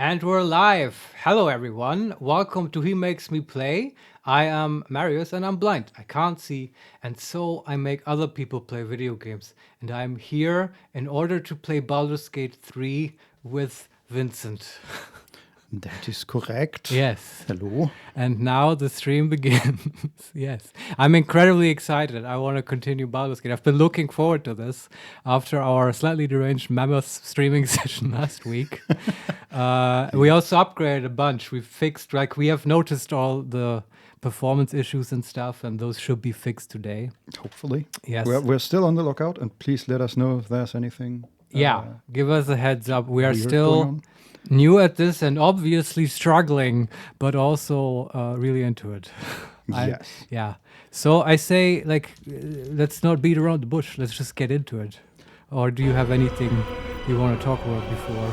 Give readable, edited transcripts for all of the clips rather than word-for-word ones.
And we're live. Hello, everyone. Welcome to He Makes Me Play. I am Marius and I'm blind. I can't see. And so I make other people play video games. And I'm here in order to play Baldur's Gate 3 with Vincent. That is correct. Yes. Hello. And now the stream begins. Yes. I'm incredibly excited. I want to continue Baldur's Gate. I've been looking forward to this after our slightly deranged mammoth streaming session last week. We also upgraded a bunch. We fixed, we have noticed all the performance issues and stuff, and those should be fixed today. Hopefully. Yes. We're still on the lookout, and please let us know if there's anything. Give us a heads up. We are weird still going on. new at this and obviously struggling, but also really into it. Yes. Yeah. So I say, let's not beat around the bush. Let's just get into it. Or do you have anything you want to talk about before?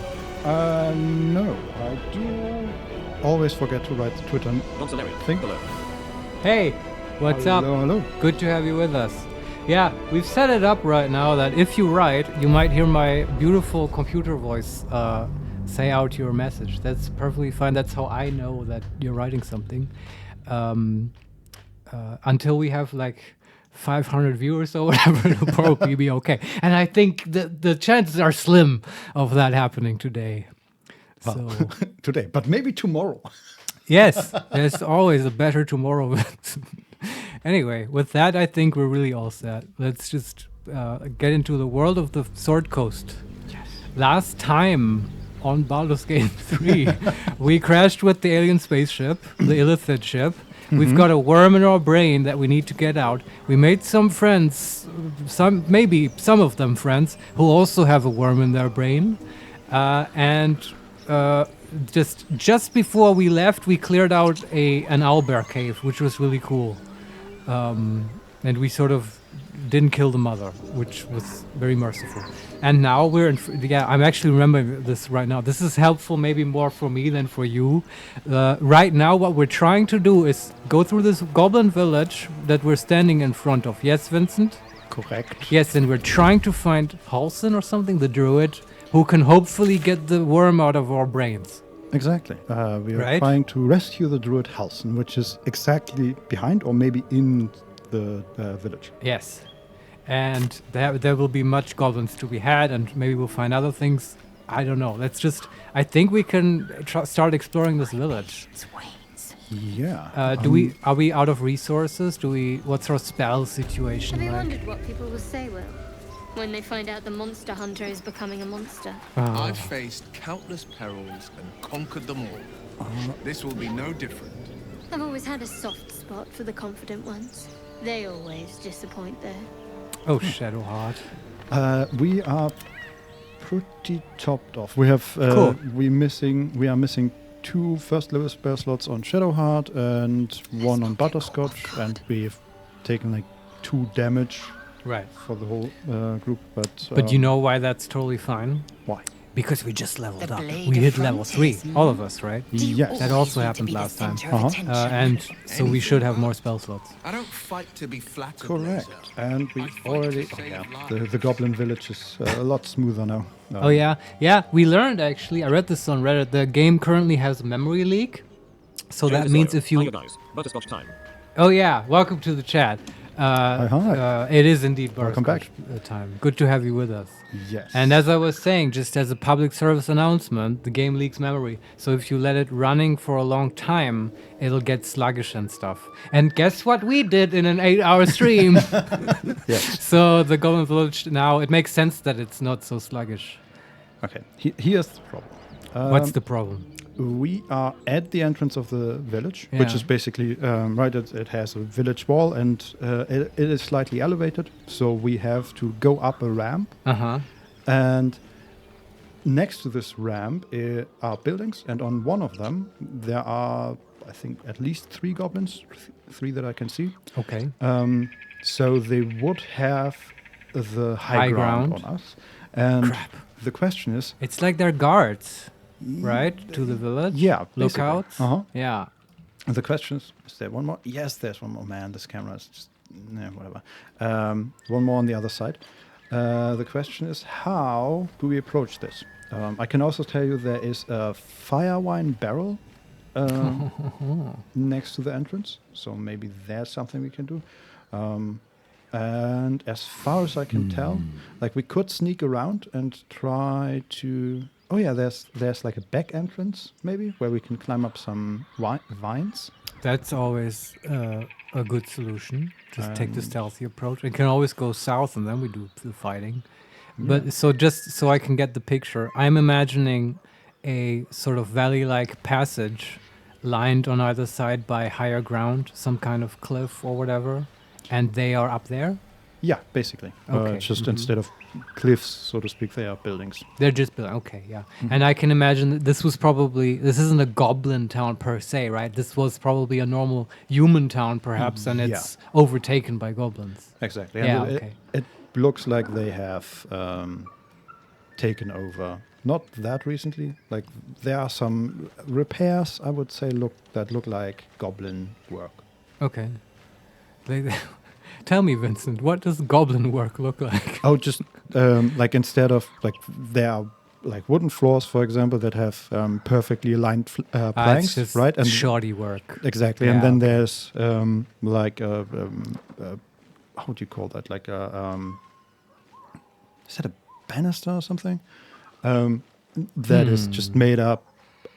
No, I do always forget to write the Twitter thing. Hey, what's up? Hello. Good to have you with us. Yeah, we've set it up right now that if you write, you might hear my beautiful computer voice say out your message. That's perfectly fine. That's how I know that you're writing something. Until we have 500 viewers or whatever, it'll probably be okay. And I think the chances are slim of that happening today. So Today, but maybe tomorrow. yes, there's always a better tomorrow. Anyway, with that, I think we're really all set. Let's just get into the world of the Sword Coast. Yes. Last time on Baldur's Gate 3, we crashed with the alien spaceship, the Illithid ship. Mm-hmm. We've got a worm in our brain that we need to get out. We made some friends, maybe some of them friends, who also have a worm in their brain. Just before we left, we cleared out an owlbear cave, which was really cool. And we sort of didn't kill the mother, which was very merciful. And now we're I'm actually remembering this right now. This is helpful maybe more for me than for you. Right now, what we're trying to do is go through this goblin village that we're standing in front of. Yes, Vincent? Correct. Yes, and we're trying to find Halfling or something, the druid, who can hopefully get the worm out of our brains. Exactly. We are trying to rescue the druid Halfling, which is exactly behind or maybe in the village. Yes. And there will be much goblins to be had, and maybe we'll find other things. I don't know. I think we can start exploring this village. Yeah. Are we out of resources? What's our spell situation Have you like? wondered what people will say, Will, when they find out the monster hunter is becoming a monster? I've faced countless perils and conquered them all. This will be no different. I've always had a soft spot for the confident ones. They always disappoint, though. Oh, Shadowheart. We are pretty topped off. We have Cool. we are missing 2 first level spell slots on Shadowheart and 1 on Butterscotch, and we've taken 2 damage Right. for the whole group. But you know why that's totally fine? Why? Because we just leveled The up. blade We of hit level 3. frontiers. All of us, right? Yes. That also happened last time. And so we should have more spell slots. I don't fight to be flattered. Correct. Laser. And we I fight already to save lives. the goblin village is a lot smoother now. Oh yeah, we learned actually. I read this on Reddit. The game currently has a memory leak, so that means if you. Butterscotch time. Oh yeah, welcome to the chat. Hi. It is indeed Welcome Butterscotch time. Good to have you with us. Yes. And as I was saying, just as a public service announcement, the game leaks memory. So if you let it running for a long time, it'll get sluggish and stuff. And guess what we did in an 8-hour stream? Yes. So the Golden Village now, it makes sense that it's not so sluggish. Okay. Here's the problem. What's the problem? We are at the entrance of the village, which Yeah. is basically it has a village wall, and it is slightly elevated, so we have to go up a ramp. Uh-huh. And next to this ramp are buildings, and on one of them there are, I think, at least 3 goblins, 3 that I can see. Okay. So they would have the high ground on us. And the question is, It's like they're guards, right? To the village? yeah, basically. Lookouts? Uh-huh. Yeah. And the question is there one more? Yes, there's one more. Man, this camera is just, whatever. One more on the other side. The question is, how do we approach this? I can also tell you there is a fire wine barrel next to the entrance, so maybe there's something we can do. And as far as I can tell, like we could sneak around and try to. Oh yeah, there's like a back entrance maybe where we can climb up some vines. That's always a good solution. Just take the stealthy approach. It can always go south, and then we do the fighting. But so just so I can get the picture, I'm imagining a sort of valley-like passage lined on either side by higher ground, some kind of cliff or whatever, and they are up there? Yeah, basically. Okay. Just instead of cliffs, so to speak, they are buildings. They're just building. Okay, yeah. And I can imagine that this isn't a goblin town per se, right? This was probably a normal human town, perhaps, and it's overtaken by goblins. Exactly. Yeah, And okay. it looks like they have taken over. Not that recently. Like there are some repairs, I would say, that look like goblin work. Okay. Tell me, Vincent, what does goblin work look like? Oh, just like instead of like there are like wooden floors, for example, that have perfectly aligned It's planks, just right? And shoddy work. exactly, Yeah, and then okay. there's like how do you call that? Like a is that a banister or something? That is just made up.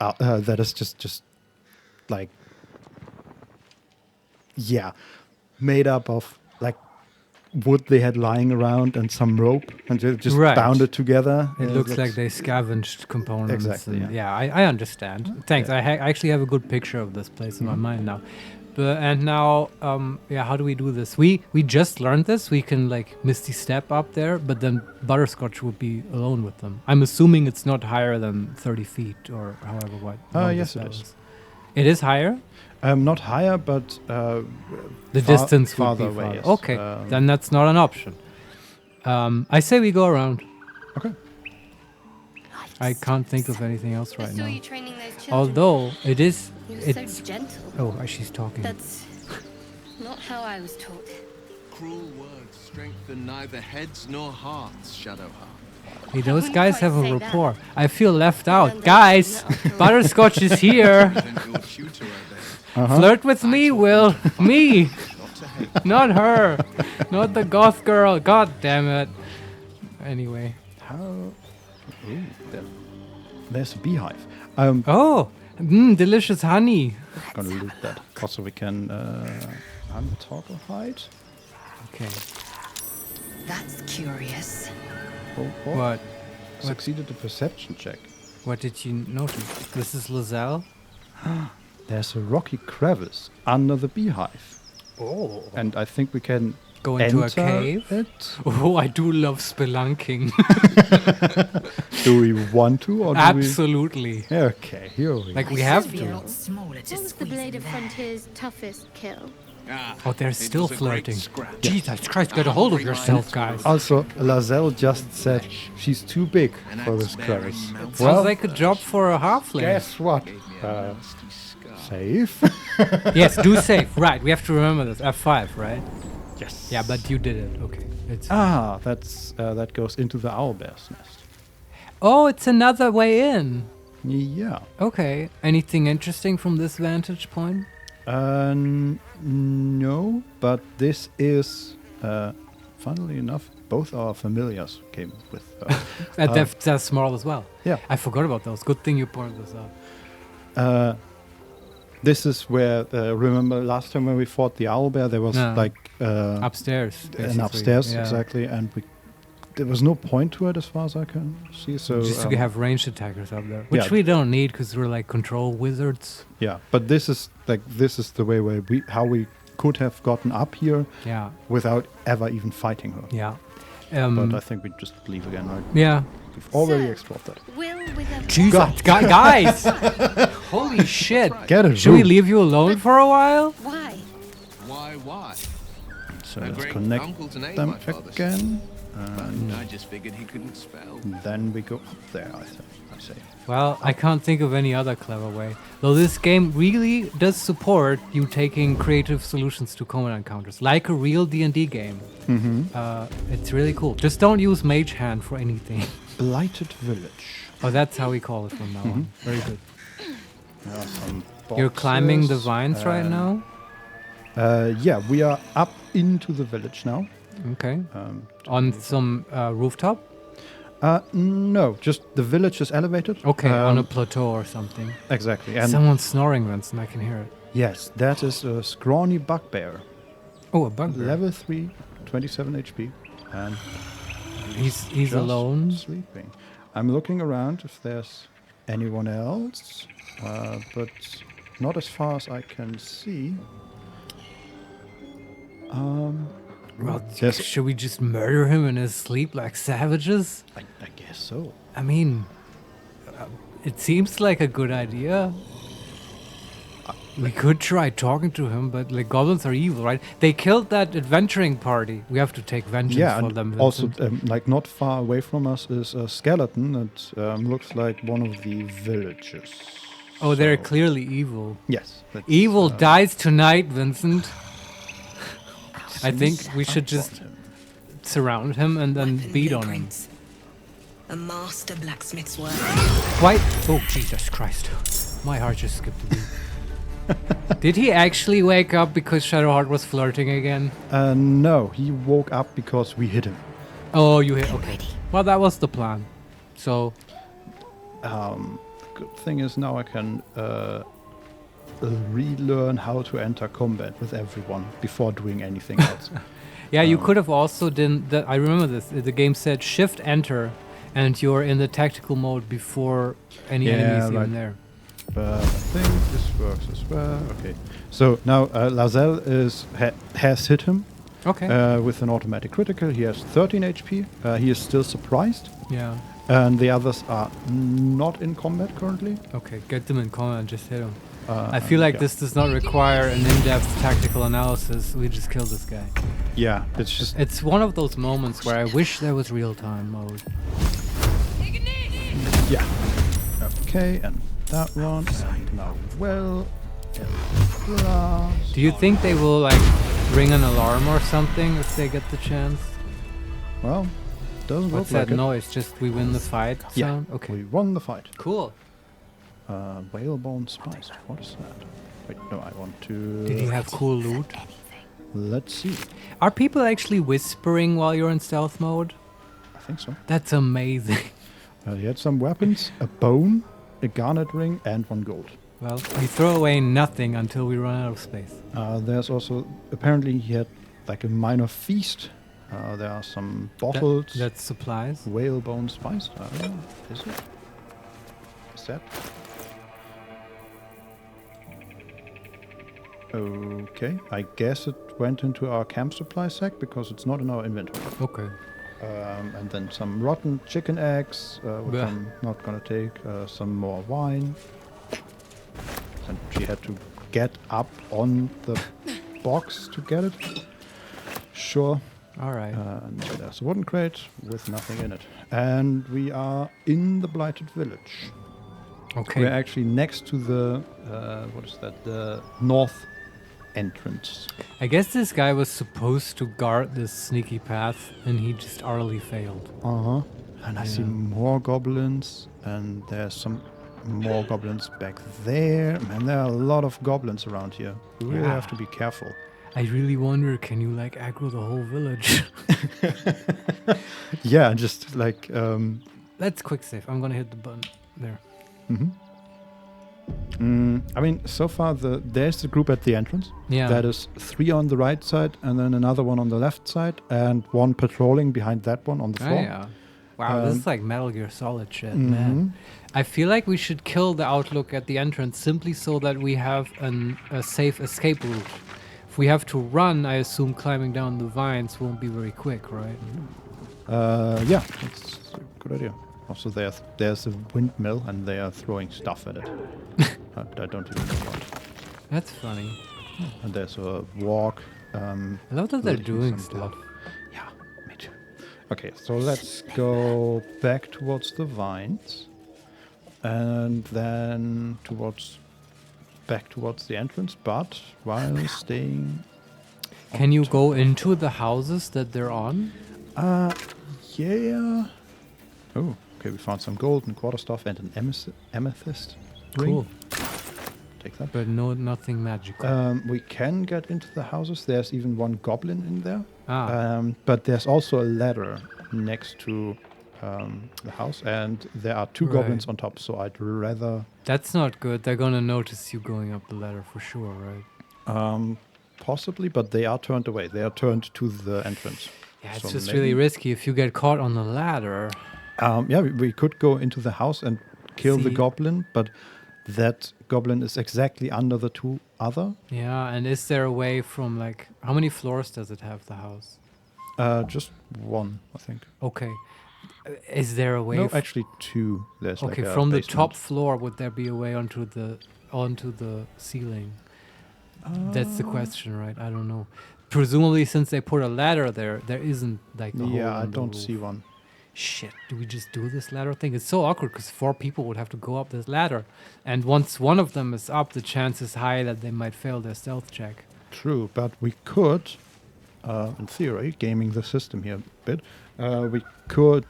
That is just like made up of like wood they had lying around and some rope and just Right. bound it together. It looks like they scavenged components. Exactly, And I understand. Thanks. I actually have a good picture of this place in my mind now. And now, how do we do this? We just learned this. We can like Misty Step up there, but then Butterscotch would be alone with them. I'm assuming it's not higher than 30 feet or however what. Yes, it is. It is higher? Not higher, but The distance would farther be away. farther. Yes. Okay, then that's not an option. I say we go around. Okay. I can't think of anything else I right saw now. you training those children. Although it is, You're it's. so gentle. Oh, she's talking. That's not how I was taught. Cruel words strengthen neither heads nor hearts, Shadowheart. Hey, those wouldn't guys quite have a say that. rapport. I feel left out. then Guys, no, after all. Butterscotch is here. Present your tutor there, Flirt with me, Will. Me, not to hate. not her. Not the goth girl. God damn it. Anyway. How? Ooh, there's a beehive. Oh, delicious honey. Gonna loot that. Also, we can untalk or hide. Okay. That's curious. Oh, What? Succeeded the perception check. What did you notice? This is Lozelle. There's a rocky crevice under the beehive. Oh. And I think we can Go into a enter cave. it. Oh, I do love spelunking. Do we want to, or do Absolutely. we? Okay, here we Like go. we have Should be a to. lot smaller to What was the squeeze Blade in of there. Frontier's toughest kill? Ah, Oh, they're it still was a great flirting. scratch. Jesus Christ, get a hold of yourself, guys. Also, Lazelle just said she's too big An for this axe-bearing crevice. mountain Sounds like a job for a halfling. Guess what? gave me a nasty scar. Safe. Yes, do save. Right, we have to remember this. F5, right? Yes. Yeah, but you did it. Okay. It's That's that goes into the owlbear's nest. Oh, it's another way in. Yeah. Okay. Anything interesting from this vantage point? No, but this is, funnily enough, both our familiars came with. That's small as well. Yeah. I forgot about those. Good thing you pointed this out. This is where, remember last time when we fought the owlbear, there was Yeah. like Upstairs. an basically. upstairs, Yeah. exactly, and there was no point to it as far as I can see. So Just to have ranged attackers up there, which yeah. we don't need because we're like control wizards. yeah, but this is the way where how we could have gotten up here Yeah. without ever even fighting her. Yeah. But I think we just leave again, right? Yeah. We've already So- explored that. Will with a Jesus, guys! Holy shit! Get it. Should we leave you alone for a while? Why? Why? So A let's great connect uncle to name, them my father said. again. But I just figured he couldn't spell. Then we go up there, I say. Well, I can't think of any other clever way. Though this game really does support you taking creative solutions to combat encounters, like a real D&D game. It's really cool. Just don't use Mage Hand for anything. Blighted Village. Oh, that's how we call it from now on. Very good. There are some You're climbing the boxes, vines right now? Yeah, we are up into the village now. Okay. On some rooftop? No, just the village is elevated. Okay, on a plateau or something. Exactly. And Someone's snoring, Vincent. I can hear it. yes, that is a scrawny bugbear. Oh, a bugbear. Level 3, 27 HP. And He's just alone. sleeping. I'm looking around if there's anyone else, but not as far as I can see. Well, Yes. should we just murder him in his sleep like savages? I guess so. I mean, it seems like a good idea. We could try talking to him, but like goblins are evil, right? They killed that adventuring party. We have to take vengeance Yeah, for and them. also, Vincent. like not far away from us is a skeleton that looks like one of the villagers. Oh, they're So- clearly evil. Yes. that's, Evil dies tonight, Vincent. I think we should just him. surround him and then Weapon beat on him. blueprints. A master blacksmith's work. Why? Oh, Jesus Christ. My heart just skipped a beat. Did he actually wake up because Shadowheart was flirting again? No, he woke up because we hit him. Oh, you hit. Okay. Well, that was the plan. So, Good thing is now I can relearn how to enter combat with everyone before doing anything else. yeah, you could have also done. I remember this. The game said Shift Enter, and you're in the tactical mode before any Yeah, enemies right. even there. But I think this works as well. Okay. So now Lazelle has hit him Okay. with an automatic critical. He has 13 HP. He is still surprised. yeah. And the others are not in combat currently. Okay. Get them in combat and just hit them. Uh, I feel like yeah. this does not require an in-depth tactical analysis. We just kill this guy. Yeah, it's just It's one of those moments where I wish there was real-time mode. yeah. Okay, and that one. And now well. Do you think they will like ring an alarm or something if they get the chance? Well, doesn't What's look that like noise? Just we win the fight Yeah. sound? Okay. We won the fight. Cool. Whalebone spiced. What is that? Wait, no, I want to. Did you have cool loot? Let's see. Are people actually whispering while you're in stealth mode? I think so. That's amazing. He had some weapons, a bone, a garnet ring, and 1 gold. Well, we throw away nothing until we run out of space. There's also apparently he had like a minor feast. There are some bottles. That's supplies. Whalebone spiced. Is it? Is that? Okay, I guess it went into our camp supply sack because it's not in our inventory. Okay. And then some rotten chicken eggs, which Blech. I'm not gonna take. Some more wine. And she had to get up on the box to get it. Sure. All right. And there's a wooden crate with nothing in it. And we are in the Blighted Village. Okay. We're actually next to the, what is that? The north entrance. I guess this guy was supposed to guard this sneaky path, and he just utterly failed. Uh-huh. And I see Yeah. more goblins, and there's some more goblins back there. Man, there are a lot of goblins around here. We really have to be careful. I really wonder, can you like aggro the whole village? Yeah, just like, Let's quick save. I'm gonna hit the button there. I mean, so far there's the group at the entrance. Yeah. That is 3 on the right side, and then another one on the left side, and 1 patrolling behind that one on the Oh, floor. yeah. Wow, this is like Metal Gear Solid shit, Mm-hmm. man. I feel like we should kill the Outlook at the entrance simply so that we have a safe escape route. If we have to run, I assume climbing down the vines won't be very quick, right? Yeah, that's a good idea. Also, there's a windmill, and they are throwing stuff at it. I don't even know what. That's funny. And there's a walk. I love that they're leading doing some blood. stuff. Yeah, me too. Okay, so let's go back towards the vines, and then back towards the entrance, but while staying. Can you go into the houses that they're on? Yeah. Oh, okay. We found some gold and quarterstaff and an amethyst ring. Cool. Take that. But nothing magical. We can get into the houses. There's even one goblin in there. Ah. But there's also a ladder next to the house, and there are two Right. goblins on top. So I'd rather. That's not good. They're gonna notice you going up the ladder for sure, right? Possibly, but they are turned away. They are turned to the entrance. Yeah, it's So just maybe- really risky if you get caught on the ladder. Yeah, we could go into the house and kill the See? goblin, but that goblin is exactly under the two other. Yeah, and is there a way from like how many floors does it have, the house? Just one, I think. Okay. Is there a way? No, actually two. There's okay, like a from the basement. top floor, would there be a way onto the ceiling? That's the question, right? I don't know. Presumably, since they put a ladder there isn't like a hole Yeah, I in the don't roof. see one. Shit, do we just do this ladder thing? It's so awkward because 4 people would have to go up this ladder. And once one of them is up, the chance is high that they might fail their stealth check. True, but we could, in theory, gaming the system here a bit, we could.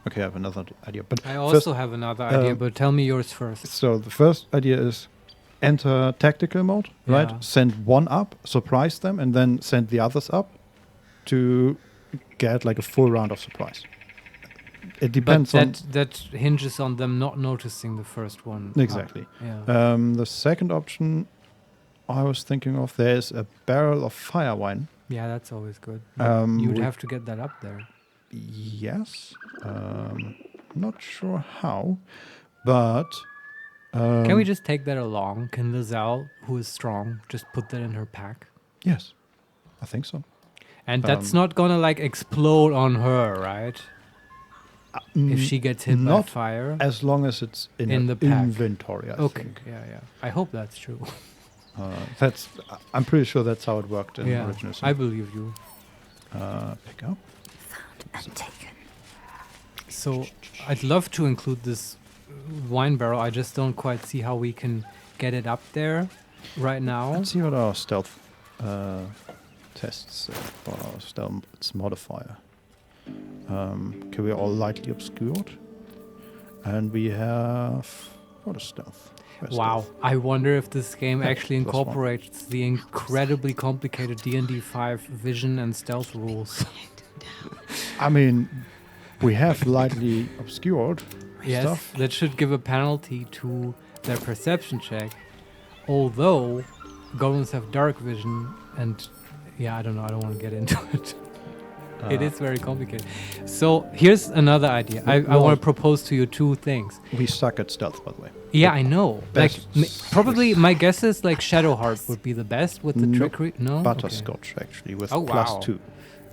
Okay, I have another idea. But I first- also have another idea, but tell me yours first. So the first idea is enter tactical mode, right? Yeah. Send one up, surprise them, and then send the others up to get like a full round of surprise. It But depends on that hinges on them not noticing the first one. up. exactly. Yeah. The second option I was thinking of, there's a barrel of fire wine. Yeah, that's always good. You'd we- have to get that up there. Yes. Not sure how, but Can we just take that along? Can Lizelle, who is strong, just put that in her pack? yes, I think so. And that's not gonna like explode on her, right? If she gets hit by not fire. as long as it's in In her the pack. inventory, I Okay, think. yeah. I hope that's true. I'm pretty sure that's how it worked in yeah, original I Sin. believe you. Pick up. And taken. So I'd love to include this wine barrel. I just don't quite see how we can get it up there right now. Let's see what our stealth tests say about our stealth modifier. Okay, we're all lightly obscured. And we have... What is stealth? Where's Wow, stealth? I wonder if this game Yeah, actually plus one. incorporates the incredibly complicated D&D 5 vision and stealth rules. I mean, we have lightly obscured Yes, stuff. that should give a penalty to their perception check. Although goblins have dark vision, and yeah, I don't know. I don't want to get into it. It is very complicated. So here's another idea. I Well- want to propose to you 2 things. We suck at stealth, by the way. Yeah, I know. Like Best- probably my guess is like Shadowheart would be the best with the Nope. trickery. No, Okay. Butterscotch, actually, with Oh, plus wow. 2.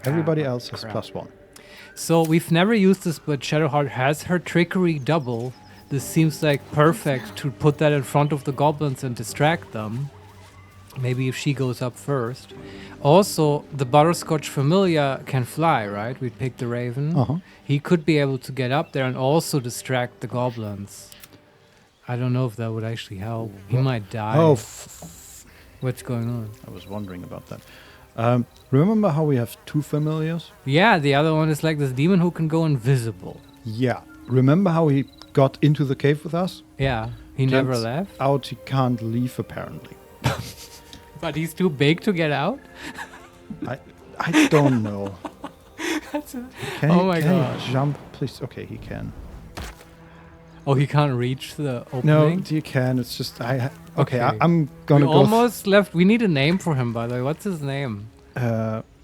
Everybody Ah, else has crap. plus 1. So we've never used this, but Shadowheart has her trickery double. This seems like perfect to put that in front of the goblins and distract them. Maybe if she goes up first. Also, the Butterscotch familiar can fly, right? We picked the raven. Uh-huh. He could be able to get up there and also distract the goblins. I don't know if that would actually help. He might die. Oh, What's going on? I was wondering about that. Remember how we have 2 familiars? Yeah, the other one is like this demon who can go invisible. Yeah. Remember how he got into the cave with us? Yeah, he never Turns left. out he can't leave, apparently. But he's too big to get out? I don't know. Can Oh he, my can God. he jump, please? Okay, he can. Oh, he can't reach the No, opening? you can. It's just okay. Okay. I'm We gonna go. almost left. We need a name for him, by the way. What's his name?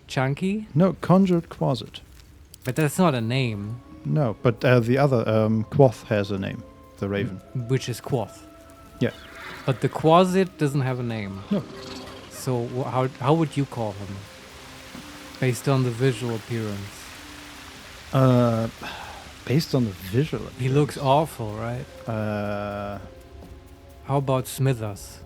Chunky? No, conjured quasit. But that's not a name, No, but the other Quoth has a name. The raven. which is Quoth. Yeah. But the Quasit doesn't have a name. No. So how would you call him? Based on the visual appearance. Based on the visual. He looks awful, right? How about Smithers?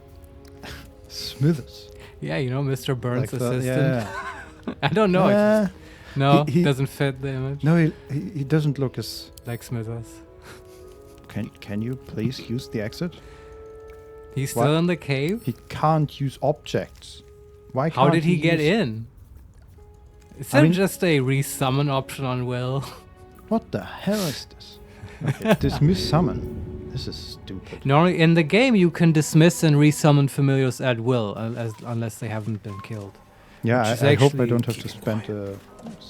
Smithers. Yeah, you know, Mr. Burns' Like the- assistant. yeah. I don't know. Yeah. No, He- doesn't fit the image. No, he doesn't look as... Like Smithers. Can you please use the exit? He's still What? in the cave? He can't use objects. Why can't How did he get use- in? Is I there mean- just a resummon option on Will? What the hell is this? Okay, dismiss summon. This is stupid. Normally, in the game, you can dismiss and resummon familiars at will, unless they haven't been killed. Yeah, Which is I hope I actually- don't have to spend...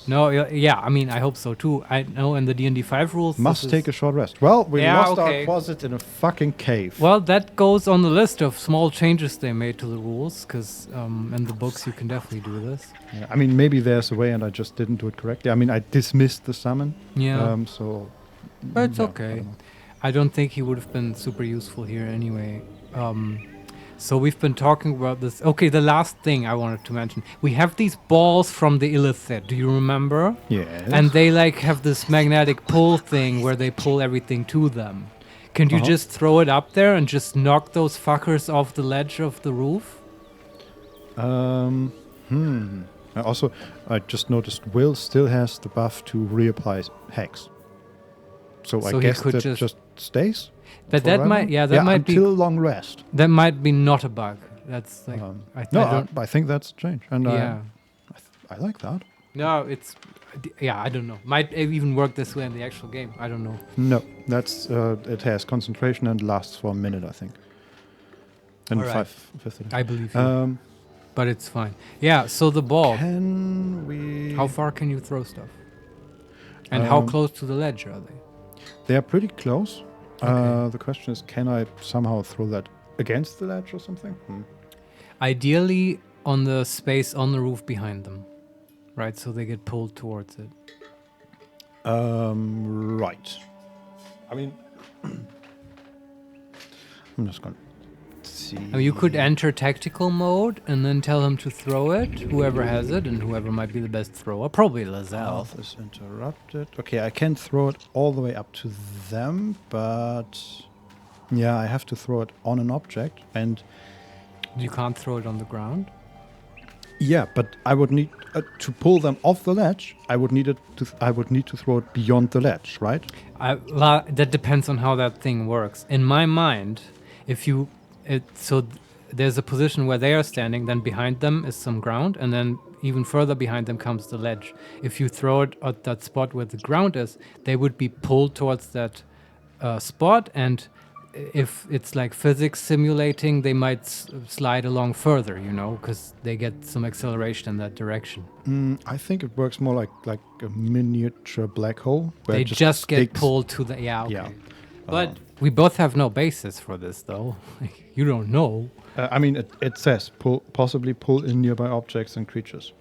No, yeah, I mean, I hope so too. I know in the D&D 5 rules... must take a short rest. Well, we Yeah, lost okay. our closet in a fucking cave. Well, that goes on the list of small changes they made to the rules, because in the books you can definitely do this. Yeah, I mean, maybe there's a way and I just didn't do it correctly. I mean, I dismissed the summon. Yeah, So... but it's yeah, I okay. don't know. I don't think he would have been super useful here anyway. So we've been talking about this. Okay, the last thing I wanted to mention. We have these balls from the Illithid. Do you remember? Yes. And they like have this magnetic pull thing where they pull everything to them. Can you just throw it up there and just knock those fuckers off the ledge of the roof? Also, I just noticed Will still has the buff to reapply Hex. So So I he guess could that just- just stays. That forever? might that might be until long rest. that might be not a bug. That's like I No, don't I think that's a change, and yeah. I like that. No, it's yeah, I don't know. Might even work this way in the actual game. I don't know. No, that's it has concentration and lasts for a minute, I think. And Alright. 5 I believe you. But it's fine. Yeah, so the ball. Can we? How far can you throw stuff? And how Um, close to the ledge are they? They are pretty close. Okay. The question is, can I somehow throw that against the ledge or something? Ideally on the space on the roof behind them. Right, so they get pulled towards it. Right. I mean, I'm just gonna see. I mean, you could enter tactical mode and then tell him to throw it, whoever has it, and whoever might be the best thrower. Probably Lazelle. Health is interrupted. Okay, I can throw it all the way up to them, but yeah, I have to throw it on an object, and You can't throw it on the ground. yeah, but I would need to pull them off the ledge. I would need to throw it beyond the ledge, right? That depends on how that thing works. In my mind, if you... there's a position where they are standing, then behind them is some ground, and then even further behind them comes the ledge. If you throw it at that spot where the ground is, they would be pulled towards that spot, and if it's like physics simulating, they might slide along further, because they get some acceleration in that direction. I think it works more like a miniature black hole. Where They it just get sticks- pulled to the... Yeah, okay. Yeah. But we both have no basis for this, though. You don't know. I mean, it says possibly pull in nearby objects and creatures.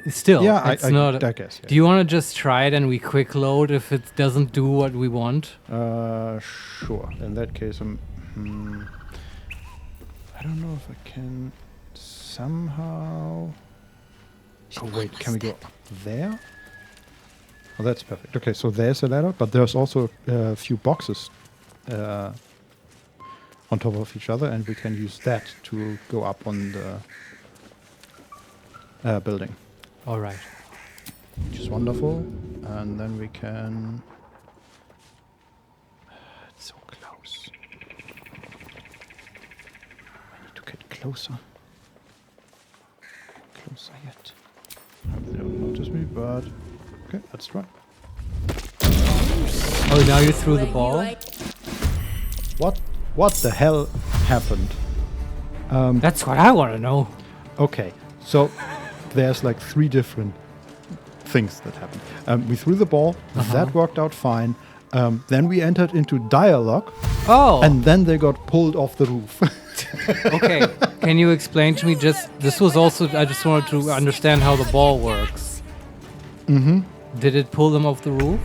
Still, Yeah, it's I not... guess. Do you want to just try it and we quick load if it doesn't do what we want? Sure. In that case, I don't know if I can somehow. Oh wait, can we go up there? Oh, that's perfect. Okay, so there's a ladder, but there's also a few boxes on top of each other, and we can use that to go up on the building, All right. which is wonderful. And then we can. It's so close. I need to get closer. Closer yet. Hope they don't notice me, but okay, let's try. Oh, now you threw the ball? What the hell happened? That's what I want to know. Okay, so there's like 3 different things that happened. We threw the ball, that worked out fine. Then we entered into dialogue, Oh, and then they got pulled off the roof. okay. Can you explain to me this was also, I just wanted to understand how the ball works. Mm-hmm. Did it pull them off the roof?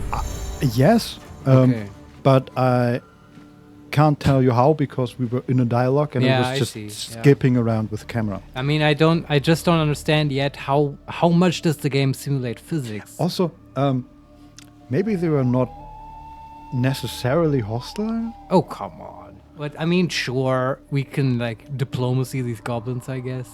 Yes, Okay. but I can't tell you how because we were in a dialogue and Yeah, it I was just see, yeah. skipping around with the camera. I mean, I just don't understand yet how much does the game simulate physics? Also, maybe they were not necessarily hostile. Oh, come on. But I mean, sure, we can like diplomacy these goblins, I guess.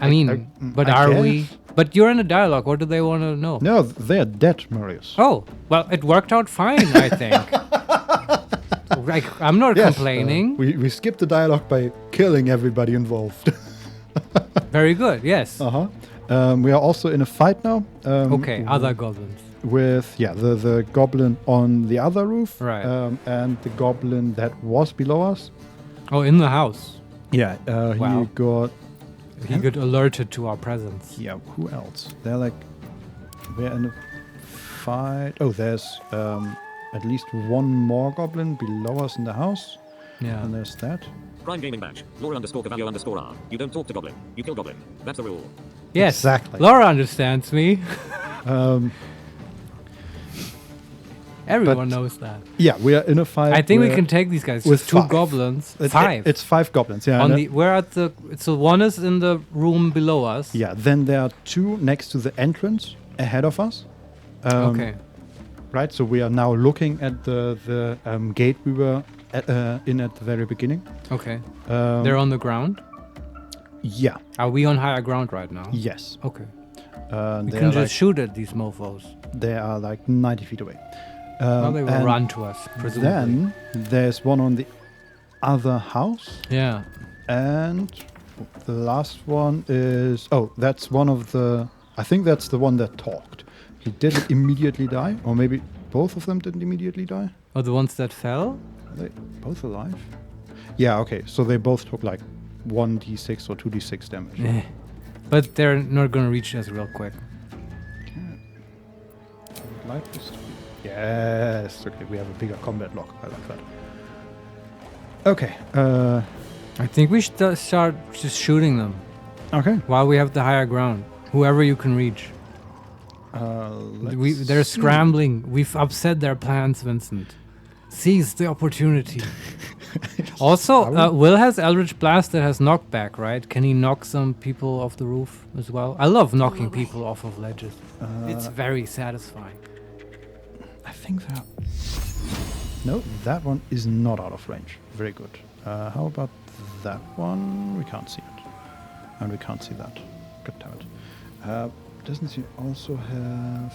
I mean, but I are guess. we? But you're in a dialogue. What do they want to know? No, they're dead, Marius. Oh, well, it worked out fine, I think. Like, I'm not Yes, complaining. we skipped the dialogue by killing everybody involved. Very good, yes. Uh-huh. We are also in a fight now. Okay, other goblins. With the goblin on the other roof, Right. And the goblin that was below us. Oh, in the house. Yeah, Wow. he got. He got alerted to our presence. Yeah, who else? They're like, we're in a fight. Oh, there's at least one more goblin below us in the house, Yeah. and there's that. Prime Gaming Badge. Laura_Cavallo_R. You don't talk to Goblin. You kill Goblin. That's the rule. Yes. Exactly. Laura understands me. Um, Everyone knows that. yeah, we are in a fight. I think we where- can take these guys. with Just two five. goblins. It- Five. It's 5 goblins. Yeah. on and, the we're at the so one is in the room below us. yeah. Then there are 2 next to the entrance ahead of us. Okay. Right. So we are now looking at the gate we were in at the very beginning. Okay. Um, They're on the ground. Yeah. Are we on higher ground right now? Yes. Okay. We They can are just like, shoot at these mofos. they are like 90 feet away. Well, they will and run to us, presumably. Then there's one on the other house, Yeah. and the last one is that's one of the. I think that's the one that talked. He didn't immediately die, or maybe both of them didn't immediately die. Oh, the ones that fell? Are they both alive? Yeah. Okay. So they both took like 1d6 or 2d6 damage. Eh. But they're not gonna reach us real quick. Like this. Yes. Okay. We have a bigger combat log. I like that. Okay. I think we should start just shooting them Okay. while we have the higher ground. Whoever you can reach. They're scrambling. We've upset their plans, Vincent. Seize the opportunity. Also, Will has Eldritch Blast that has knockback, right? Can he knock some people off the roof as well? I love knocking people off of ledges. It's very satisfying. I think that. No, that one is not out of range. Very good. How about that one? We can't see it. And we can't see that. God damn it. Doesn't he also have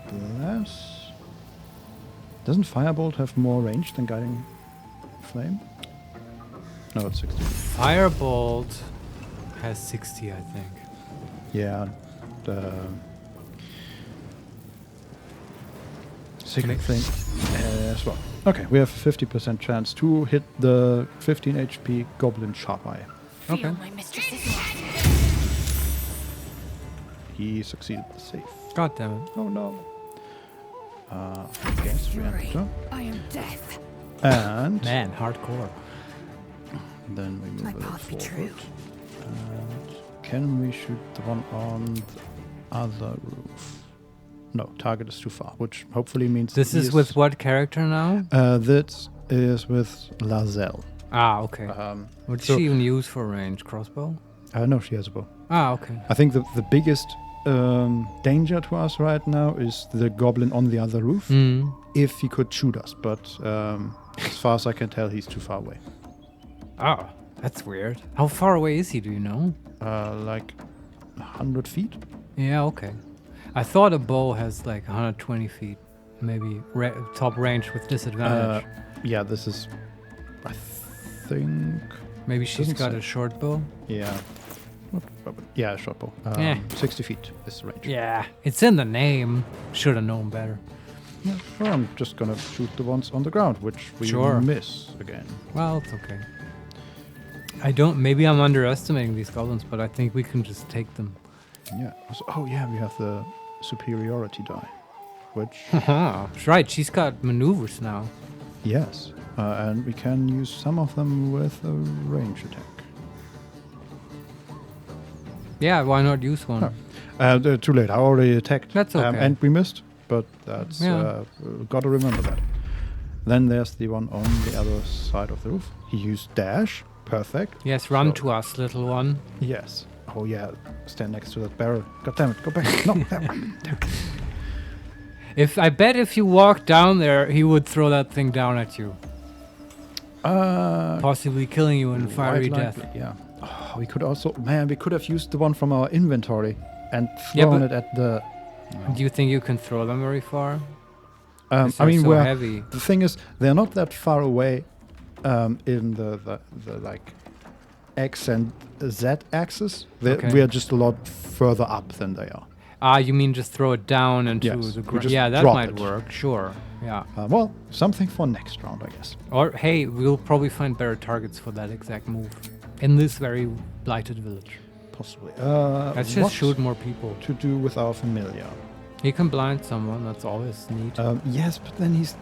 Blast? Doesn't Firebolt have more range than Guiding Flame? No, it's 60. Firebolt has 60, I think. Yeah. Secret thing as well. Okay, we have a 50% chance to hit the 15 HP Goblin Sharp Eye. Okay. My mistress's love. He succeeded the save. God damn it. Oh no. I guess we enter. I am death. And Man, hardcore. then we move My a little path be forward. true. And can we shoot the one on the other roof? No, target is too far, which hopefully means This he is with what character now? This is with Lazelle. Ah, okay. What does so- she even use for range? Crossbow? No, she has a bow. Ah, okay. I think the biggest danger to us right now is the goblin on the other roof. Mm. If he could shoot us, but as far as I can tell, he's too far away. Ah, that's weird. How far away is he, do you know? Like 100 feet? Yeah, okay. I thought a bow has like 120 feet, maybe top range with disadvantage. Yeah, this is, I think, Maybe she's doesn't got say. a short bow. yeah. Yeah, short bow. Yeah. 60 feet is the range. Yeah, it's in the name. Should have known better. Yeah, well, I'm just gonna shoot the ones on the ground, which we Sure. miss again. Well, it's okay. Maybe I'm underestimating these goblins, but I think we can just take them. Yeah. Also, yeah, we have the superiority die, which Right, she's got maneuvers now. yes, and we can use some of them with a range attack. Yeah, why not use one? Too late. I already attacked. That's okay. And we missed, but that's Yeah. got to remember that. Then there's the one on the other side of the roof. He used dash. Perfect. Yes, run So- to us, little one. Yes. Oh yeah. Stand next to that barrel. God damn it. Go back. No. That one. I bet if you walked down there, he would throw that thing down at you, Uh, possibly killing you in fiery quite death. likely, yeah. We could also, man, we could have used the one from our inventory and Yeah, thrown but- it at the. Do you think you can throw them very far? I They're mean, so we're heavy. the thing is, they're not that far away in the like X and Z axis. Okay. We are just a lot further up than they are. Ah, you mean just throw it down into Yes, the we ground? just Yeah, that drop might it. work. Sure. Yeah. Well, something for next round, I guess. Or hey, we'll probably find better targets for that exact move in this very blighted village. Possibly. Let's what just shoot more people. to do with our familiar? He can blind someone. That's always neat. Yes, but then he's.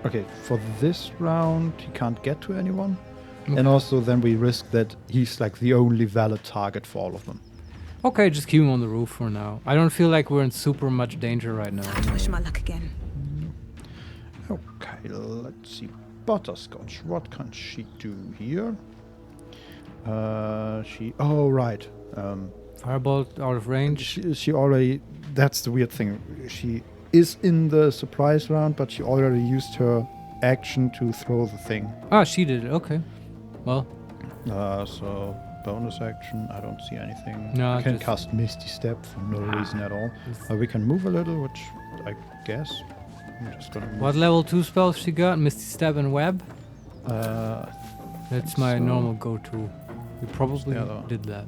Okay, for this round, he can't get to anyone. And also, then we risk that he's like the only valid target for all of them. Okay, just keep him on the roof for now. I don't feel like we're in super much danger right now. Wish my luck again. Okay, let's see. Butterscotch, what can she do here? Oh, right. Firebolt out of range. She already. That's the weird thing. She is in the surprise round, but she already used her action to throw the thing. Ah, she did it. Okay. Well, So bonus action. I don't see anything. No, I can just- cast Misty Step for no reason at all. just- We can move a little, which I guess. I'm just gonna move. what level 2 spells she got? Misty Step and Web? That's my so. normal go-to. We probably the other? did that.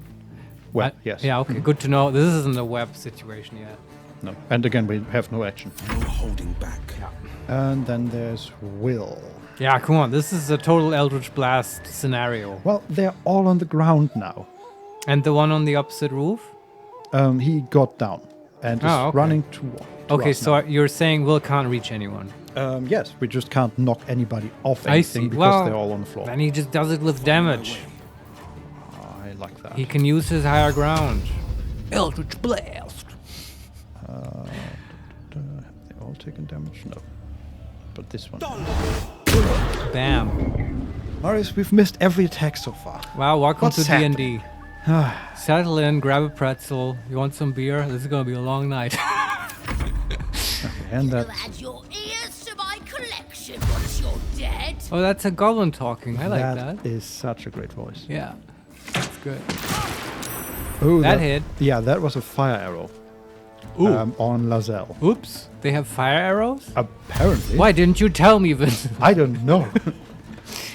Well, I- yes. Yeah, okay, good to know. This isn't a web situation yet. No. And again, we have no action. No holding back. And then there's Will. Yeah, come on. This is a total Eldritch Blast scenario. Well, they're all on the ground now. And the one on the opposite roof? He got down and is Oh, okay. running to Okay, us so you're saying Will can't reach anyone. now. Yes, we just can't knock anybody off I anything see. because Well, they're all on the floor. Then he just does it with damage. I like that. He can use his higher ground. Eldritch Blast. They all taken damage? No. But this one. Bam. Marius, we've missed every attack so far. Wow, welcome What's to D&D. Settle in, grab a pretzel. You want some beer? This is gonna be a long night. And that, Add your ears to my collection once you're dead. Oh, that's a goblin talking. I like that. that is such a great voice. Yeah, that's good. Oh, That hit. Yeah, that was a fire arrow. Ooh. On Lazelle. Oops. They have fire arrows? Apparently. Why didn't you tell me, Vincent? I don't know.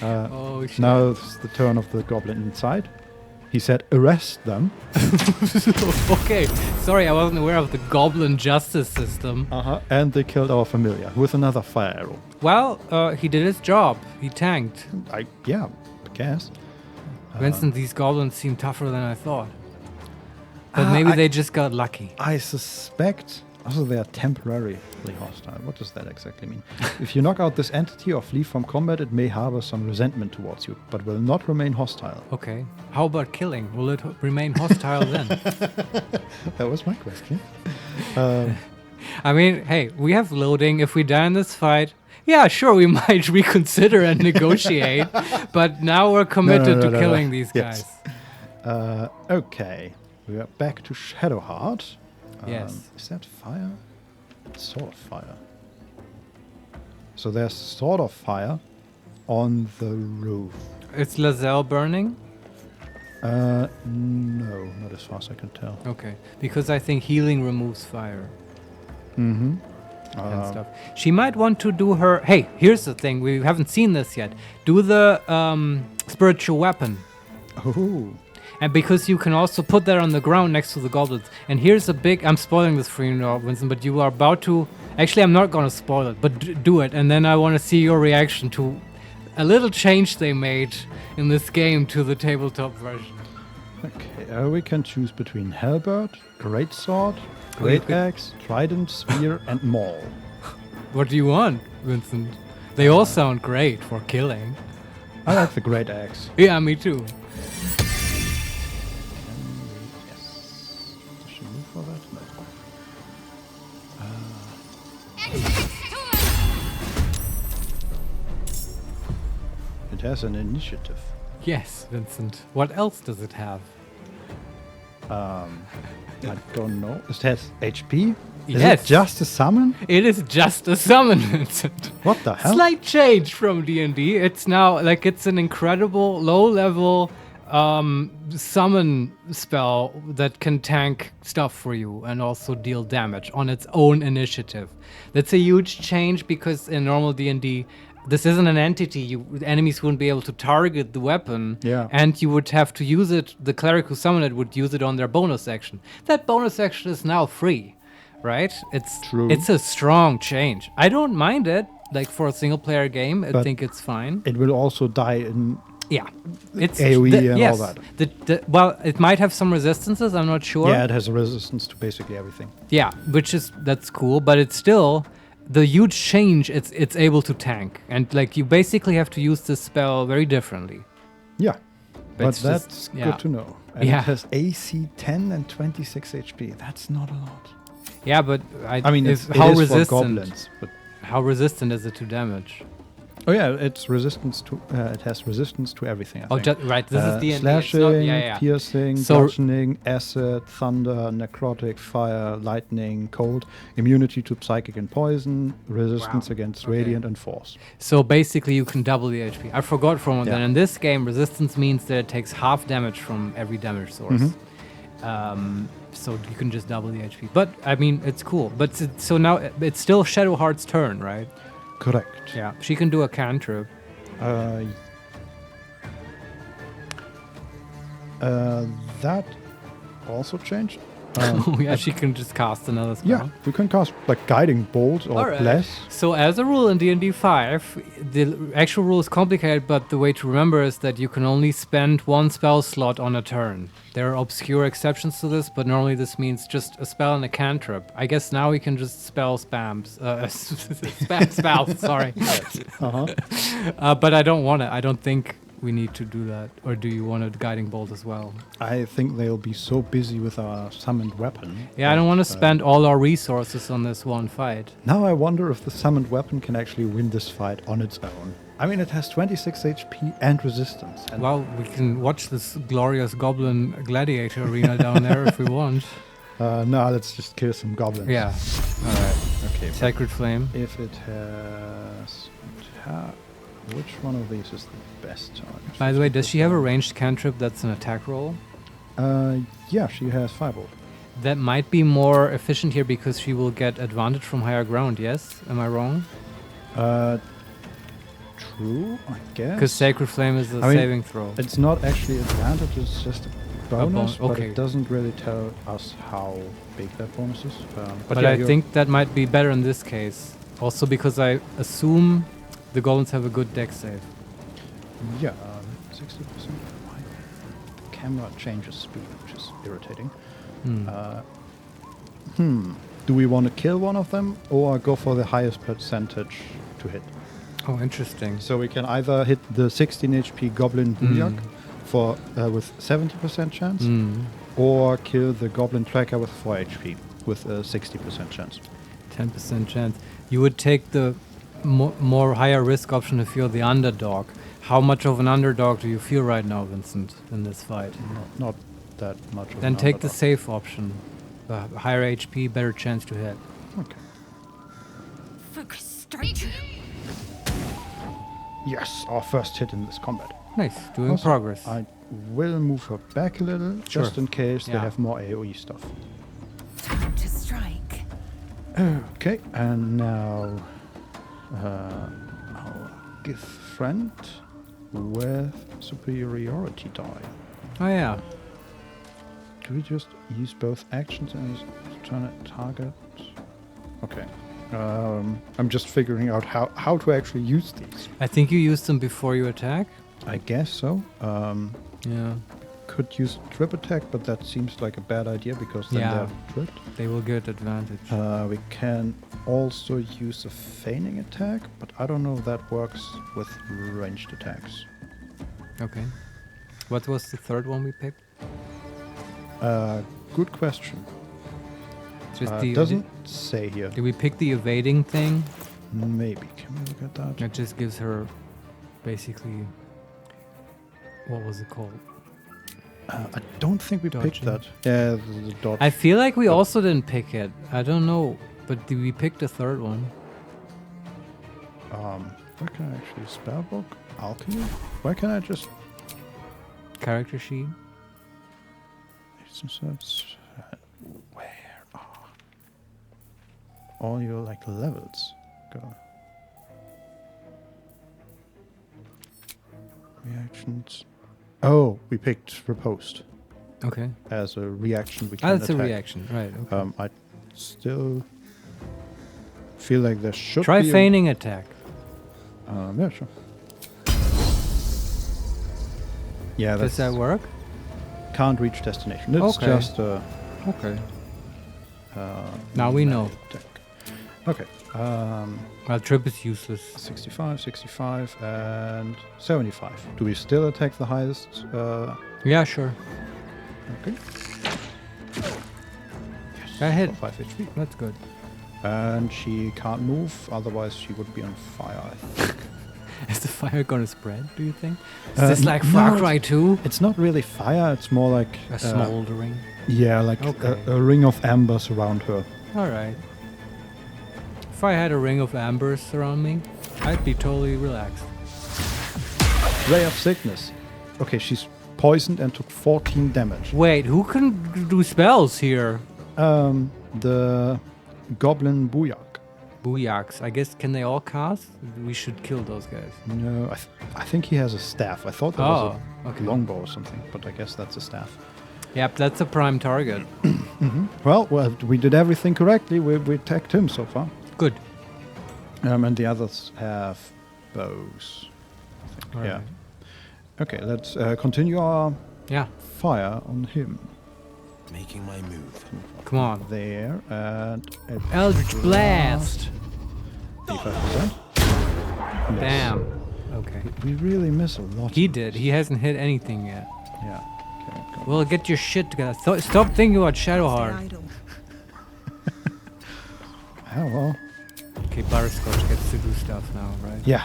Oh, shit. Now it's the turn of the goblin inside. He said, arrest them. Okay. Sorry, I wasn't aware of the goblin justice system. And they killed our familiar with another fire arrow. Well, he did his job. He tanked. I guess. Vincent, these goblins seem tougher than I thought. But maybe they just got lucky. I suspect also they are temporarily hostile. What does that exactly mean? If you knock out this entity or flee from combat, it may harbor some resentment towards you, but will not remain hostile. Okay. How about killing? Will it remain hostile then? That was my question. I mean, hey, we have loading. If we die in this fight, yeah, sure, we might reconsider and negotiate. But now we're committed to killing these guys. Yes. Okay. We are back to Shadowheart. Yes. Is that fire? It's sort of fire. So there's sort of fire on the roof. It's Lazelle burning? No, not as far as I can tell. Okay. Because I think healing removes fire Mm-hmm. and stuff. She might want to do her... Hey, here's the thing. We haven't seen this yet. Do the spiritual weapon. Oh. And because you can also put that on the ground next to the goblins. And here's a big... I'm spoiling this for you now, Vincent, but you are about to... Actually, I'm not going to spoil it, but do it. And then I want to see your reaction to a little change they made in this game to the tabletop version. Okay, we can choose between Halberd, Greatsword, Great Axe, Trident, Spear, and Maul. What do you want, Vincent? They all sound great for killing. I like the Great Axe. Yeah, me too. Yes. Does she move for that? No. It has an initiative. Yes, Vincent. What else does it have? I don't know. It has HP? Is Yes. it just a summon? It is just a summon, Vincent. What the hell? Slight change from D&D. It's now like it's an incredible low-level summon spell that can tank stuff for you and also deal damage on its own initiative. That's a huge change because in normal D&D, this isn't an entity. Enemies wouldn't be able to target the weapon, and you would have to use it. The cleric who summoned it would use it on their bonus action. That bonus action is now free, right? It's True. It's a strong change. I don't mind it. Like for a single player game, I think it's fine. It will also die in It's AoE and all that. Well, it might have some resistances. I'm not sure. Yeah, it has a resistance to basically everything. Yeah, that's cool, but it's still the huge change. It's able to tank, and like you basically have to use this spell very differently. Yeah, but It's just- that's yeah. good to know. And Yeah. it has AC 10 and 26 HP. That's not a lot. Yeah, but I mean, it how is resistant? for goblins, but How resistant is it to damage? oh yeah, it's resistance to. It has resistance to everything. I Oh, think. right. This is D&D. It's Slashing, not- yeah. piercing, So- bludgeoning, acid, thunder, necrotic, fire, lightning, cold, immunity to psychic and poison, resistance Wow. against Okay. radiant and force. So basically, you can double the HP. I forgot for a moment. Yeah. That in this game, resistance means that it takes half damage from every damage source. So you can just double the HP. But I mean, it's cool. But so now it's still Shadowheart's turn, right? Correct. Yeah. She can do a cantrip. That also changed. Oh yeah, she can just cast another spell. Yeah, you can cast like guiding bolt or Alright. bless. So as a rule in D&D 5, the actual rule is complicated, but the way to remember is that you can only spend one spell slot on a turn. There are obscure exceptions to this, but normally this means just a spell and a cantrip. I guess now we can just spell spams. Spam spells, sorry. But I don't want it. I don't think we need to do that. Or do you want a guiding bolt as well? I think they'll be so busy with our summoned weapon. Yeah, I don't want to that, spend all our resources on this one fight. Now I wonder if the summoned weapon can actually win this fight on its own. I mean, it has 26 HP and resistance. And Well, we can watch this glorious goblin gladiator arena down there if we want. no, let's just kill some goblins. Yeah. All right. Okay. Sacred Flame. If it has... which one of these is the best target? By the way, does she have a ranged cantrip that's an attack roll? Yeah, she has Firebolt. That might be more efficient here because she will get advantage from higher ground, yes? Am I wrong? True, I guess. Because Sacred Flame is a I mean, saving throw. It's not actually advantage, it's just a bonus, but okay. it doesn't really tell us how big that bonus is. But yeah, I think that might be better in this case. Also because I assume the goblins have a good dex save. Yeah, 60%. Why? The camera changes speed, which is irritating. Do we want to kill one of them or go for the highest percentage to hit? Oh, interesting. So we can either hit the 16 HP Goblin Booyak for with 70% chance, or kill the Goblin Tracker with 4 HP with a 60% chance. 10% chance. You would take the more higher risk option if you're the underdog. How much of an underdog do you feel right now, Vincent, in this fight? Not that much. Of Then an take the underdog. safe option. Higher HP, better chance to hit. Okay. Focus straight. Yes, our first hit in this combat. Nice, doing Also, progress. I will move her back a little, just Sure. in case they Yeah. have more AoE stuff. Time to strike. Okay, and now our gift friend with superiority die. Oh yeah. Do we just use both actions and turn it target? Okay. I'm just figuring out how to actually use these. I think you used them before you attack. I guess so. Yeah. Could use trip attack, but that seems like a bad idea because then Yeah. they're tripped. They will get advantage. We can also use a feigning attack, but I don't know if that works with ranged attacks. Okay. What was the third one we picked? Good question. Just Doesn't say here. Did we pick the evading thing? Maybe. Can we look at that? That just gives her basically. What was it called? I don't think we picked Dodging. that. Yeah, the dodge. I feel like we also didn't pick it. I don't know. But did we pick the third one? Where can I actually spellbook? Alchemy? Why can I just... character sheet. Where are all your like levels go? Reactions. Oh, we picked riposte Okay. as a reaction. We Ah, can that's a attack. reaction, right? Okay. I still feel like there should Try be feigning attack. yeah, sure. Yeah, Does that work? Can't reach destination. It's Okay. just Okay. Now we know. attack. Okay. Well, trip is useless. 65, 65, and 75. Do we still attack the highest? Yeah, sure. Okay. I hit. 5 HP. That's good. And she can't move, otherwise she would be on fire, I think. Is the fire gonna spread, do you think? Is Uh, this like no, Far it's- Cry 2? It's not really fire, it's more like... A smoldering. Yeah, like Okay. a ring of embers around her. Alright. If I had a ring of ambers around me, I'd be totally relaxed. Ray of sickness. Okay, she's poisoned and took 14 damage. Wait, who can do spells here? The goblin Booyak. Booyaks. I guess, can they all cast? We should kill those guys. No, I think he has a staff. I thought that was a okay. longbow or something, but I guess that's a staff. Yep, that's a prime target. Well, we did everything correctly. We attacked him so far. Good. And the others have bows. I think. All Yeah. right. Okay, let's continue our Yeah, fire on him. Making my move. come on. There, and... a Eldritch Blast! 85%. Miss. Damn. Okay. We really miss a lot. He did. He hasn't hit anything yet. Yeah. Okay, go. Well, get your shit together. Stop thinking about Shadowheart. Oh, well. Okay, Butterscotch gets to do stuff now, right? Yeah.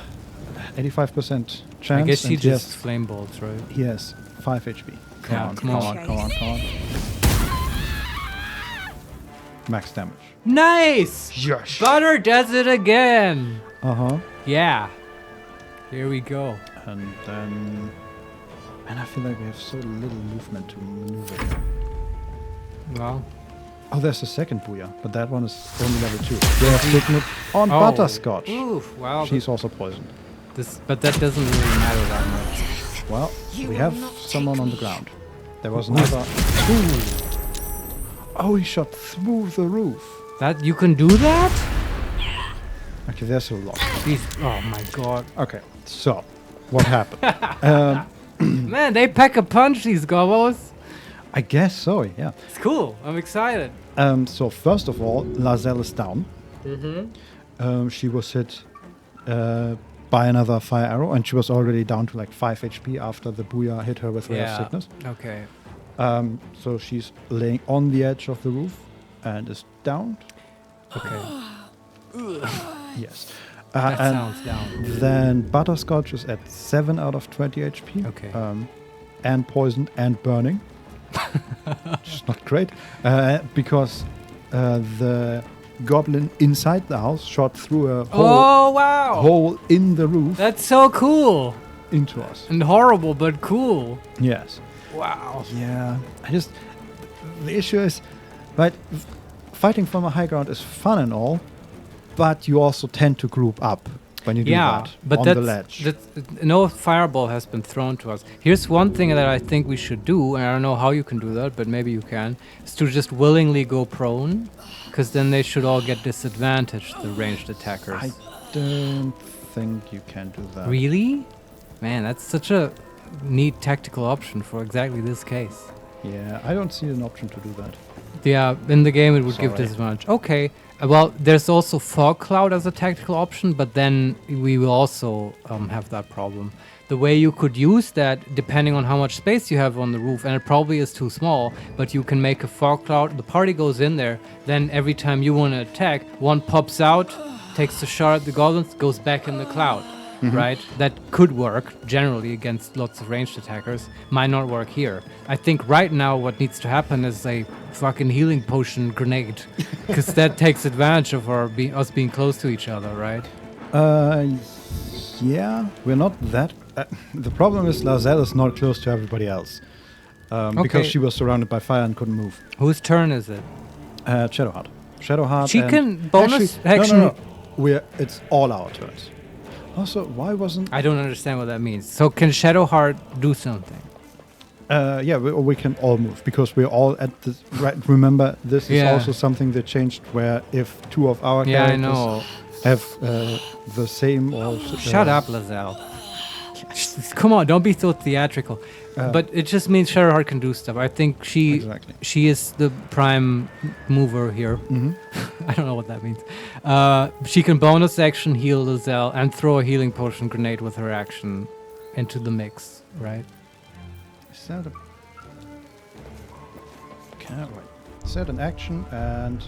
85% chance. I guess he and just flame bolts, right? He has 5 HP. Come Yeah, on, come come on. on, come on, come on. Max damage. Nice! Yes. Butter does it again! Uh-huh. Yeah. Here we go. And then... And I feel like we have so little movement to maneuver. Well, Oh, there's a second Booyah, but that one is only level 2. We have Signet on Oh. Butterscotch. oof, wow. She's also poisoned. But that doesn't really matter that much. Well, You we will have not someone take on the me. ground. There was another... Ooh. Oh, he shot through the roof. That you can do that? Okay, there's a lot. Jeez. Oh my god. Okay, so, what happened? Man, they pack a punch, these gobos. I guess so, yeah. It's cool. I'm excited. So first of all, Lazelle is down. Mm-hmm. She was hit by another fire arrow, and she was already down to like 5 HP after the Booyah hit her with Ray of Sickness. Okay. So she's laying on the edge of the roof and is downed. Okay. Yes. That and sounds down. then Butterscotch is at 7 out of 20 HP. Okay. And poisoned and burning. Which is not great. Because the goblin inside the house shot through a Oh wow! hole in the roof That's so cool into us. and horrible, but cool. Yes. Wow. Yeah. The issue is, right, fighting from a high ground is fun and all, but you also tend to group up when you do Yeah, that but on the ledge. no fireball has been thrown to us. Here's one thing that I think we should do, and I don't know how you can do that, but maybe you can, is to just willingly go prone, because then they should all get disadvantaged, the ranged attackers. I don't think you can do that. Really? Man, that's such a neat tactical option for exactly this case. Yeah, I don't see an option to do that. Yeah, in the game it would give Sorry. disadvantage. Okay. Well, there's also fog cloud as a tactical option, but then we will also have that problem. The way you could use that, depending on how much space you have on the roof, and it probably is too small, but you can make a fog cloud. The party goes in there, then every time you want to attack, one pops out, takes a shot at the goblins, goes back in the cloud. Right? That could work generally against lots of ranged attackers. Might not work here. I think right now what needs to happen is a fucking healing potion grenade, because that takes advantage of us being close to each other, right? Yeah, we're not that... the problem is Lazelle is not close to everybody else. Because she was surrounded by fire and couldn't move. Whose turn is it? Shadowheart. Shadowheart. She can bonus actually, action. No. It's all our turns. Also, why wasn't... I don't understand what that means. So can Shadowheart do something? Yeah, we can all move because we're all at the right. Remember, this is also something that changed. Where if two of our characters have the same or shut up, Lazelle. Come on, don't be so theatrical. But it just means Shadowheart can do stuff. I think she is the prime mover here. I don't know what that means. She can bonus action heal Lazelle and throw a healing potion grenade with her action into the mix, right? Set an action and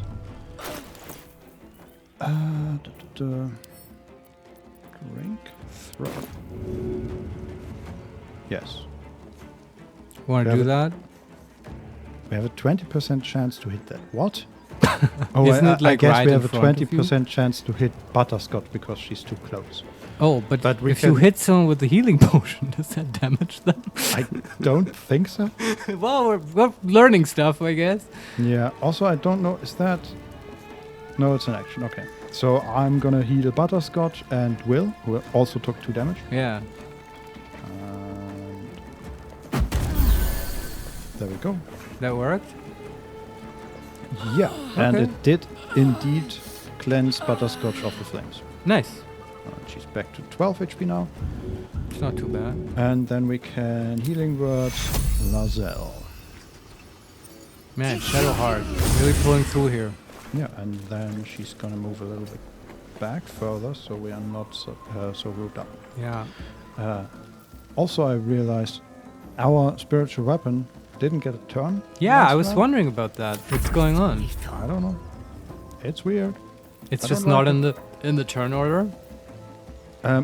drink throw. Yes. Want to do that? We have a 20% chance to hit that. What? Isn't it like I guess right we have a in front of you? 20% chance to hit Butterscotch because she's too close. Oh, but if you can- hit someone with the healing potion, does that damage them? I don't think so. Well, we're learning stuff, I guess. Yeah. Also, I don't know. Is that? No, it's an action. Okay. So I'm gonna heal Butterscotch and Will, who also took 2 damage. Yeah. And there we go. That worked? Yeah. And Okay. it did indeed cleanse Butterscotch of the flames. Nice. She's back to 12 HP now. It's not too bad. And then we can healing word Lazelle. Man, Shadowheart. Really pulling through here. Yeah, and then she's gonna move a little bit back further so we are not so grouped up. Yeah. Also, I realized our spiritual weapon didn't get a turn. Yeah, last I was round. wondering about that. What's going on? I don't know. It's weird. It's I just don't not like in the turn order.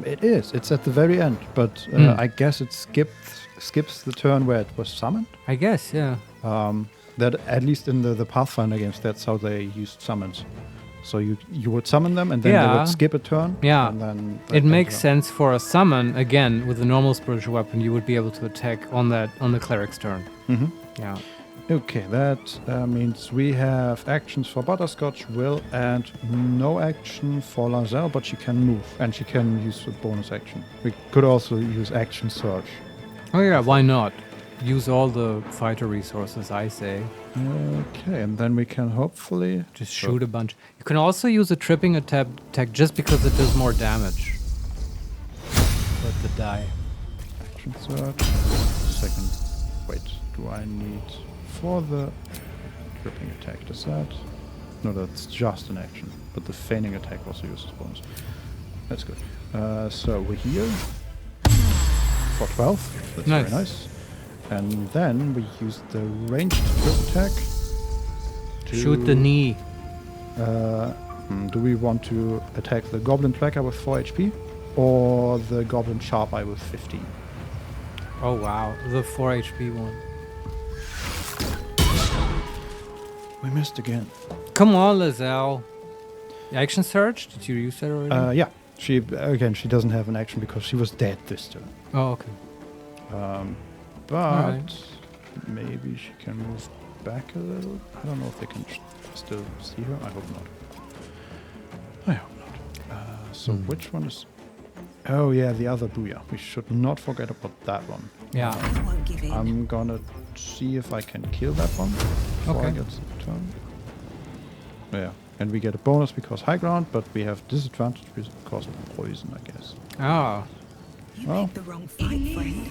It is. It's at the very end, but I guess it skips the turn where it was summoned. I guess, yeah. That at least in the Pathfinder games, that's how they used summons. So you would summon them, and then they would skip a turn. Yeah. And then It makes sense for a summon. Again, with a normal spiritual weapon, you would be able to attack on the cleric's turn. Mm-hmm. Yeah. Okay, that means we have actions for Butterscotch, Will, and no action for Lazelle, but she can move, and she can use a bonus action. We could also use action search. Oh yeah, why not? Use all the fighter resources, I say. Okay, and then we can hopefully... Just shoot a bunch. You can also use a tripping attack just because it does more damage. Let the die. Action search. Second. Wait, do I need... For the tripping attack, does that... No, that's just an action. But the feigning attack also uses bonus. That's good. So we heal. For 12. That's Nice. very nice. And then we use the ranged crit attack. To Shoot the knee. Do we want to attack the Goblin Tracker with 4 HP? Or the Goblin Sharp Eye with 15? Oh wow, the 4 HP one. We missed again. Come on, Lazelle. Action search? Did you use that already? Yeah. She doesn't have an action because she was dead this turn. Oh, okay. But maybe she can move back a little. I don't know if they can still see her. I hope not. I hope not. So which one is... Oh yeah, the other Booyah. We should not forget about that one. Yeah. Won't give in. I'm gonna see if I can kill that one before I Okay. get the turn. Yeah, and we get a bonus because high ground, but we have disadvantage because of poison, I guess. Ah, You Well. picked the wrong fight, friend.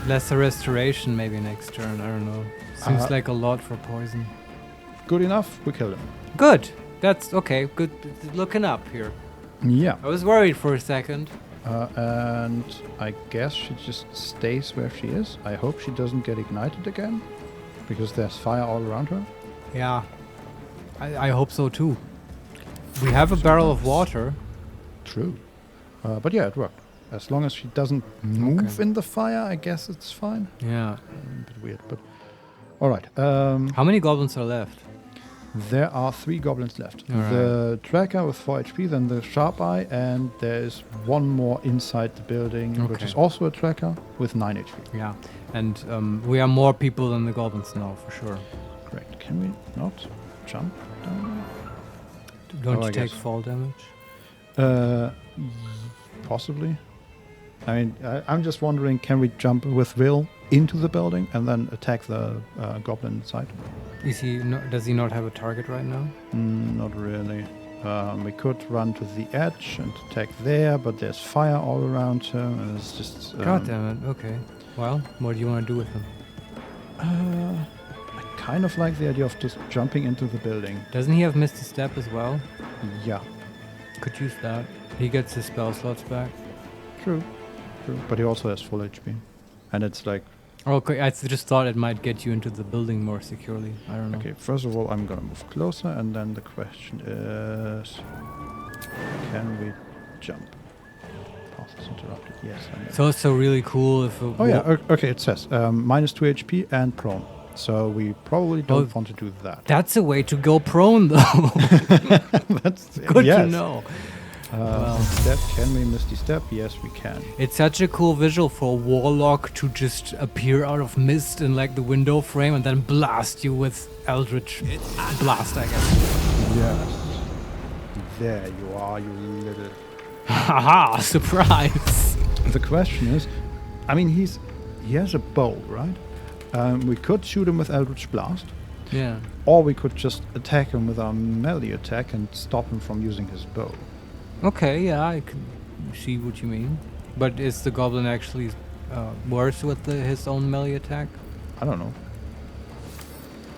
lesser restoration maybe next turn. I don't know. Seems like a lot for poison. Good enough, we kill him. Good. That's okay. Good. Looking up here. Yeah. I was worried for a second. And I guess she just stays where she is. I hope she doesn't get ignited again, because there's fire all around her. Yeah. I hope so too. We have a barrel of water. True. But yeah, it worked. As long as she doesn't move Okay. in the fire, I guess it's fine. Yeah. A bit weird, but... Alright. How many goblins are left? There are 3 goblins left. All right. The tracker with 4 HP, then the sharp eye, and there's one more inside the building, which Okay. is also a tracker with 9 HP. Yeah, and we are more people than the goblins now, for sure. Correct. Can we not jump down Don't Oh, I you take guess. fall damage? there? Possibly. I mean, I'm just wondering, can we jump with Will into the building and then attack the goblin inside? Does he not have a target right now? Not really. We could run to the edge and attack there, but there's fire all around him, and it's just... God damn it, okay. Well, what do you want to do with him? I kind of like the idea of just jumping into the building. Doesn't he have Misty Step as well? Yeah, Could use that. He gets his spell slots back. true. But he also has full HP. And it's like, Okay, I just thought it might get you into the building more securely. I don't know. okay, first of all, I'm gonna move closer, and then the question is, can we jump? Path is interrupted. Yes, I know. So it's so really cool if... Oh yeah, okay, it says minus 2 HP and prone. So we probably don't want to do that. That's a way to go prone, though. That's Good yes. to know. Step, can we Misty Step? Yes, we can. It's such a cool visual for a warlock to just appear out of mist in like the window frame and then blast you with Eldritch Blast, I guess. Yes. There you are, you little... Haha, surprise! The question is, I mean, he has a bow, right? We could shoot him with Eldritch Blast, Yeah. or we could just attack him with our melee attack and stop him from using his bow. Okay, yeah, I can see what you mean. But is the goblin actually worse with his own melee attack? I don't know.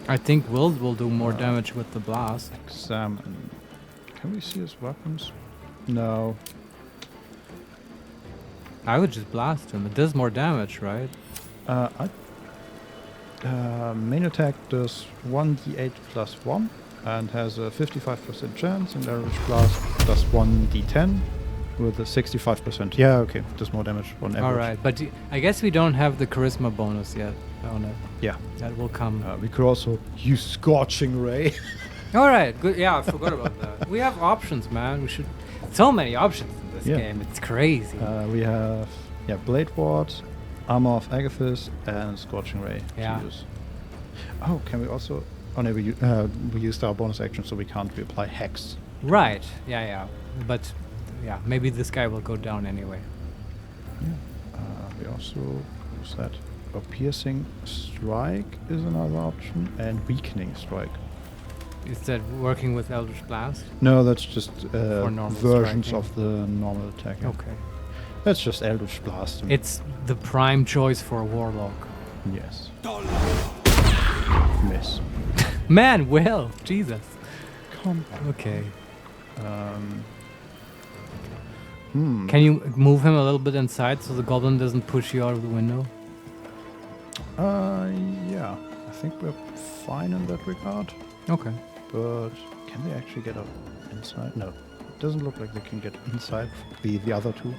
I think Will do more damage with the blast. Examine. Can we see his weapons? No. I would just blast him. It does more damage, right? Main attack does 1d8 plus 1 and has a 55% chance, and Eldritch Blast does 1d10 with a 65%. Yeah, okay, does more damage on average. All right, but I guess we don't have the charisma bonus yet on it. Yeah. That will come. We could also use Scorching Ray. All right, good. Yeah, I forgot about that. We have options, man. We should. So many options in this Yeah. game. It's crazy. We have Blade Ward, Armor of Agathis, and Scorching Ray Yeah. to use. Oh, can we also... Oh no, we used our bonus action, so we can't reapply Hex. Right. Yeah. But yeah, maybe this guy will go down anyway. We also use that. Oh, Piercing Strike is another option, and Weakening Strike. Is that working with Eldritch Blast? No, that's just normal versions striking. of the normal attack. Okay. That's just Eldritch Blast. It's the prime choice for a warlock. Yes. Miss. Man, Will, Jesus. Come Okay. on. Can you move him a little bit inside so the goblin doesn't push you out of the window? Yeah. I think we're fine in that regard. Okay. But can they actually get up inside? No. It doesn't look like they can get inside the other two,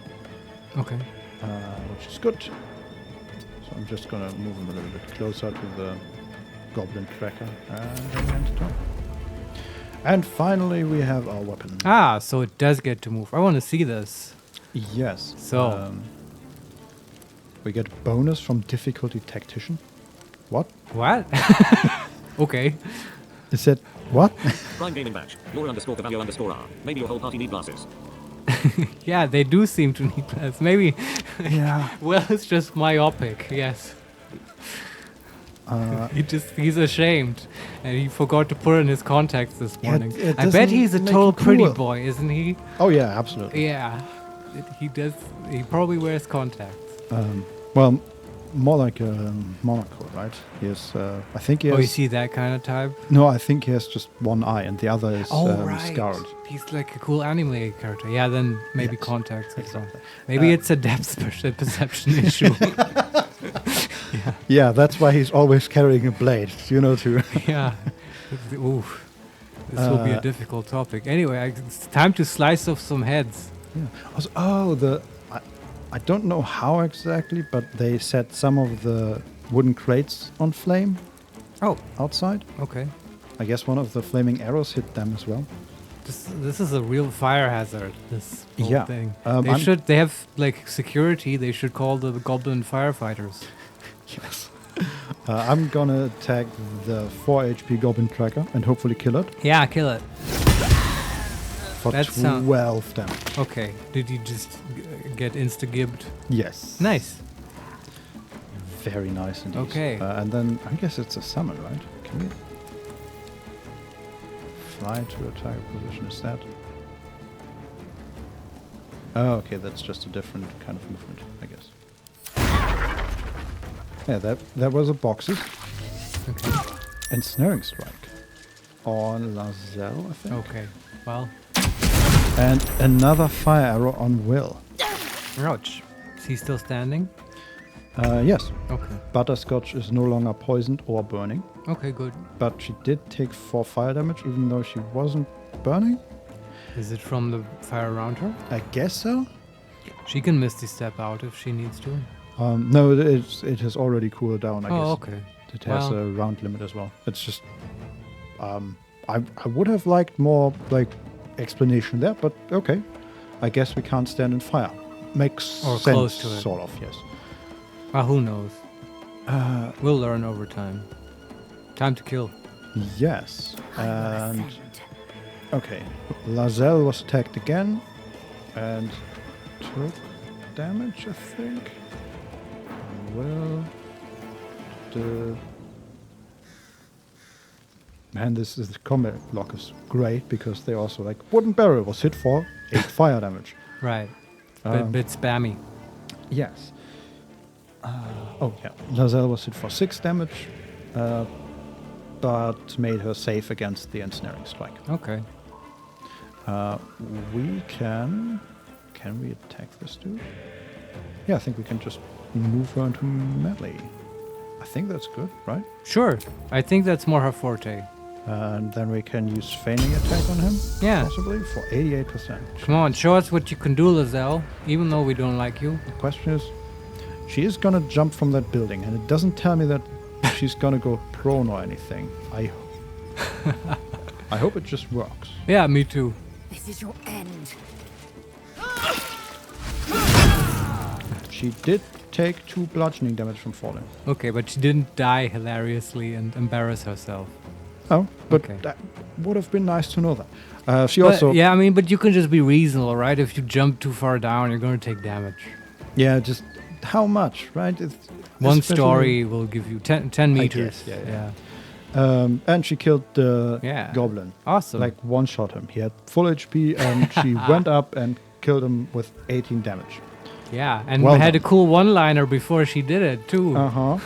Okay. which is good. So I'm just gonna move him a little bit closer to the goblin tracker and then end turn. And finally we have our weapon. Ah, so it does get to move. I want to see this. Yes. So- we get bonus from difficulty tactician. What? What? Okay. Is it what? Prime Gaming Badge. Laura_Cavallo_R. Maybe your whole party need glasses. Yeah, they do seem to need that. Maybe. Yeah. Well, it's just myopic. Yes. He's ashamed, and he forgot to put in his contacts this Yeah, morning. it I bet doesn't he's a make total him pretty cool. boy, isn't he? Oh yeah, absolutely. Yeah. He does. He probably wears contacts. Well, more like a monocle, right? He has, I think he has... Oh, you see that kind of type? No, I think he has just one eye, and the other is scarred. He's like a cool anime character. Yeah, then maybe Yes, contacts. Or exactly. something. Maybe it's a depth perception issue. Yeah, that's why he's always carrying a blade, to... Yeah. Oof. This will be a difficult topic. Anyway, it's time to slice off some heads. Yeah. Also, I don't know how exactly, but they set some of the wooden crates on flame Oh, outside. okay. I guess one of the flaming arrows hit them as well. This is a real fire hazard. This whole Yeah. thing. I'm- They have like security. They should call the goblin firefighters. Yes. I'm gonna attack the 4 HP goblin tracker and hopefully kill it Yeah, kill it. for That sound- 12 damage. Okay. Did you just get insta-gibbed? Yes. Nice. Very nice indeed. Okay. And then I guess it's a summon, right? Can we fly to a target position? Is that? Oh, okay. That's just a different kind of movement, I guess. Yeah, that was a boxes. Okay. Ensnaring strike on Lazelle, I think. Okay. Well. And another fire arrow on Will. Ouch. Is he still standing? Yes. Okay. Butterscotch is no longer poisoned or burning, Okay, good. but she did take 4 fire damage, even though she wasn't burning. Is it from the fire around her? I guess so. She can Misty Step out if she needs to. No, it has already cooled down. I guess Okay. it has Well. a round limit as well. It's just, I would have liked more like explanation there, but okay. I guess we can't stand in fire. Makes Or sense, close to it. sort of. Yes. Well, who knows? We'll learn over time. Time to kill. Yes. And okay, Lazelle was attacked again and took damage, I think. Well, man, this combat block is great because they also like wooden barrel was hit for 8 fire damage. Right. Um, Bit spammy. Yes. Oh yeah, Lazelle was hit for 6 damage, but made her safe against the ensnaring strike. Okay. We can we attack this dude? Yeah, I think we can just move her into melee. I think that's good, right? Sure. I think that's more her forte. And then we can use feigning attack on him, Yeah. possibly, for 88%. Come on, show us what you can do, Lazelle. Even though we don't like you. The question is, she is gonna jump from that building, and it doesn't tell me that she's gonna go prone or anything. I hope it just works. Yeah, me too. This is your end. She did take 2 bludgeoning damage from falling. Okay, but she didn't die hilariously and embarrass herself. Oh, but Okay. that would have been nice to know that. She But, also, yeah, I mean, but you can just be reasonable, right? If you jump too far down, you're going to take damage. yeah, just how much, right? One Especially- story will give you 10 meters. guess, yeah. And she killed the Yeah. goblin. Awesome. Like one-shot him. He had full HP, and she went up and killed him with 18 damage. Yeah, and Well had a done. cool one-liner before she did it, too. Uh-huh.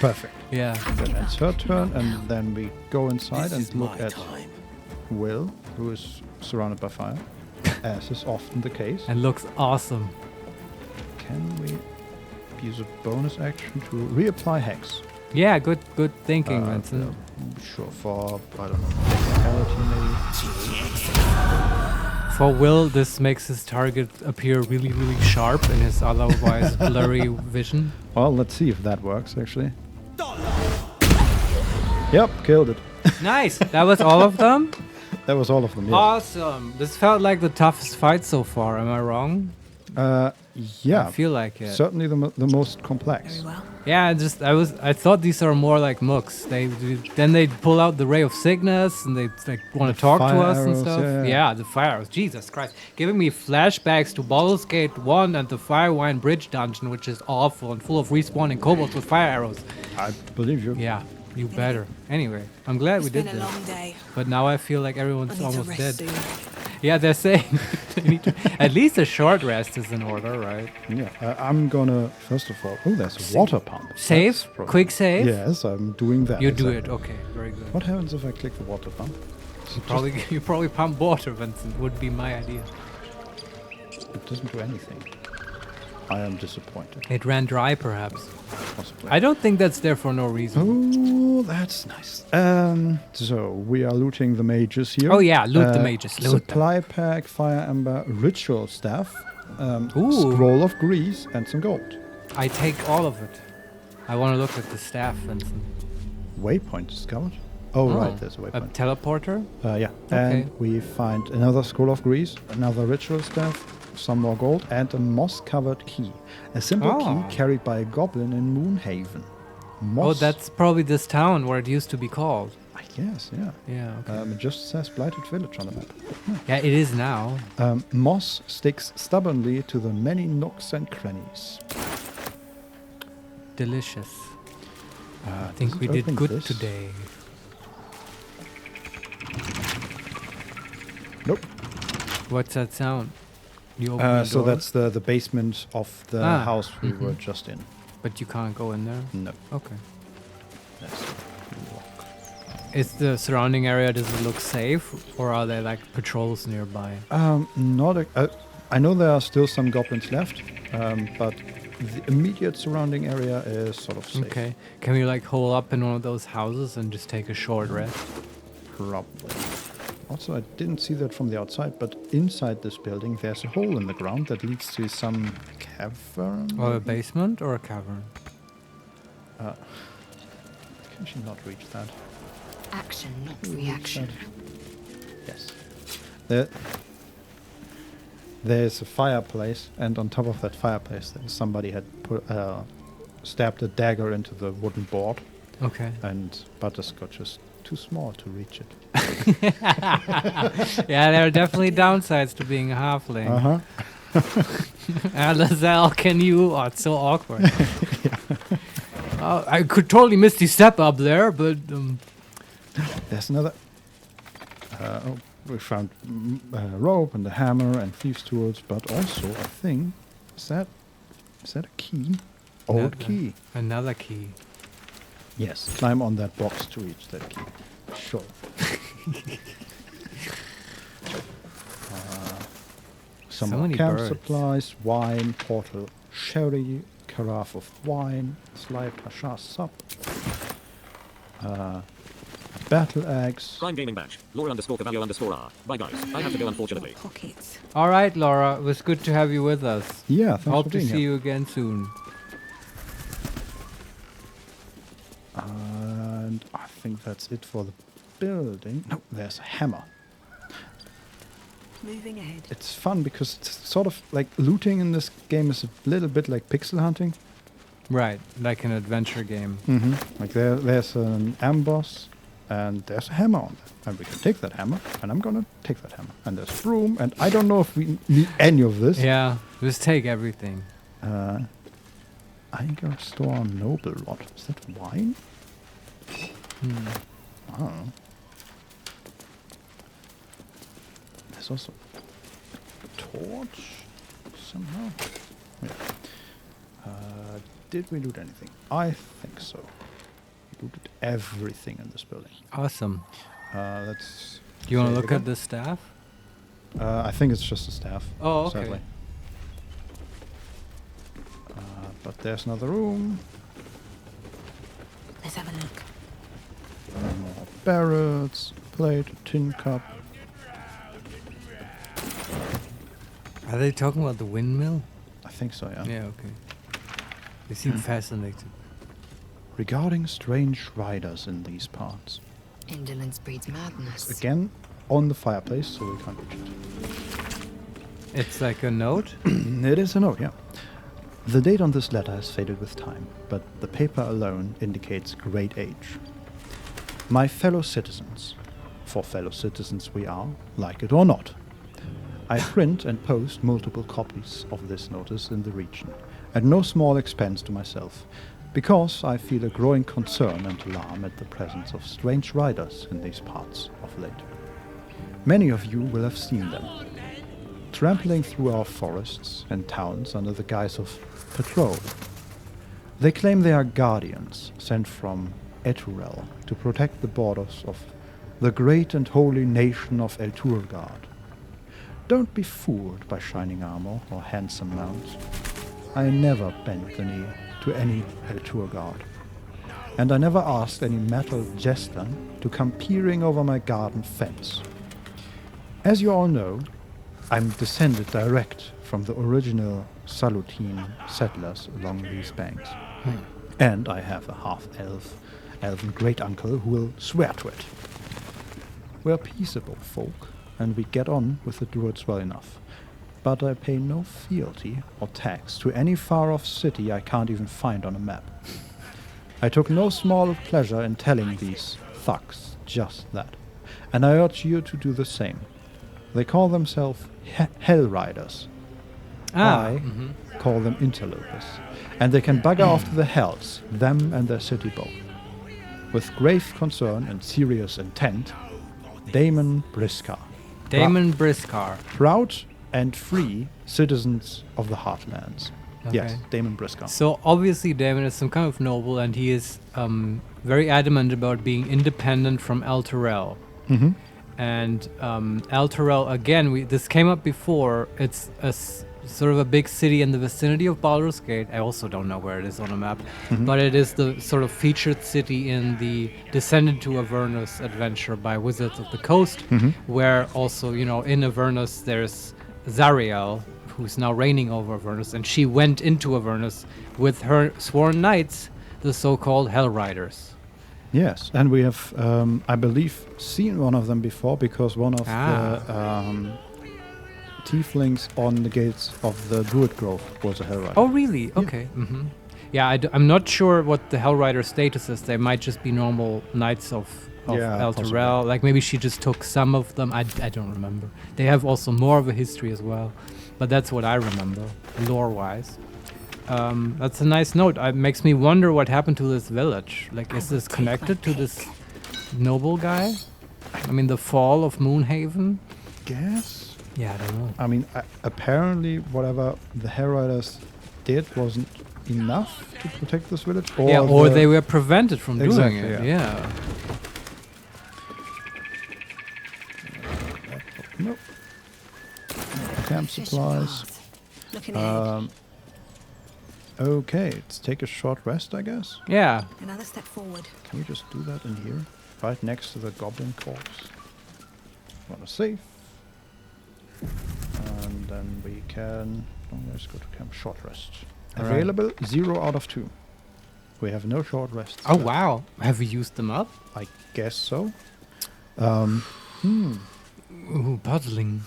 Perfect. Yeah. Then it's her turn, and then we go inside This and is look my at time. Will, who is surrounded by fire, as is often the case. And looks awesome. Can we use a bonus action to reapply Hex? Yeah, good thinking, Vincent. Sure, for, I don't know, technicality maybe. For Will, this makes his target appear really, really sharp in his otherwise blurry vision. Well, let's see if that works, actually. Yep, killed it. Nice! That was all of them? That was all of them, yeah. Awesome! This felt like the toughest fight so far, am I wrong? Yeah, I feel like it. certainly the most complex. Very well. Yeah, I thought these are more like mooks. Then they pull out the ray of sickness and they like want to talk to fire us and arrows, stuff. yeah. The fire arrows. Jesus Christ, giving me flashbacks to Baldur's Gate 1 and the Firewine Bridge dungeon, which is awful and full of respawning kobolds with fire arrows. I believe you. Yeah, you better. Anyway, I'm glad we It's did been a this. long day. But now I feel like I everyone's need to almost rest dead. soon. Yeah, they're saying they need to, at least a short rest is in order, right? Yeah, I'm gonna, first of all, oh, there's a water pump. Save? That's probably- Quick save? Yes, I'm doing that. You do exactly. it. Okay, very good. What happens if I click the water pump? You probably pump water, Vincent, would be my idea. It doesn't do anything. I am disappointed, It ran dry, perhaps. possibly. I don't think that's there for no reason. Oh, that's nice. So we are looting the mages here. Oh, yeah, loot the mages, loot them. Supply pack, fire ember, ritual staff, Ooh. scroll of grease, and some gold. I take all of it. I want to look at the staff, Vincent. Waypoint discovered. Oh, right, there's a A waypoint. teleporter? Yeah, Okay. and we find another scroll of grease, another ritual staff, some more gold, and a moss-covered key. A simple Oh. key carried by a goblin in Moonhaven. Oh, Moss. that's probably this town where it used to be called. I guess, yeah. Yeah, okay. It just says Blighted Village on the map. Yeah, it is now. Moss sticks stubbornly to the many nooks and crannies. Delicious. I think we did good today. Nope. What's that sound? You open the So door, that's the basement of the house we were just in. but you can't go in there? No. Okay. That's the lock. Is the surrounding area, does it look safe? Or are there like patrols nearby? Not a, I know there are still some goblins left, but the immediate surrounding area is sort of safe. Okay. Can we like hole up in one of those houses and just take a short rest? Probably. Also, I didn't see that from the outside, but inside this building there's a hole in the ground that leads to some cavern. Or a basement or a cavern? Can she not reach that? Action, not reaction. Yes. There's a fireplace, and on top of that fireplace, somebody had stabbed a dagger into the wooden board, Okay. and Butterscotch is too small to reach it. Yeah, there are definitely downsides to being a halfling. Lazelle, can you? Oh, it's so awkward. I could totally misty step up there, but There's another. We found a rope and a hammer and thieves' tools, but also I think is that a key? Old key. Another key. Yes. Climb on that box to reach that key. Sure. Some So more many camp birds. supplies, wine, portal, sherry, carafe of wine, sliced hasha sup, battle axe. Prime Gaming Badge. Laura_Cavallo_R. Bye guys. I have to go unfortunately. Pockets. All right, Laura, it was good to have you with us. Yeah, thanks Hope for to being see here. you again soon. And I think that's it for the building. No, there's a hammer. Moving ahead. It's fun because it's sort of like looting in this game is a little bit like pixel hunting. Right, like an adventure game. Like there's an amboss and there's a hammer on there. And we can take that hammer, and I'm gonna take that hammer. And there's a broom, and I don't know if we need any of this. Yeah, just take everything. Eiger Store Noble Rod. Is that wine? I don't know. There's also a torch somehow. Yeah. Did we loot anything? I think so. We looted everything in this building. Awesome. Let's. Do you want say to it look at again. the staff? I think it's just a staff. Oh, okay. Sadly. But there's another room. Let's have a look. More barrels, plate, tin cup. Are they talking about the windmill? I think so, yeah. Yeah, okay. They seem fascinated. Regarding strange riders in these parts. Indolence breeds madness. Again, on the fireplace, so we can't reach it. It's like a note? It is a note, yeah. The date on this letter has faded with time, but the paper alone indicates great age. My fellow citizens, for fellow citizens we are, like it or not. I print and post multiple copies of this notice in the region, at no small expense to myself, because I feel a growing concern and alarm at the presence of strange riders in these parts of late. Many of you will have seen them, trampling through our forests and towns under the guise of patrol. They claim they are guardians sent from Eturel to protect the borders of the great and holy nation of Elturgard. Don't be fooled by shining armor or handsome mounts. I never bent the knee to any Elturgard, and I never asked any metal jester to come peering over my garden fence. As you all know, I'm descended direct from the original Salutine settlers along these banks. And I have a half-elf elven great uncle who will swear to it. We're peaceable folk, and we get on with the druids well enough. But I pay no fealty or tax to any far-off city I can't even find on a map. I took no small pleasure in telling these thugs just that, and I urge you to do the same. They call themselves Hell Riders. I call them interlopers, and they can bugger off to the hells, them and their city both. With grave concern and serious intent, Damon Briscar. Damon Briscar. Proud and free citizens of the Heartlands. Yes, Okay. Damon Briscar. So obviously Damon is some kind of noble, and he is very adamant about being independent from Elturel. Mm-hmm. And Elturel, again, this came up before. It's sort of a big city in the vicinity of Baldur's Gate. I also don't know where it is on a map, but it is the sort of featured city in the Descendant to Avernus adventure by Wizards of the Coast, where also, in Avernus there's Zariel, who's now reigning over Avernus, and she went into Avernus with her sworn knights, the so-called Hell Riders. Yes, and we have, I believe, seen one of them before because one of the tieflings on the gates of the Druid Grove was a Hell Rider. Oh, really? Okay. Yeah, I'm not sure what the Hell Rider status is. They might just be normal knights of Elturel. Like maybe she just took some of them. I don't remember. They have also more of a history as well, but that's what I remember, lore-wise. That's a nice note. It makes me wonder what happened to this village. Like, is this connected to this noble guy? I mean, the fall of Moonhaven? Guess? Yeah, I don't know. I mean, apparently whatever the Hell Riders did wasn't enough to protect this village. Or they were prevented from doing it. Exactly, Yeah. Nope. Camp supplies. Looking ahead. Okay, let's take a short rest, I guess. Yeah. Another step forward. Can we just do that in here? Right next to the goblin corpse. Want to save. And then we can... let's go to camp short rest. All right. Available 0 out of 2. We have no short rests. Oh, left. wow. Have you used them up? I guess so. Ooh, puzzling.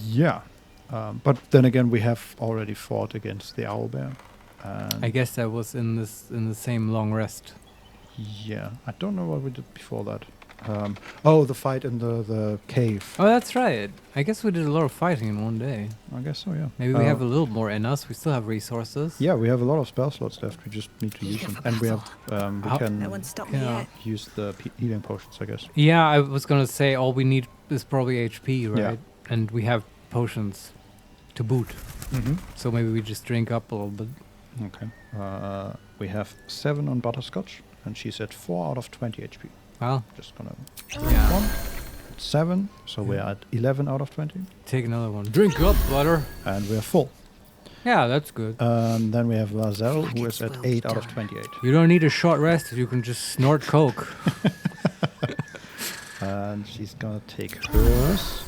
Yeah. But then again, we have already fought against the owlbear. I guess that was in the same long rest. Yeah. I don't know what we did before that. The fight in the cave. Oh, that's right. I guess we did a lot of fighting in one day. I guess so, yeah. Maybe we have a little more in us. We still have resources. Yeah, we have a lot of spell slots left. We just need to use them. And we have we can No one stopped me Yeah. yet. use the healing potions, I guess. Yeah, I was gonna say all we need is probably HP, right? Yeah. And we have potions to boot. Mm-hmm. So maybe we just drink up a little bit. Okay. We have 7 on Butterscotch, and she's at 4 out of 20 HP. Well, Just gonna yeah. 1, 7, so we're at 11 out of 20, Take another one. Drink up, butter. and we're full. Yeah, that's good. Then we have Lazelle, who Like is it's at well 8 out of done. 28. You don't need a short rest if you can just snort coke. And she's gonna take hers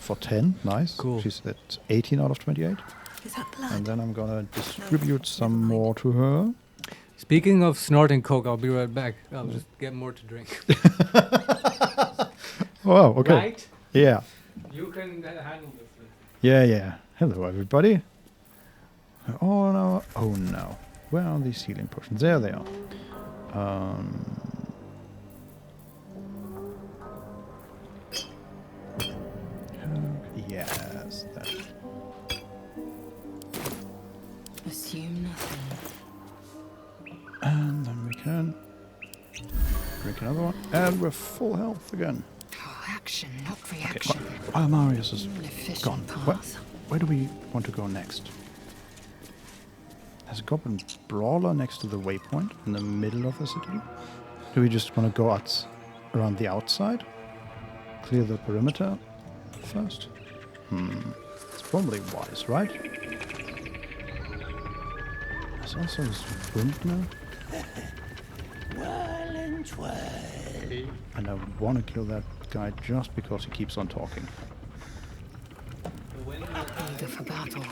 for 10. Nice. Cool. She's at 18 out of 28. Is that blood? And then I'm gonna distribute some more to her. Speaking of snorting coke, I'll be right back. I'll just get more to drink. Oh, okay. Right? Yeah. You can handle this. Yeah. Hello, everybody. Oh no. Where are these healing potions? There they are. Yes. That. Assume nothing. And then we can drink another one. And we're full health again. Oh, action, not Okay, reaction. while Marius is An efficient gone, path. where do we want to go next? There's a goblin brawler next to the waypoint in the middle of the city. Do we just want to go around the outside? Clear the perimeter first? It's probably wise, right? There's also this windmill. And I want to kill that guy just because he keeps on talking. Eager for battle.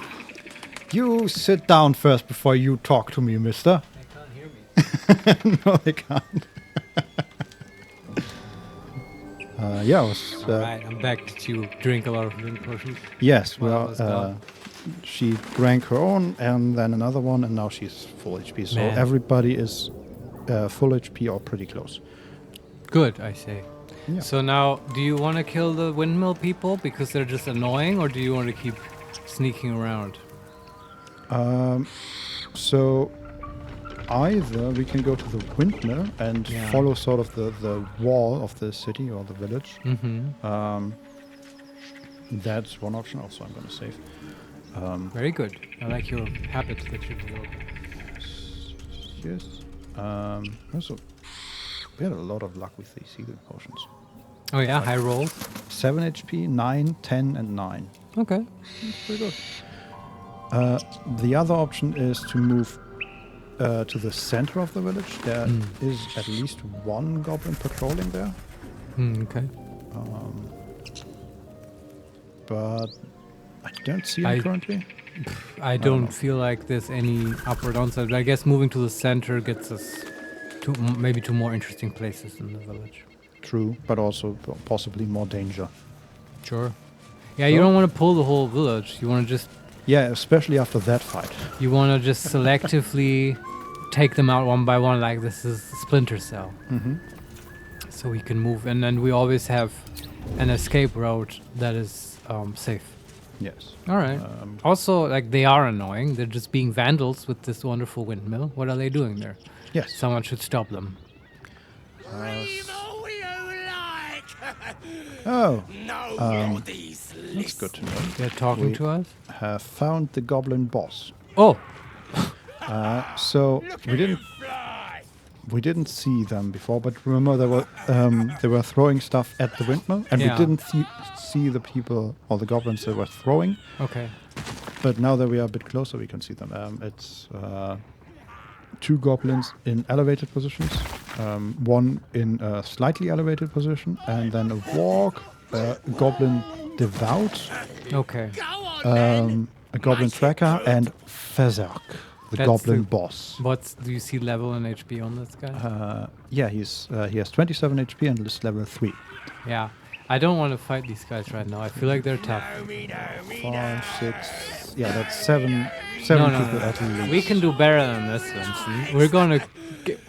You sit down first before you talk to me, mister. I can't hear me. No, they can't. Yeah, I was, All right, I'm back. Did you drink a lot of healing potions? yes, Well, I well, was gone. she drank her own and then another one, and now she's full HP. So Man. everybody is full HP or pretty close. Good, I say. Yeah. So now, do you want to kill the windmill people because they're just annoying, or do you want to keep sneaking around? So either we can go to the windmill and Yeah. follow sort of the wall of the city or the village. Mm-hmm. That's one option. Also, I'm going to save. Very good. I like your habit that you develop. Yes. Also, we had a lot of luck with these healing potions. Oh yeah, high roll. 7 HP, 9, 10, and 9. Okay. That's pretty good. The other option is to move to the center of the village. There is at least one goblin patrolling there. Okay. But I don't see him I- currently. I don't feel like there's any up or downside. But I guess moving to the center gets us to maybe to more interesting places in the village. True, but also possibly more danger. Sure. Yeah, you So- don't want to pull the whole village. You want to just Especially after that fight. selectively take them out one by one, like this is Splinter Cell. Mm-hmm. So we can move, and then we always have an escape route that is safe. Yes. All right. Also, like they are annoying. They're just being vandals with this wonderful windmill. What are they doing there? Yes. Someone should stop them. Oh, No, these that's good to know. They're talking We- to us. Have found the goblin boss. Oh, So we didn't see them before, but remember they were throwing stuff at the windmill, and Yeah. we didn't see the people or the goblins they were throwing. okay. But now that we are a bit closer, we can see them. It's two goblins in elevated positions, one in a slightly elevated position, and then a warg, a goblin devout, Okay. a goblin tracker, and Fezark, the That's goblin the- boss. Do you see level and HP on this guy? Yeah, he has 27 HP and is level 3. Yeah. I don't want to fight these guys right now. I feel like they're tough. 5, 6, yeah, that's seven No, people at least. We can do better than this, Vincent. We're going to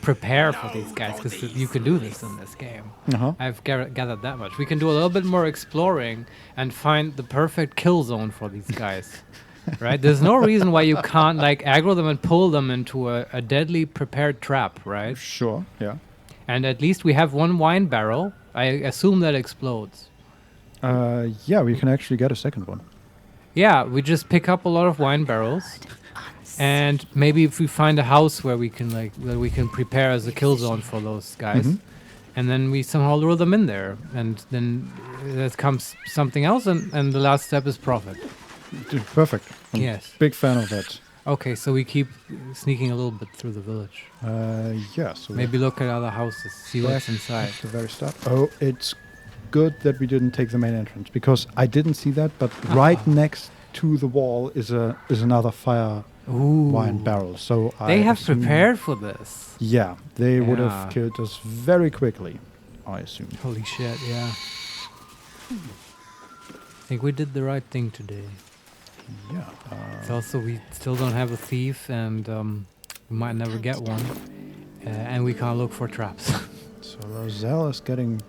prepare for these guys because you can do this in this game. Uh-huh. I've gathered that much. We can do a little bit more exploring and find the perfect kill zone for these guys. Right? There's no reason why you can't like aggro them and pull them into a deadly prepared trap, right? Sure, yeah. And at least we have one wine barrel. I assume that explodes. Yeah, we can actually get a second one. Yeah, we just pick up a lot of wine barrels. And maybe if we find a house where we can prepare as a kill zone for those guys, and then we somehow lure them in there, and then there comes something else, and the last step is profit. Dude, perfect. I'm Yes. big fan of that. Okay, so we keep sneaking a little bit through the village. Yeah, so Maybe look at other houses, see what's inside. at the very start. Oh, it's good that we didn't take the main entrance because I didn't see that, but right next to the wall is another fire Ooh, wine barrel. So they I have assume- prepared for this. Yeah, they would Yeah. have killed us very quickly, I assume. Holy shit! Yeah. I think we did the right thing today. Yeah. It's also we still don't have a thief, and we might never get one, and we can't look for traps. So Roselle is getting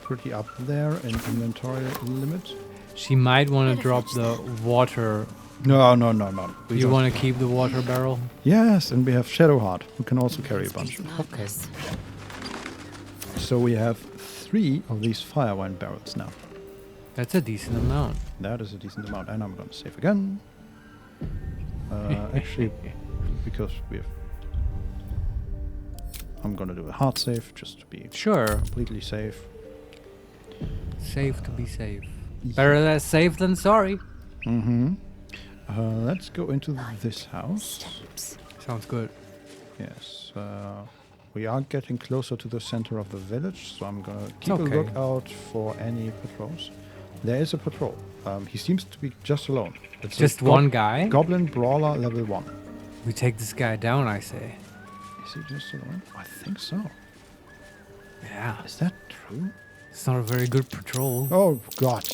pretty up there in inventory limit. She might want to drop the water. No. We You don't- want to keep the water barrel? Yes, and we have Shadowheart, who can also carry a bunch. Okay. So we have 3 of these fire wine barrels now. That's a decent amount. That is a decent amount, and I'm going to save again. Actually, because we have... I'm going to do a hard save, just to be Sure. completely safe. Safe to be safe. Better that safe than sorry. Mm-hmm. Let's go into this house. Sounds good. Yes. We are getting closer to the center of the village, so I'm going to keep a Okay. lookout for any patrols. There is a patrol. He seems to be just alone. It's a Just one guy? Goblin Brawler level 1. We take this guy down, I say. Is he just alone? I think so. Yeah. Is that true? It's not a very good patrol. Oh, God.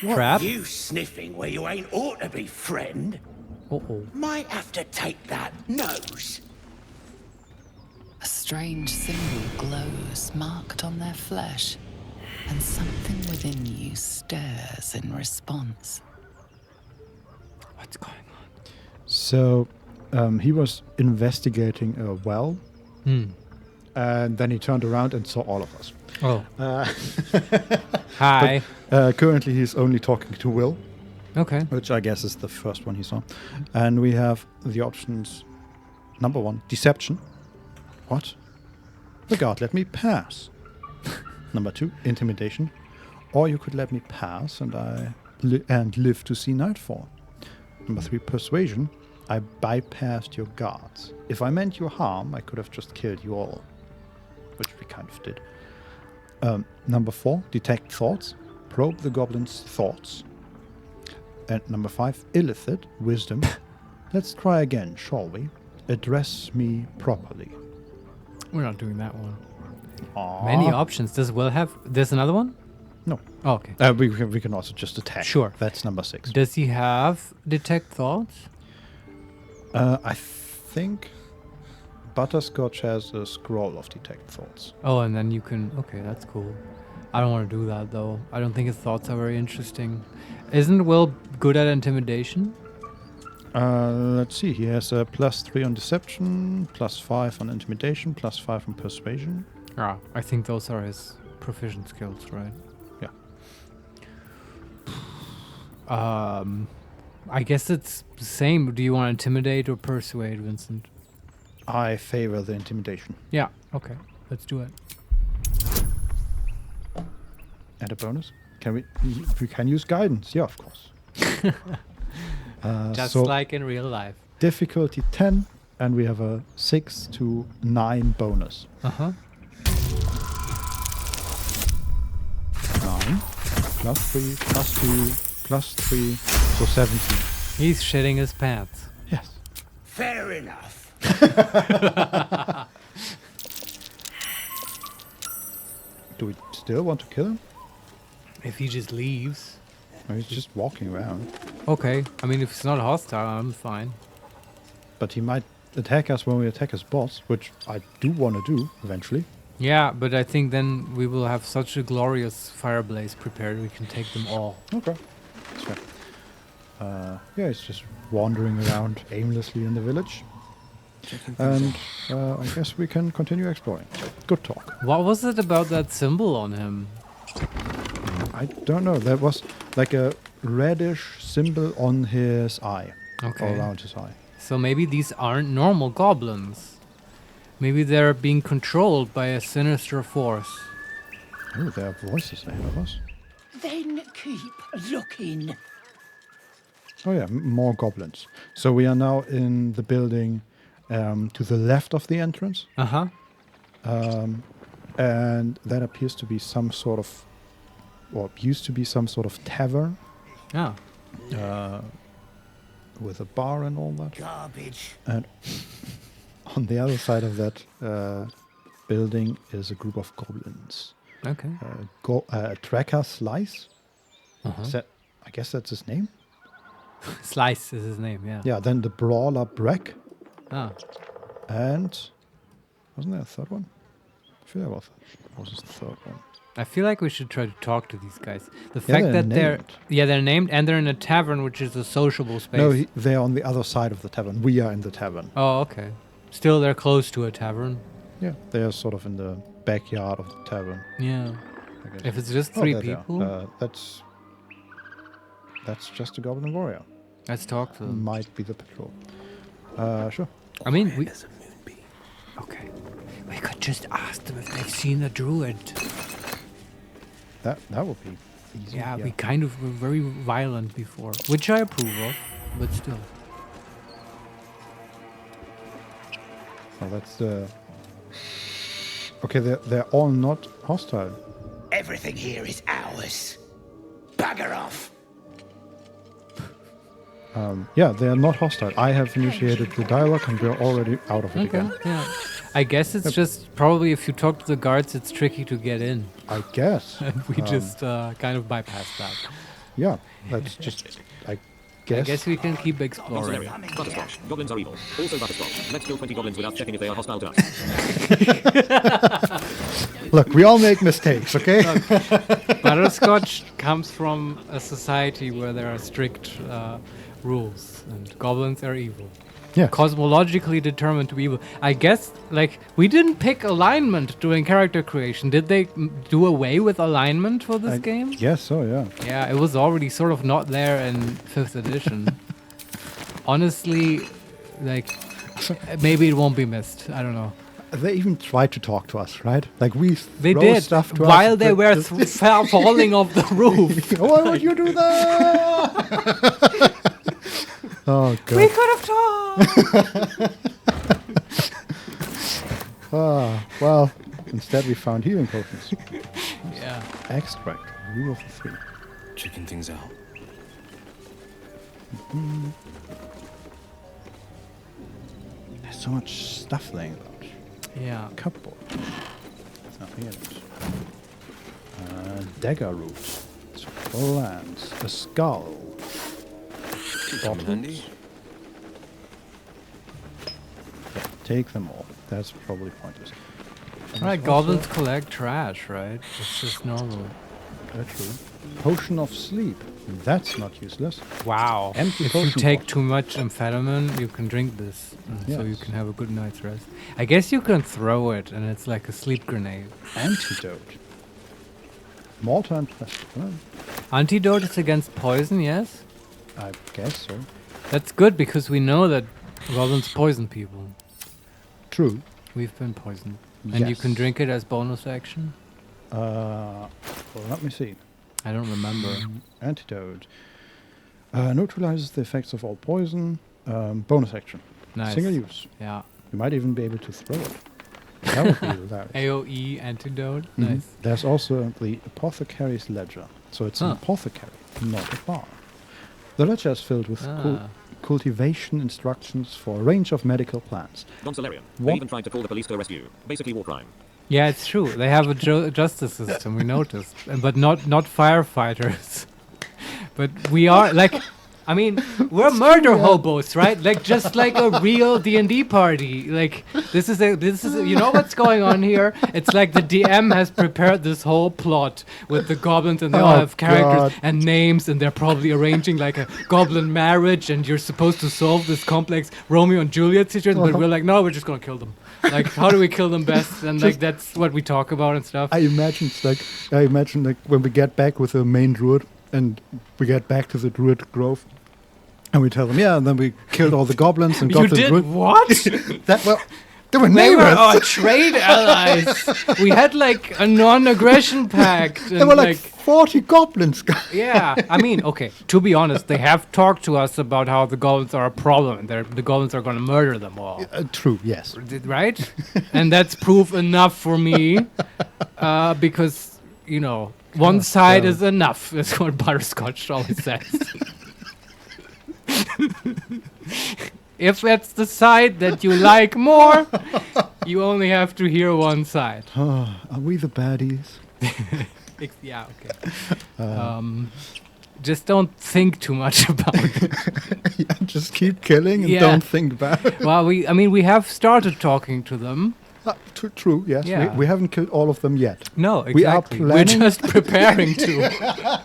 Trap? You sniffing where you ain't ought to be, friend? Uh-oh. Might have to take that nose. A strange symbol glows, marked on their flesh, and something within you stirs in response. What's going on? So, he was investigating a well, and then he turned around and saw all of us. Oh. Hi. Currently, he's only talking to Will, Okay. which I guess is the first one he saw. And we have the options. Number 1, deception. What? The guard let me pass. Number 2, intimidation. Or you could let me pass and live to see nightfall. Number 3, persuasion. I bypassed your guards. If I meant you harm, I could have just killed you all. Which we kind of did. Number 4, detect thoughts. Probe the goblin's thoughts. And number 5, illicit, wisdom. Let's try again, shall we? Address me properly. We're not doing that one. Aww. Many options. Does Will have... There's another one? No. Oh, okay. We can also just attack. Sure. That's number 6. Does he have detect thoughts? I think Butterscotch has a scroll of detect thoughts. Oh, and then you can... Okay, that's cool. I don't want to do that, though. I don't think his thoughts are very interesting. Isn't Will good at intimidation? Let's see. He has a +3 on deception, +5 on intimidation, +5 on persuasion. Ah, I think those are his proficient skills, right? Yeah. I guess it's the same. Do you want to intimidate or persuade, Vincent? I favor the intimidation. Yeah, okay. Let's do it. And a bonus? We can use guidance. Yeah, of course. Just so like in real life. difficulty 10, and we have a 6 to 9 bonus. Uh-huh. 9 +3 +2 +3, so 17. He's shitting his pants. Yes. Fair enough. Do we still want to kill him? If he just leaves. Or he's just walking around. Okay. I mean, if it's not hostile, I'm fine. But he might attack us when we attack his boss, which I do want to do eventually. Yeah, but I think then we will have such a glorious fire blaze prepared we can take them all. Okay. That's fair. Yeah, he's just wandering around aimlessly in the village. And I guess we can continue exploring. Good talk. What was it about that symbol on him? I don't know. There was like a reddish symbol on his eye. Okay. Or around his eye. So maybe these aren't normal goblins. Maybe they're being controlled by a sinister force. Oh, there are voices ahead of us. Then keep looking. Oh yeah, more goblins. So we are now in the building to the left of the entrance. Uh-huh. And that appears to be some sort of, or used to be some sort of tavern. Yeah. With a bar and all that. Garbage. And on the other side of that building is a group of goblins. Okay. Tracker Slice. Uh-huh. Is that, I guess that's his name? Slice is his name, yeah. Yeah, then the Brawler Breck. Ah. And wasn't there a third one? I feel like that was the third one. I feel like we should try to talk to these guys. The Yeah, fact that named. they're named and they're in a tavern, which is a sociable space. No, they're on the other side of the tavern. We are in the tavern. Oh, okay. Still, they're close to a tavern. Yeah, they're sort of in the backyard of the tavern. Yeah. I guess. If it's just three there they are. people, That's just a goblin warrior. let's talk to them. Might be the patrol. Sure. I mean, we. Okay. We could just ask them if they've seen a druid. That would be easy. Yeah, we kind of were very violent before, which I approve of, but still. Well, that's the. Okay, they're all not hostile. Everything here is ours. Bugger off. Yeah, they are not hostile. I have initiated the dialogue and we're already out of it Okay. again. Yeah. I guess it's just probably if you talk to the guards, it's tricky to get in. I guess. And we just kind of bypassed that. Yeah, that's just. I guess. I guess we can keep Once exploring. area. Butterscotch. Goblins are evil. Also Butterscotch. Let's kill 20 goblins without checking if they are hostile to us. Look, we all make mistakes, okay? Butterscotch comes from a society where there are strict rules, and goblins are evil. Yeah. Cosmologically determined to be evil. I guess, like, we didn't pick alignment during character creation. Did they do away with alignment for this game? Yes, so yeah. Yeah, it was already sort of not there in 5th edition. Honestly, like, maybe it won't be missed. I don't know. They even tried to talk to us, right? Like we They throw did, stuff to while us, they but were just- falling off the roof. Why would you do that? Oh god. We could have talked! Well, instead we found healing potions. Yeah. Extract. Rule of the 3. Checking things out. There's so much stuff laying about. Yeah. Cupboard. It's not here. Dagger root. Plants. A skull. Come in handy. Yeah, take them all. That's probably pointless. And Right, there's goblins also- collect trash, right? It's just normal. True. Potion of sleep. That's not useless. Wow. Empty If you potion take pot. too much amphetamine, you can drink this, so you Yes. can have a good night's rest. I guess you can throw it, and it's like a sleep grenade. Antidote. Mortar and pestle. Well, Antidote is against poison, yes? I guess so. That's good, because we know that goblins poison people. True. We've been poisoned. And you can Yes. drink it as bonus action? Well, let me see. I don't remember. Antidote. Neutralizes the effects of all poison. Bonus action. Nice. Single use. Yeah. You might even be able to throw it. That would be hilarious. AoE antidote. Mhm. Nice. There's also the Apothecary's Ledger. So it's an Huh. apothecary, not a bar. The ledger is filled with Ah. cultivation instructions for a range of medical plants. Non-Solarian. They What? even tried to call the police to arrest you. Basically war crime. Yeah, it's true. They have a justice system, we noticed. But not firefighters. But we are, like... I mean, we're murder hobos, right? Like, just like a real D&D party. Like, this is you know what's going on here? It's like the DM has prepared this whole plot with the goblins, and they all Oh, have characters God. and names, and they're probably arranging like a goblin marriage, and you're supposed to solve this complex Romeo and Juliet situation, but we're like, no, we're just gonna kill them. Like, how do we kill them best? And like, that's what we talk about and stuff. I imagine when we get back with the main druid and we get back to the druid grove and we tell them, yeah, and then we killed all the goblins and got You the did druid. what? They were They were neighbors. our trade allies. We had like a non-aggression pact. There And were like 40 goblins. yeah, I mean, okay, to be honest, they have talked to us about how the goblins are a problem and the goblins are going to murder them all. True, yes. Right? And that's proof enough for me because, you know, one side is enough, is what Butterscotch always says. If that's the side that you like more, you only have to hear one side. Are we the baddies? Yeah, okay. Just don't think too much about it. Yeah, just keep killing and Yeah. don't think about it. Well, we have started talking to them. True, yes. Yeah. We haven't killed all of them yet. No, exactly. We are We're planning- just preparing to.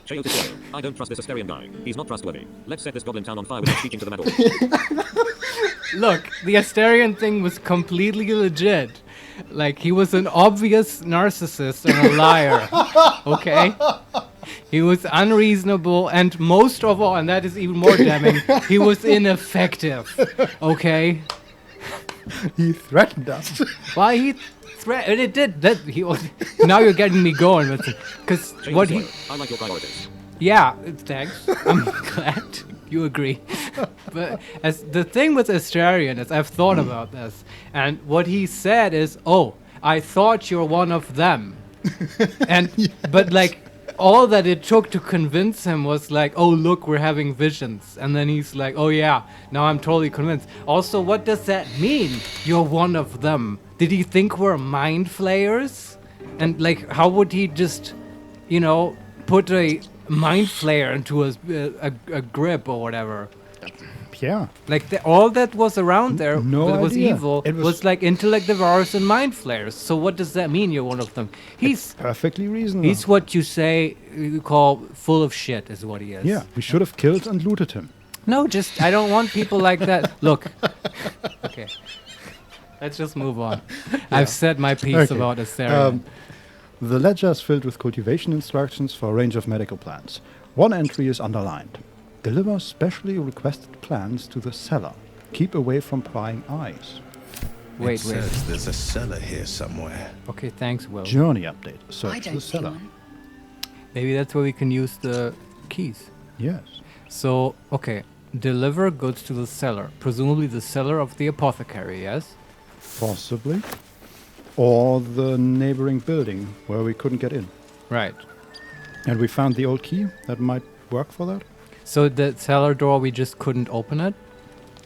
Chaos. I don't trust this Asterian guy. He's not trustworthy. Let's set this goblin town on fire without speaking to the metal. Look, the Asterian thing was completely legit. Like, he was an obvious narcissist and a liar. Okay? He was unreasonable, and most of all, and that is even more damning, he was ineffective. Okay? He threatened us. Why he threatened it did that he was now you're getting me going with it. Because what he I like your priorities. yeah, thanks. I'm glad you agree. But as the thing with Asterian is I've thought about this, and what he said is, "Oh, I thought you're one of them," and but like all that it took to convince him was like, oh, look, we're having visions. And then he's like, oh, yeah, now I'm totally convinced. Also, what does that mean? You're one of them. Did he think we're mind flayers? And, like, how would he just, you know, put a mind flayer into a grip or whatever? Yeah. Like, all that was around there no that was idea. evil It was like intellect devourers and mind flayers. So what does that mean you're one of them? He's Perfectly reasonable. He's what you call full of shit, is what he is. Yeah, we should have killed and looted him. No, just I don't want people like that. Look. Okay. Let's just move on. I've said my piece Okay. about Asterion. The ledger is filled with cultivation instructions for a range of medical plants. One entry is underlined. Deliver specially requested plants to the cellar. Keep away from prying eyes. Wait. It says there's a cellar here somewhere. Okay, thanks, Will. Journey update. I Search don't the see cellar. one. Maybe that's where we can use the keys. Yes. So, okay. Deliver goods to the cellar. Presumably the cellar of the apothecary, yes? Possibly. Or the neighboring building where we couldn't get in. Right. And we found the old key that might work for that. So the cellar door, we just couldn't open it?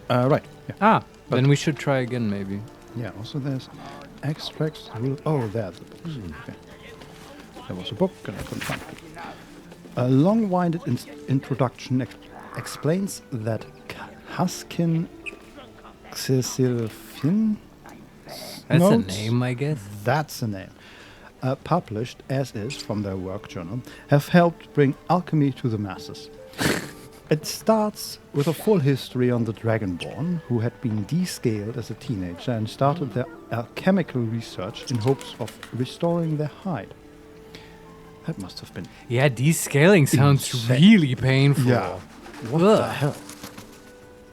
Right. Yeah. Ah, But- then we should try again, maybe. Yeah. Also, there's extracts. Oh, there's the books. Okay. There was a book, and I couldn't find it. A long-winded introduction explains that Haskin Xesilfin. That's notes, a name, I guess. That's a name. Published as is from their work journal, have helped bring alchemy to the masses. It starts with a full history on the Dragonborn, who had been descaled as a teenager and started their alchemical research in hopes of restoring their hide. That must have been Yeah, descaling sounds Insane. really painful. Yeah. What the hell?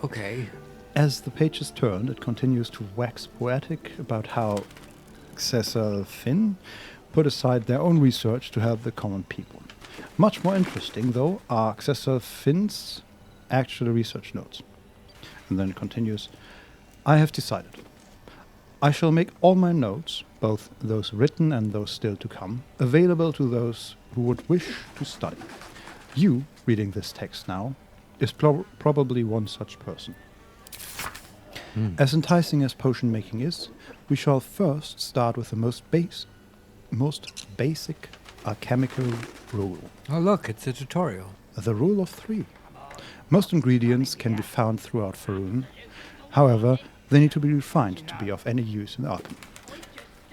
Okay. As the pages turn, it continues to wax poetic about how Xesilfin put aside their own research to help the common people. Much more interesting, though, are Xesilfin's actual research notes. And then it continues, I have decided. I shall make all my notes, both those written and those still to come, available to those who would wish to study. You, reading this text now, is probably one such person. As enticing as potion making is, we shall first start with the most basic alchemical rule. Oh, look, it's a tutorial. The rule of 3. Most ingredients can be found throughout Faerun. However, they need to be refined to be of any use in alchemy.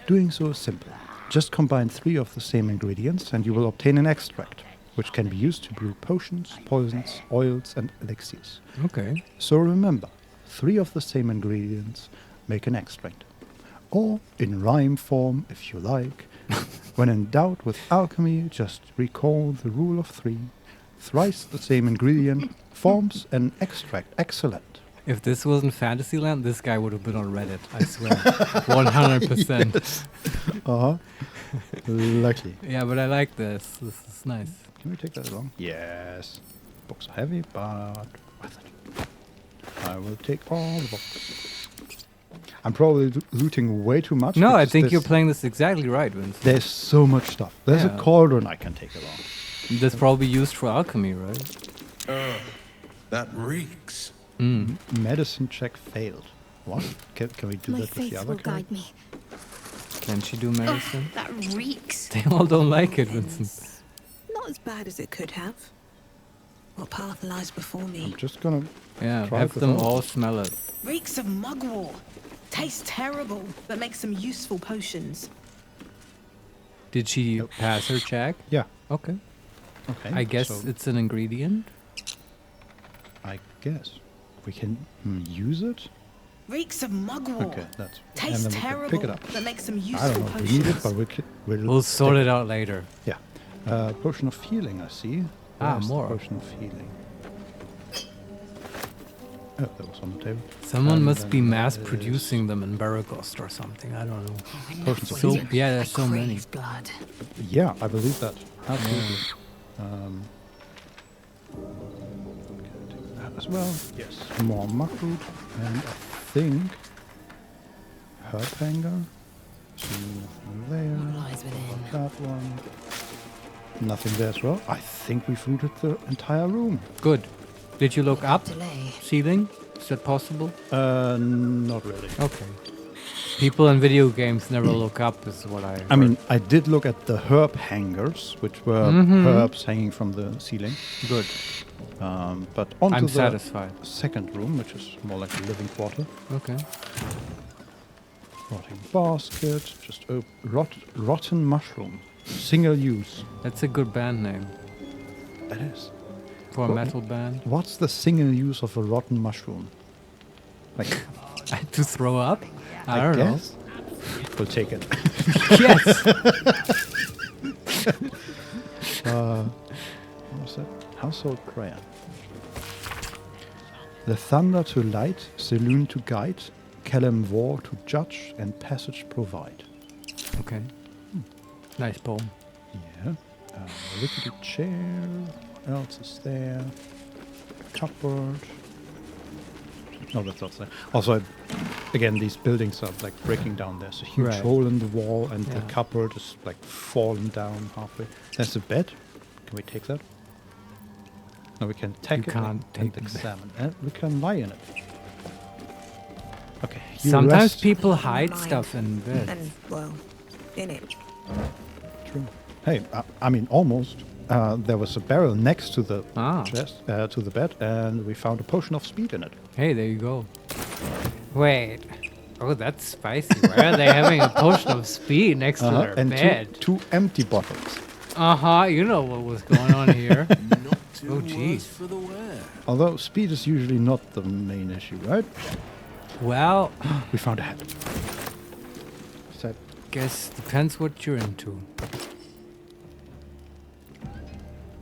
Doing so is simple. Just combine 3 of the same ingredients and you will obtain an extract, which can be used to brew potions, poisons, oils and elixirs. Okay. So remember, 3 of the same ingredients make an extract. Or, in rhyme form, if you like, when in doubt with alchemy, just recall the rule of 3. Thrice the same ingredient forms an extract. Excellent. If this wasn't Fantasyland, this guy would have been on Reddit, I swear. 100%. Uh-huh. Lucky. Yeah, but I like this. This is nice. Can we take that along? Yes. Books are heavy, but worth it. I will take all the books. I'm probably looting way too much. No, I because think you're there's- playing this exactly right, Vince. There's so much stuff. There's Yeah. a cauldron I can take along. That's probably used for alchemy, right? That reeks. Medicine check failed. What? Can we do My that with the faith other will guide character? me. Can she do medicine? That reeks. They all don't like it, Vincent. Not as bad as it could have. What path lies before me? I'm just gonna... Yeah, Try have it with them all. all smell it. Reeks of mugwort. Tastes terrible, but makes some useful potions. Did she pass her check? Yeah. Okay. Okay. I guess so it's an ingredient. I guess. We can use it? Reeks of mugwort. Okay, that's... Tastes and then we can terrible, pick it up. but makes some I useful don't know if potions. we need it, but we'll We'll sort it out later. Yeah. Potion of healing, I see. Ah, Where's the more. Potion of healing. Oh, that was on the table. Someone And must then be mass there's producing them in Baragost or something. I don't know. Potions of So healing. yeah, there's so many. Crave blood. Yeah, I believe that. Absolutely. Take that as well. Yes. More muckroot. And I think... herb hanger. See nothing there. What lies within? That one. Nothing there as well. I think we've looted the entire room. Good. Did you look up? Delay. Ceiling? Is that possible? Not really. Okay. People in video games never look up, is what I I mean, I did look at the herb hangers, which were herbs hanging from the ceiling. Good. But onto I'm the satisfied. second room, which is more like a living quarter. Okay. Rotting basket, just rotten mushroom, single use. That's a good band name That is. for a Well, metal band. What's the single use of a rotten mushroom? Like, To throw up? I I don't guess. We'll take it. know. Yes. What was that? Household prayer. The thunder to light, saloon to guide, Kellum war to judge, and passage provide. Okay. Nice poem. Yeah. Rickety chair. Else is there. Cupboard. No, that's not there. Also, again, these buildings are like breaking down. There's a huge Right. hole in the wall, and the Yeah. cupboard is like falling down halfway. There's a bed. Can we take that? No, we can take You it can't and take the bed. examine. And we can lie in it. Okay. you Sometimes rest. people hide Mine. stuff in bed. And, well, in it. True. Hey, I mean, almost. There was a barrel next to the Ah. chest, to the bed, and we found a potion of speed in it. Hey, there you go. Wait. Oh, that's spicy. Why are they having a potion of speed next to their And bed? two empty bottles. You know what was going on here. Not two Oh, words jeez. for the wear. Although speed is usually not the main issue, right? Well, We found a hat. Set. guess depends what you're into.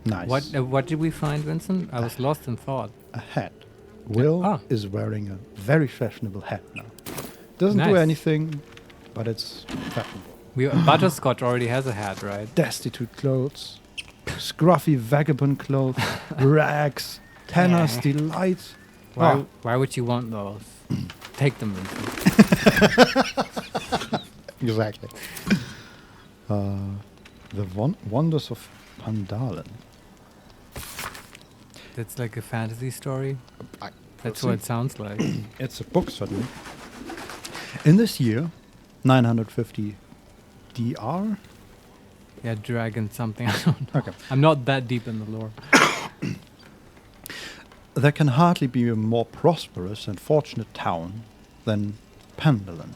Nice. What did we find, Vincent? I was lost in thought. A hat. Will Ah. is wearing a very fashionable hat now. Doesn't do Nice. anything, but it's fashionable. Butterscotch already has a hat, right? Destitute clothes, scruffy vagabond clothes, rags, Tanner's Yeah. delight. Why would you want those? Take them, Vincent. Exactly. The wonders of Pandalen. That's like a fantasy story. Let's That's what it sounds like. It's a book, certainly. In this year, 950 DR. Yeah, dragon something. I don't know. Okay. I'm not that deep in the lore. There can hardly be a more prosperous and fortunate town than Pandalen.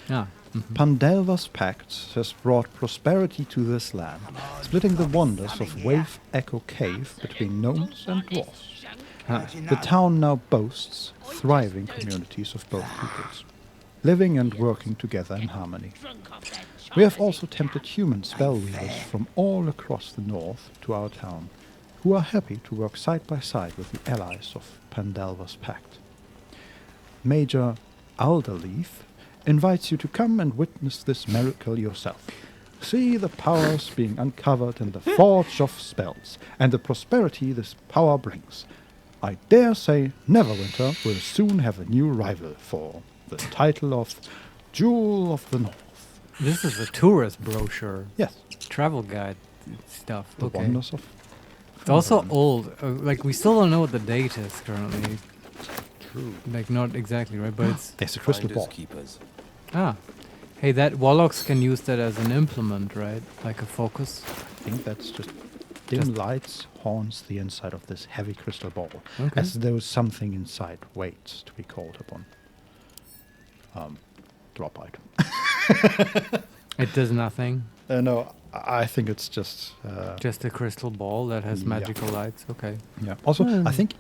Yeah. Pandelva's Pact has brought prosperity to this land, splitting the wonders of Wave Echo Cave between gnomes and dwarfs. The town now boasts thriving communities of both peoples, living and working together in harmony. We have also tempted human spellweavers from all across the north to our town, who are happy to work side by side with the allies of Pandelva's Pact. Major Alderleaf invites you to come and witness this miracle yourself. See the powers being uncovered in the forge of spells, and the prosperity this power brings. I dare say Neverwinter will soon have a new rival for the title of Jewel of the North. This is a tourist brochure. Yes, Travel guide stuff. the Okay. wonders of... It's also old. Like, we still don't know what the date is currently. True. Like, not exactly, right? But it's... There's a crystal Finders ball. keepers. Ah. Hey, that Warlocks can use that as an implement, right? Like a focus. I think that's just dim lights haunts the inside of this heavy crystal ball, Okay. as though something inside waits to be called upon. Drop item. It does nothing. No, I think it's just... Just a crystal ball that has Yeah. magical lights. Okay. yeah. Also, I think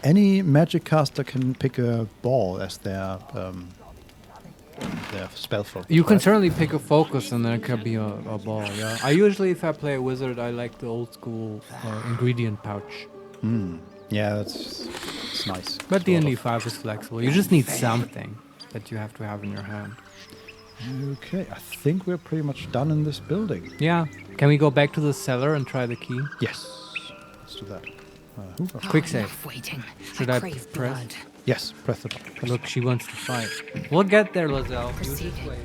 any magic caster can pick a ball as their spell focus. You can right? certainly pick a focus and then it could be a ball, yeah. I usually, if I play a wizard, I like the old school ingredient pouch. Yeah, it's nice. But Sort D&D of. 5 is flexible. You just need something that you have to have in your hand. Okay, I think we're pretty much done in this building. Yeah. Can we go back to the cellar and try the key? Yes, let's do that. Hoover. Quick save. Enough waiting. Should I crave press? blood. Yes, press the button. Look, she wants to fight. We'll get there, Lozelle. You just Proceeding. wait.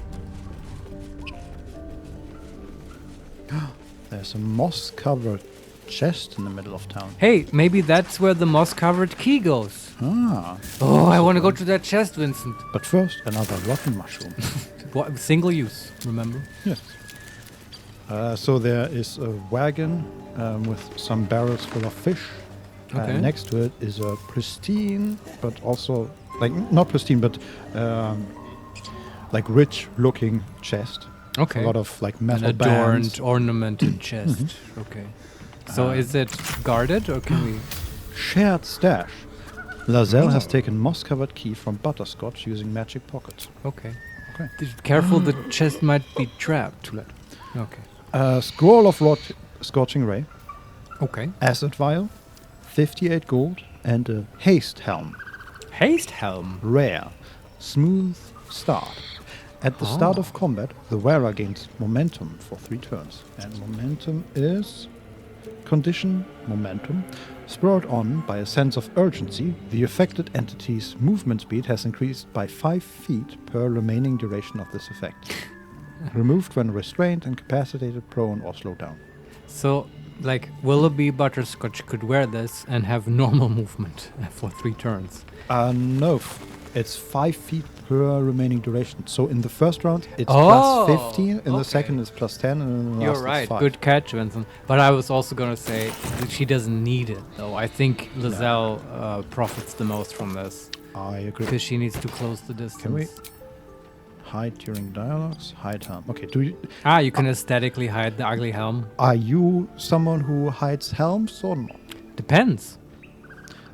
There's a moss-covered chest in the middle of town. Hey, maybe that's where the moss-covered key goes. Ah. Oh, I want to go to that chest, Vincent. But first, another rotten mushroom. Single use, remember? Yes. So there is a wagon with some barrels full of fish. Okay. Next to it is a pristine, but also like not pristine, but like rich-looking chest. Okay. A lot of like metal An adorned, bands. ornamented chest. Okay. So is it guarded or can we? Shared stash. Lazelle has taken moss-covered key from Butterscotch using magic pockets. Okay. Okay. Careful, the chest might be trapped. Too late. Okay. A scroll of scorching ray. Okay. Acid vial. 58 gold and a haste helm. Haste helm. Rare. Smooth start. At the start of combat, the wearer gains momentum for 3 turns. And momentum is condition momentum. Spurred on by a sense of urgency, the affected entity's movement speed has increased by 5 feet per remaining duration of this effect. Removed when restrained, incapacitated, prone, or slowed down. So, like, Willoughby Butterscotch could wear this and have normal movement for 3 turns. No, it's 5 feet per remaining duration. So in the first round, it's Oh, plus 15, in okay. the second, it's plus 10, and in the You're last, right. it's 5. Good catch, Vincent. But I was also going to say that she doesn't need it, though. I think Lazelle profits the most from this. I agree. Because she needs to close the distance. Can we hide during dialogues? Hide helm. Okay, you can aesthetically hide the ugly helm. are you someone who hides helms or not? Depends.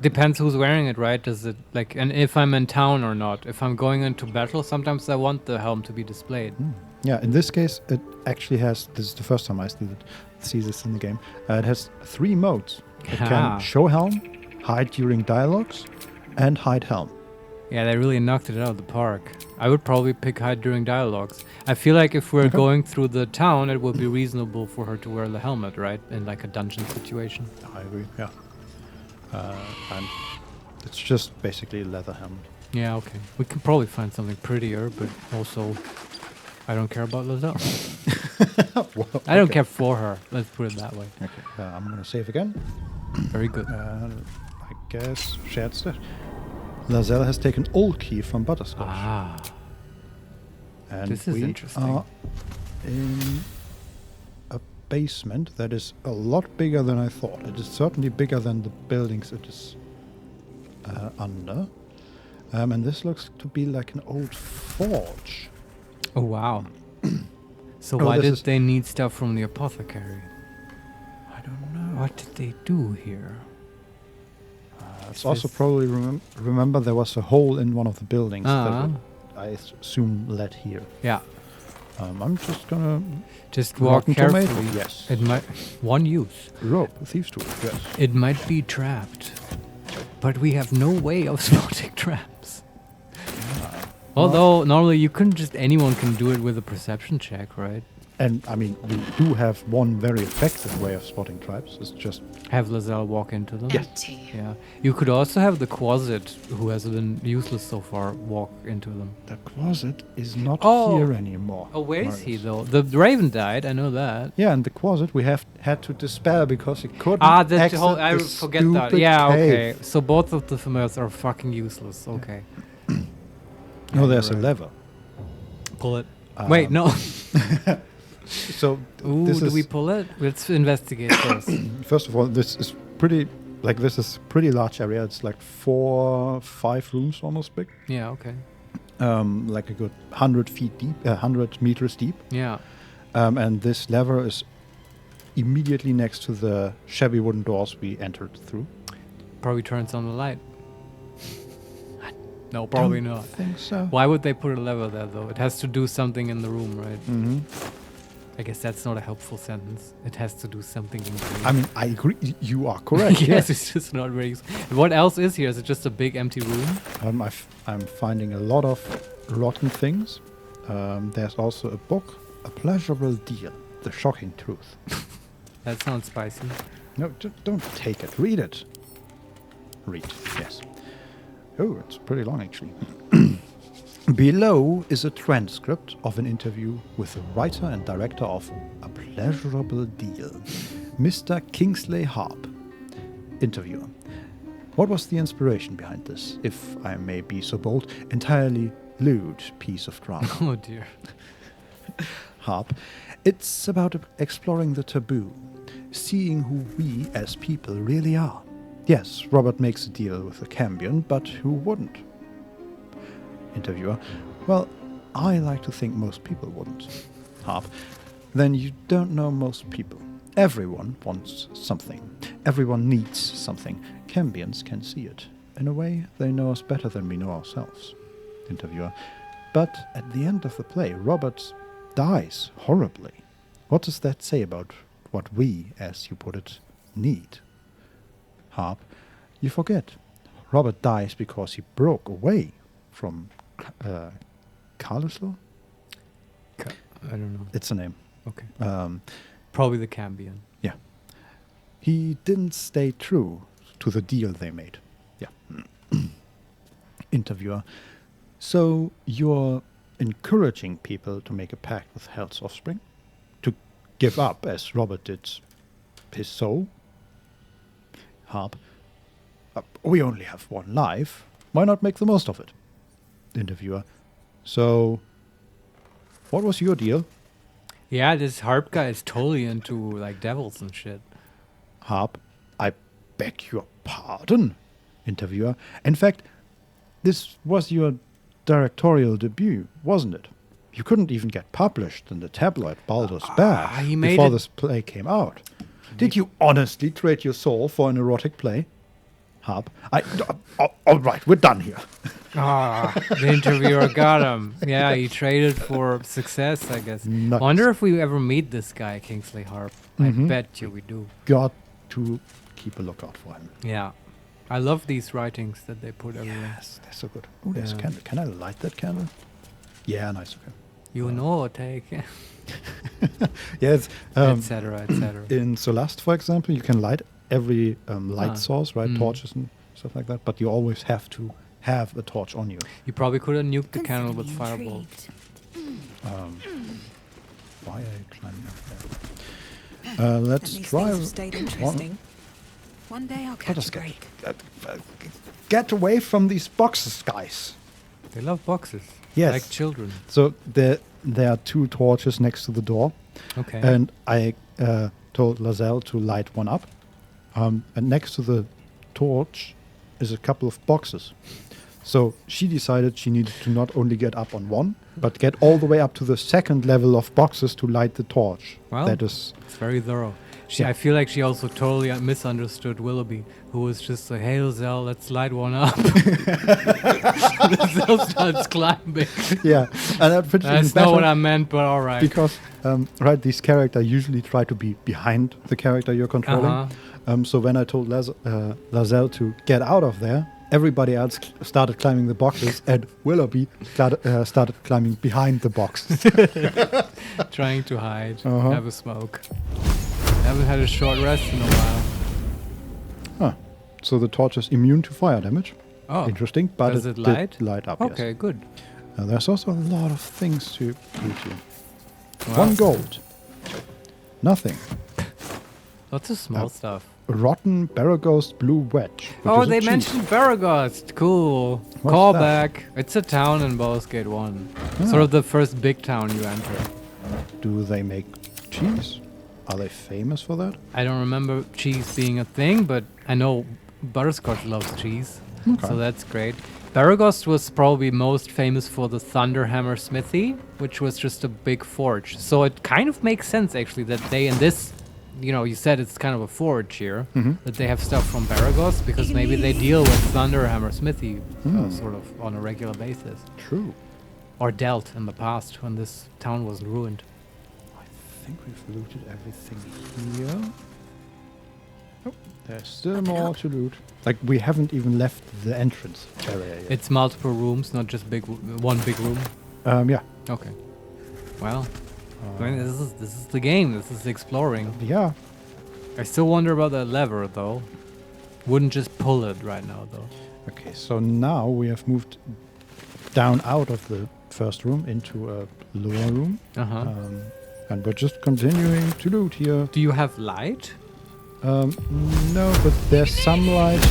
Depends who's wearing it, right? Does it like, and if I'm in town or not. If I'm going into battle, sometimes I want the helm to be displayed. Yeah, in this case, it actually has, this is the first time I see this in the game, it has 3 modes. It can show helm, hide during dialogues, and hide helm. Yeah, they really knocked it out of the park. I would probably pick hide during dialogues. I feel like if we're going through the town, it would be reasonable for her to wear the helmet, right? In like a dungeon situation. I agree, yeah. And it's just basically a leather helmet. Yeah, okay. We can probably find something prettier, but also I don't care about Lazelle. Well, I don't care for her. Let's put it that way. Okay, I'm going to save again. Very good. I guess shared stash. Lazelle has taken old key from Butterscotch. Ah. And This is we interesting. are in a basement that is a lot bigger than I thought. It is certainly bigger than the buildings it is under. And this looks to be like an old forge. Oh, wow. So Oh, why this did is- they need stuff from the apothecary? I don't know. What did they do here? It's also probably remember there was a hole in one of the buildings that would, I assume led here. Yeah. I'm just gonna Just walk Rotten tomato? carefully. Yes. It might one use. rope, thieves' tool. Yes. It might be trapped, but we have no way of spotting traps. Although normally anyone can do it with a perception check, right? And I mean, we do have one very effective way of spotting traps. It's just Have Lazelle walk into them. Yes. Yeah. You could also have the Quasit, who has been useless so far, walk into them. the closet is not Oh. here anymore. Oh, where is he Marius. though? The Raven died. I know that. Yeah, and the closet we had to dispel because it couldn't. Ah, that's the exit whole. I the forget that. stupid Yeah. cave. Okay. So both of the familiars are fucking useless. Okay. No, there's a right. lever. Pull it. Wait, no. So Ooh, this do is we pull it? Let's investigate first. first of all, this is pretty. Like this is pretty large area. It's like 5 rooms almost big. Yeah. Okay. Like a good 100 feet deep, 100 meters deep. Yeah. And this lever is immediately next to the shabby wooden doors we entered through. Probably turns on the light. No, probably Don't not. think so. Why would they put a lever there though? It has to do something in the room, right? Mm-hmm. I guess that's not a helpful sentence. It has to do something in the room. I mean, I agree. You are correct. yes, it's just not very useful. What else is here? Is it just a big empty room? I'm finding a lot of rotten things. There's also a book, A Pleasurable Deal, The Shocking Truth. That sounds spicy. No, don't take it. Read it. Read, yes. Oh, it's pretty long, actually. Below is a transcript of an interview with the writer and director of A pleasurable deal. Mr. Kingsley Harp. Interviewer. What was the inspiration behind this, if I may be so bold, entirely lewd piece of drama? Oh dear. Harp. It's about exploring the taboo, seeing who we as people really are. Yes, Robert makes a deal with the Cambion, but who wouldn't? Interviewer. Well, I like to think most people wouldn't. Harp. Then you don't know most people. Everyone wants something. Everyone needs something. Cambions can see it. In a way, they know us better than we know ourselves. Interviewer. But at the end of the play, Robert dies horribly. What does that say about what we, as you put it, need? Harp. You forget. Robert dies because he broke away from Carlisle? I don't know. It's a name. Okay. Probably the Cambion. Yeah. He didn't stay true to the deal they made. Yeah. Interviewer. So you're encouraging people to make a pact with Hell's offspring? To give up, as Robert did, his soul? Harp. We only have one life. Why not make the most of it? Interviewer. So, what was your deal? Yeah, this harp guy is totally into like devils and shit. Harp. I beg your pardon. Interviewer. In fact, this was your directorial debut, wasn't it? You couldn't even get published in the tabloid Baldur's Bash before this play came out. Did you honestly trade your soul for an erotic play? Harp. All right, we're done here. The interviewer got him. Yeah, he traded for success, I guess. Nice. Wonder if we ever meet this guy, Kingsley Harp. I bet you we do. Got to keep a lookout for him. Yeah. I love these writings that they put everywhere. Yes, they're so good. Oh, there's a candle. Can I light that candle? Yeah, nice. Okay. You know, take Yes. etc., etc. In Solast, for example, you can light every light source, right? Torches and stuff like that. But you always have to have a torch on you. You probably could have nuked the candle with fireball. Why are you climbing up there? Let's try. Stayed interesting. One day I'll catch a break. Get away from these boxes, guys. They love boxes. Yes. Like children. So there are two torches next to the door. Okay. And I told Lazelle to light one up. And next to the torch is a couple of boxes. So she decided she needed to not only get up on one, but get all the way up to the second level of boxes to light the torch. Well, it's very thorough. I feel like she also totally misunderstood Willoughby, who was just like, "Hey, Lizelle, let's light one up." Lizelle starts climbing. Yeah, and that's not what I meant, but all right. Because these characters usually try to be behind the character you're controlling. So when I told Lazelle to get out of there, everybody else started climbing the boxes, and Willoughby started climbing behind the boxes, trying to hide, have a smoke. Haven't had a short rest in a while. Huh. So the torch is immune to fire damage. Oh. Interesting. But does it light? Did light up, okay, yes. Good. There's also a lot of things to do here. Wow. 1 gold. Nothing. Lots of small stuff. Rotten Baraghost Blue Wedge. Oh, they mentioned Baraghost. Cool. Callback. It's a town in Baldur's Gate 1. Sort of the first big town you enter. Do they make cheese? Are they famous for that? I don't remember cheese being a thing, but I know Butterscotch loves cheese. Okay. So that's great. Baraghost was probably most famous for the Thunderhammer Smithy, which was just a big forge. So it kind of makes sense, actually, that they in this, you said it's kind of a forge here, that they have stuff from Baraghost, because maybe they deal with Thunderhammer Smithy sort of on a regular basis. True. Or dealt in the past when this town was ruined. I think we've looted everything here. Oh, there's still more to loot. Like, we haven't even left the entrance area yet. It's multiple rooms, not just one big room. Yeah. Okay. Well, I mean, this is the game. This is exploring. Yeah. I still wonder about that lever, though. Wouldn't just pull it right now, though. Okay, so now we have moved down out of the first room into a lower room. And we're just continuing to loot here. Do you have light? No, but there's some light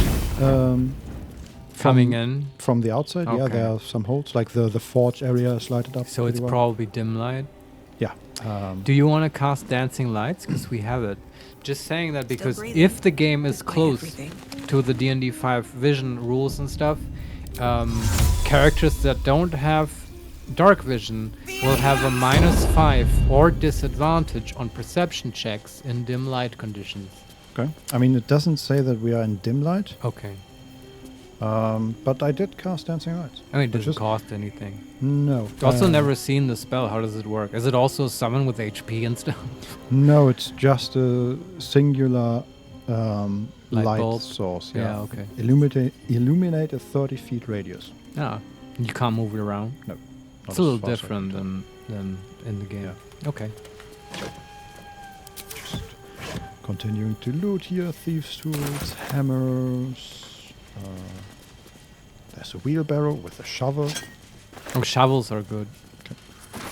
Coming in? from the outside. Yeah, Okay. there are some holes. Like the forge area is lighted up. So pretty it's well. probably dim light. Yeah. Do you want to cast dancing lights? Because we have it. Just saying that because breathing. if the game is Despite close everything. to the D&D 5 vision rules and stuff, characters that don't have dark vision will have a -5 or disadvantage on perception checks in dim light conditions. Okay. I mean, it doesn't say that we are in dim light, Okay. but I did cast dancing lights. I mean, it Which doesn't is- cost anything. No. Also, never seen the spell. How does it work? Is it also summon with HP and stuff? No, it's just a singular light bulb? source. Yeah, okay. Illuminate a 30 feet radius. Ah, you can't move it around. No. It's not a little as far as I different can than in the game. Okay. Just continuing to loot here. Thieves' tools, hammers. There's a wheelbarrow with a shovel. Oh, shovels are good.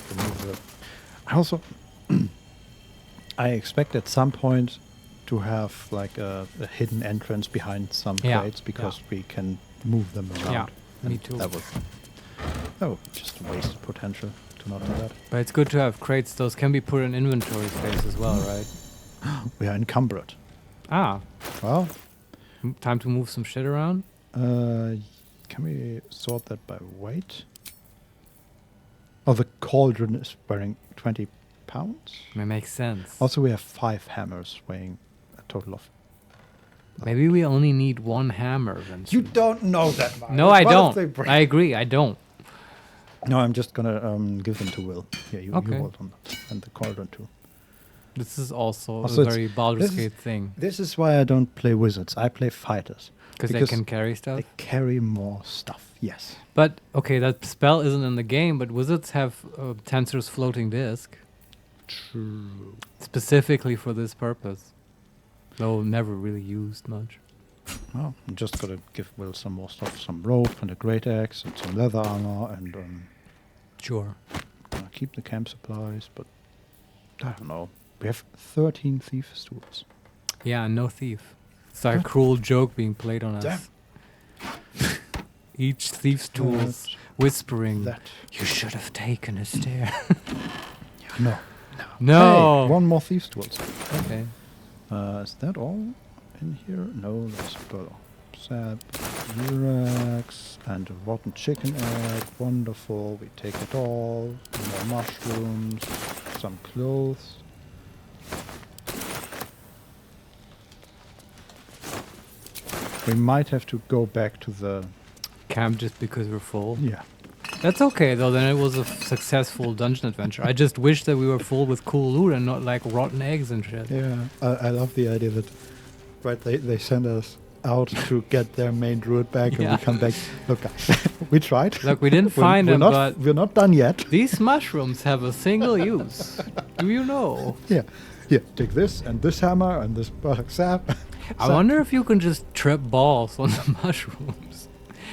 Remove the- I also, I expect at some point to have like a hidden entrance behind some Yeah, crates because we can move them around. Yeah, me And too. That would just wasted potential to not do that. But it's good to have crates. Those can be put in inventory space as well, right? We are encumbered. Ah, Well, time to move some shit around. can we sort that by weight? Oh, the cauldron is weighing 20 pounds. That makes sense. Also, we have 5 hammers weighing a total of. Maybe we only need one hammer. Vincent. You don't know that, Marius. No, I What if they don't. break? I agree. I don't. No, I'm just gonna give them to Will. Yeah, you Okay. hold on that. And the cauldron too. This is also Also, a it's- very Baldur's this is- Gate thing. This is why I don't play wizards. I play fighters. Because they can carry stuff. They carry more stuff. Yes. But, okay, that spell isn't in the game, but wizards have Tensor's floating disc. True. Specifically for this purpose. Though never really used much. Well, I'm just gonna give Will some more stuff. Some rope and a great axe and some leather armor and Sure. gonna keep the camp supplies, but I don't know. We have 13 thieves' tools. Yeah, no thief. It's like a cruel joke being played on us. Damn. Each thief's tools whispering, That. you should have taken a stair. No. No. Hey, one more thieves' tools. Okay. Is that all in here? No, there's burl. Sap, Urax, and a rotten chicken egg. Wonderful. We take it all. More mushrooms, some clothes. We might have to go back to the... Camp just because we're full. Yeah. That's okay, though. Then it was a successful dungeon adventure. I just wish that we were full with cool loot and not like rotten eggs and shit. Yeah. I love the idea that, right, they send us out to get their main druid back and Yeah. we come back. Look, guys, we tried. Look, we didn't We're- find we're them, not- but we're not done yet. these mushrooms have a single use. Do you know? Yeah. Here, take this and this hammer and this sap. I wonder if you can just trip balls on the mushrooms.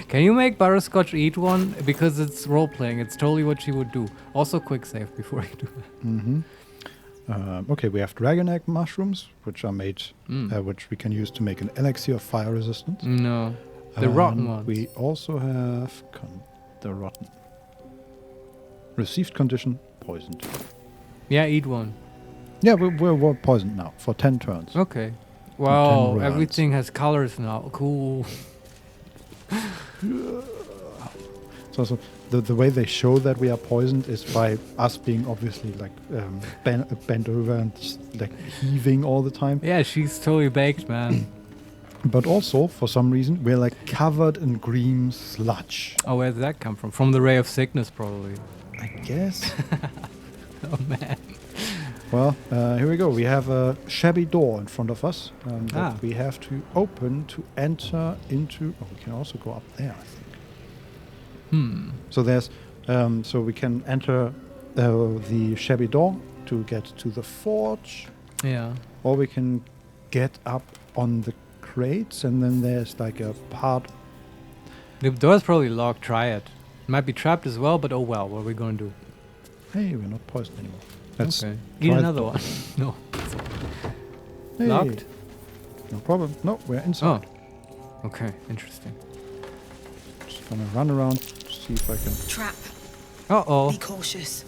Can you make Butterscotch eat one? Because it's role-playing. It's totally what she would do. Also, quick save before you do that. Mm-hmm. Okay, we have dragon egg mushrooms, which are made, which we can use to make an elixir of fire resistance. No. The rotten And ones. We also have the rotten. Received condition, poisoned. Yeah, eat one. Yeah, we're poisoned now for 10 turns. Okay. Wow, rounds. everything has colors now. Cool. So the way they show that we are poisoned is by us being obviously like bent over and just, like heaving all the time. Yeah, she's totally baked, man. But also, for some reason, we're like covered in green sludge. Oh, where did that come from? From the ray of sickness, probably. I guess. Oh, man. Well, here we go. We have a shabby door in front of us that we have to open to enter into... Oh, we can also go up there, I think. So there's... so we can enter the shabby door to get to the forge. Yeah. Or we can get up on the crates, and then there's like a part... The door's probably locked. Try it. Might be trapped as well, but oh well. What are we going to do? Hey, we're not poisoned anymore. Let's Okay. Eat try another the- one. No. Hey, Locked? No problem. No, we're inside. Oh. Okay, interesting. Just gonna run around, see if I can. Trap. Uh-oh. Be cautious.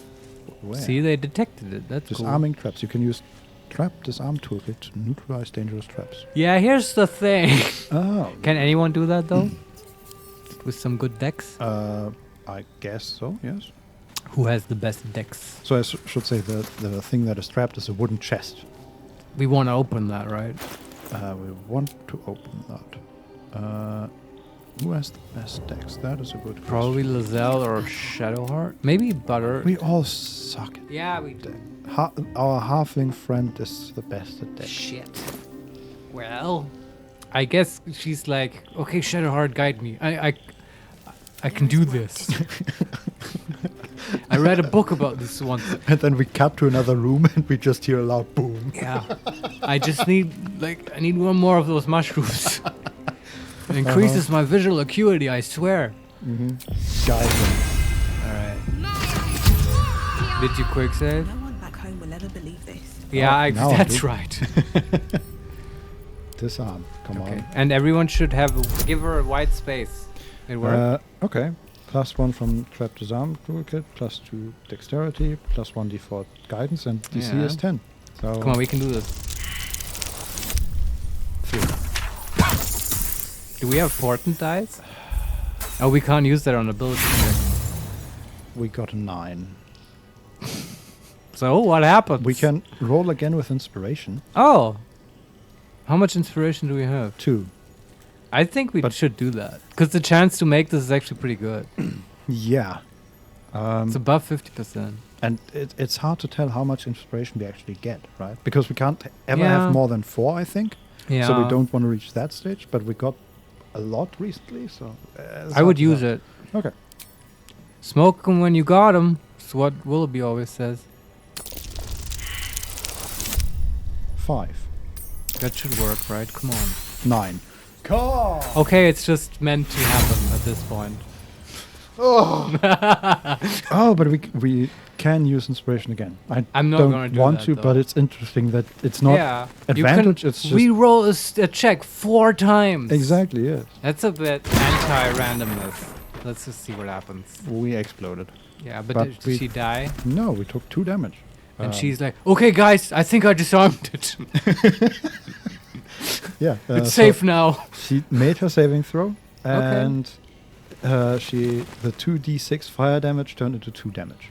Where? See, they detected it. That's cool. Disarming traps. You can use trap disarm toolkit to neutralize dangerous traps. Yeah, here's the thing. Oh. Can anyone do that, though? With some good decks? I guess so. Yes. Who has the best decks? So I should say the thing that is trapped is a wooden chest. We want to open that, right? We want to open that. Who has the best decks? That is a good question. Probably Lizelle or Shadowheart. Maybe Butter. We all suck at Yeah, we do. our halfling friend is the best at decks. Shit. Well, I guess she's like, okay, Shadowheart, guide me. I can do this. I read a book about this once. And then we cut to another room and we just hear a loud boom. Yeah. I just need, I need one more of those mushrooms. It increases my visual acuity, I swear. Guide them. Alright. Did you quick save? No one back home will ever believe this. Yeah, now I that's do. right. Disarm. Come Okay. on. And everyone should give her a white space. It worked. Okay. +1 from trap disarm toolkit, +2 dexterity, +1 default guidance, and DC Yeah. is 10. So Come on, we can do this. 3. Do we have portent dice? Oh, we can't use that on ability check. We got a 9. So, what happens? We can roll again with inspiration. Oh! How much inspiration do we have? 2. I think we should do that. Because the chance to make this is actually pretty good. Yeah. It's above 50%. And it's hard to tell how much inspiration we actually get, right? Because we can't ever Yeah. have more than 4, I think. Yeah. So we don't want to reach that stage, but we got a lot recently, so... I would use it. Okay. Smoke 'em when you got 'em. That's what Willoughby always says. 5. That should work, right? Come on. 9. Come! Okay, it's just meant to happen at this point. Oh, but we can use inspiration again. I'm not don't gonna do want that, to, though. but it's interesting that it's not yeah. advantage. It's just re-roll a check 4 times. exactly yes. That's a bit anti-randomness. Let's just see what happens. We exploded. Yeah, but, But did we- she die? No, we took 2 damage. And she's like, okay, guys, I think I disarmed it. Yeah, It's so safe now. She made her saving throw, and the 2d6 fire damage turned into 2 damage.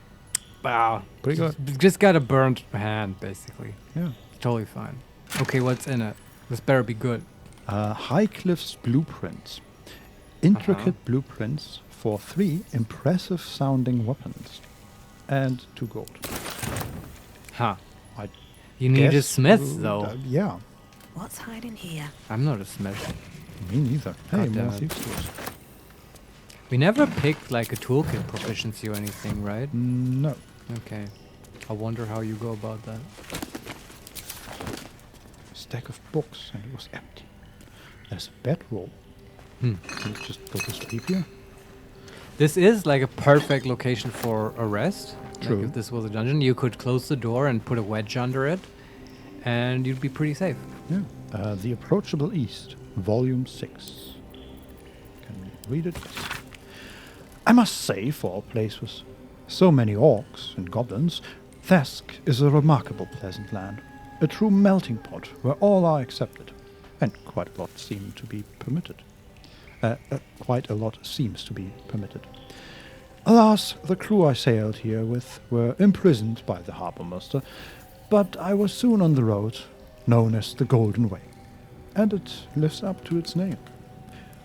Wow. Pretty good. Just got a burnt hand, basically. Yeah. Totally fine. Okay, what's in it? This better be good. Highcliff's blueprints. Intricate blueprints for 3 impressive sounding weapons. And 2 gold. Huh. I You need a guess smith, we'll- though. yeah, What's hiding here? I'm not a smith. me neither. Hey, God damn more it. thieves tools. We never picked like a toolkit proficiency or anything, right? No. Okay. I wonder how you go about that. Stack of books, and it was empty. There's a bedroll. Can you just go to sleep here? This is like a perfect location for a rest. True. Like if this was a dungeon, you could close the door and put a wedge under it, and you'd be pretty safe. Yeah. The Approachable East, Volume 6. Can we read it? I must say, for a place with so many orcs and goblins, Thesk is a remarkable pleasant land. A true melting pot where all are accepted. And quite a lot seem to be permitted. Quite a lot seems to be permitted. Alas, the crew I sailed here with were imprisoned by the harbourmaster, but I was soon on the road, known as the Golden Way, and it lives up to its name.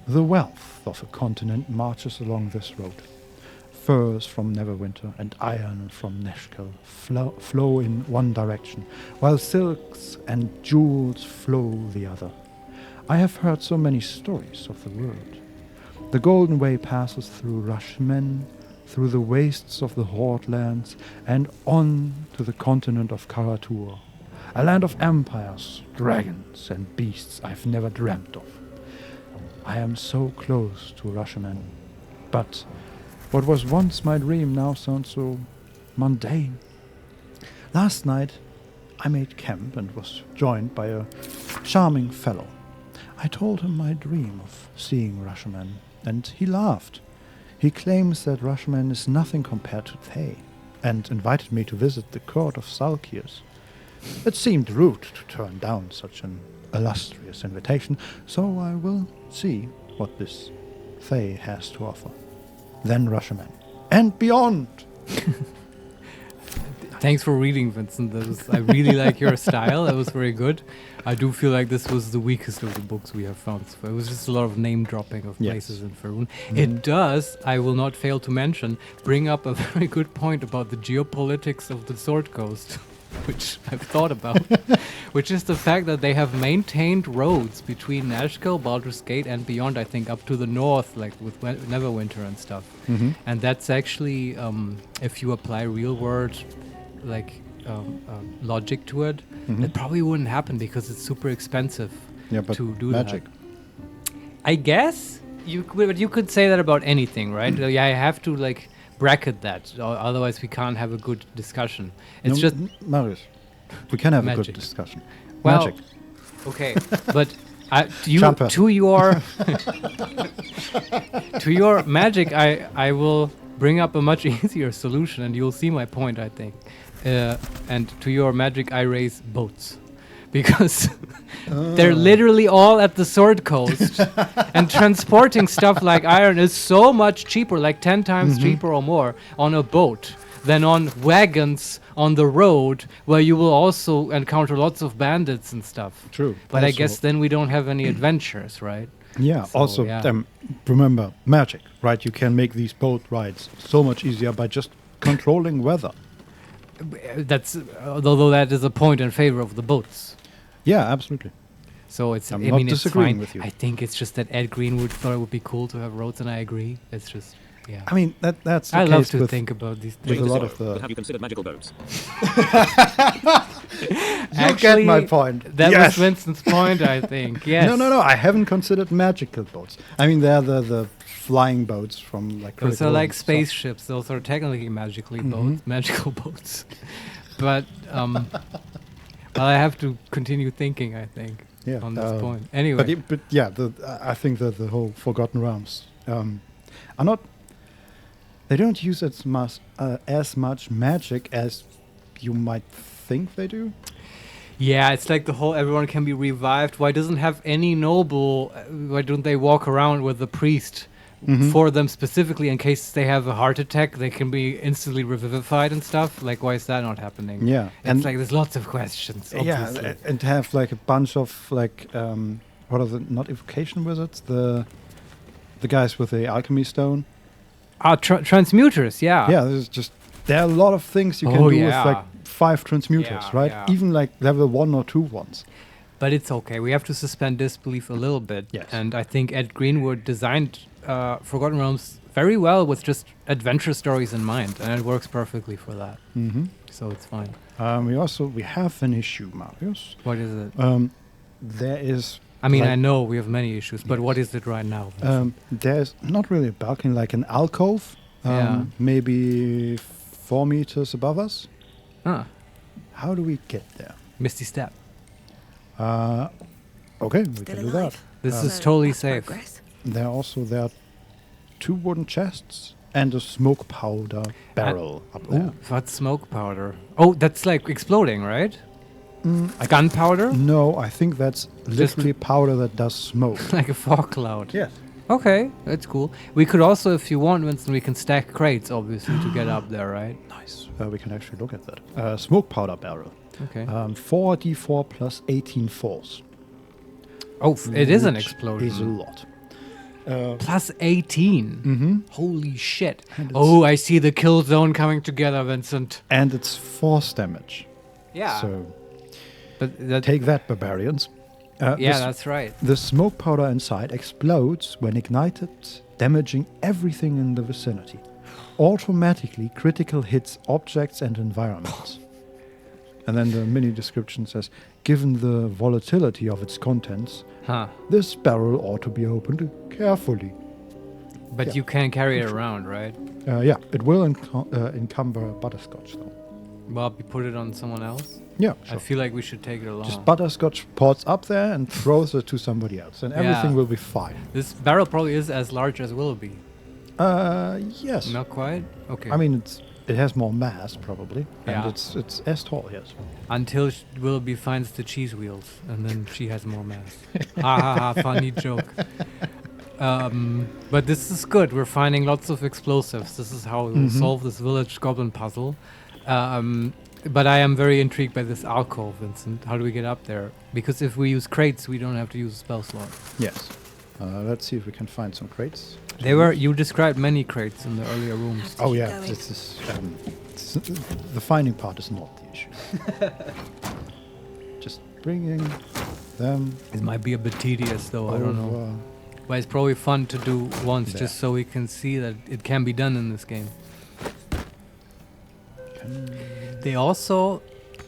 The wealth of a continent marches along this road. Furs from Neverwinter and iron from Neshkel flow in one direction, while silks and jewels flow the other. I have heard so many stories of the world. The Golden Way passes through Rushmen, through the wastes of the Horde lands, and on to the continent of Karatur, a land of empires, dragons, and beasts I've never dreamt of. I am so close to Rushmen, but what was once my dream now sounds so mundane. Last night, I made camp and was joined by a charming fellow. I told him my dream of seeing Rashomon, and he laughed. He claims that Rashomon is nothing compared to Thay, and invited me to visit the court of Salkirs. It seemed rude to turn down such an illustrious invitation, so I will see what this Thay has to offer. Then Rashomon, and beyond! Thanks for reading, Vincent. I really like your style. That was very good. I do feel like this was the weakest of the books we have found. So it was just a lot of name dropping of places in Faerun. It does, I will not fail to mention, bring up a very good point about the geopolitics of the Sword Coast, which I've thought about, which is the fact that they have maintained roads between Nashkel, Baldur's Gate, and beyond, I think, up to the north, like with Neverwinter and stuff. And that's actually, if you apply real-world logic to it, it probably wouldn't happen because it's super expensive to do magic. that. I guess you could say that about anything, right? Yeah, I have to bracket that, otherwise we can't have a good discussion. It's just Marius, we can have a magic. good discussion. Well, Magic. Okay, but to your magic, I will bring up a much easier solution, and you'll see my point, I think. And to your magic, I raise boats. Because they're literally all at the Sword Coast. And transporting stuff like iron is so much cheaper, like 10 times cheaper or more, on a boat than on wagons on the road, where you will also encounter lots of bandits and stuff. True. But I guess then we don't have any adventures, right? Yeah, So, remember, magic, right? You can make these boat rides so much easier by just controlling weather. That's although that is a point in favor of the boats. Yeah, absolutely. So it's I'm I not mean it's disagreeing fine. with you. I think it's just that Ed Greenwood thought it would be cool to have roads, and I agree. It's just I mean that's the I case love to with, think about these with things. a lot of the. But have you considered magical boats? You get my point. That Yes. was Vincent's point, I think. Yes. No. I haven't considered magical boats. I mean, they're the flying boats from Those Critical are like and stuff. spaceships. Those are technically magical boats. But well, I have to continue thinking, I think, on this point. Anyway. I think that the whole Forgotten Realms are not. They don't use as much magic as you might think they do. Yeah, it's like the whole everyone can be revived. Why doesn't have any noble? Why don't they walk around with the priest for them specifically in case they have a heart attack? They can be instantly revivified and stuff. Like, why is that not happening? Yeah, it's like there's lots of questions. Obviously. Yeah, and have like a bunch of what are the not evocation wizards? The guys with the alchemy stone. Transmuters. Yeah. Yeah, there are a lot of things you can do with like 5 transmuters, right? Yeah. Even like level 1 or 2 ones. But it's okay. We have to suspend disbelief a little bit. Yes. And I think Ed Greenwood designed Forgotten Realms very well with just adventure stories in mind, and it works perfectly for that. So it's fine. We have an issue, Marius. What is it? There is. I mean, I know we have many issues, but what is it right now? There's not really a balcony, like an alcove, maybe 4 meters above us. How do we get there? Misty Step. Okay, we can do that. This is totally safe. There are 2 wooden chests and a smoke powder barrel up there. What's smoke powder? Oh, that's like exploding, right? Gunpowder? No, I think that's literally powder that does smoke. Like a fog cloud. Yes. Okay, that's cool. We could also, if you want, Winston, we can stack crates, obviously, to get up there, right? Nice. We can actually look at that. Smoke powder barrel. Okay. 4d4 plus 18 force. Oh, it is an which explosion. Is a lot. Plus 18. Holy shit. Oh, I see the kill zone coming together, Vincent. And it's force damage. Yeah. So, but take that, barbarians. That's right. The smoke powder inside explodes when ignited, damaging everything in the vicinity. Automatically critical hits objects and environments. And then the mini description says, given the volatility of its contents, this barrel ought to be opened carefully. But you can't carry it around, right? Yeah, it will encumber Butterscotch, though. Well, we put it on someone else. Yeah, I sure. feel like we should take it along. Just Butterscotch pours up there and throws it to somebody else, and everything Yeah. will be fine. This barrel probably is as large as Willoughby. Yes. Not quite. Okay. I mean, it has more mass probably, and Yeah. it's as tall. Yes. Until Willoughby finds the cheese wheels, and then she has more mass. Ha ha ha! Funny joke. But this is good. We're finding lots of explosives. This is how we will solve this village goblin puzzle. But I am very intrigued by this alcove, Vincent. How do we get up there? Because if we use crates, we don't have to use a spell slot. Yes. Let's see if we can find some crates. You described many crates in the earlier rooms. Oh yeah, this is the finding part is not the issue. Just bringing them. It might be a bit tedious, though. I don't know. over. But it's probably fun to do once, There. just so we can see that it can be done in this game. They also,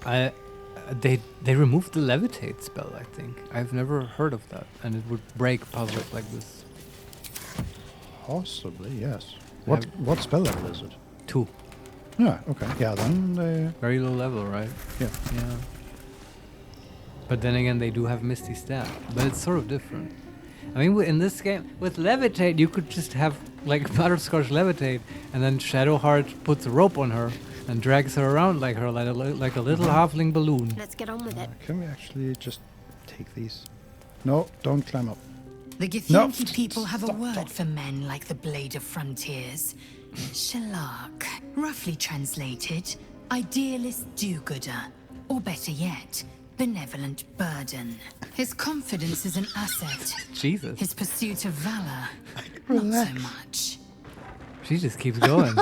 they removed the levitate spell. I think I've never heard of that, and it would break puzzles like this. Possibly, yes. What spell level is it? 2. Yeah. Okay. Yeah. Then Very low level, right? yeah. Yeah. But then again, they do have Misty Step, but it's sort of different. I mean, in this game, with Levitate, you could just have, like, Butterscotch Levitate, and then Shadowheart puts a rope on her and drags her around like a little halfling balloon. Let's get on with it. Can we actually just take these? No, don't climb up. The Githyanki people have a word for men like the Blade of Frontiers. Shalak. Roughly translated, idealist do-gooder. Or better yet, benevolent burden. His confidence is an asset. Jesus. His pursuit of valor, not so much. She just keeps going.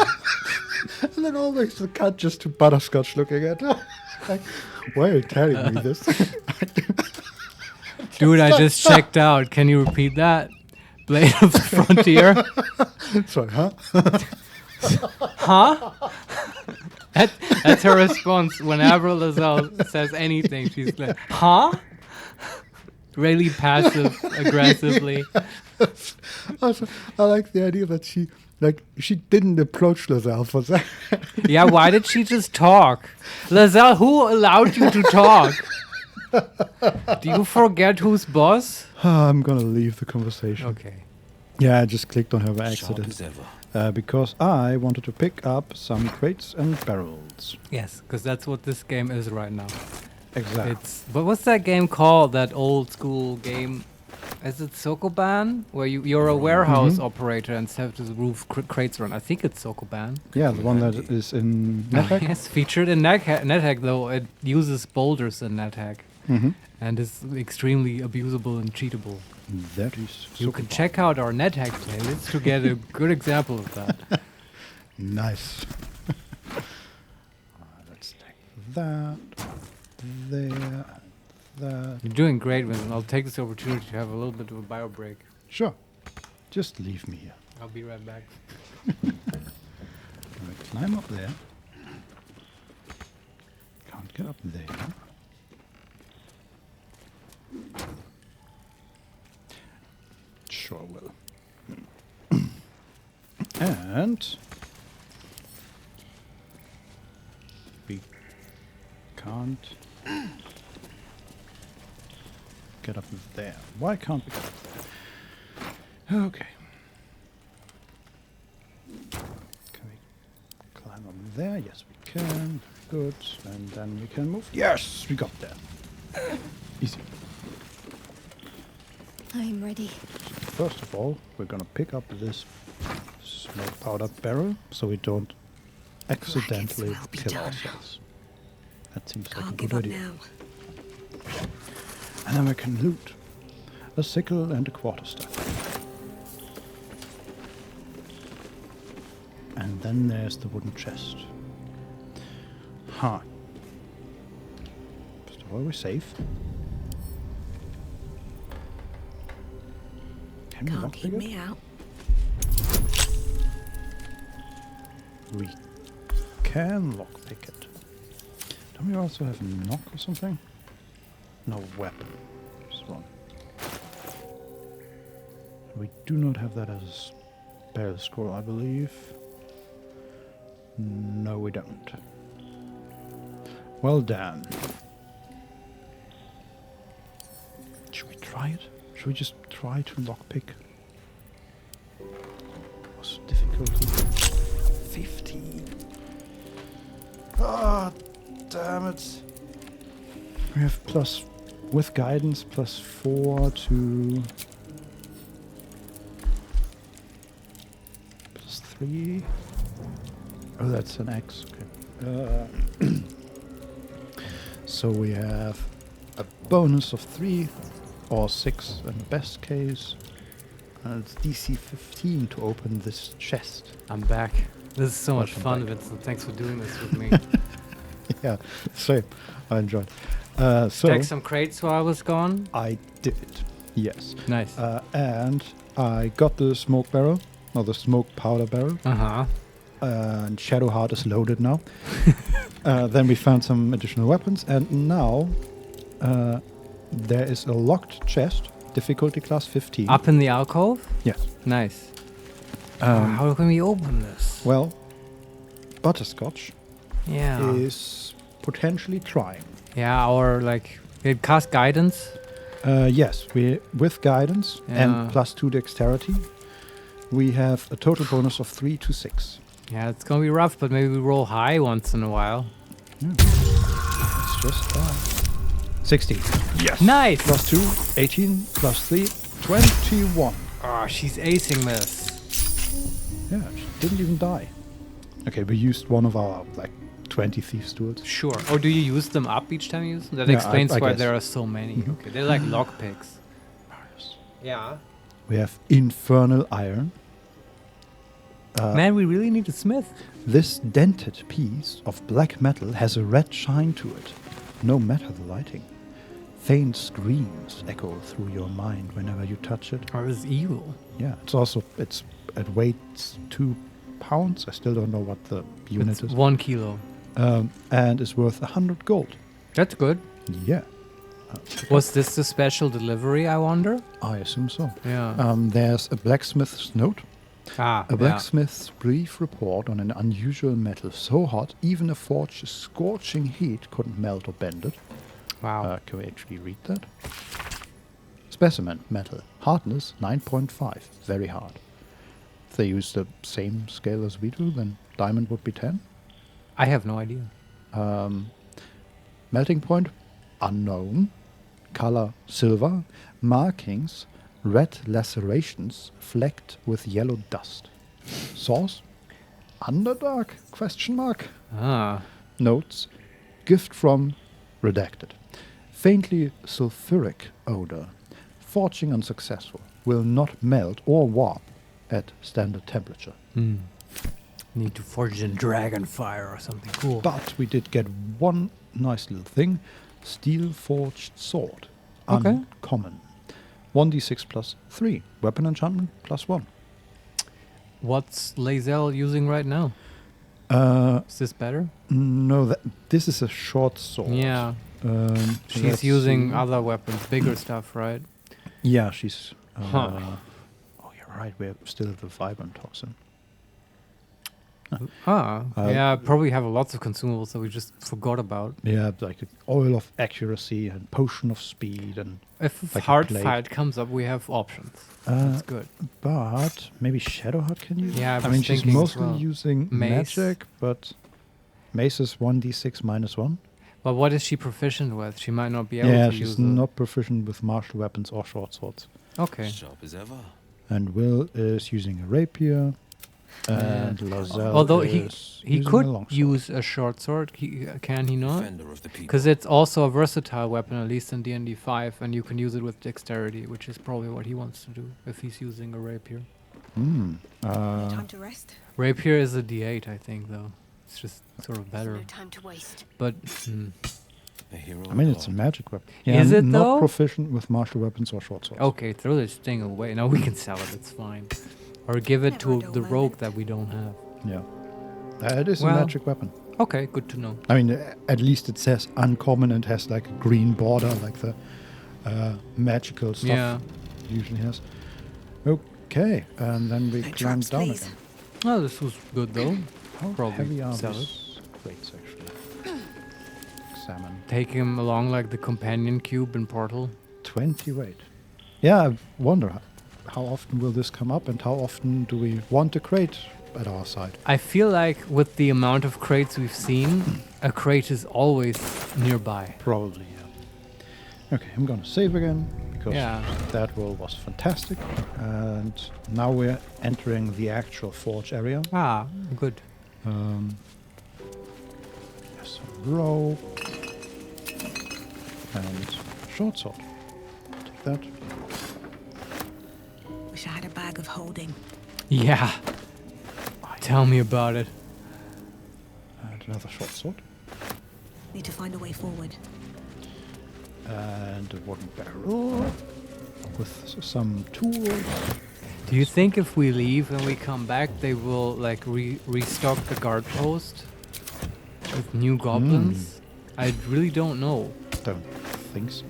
And then always the cut just to Butterscotch looking at her. Like, why are you telling me this? Dude, I just checked out. Can you repeat that? Blade of the Frontier? Sorry, huh? Huh? That's her response whenever Lizelle says anything. She's like, huh? Really passive, aggressively. Also, I like the idea that she didn't approach Lizelle for that. Yeah, why did she just talk? Lizelle, who allowed you to talk? Do you forget who's boss? I'm gonna leave the conversation. Okay. Yeah, I just clicked on her by Sharp accident. as ever. Because I wanted to pick up some crates and barrels. Yes, because that's what this game is right now. Exactly. But what's that game called? That old school game? Is it Sokoban? Where you're a warehouse operator and have to move crates around. I think it's Sokoban. Yeah, the one that is in NetHack. Yes, featured in NetHack, though it uses boulders in NetHack Mm-hmm. and is extremely abusable and cheatable. That is You can check out our NetHack playlist to get a good example of that. Nice. Let's take that, there, that. You're doing great, Vincent. I'll take this opportunity to have a little bit of a bio break. Sure. Just leave me here. I'll be right back. Alright, climb up there. Can't get up there. Sure will. And we can't get up there. Why can't we get up there? Okay. Can we climb up there? Yes, we can. Good. And then we can move. Yes, we got there. Easy. I'm ready. First of all, we're gonna pick up this smoke powder barrel so we don't accidentally well be kill done. ourselves. That seems like a Can't good give up idea. now. And then we can loot a sickle and a quarterstaff. And then there's the wooden chest. Huh. First of all, we're safe. Can we Can't lockpick keep it? me out. We can lockpick it. Don't we also have a knock or something? No weapon. Just one. We do not have that as a spell scroll, I believe. No, we don't. Well done. Should we try it? Should we just try to lockpick? What's difficulty? 15. Ah, damn it. We have plus, with guidance, plus 4 to... plus 3. Oh, that's an X. Okay. So we have a bonus of 3 or 6 in the best case. And it's DC 15 to open this chest. I'm back. This is so much Welcome fun, back. Vincent. Thanks for doing this with me. Yeah, same. I enjoyed. So Check some crates while I was gone. I did, yes. Nice. And I got the smoke barrel, or the smoke powder barrel. Uh-huh. And Shadowheart is loaded now. Then we found some additional weapons, and now there is a locked chest, difficulty class 15. Up in the alcove? Yes. Nice. How can we open this? Well, Butterscotch Yeah. is potentially trying. Yeah, or like, it cast guidance. Yes, we with guidance Yeah. and plus 2 dexterity, we have a total bonus of 3 to 6. Yeah, it's gonna be rough, but maybe we roll high once in a while. It's just 16. Yes. Nice! Plus 2, 18, plus 3, 21. Oh, she's acing this. Yeah, she didn't even die. Okay, we used one of our, 20 Thieves' Tools. Sure. Or do you use them up each time you use them? That Yeah, explains I why guess. there are so many. Okay, they're like lockpicks. Marius. Yeah. We have Infernal Iron. Man, we really need a smith. This dented piece of black metal has a red shine to it, no matter the lighting. Faint screams echo through your mind whenever you touch it. Or is evil. Yeah, it weighs 2 pounds. I still don't know what the unit It's is. 1 kilo. And is worth 100 gold. That's good. Yeah, Was this the special delivery, I wonder? I assume so. Yeah. There's a blacksmith's note. A A blacksmith's brief report on an unusual metal so hot even a forge's scorching heat couldn't melt or bend it. Wow. Can we actually read that? Specimen metal hardness 9.5, very hard. If they use the same scale as we do, then diamond would be 10. I have no idea. Melting point unknown. Color silver. Markings red lacerations flecked with yellow dust. Source Underdark? Question mark. Ah. Notes gift from redacted. Faintly sulfuric odor. Forging unsuccessful. Will not melt or warp at standard temperature. Need to forge in dragon fire or something cool. But we did get one nice little thing. Steel forged sword. Okay. Uncommon. 1d6 plus 3. Weapon enchantment plus 1. What's Lae'zel using right now? Is this better? No, this is a short sword. Yeah. She's let's using see. other weapons, bigger stuff, right? Yeah, she's... Huh. Oh, you're right. We're still at the vibrant toxin. Yeah, probably have lots of consumables that we just forgot about. Yeah, like oil of accuracy and potion of speed and... If like a hard blade. fight comes up, we have options. That's good. But maybe Shadowheart can use it? Yeah, I I mean, was she's thinking as mostly well. using Mace. magic, but mace is 1d6 minus 1. But what is she proficient with? She might not be able Yeah, to she's use it. not proficient with martial weapons or short swords. Okay. Sharp as ever. And Will is using a rapier, and Lae'zel Although is he using a could longsword. use a short sword, can he not? Defender of the people. Because it's also a versatile weapon, at least in D&D 5, and you can use it with dexterity, which is probably what he wants to do if he's using a rapier. Time to rest. Rapier is a D8, I think, though. It's just sort of better. No time to waste. But A hero I mean, of it's a God. magic weapon. Is it, not though? proficient with martial weapons or short swords. okay, throw this thing away. No, we can sell it. It's fine. Or give it Never a to dull the rogue moment. that we don't have. Yeah. It is a Well- magic weapon. Okay, good to know. I mean, at least it says uncommon and has like a green border, like the magical stuff Yeah. it usually has. Okay, and then we No climb traps, down please. again. Oh, this was good though. How Probably heavy are sell these crates actually? examine. Take him along like the companion cube in Portal. 20 weight. Yeah, I wonder how often will this come up and how often do we want a crate at our side? I feel like with the amount of crates we've seen, a crate is always nearby. Probably, yeah. Okay, I'm gonna save again because that roll was fantastic. And now we're entering the actual forge area. Ah, good. There's some rope and short sword. Take that. Wish I had a bag of holding. Yeah. Tell me about it. And another short sword. Need to find a way forward. And a wooden barrel with some tools. Do you think if we leave and we come back, they will like restock the guard post with new goblins? I really don't know. Don't think so.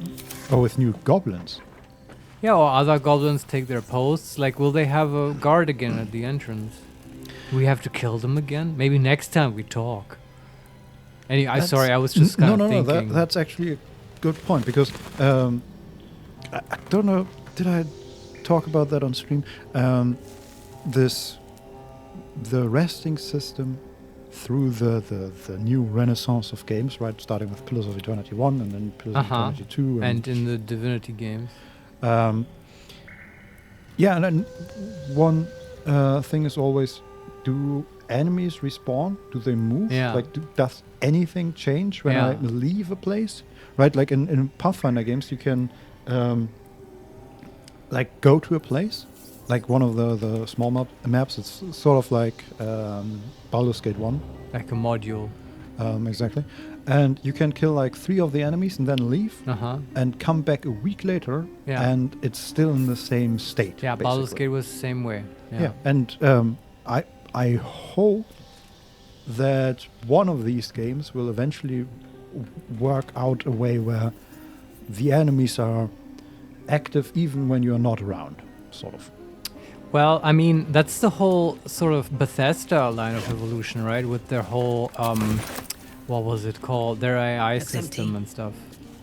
Oh, with new goblins. Yeah, or other goblins take their posts. Like, will they have a guard again at the entrance? Do we have to kill them again? Maybe next time we talk. Anyway, I'm sorry, I was just kind of thinking. No, that's actually a good point because I don't know. Did I talk about that on stream? The resting system through the new renaissance of games, right? Starting with Pillars of Eternity 1 and then Pillars of Eternity 2. And in the Divinity games. Yeah, and then one thing is always, do enemies respawn? Do they move? Yeah. Like, does anything change when I leave a place? Right, like in Pathfinder games, you can like go to a place, like one of the small maps. It's sort of like Baldur's Gate 1. Like a module. Exactly. And you can kill like 3 of the enemies and then leave and come back a week later and it's still in the same state. Yeah, Baldur's Gate was the same way. Yeah, and I hope that one of these games will eventually work out a way where the enemies are active even when you're not around, sort of. Well, I mean, that's the whole sort of Bethesda line of evolution, right? With their whole, what was it called? Their AI system and stuff.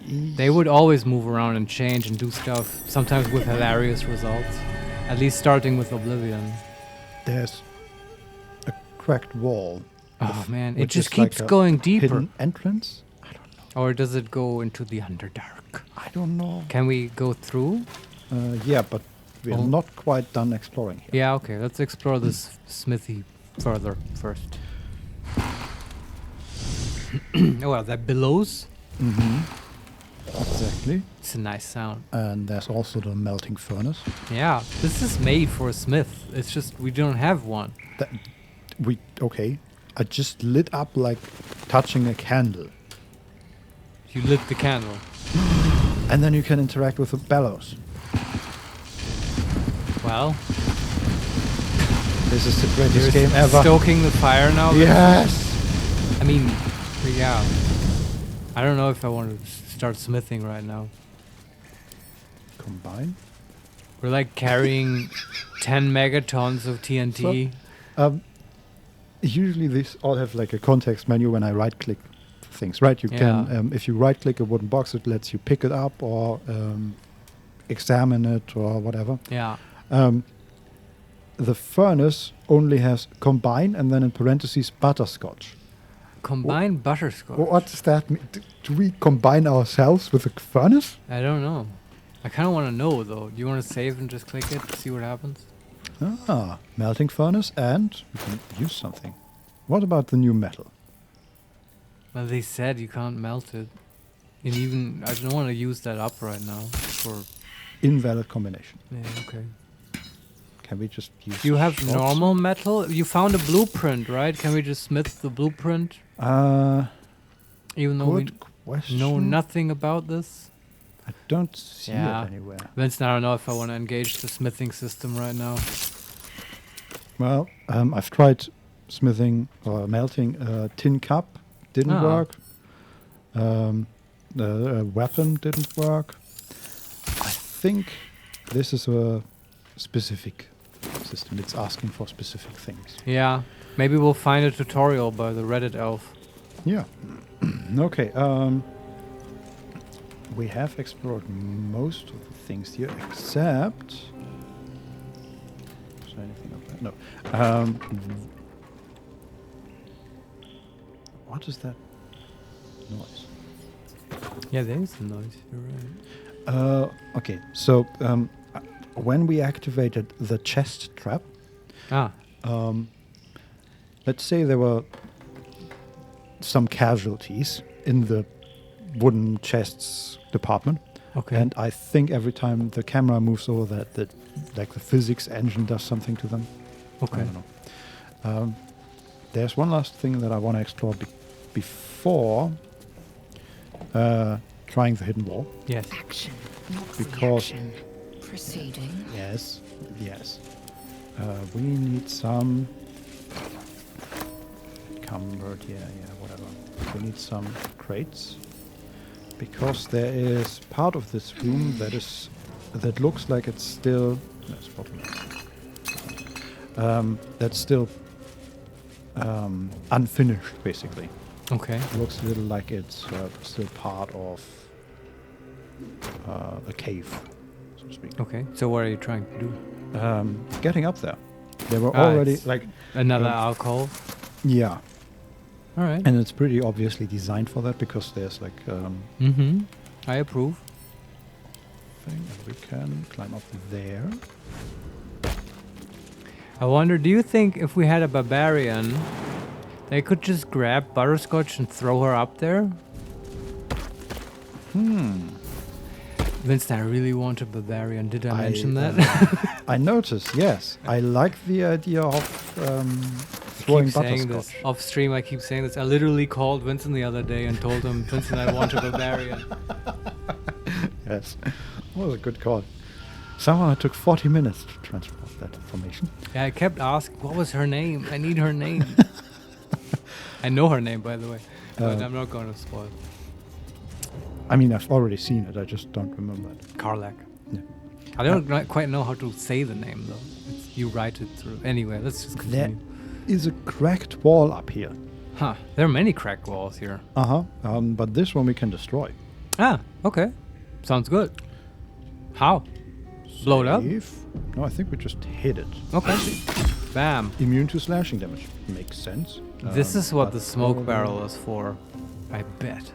They would always move around and change and do stuff, sometimes with hilarious results. At least starting with Oblivion. There's a cracked wall. Oh man, it just keeps going deeper. Hidden entrance? I don't know. Or does it go into the Underdark? I don't know. Can we go through? Yeah, but we're not quite done exploring here. Yeah, okay. Let's explore this smithy further first. Oh, well, that billows. Exactly. It's a nice sound. And there's also the melting furnace. Yeah, this is made for a smith. It's just we don't have one. Okay. I just lit up like touching a candle. You lit the candle. And then you can interact with the bellows. Well, this is the greatest game ever. Stoking the fire now. Yes. I mean, yeah. I don't know if I want to start smithing right now. Combine. We're like carrying 10 megatons of TNT. So, usually these all have like a context menu when I right-click things, right? You can, if you right-click a wooden box, it lets you pick it up or examine it or whatever. Yeah. The furnace only has combine and then in parentheses butterscotch. Combine butterscotch? What does that mean? Do we combine ourselves with a furnace? I don't know. I kind of want to know though. Do you want to save and just click it, see what happens? Ah, melting furnace, and we can use something. What about the new metal? Well, they said you can't melt it. And even, I don't want to use that up right now for... Invalid combination. Yeah, okay. Can we just use... You have normal metal? You found a blueprint, right? Can we just smith the blueprint? Even though we know nothing about this? I don't see it anywhere. Vincent, I don't know if I want to engage the smithing system right now. Well, I've tried smithing or melting a tin cup. Didn't work. The weapon didn't work. I think this is a specific system. It's asking for specific things. Yeah. Maybe we'll find a tutorial by the Reddit elf. Yeah. Okay. We have explored most of the things here, except. Is there anything up there? No. What is that noise? Yeah, there is a noise. You're right. Okay. So when we activated the chest trap, let's say there were some casualties in the wooden chests department. Okay. And I think every time the camera moves over that like the physics engine does something to them. Okay. I don't know. There's one last thing that I want to explore before trying the hidden wall. Yes. Action, not Because- reaction. Proceeding. Yes. We need some cumbered, whatever. We need some crates. Because there is part of this room that looks like it's still that's still unfinished, basically. Okay. It looks a little like it's still part of a cave, so to speak. Okay. So what are you trying to do? Getting up there. They were already it's like another alcove. yeah, All right. and it's pretty obviously designed for that because there's like I approve. thing, and we can climb up there. I wonder, do you think if we had a barbarian, they could just grab Butterscotch and throw her up there? Vincent, I really want a barbarian. Did I mention that? I noticed, yes. I like the idea of throwing keep saying Butterscotch. this off stream. I keep saying this. I literally called Vincent the other day and told him, Vincent, I want a barbarian. Yes. That was a good call. Somehow it took 40 minutes to transport that information. Yeah, I kept asking, what was her name? I need her name. I know her name, by the way, but I'm not going to spoil. I mean, I've already seen it. I just don't remember it. Karlak. Yeah. I don't quite know how to say the name, though. You write it through. Anyway, let's just There continue. is a cracked wall up here. Huh. There are many cracked walls here. But this one we can destroy. Ah, okay. Sounds good. How? Blow it up? Save. No, I think we just hit it. Okay. Bam. Immune to slashing damage. Makes sense. This is what but the smoke probably- barrel is for, I bet.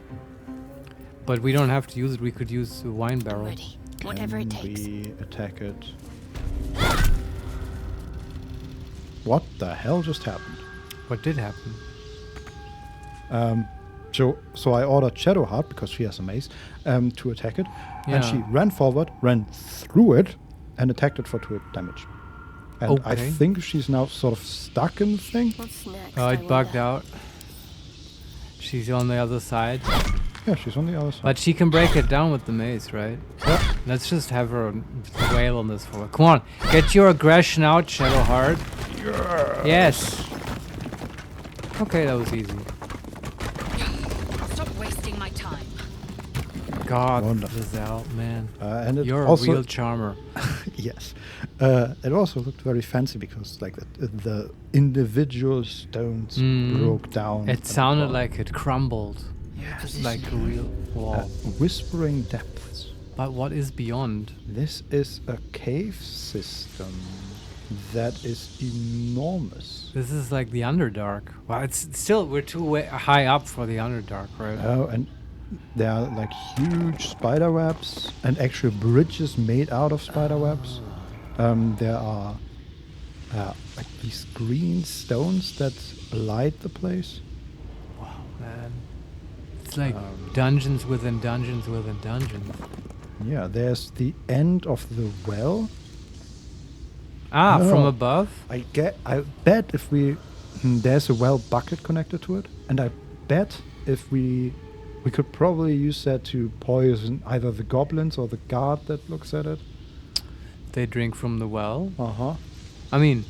But we don't have to use it. We could use the wine barrel. Ready. Whatever it takes. We attack it. What the hell just happened? What did happen? So I ordered Shadowheart because she has a mace to attack it, and she Yeah. ran forward, ran through it, and attacked it for 2 damage. And I Okay. think she's now sort of stuck in the thing. What's next? Oh, I it bugged wonder? out. She's on the other side. Yeah, she's on the other side. But she can break it down with the mace, right? Yeah. Let's just have her wail on this for. Come on, get your aggression out, Shadowheart. Yes. Okay, that was easy. Stop wasting my time. God, Wonderful. Lizelle, man. And it You're also a real charmer. yes. It also looked very fancy because like the individual stones broke down. It and sounded apart. like it crumbled. Yes. Like a real wall. Whispering depths. But what is beyond? This is a cave system that is enormous. This is like the Underdark. Well, it's still, we're too high up for the Underdark, right? Oh, and there are like huge spider webs and actual bridges made out of spider webs. There are like these green stones that light the place. Wow, man. It's like dungeons within dungeons within dungeons. Yeah, there's the end of the well. Ah, from Oh. above? I bet if there's a well bucket connected to it, and I bet if we could probably use that to poison either the goblins or the guard that looks at it. They drink from the well? Uh-huh. I mean,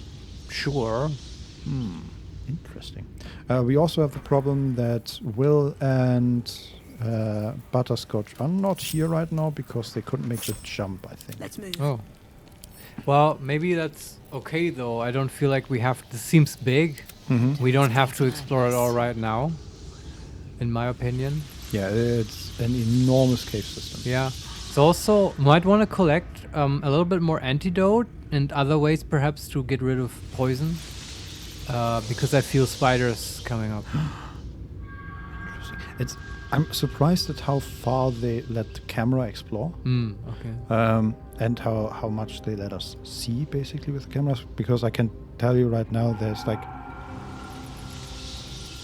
sure. Interesting. We also have the problem that Will and Butterscotch are not here right now because they couldn't make the jump, I think. Let's move. Oh. Well, maybe that's okay, though. I don't feel like we have... This seems big. Mhm. We don't have to explore it all right now. in my opinion. Yeah, it's an enormous cave system. Yeah. So also might want to collect a little bit more antidote and other ways perhaps to get rid of poison. Because I feel spiders coming up. Interesting. I'm surprised at how far they let the camera explore. Okay. And how much they let us see basically with the cameras, because I can tell you right now there's like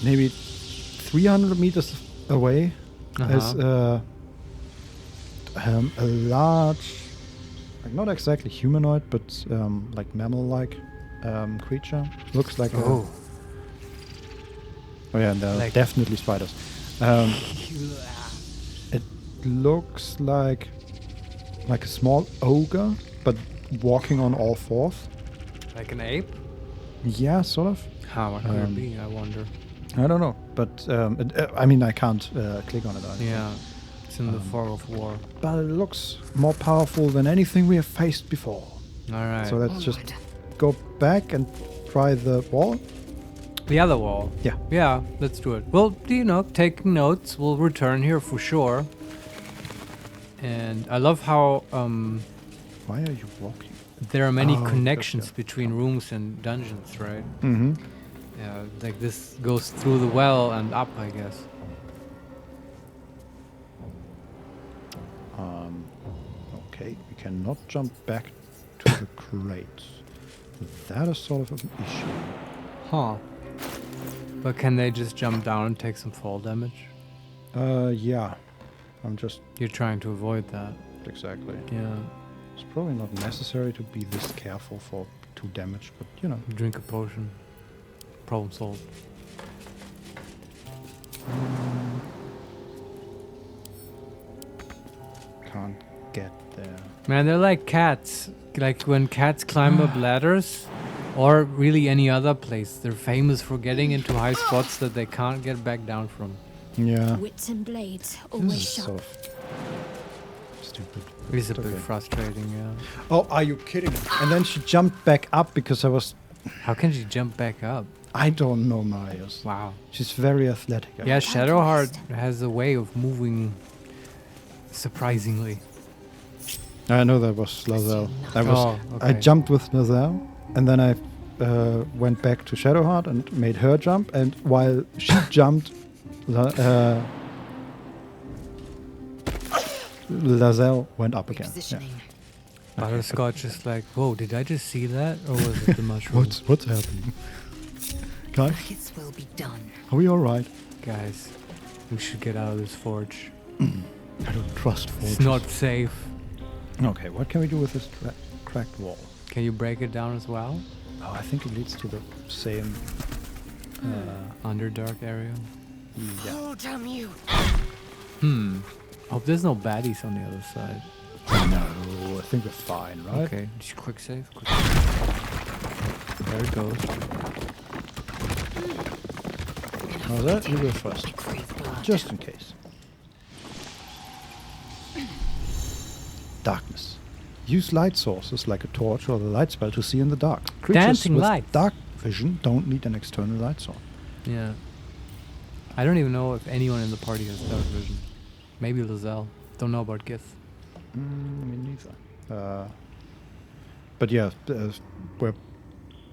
maybe 300 meters away there's a large, like not exactly humanoid, but like mammal-like creature. Looks like oh yeah, and there are like definitely spiders. It looks like a small ogre, but walking on all fours. Like an ape? Yeah, sort of. How could it be, I wonder. I don't know, but I mean, I can't click on it. Yeah, it's in the fog of war. But it looks more powerful than anything we have faced before. All right. So let's just go back and try the wall. The other wall? Yeah. Yeah, let's do it. Well, taking notes. We'll return here for sure. And I love how why are you walking? There are many connections between rooms and dungeons, right? Mm-hmm. Yeah, like this goes through the well and up, I guess. Okay, we cannot jump back to the crates. That is sort of an issue. Huh. But can they just jump down and take some fall damage? Yeah. You're trying to avoid that. Exactly. Yeah. It's probably not necessary to be this careful for 2 damage, but you know. Drink a potion. Problem solved. Can't get there. Man, they're like cats. Like when cats climb up ladders, or really any other place. They're famous for getting into high spots that they can't get back down from. Yeah. Wits and blades This always is sharp. sort of stupid. It's a bit frustrating, yeah. Oh, are you kidding me? And then she jumped back up because I was... How can she jump back up? I don't know, Marius. Wow. She's very athletic. Yeah, Shadowheart has a way of moving surprisingly. I know that was Lazelle. Okay. I jumped with Lazelle, and then I went back to Shadowheart and made her jump, and while she jumped, Lazelle went up again. Yeah. Butterscotch is like, whoa, did I just see that? Or was it the mushroom? What's happening? Guys, It will be done. are we alright? Guys, we should get out of this forge. I don't trust forges. It's not safe. Okay, what can we do with this cracked wall? Can you break it down as well? Oh, I think it leads to the same... Underdark area? Yeah. Oh, damn you. Hope there's no baddies on the other side. No, I think we're fine, right? Okay, just quick save. There it goes. Now that you go first, just in case. Darkness. Use light sources like a torch or the light spell to see in the dark. Creatures Dancing with lights. dark vision don't need an external light source. Yeah. I don't even know if anyone in the party has dark vision. Maybe Lazelle. Don't know about Gith. Me neither. But yeah, we're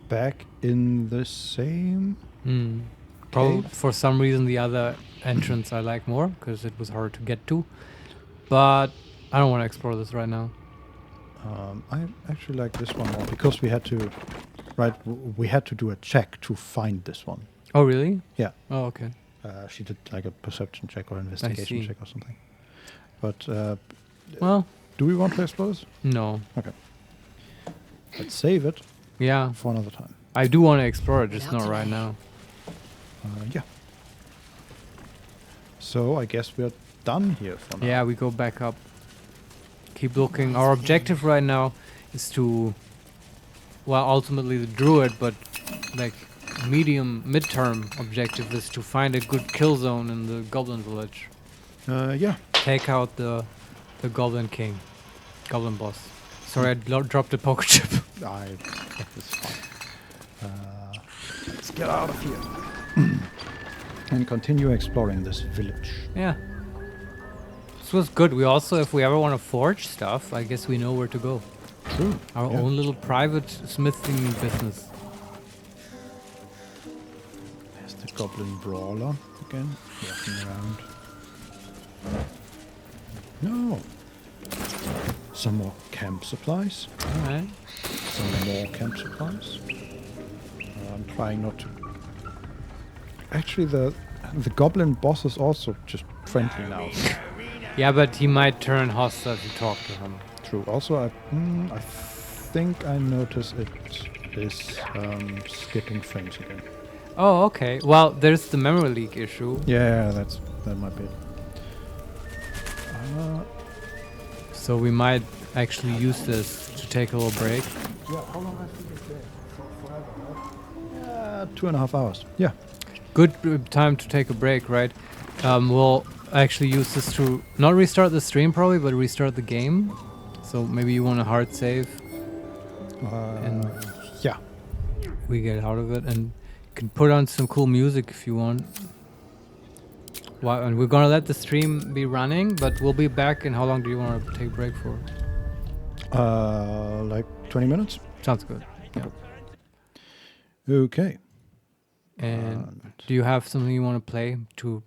back in the same... Probably cave? for some reason the other entrance I like more because it was hard to get to. But I don't want to explore this right now. I actually like this one more because we had to... we had to do a check to find this one. Oh, really? Yeah. Oh, okay. She did like a perception check or investigation see. check or something. But Well, do we want to explore this? no. Okay. Let's save it Yeah. for another time. I do want to explore it, just not right now. Yeah. So I guess we're done here for now. Yeah, we go back up. Keep looking. Our objective right now is to... Well, ultimately the druid, but like midterm objective is to find a good kill zone in the goblin village. Yeah. Take out the goblin king. Goblin boss. Sorry, I dropped the poker chip. It's fine. Let's get out of here. And continue exploring this village. Yeah. This was good. We also, if we ever want to forge stuff, I guess we know where to go. True. Our own little private smithing business. There's the goblin brawler again, walking around. No. Some more camp supplies. Alright. Some more camp supplies. I'm trying not to. Actually, the goblin boss is also just friendly now. Yeah, but he might turn hostile if you talk to him. True. Also, I think I noticed it is skipping frames again. Oh, okay. Well, there's the memory leak issue. Yeah, that might be it. So we might actually use this to take a little break. Yeah, how long have we been there? 2.5 hours. Yeah. Good time to take a break, right? We'll actually use this to not restart the stream probably, but restart the game. So maybe you want a hard save. And yeah. We get out of it and you can put on some cool music if you want. Wow, and we're gonna let the stream be running, but we'll be back in how long do you want to take a break for? Like 20 minutes? Sounds good. Yeah. Okay. And do you have something you want to play to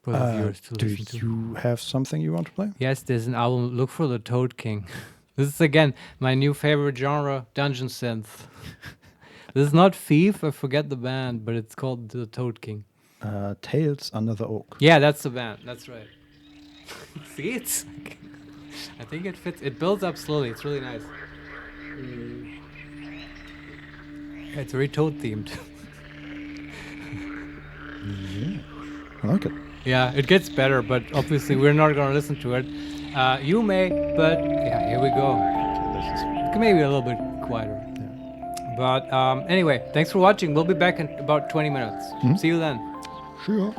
for the viewers to listen to? Do you have something you want to play? Yes, there's an album. Look for the Toad King. This is again my new favorite genre, dungeon synth. This is not Thief, I forget the band, but it's called the Toad King. Tales Under the Oak. Yeah, that's the band. That's right. See, it's. I think it fits. It builds up slowly. It's really nice. It's very Toad themed. Yeah, I like it. Yeah, it gets better, but obviously we're not going to listen to it. You may, but yeah, here we go. Maybe a little bit quieter. Yeah. But anyway, thanks for watching. We'll be back in about 20 minutes. See you then. Sure.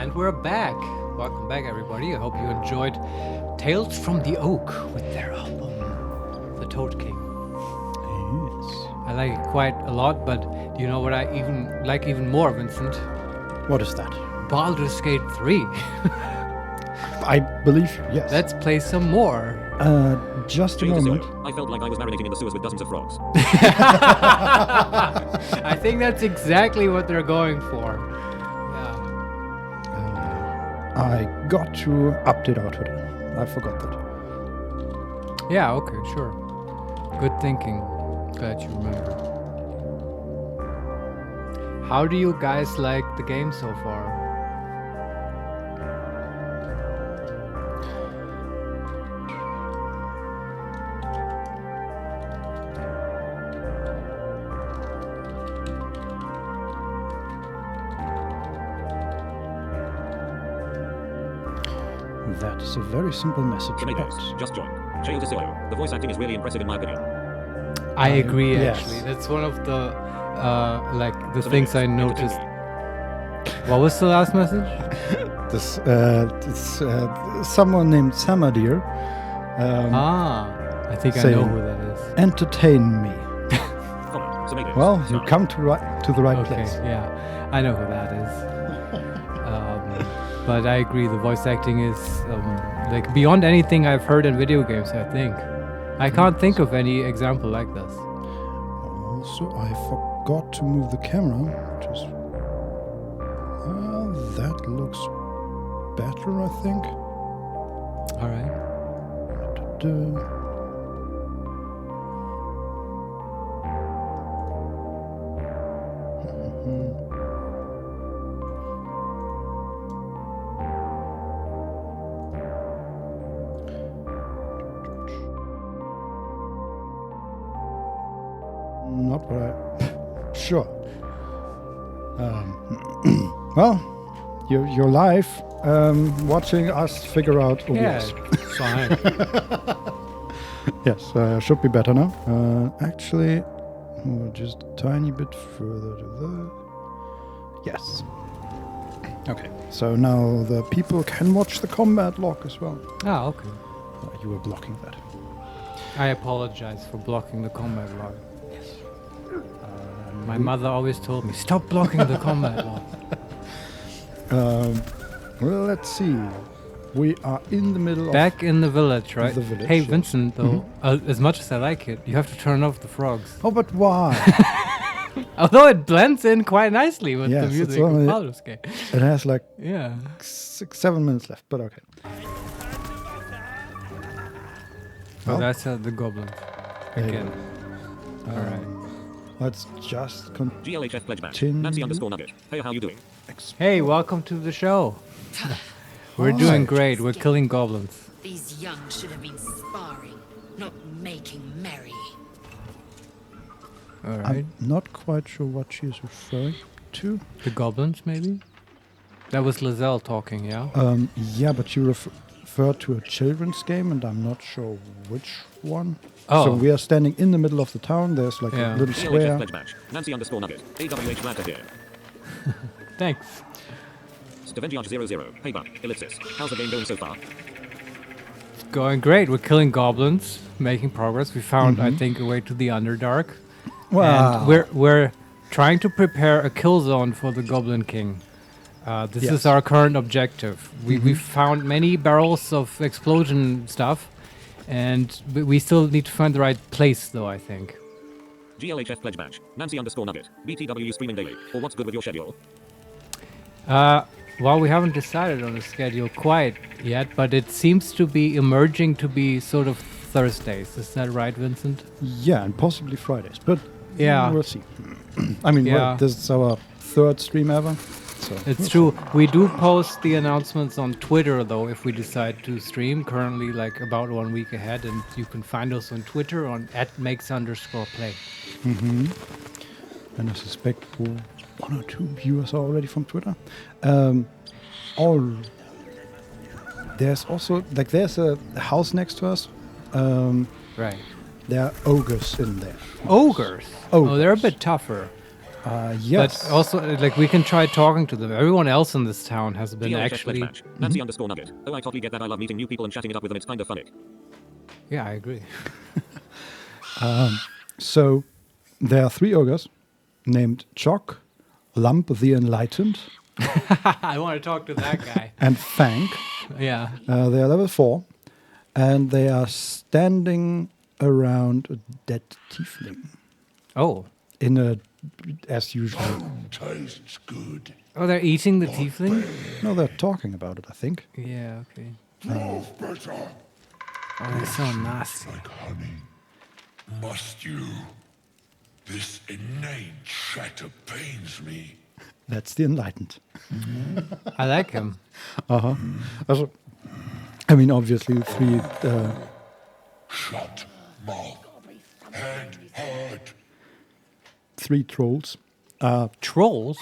And we're back. Welcome back, everybody. I hope you enjoyed Tales from the Oak with their album, The Toad King. Yes. I like it quite a lot, but do you know what I like even more, Vincent? What is that? Baldur's Gate 3. I believe, yes. Let's play some more. Just a Change to moment. zero. I felt like I was marinating in the sewers with dozens of frogs. I think that's exactly what they're going for. Yeah. I got to update our Twitter. I forgot that. Yeah, okay, sure. Good thinking. Glad you remember. How do you guys like the game so far? That is a very simple message. Tomatoes, but- just joined. Chael to Silo. The voice acting is really impressive in my opinion. I agree, yes. actually. That's one of the things I noticed. What was the last message? This someone named Samadir. I think I saying, know who that is. Entertain me. Tomatoes. Well, you Smile. come to the right Okay, place. yeah, I know who that is. But I agree, the voice acting is like beyond anything I've heard in video games, I think. I can't think of any example like this. Also, I forgot to move the camera. Just that looks better, I think. All right. Not what I... Sure. Well, you're live, watching us figure out who Yeah, was. it's fine. Yes, should be better now. Actually, just a tiny bit further to the... Yes. Okay, so now the people can watch the combat log as well. Ah, okay. You were blocking that. I apologize for blocking the combat log. My mother always told me, stop blocking the combat log. Well, let's see. We are in the middle Back in the village, right? the village, Hey, yes. Vincent, though, as much as I like it, you have to turn off the frogs. Oh, but why? Although it blends in quite nicely with the Yes, it's music of only- Baldur's Gate. It has like Yeah. 6-7 minutes left, but okay. Oh, Well, that's the goblin. there you Again. go. All right. Let's just GLHF pledge match. Tin- Nancy _ Nugget. Hey, how you doing? Hey, welcome to the show. We're doing great. We're killing goblins. These young should have been sparring, not making merry. All right. I'm not quite sure what she is referring to. The goblins, maybe? That was Lizelle talking, yeah? Yeah, but you referred to a children's game, and I'm not sure which one. Oh. So we are standing in the middle of the town. There's like Yeah. a little GLHF square. pledge match. Nancy _ Nugget. AWH glad to hear. Thanks. Stevengiage 00. Hey, Buck. Ellipsis. How's the game going so far? It's going great. We're killing goblins, making progress. We found, I think, a way to the Underdark. Wow. And we're trying to prepare a kill zone for the Goblin King. This Yes. is our current objective. We found many barrels of explosion stuff, and we still need to find the right place, though, I think. GLHF pledge match. Nancy _ Nugget. BTW streaming daily. Or what's good with your schedule? Well, we haven't decided on the schedule quite yet, but it seems to be emerging to be sort of Thursdays. Is that right, Vincent? Yeah, and possibly Fridays, but Yeah. we'll see. I mean, Yeah. this is our third stream ever. So It's true. We do post the announcements on Twitter, though, if we decide to stream. Currently, like about 1 week ahead, and you can find us on Twitter on @makes_play. And I suspect 1 or 2 viewers are already from Twitter. There's also there's a house next to us. Right. There are ogres in there. Ogres. Oh, they're a bit tougher. Yes. But also, like, we can try talking to them. Everyone else in this town has been GLHS actually... match. Nancy_Nugget. Oh, I totally get that. I love meeting new people and chatting it up with them. It's kind of funny. Yeah, I agree. So there are 3 ogres named Chock, Lump the Enlightened, I want to talk to that guy. and Fank. Yeah. They are level 4, and they are standing around a dead tiefling Oh. in a, as usual. Tastes good. Oh, they're eating the tiefling? No, they're talking about it, I think. Yeah, okay. Better. Oh, they're so nasty. Like honey. Must you? This inane chatter pains me. That's the Enlightened. I like him. Uh-huh. Also, I mean, obviously, 3... Shut mouth. Head hard. 3 trolls. Trolls?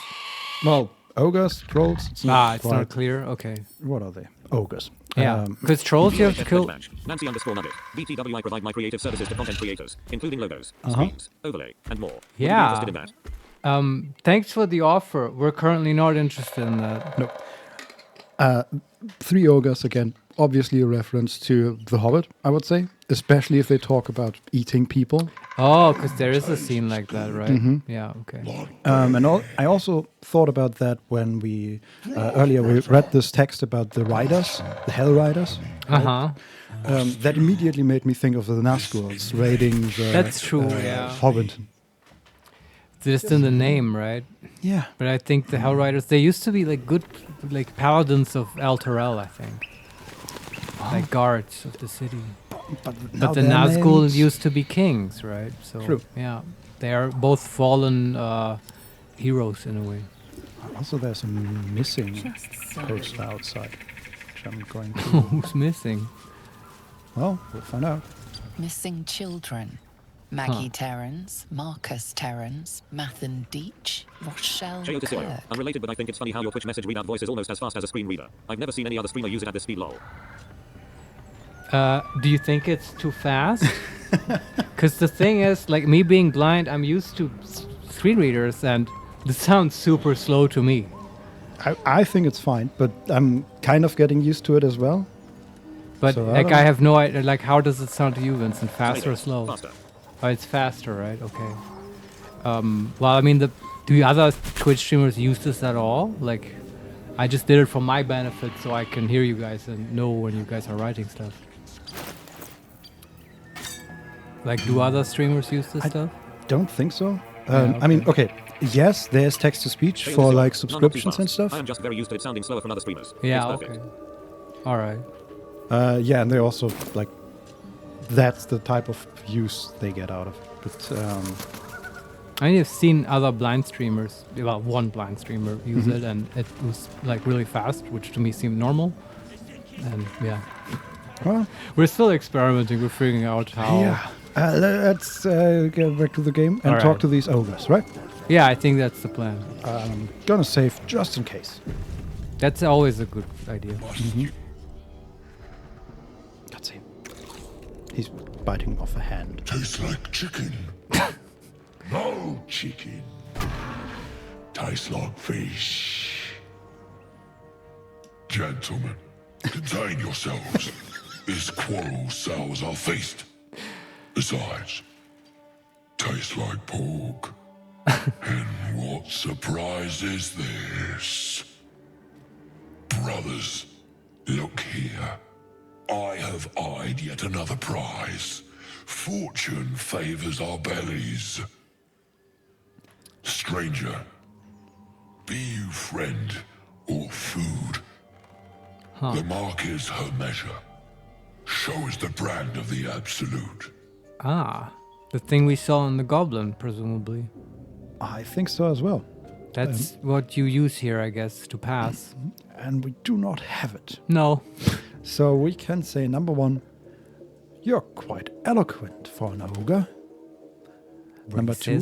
Well, ogres, trolls. It's not quite- clear. Okay. What are they? Ogres. Yeah, because trolls you have to kill... Nancy_Nugget. BTW, I provide my creative services to content creators, including logos, screens, overlay, and more. Would you be Yeah. interested in that? Thanks for the offer. We're currently not interested in that. No. 3 ogres, again, obviously a reference to The Hobbit, I would say. Especially if they talk about eating people. Oh, because there is a scene like that, right? Mhm. Yeah, okay. I also thought about that when we earlier we read this text about the riders, the Hell Riders. Uh-huh. That immediately made me think of the Nazguls raiding the That's true, yeah. Hobbit. Just in the name, right? Yeah. But I think the Hell Riders, they used to be like good, like paladins of Elturel, I think. Like guards of the city. But the Nazgul used to be kings, right? So True. yeah, they are both fallen heroes in a way. Also, there's a missing poster outside, which I'm going to... Who's missing? Well, we'll find out. Missing children. Maggie Terrans, Marcus Terrans, Mathan Deach, Rochelle J.O. Kirk. Unrelated, but I think it's funny how your Twitch message readout voice is almost as fast as a screen reader. I've never seen any other streamer use it at this speed, lol. Do you think it's too fast? Because the thing is, like me being blind, I'm used to screen readers, and this sounds super slow to me. I think it's fine, but I'm kind of getting used to it as well. But So, like don't I know. have no idea. Like, how does it sound to you, Vincent? Fast or slow? Faster. Oh, it's faster, right? Okay. Well, I mean, do the other Twitch streamers use this at all? Like, I just did it for my benefit, so I can hear you guys and know when you guys are writing stuff. Like, do other streamers use this stuff? Don't think so. Yeah, I mean, okay. okay, yes, there's text-to-speech J.O. for like Not too subscriptions and fast. stuff. I am just very used to it sounding slower from other streamers. Yeah, It's perfect. okay. All right. Yeah, and they also like that's the type of use they get out of it. But I mean, I've seen other blind streamers, well, one blind streamer use it, and it was like really fast, which to me seemed normal. And yeah, well, we're still experimenting. We're figuring out how. yeah, let's get back to the game and All talk right. to these ogres, right? Yeah, I think that's the plan. Gonna save just in case. That's always a good idea. Let's see. He's biting off a hand. Tastes like chicken. No chicken. Tastes like fish. Gentlemen, contain yourselves. This quarrel sours our feast. Besides, tastes like pork. And what surprise is this? Brothers, look here. I have eyed yet another prize. Fortune favors our bellies. Stranger, be you friend or food. The mark is her measure. Show is the brand of the absolute. Ah, the thing we saw in the Goblin, presumably. I think so as well. That's what you use here, I guess, to pass. And we do not have it. No. So we can say, number one, you're quite eloquent for an ogre. Number two,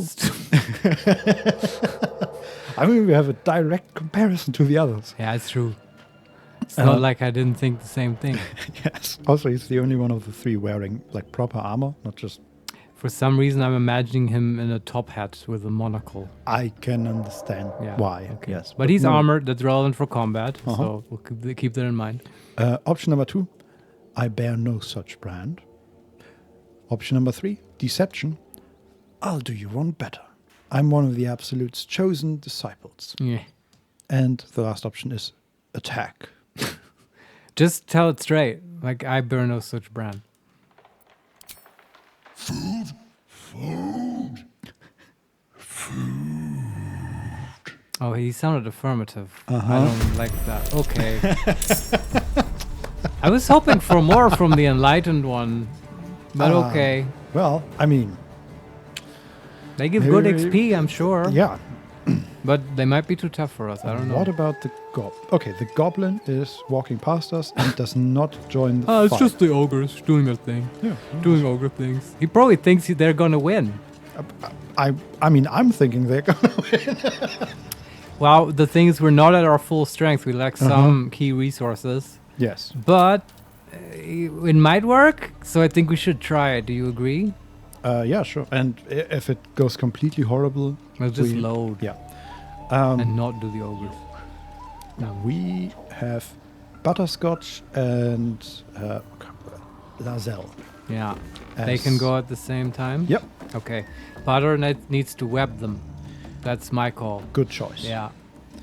I mean, we have a direct comparison to the others. Yeah, it's true. It's not like I didn't think the same thing. Yes. Also, he's the only one of the three wearing like proper armor, not just For some reason, I'm imagining him in a top hat with a monocle. I can understand why. Okay. Yes, But he's no. armored. That's relevant for combat. So we'll keep that in mind. Option number 2, I bear no such brand. Option number 3, deception. I'll do you one better. I'm one of the Absolute's chosen disciples. Yeah. And the last option is attack. Just tell it straight. Like, I bear no such brand. Food? Oh, he sounded affirmative. I don't like that. Okay. I was hoping for more from the enlightened one. But okay. Well, I mean... They give good XP, I'm sure. Yeah. But they might be too tough for us. I don't know. What about the goblin? Okay, the goblin is walking past us and does not join the fight. It's just the ogres doing their thing. Yeah. Doing ogre things. He probably thinks they're going to win. I mean, I'm thinking they're going to win. Well, the thing is, we're not at our full strength. We lack some key resources. Yes. But it might work, so I think we should try it. Do you agree? Yeah, sure. And if it goes completely horrible... We'll just load. Yeah. And not do the ogres. Now, we have Butterscotch and Lazelle. Yeah. They can go at the same time? Yep. Okay. Butter needs to web them. That's my call. Good choice. Yeah.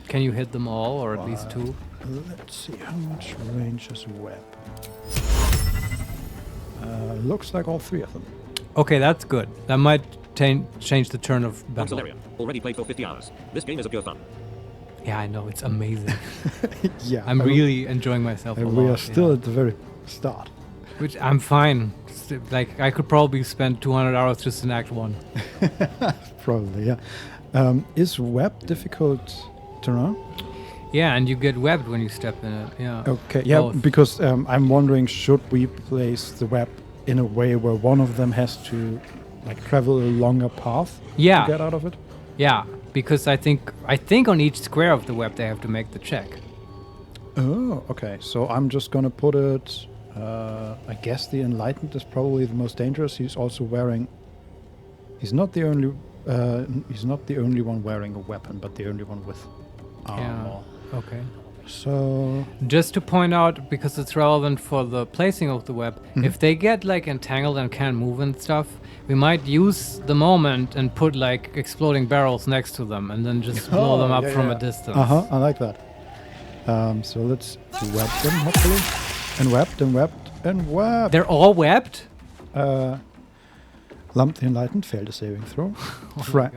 Can you hit them all, or at least 2? Let's see, how much range is web? Looks like all 3 of them. Okay, that's good. That might change the turn of battle. Larian, already played for 50 hours. This game is a pure fun. Yeah, I know. It's amazing. Yeah. I'm really enjoying myself a lot. We are still at the very start. Which I'm fine. Like, I could probably spend 200 hours just in Act 1. Probably, yeah. Is web difficult to run? Yeah, and you get webbed when you step in it. Yeah. Okay, yeah, Both. because I'm wondering, should we place the web in a way where one of them has to like travel a longer path to get out of it? Yeah, because I think on each square of the web they have to make the check. Oh, okay. So I'm just gonna put it. I guess the Enlightened is probably the most dangerous. He's also wearing. He's not the only. He's not the only one wearing a weapon, but the only one with armor. Yeah. Okay. So just to point out, because it's relevant for the placing of the web, if they get like entangled and can't move and stuff, we might use the moment and put like exploding barrels next to them and then just blow them up from a distance. I like that. So let's web them, hopefully. And webbed and webbed and webbed. They're all webbed? Lump the Enlightened failed a saving throw.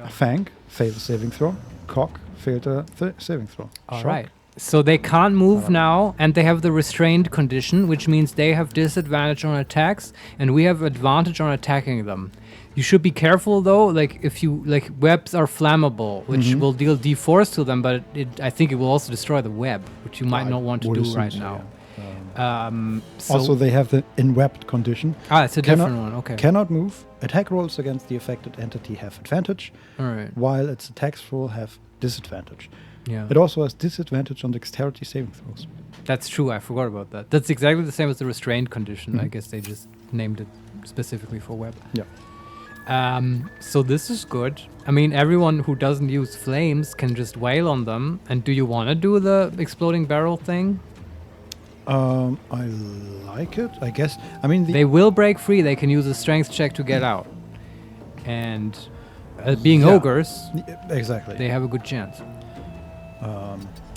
Fang failed a saving throw. Cock failed a saving throw. All right. So they can't move now, and they have the restrained condition, which means they have disadvantage on attacks, and we have advantage on attacking them. You should be careful though, like if you webs are flammable, which will deal D4s to them, but I think it will also destroy the web, which you might not want to do right now. Also, they have the in-webbed condition. It's a different one. Okay. Cannot move. Attack rolls against the affected entity have advantage, all right, while its attacks roll have disadvantage. Yeah. It also has disadvantage on dexterity saving throws. That's true. I forgot about that. That's exactly the same as the restrained condition. I guess they just named it specifically for web. Yeah. So this is good. I mean, everyone who doesn't use flames can just wail on them. And do you want to do the exploding barrel thing? I like it, I guess. I mean, they will break free. They can use a strength check to get out. And being ogres, exactly, they have a good chance.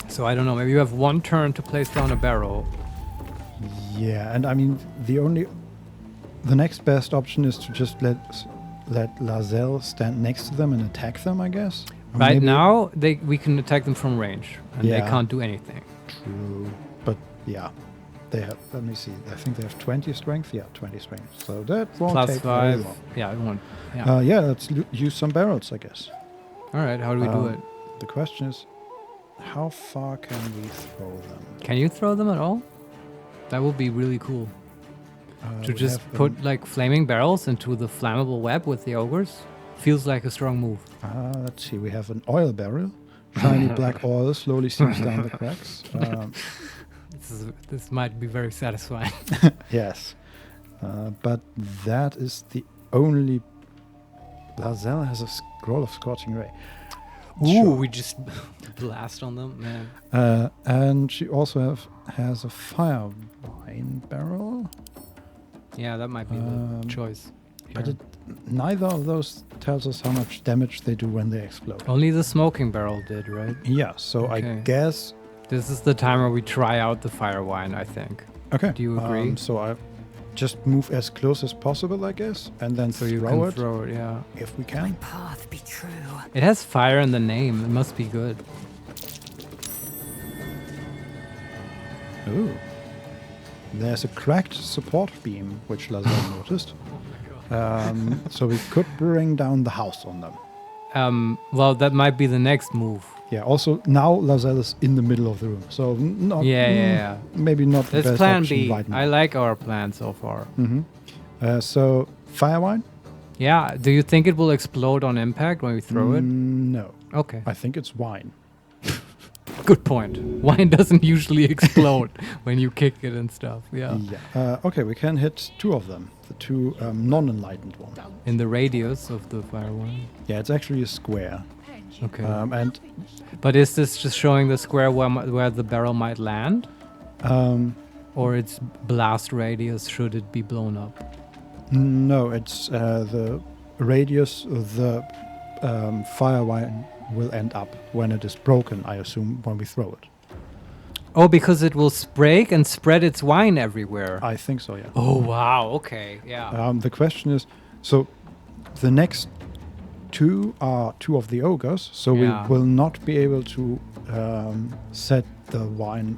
So I don't know. Maybe you have one turn to place down a barrel. Yeah, and I mean the next best option is to just let Lazelle stand next to them and attack them, I guess. Or right now, we can attack them from range, and they can't do anything. True, but yeah, they have. Let me see. I think they have 20 strength. Yeah, 20 strength. So that won't Plus take very 5. long. Yeah, it won't. Yeah, let's use some barrels, I guess. All right. How do we do it? The question is, how far can we throw them? Can you throw them at all? That would be really cool. To just put like flaming barrels into the flammable web with the ogres feels like a strong move. Let's see. We have an oil barrel. Shiny black oil slowly seeps down the cracks. This might be very satisfying. Yes. But that is the only Lazelle has a scroll of Scorching Ray. Ooh, Sure. we just blast on them, man. And she also has a fire wine barrel. Yeah, that might be the choice. But here. neither of those tells us how much damage they do when they explode. Only the smoking barrel did, right? Yeah, so I Okay. guess... This is the time where we try out the fire wine, I think. Okay. Do you agree? So I just move as close as possible, I guess, and then So you throw can it throw it, yeah. if we can. Path be true. It has fire in the name. It must be good. Ooh. There's a cracked support beam, which Lazelle noticed. So we could bring down the house on them. Well, that might be the next move. Yeah, also now Lazelle is in the middle of the room, so not Yeah. maybe not the That's best plan option B. right now. I like our plan so far. So fire wine? Yeah, do you think it will explode on impact when we throw it? No. Okay. I think it's wine. Good point. Wine doesn't usually explode when you kick it and stuff. Yeah. Okay, we can hit 2 of them. The 2 non-enlightened ones. In the radius of the fire wine. Yeah, it's actually a square. Okay. And but is this just showing the square where the barrel might land? Or its blast radius should it be blown up? no, it's the radius of the fire wine will end up when it is broken, I assume, when we throw it. Oh, because it will break and spread its wine everywhere. I think so, yeah. Oh, wow. Okay. Yeah. The question is, so the next 2 are 2 of the ogres, so Yeah. we will not be able to set the wine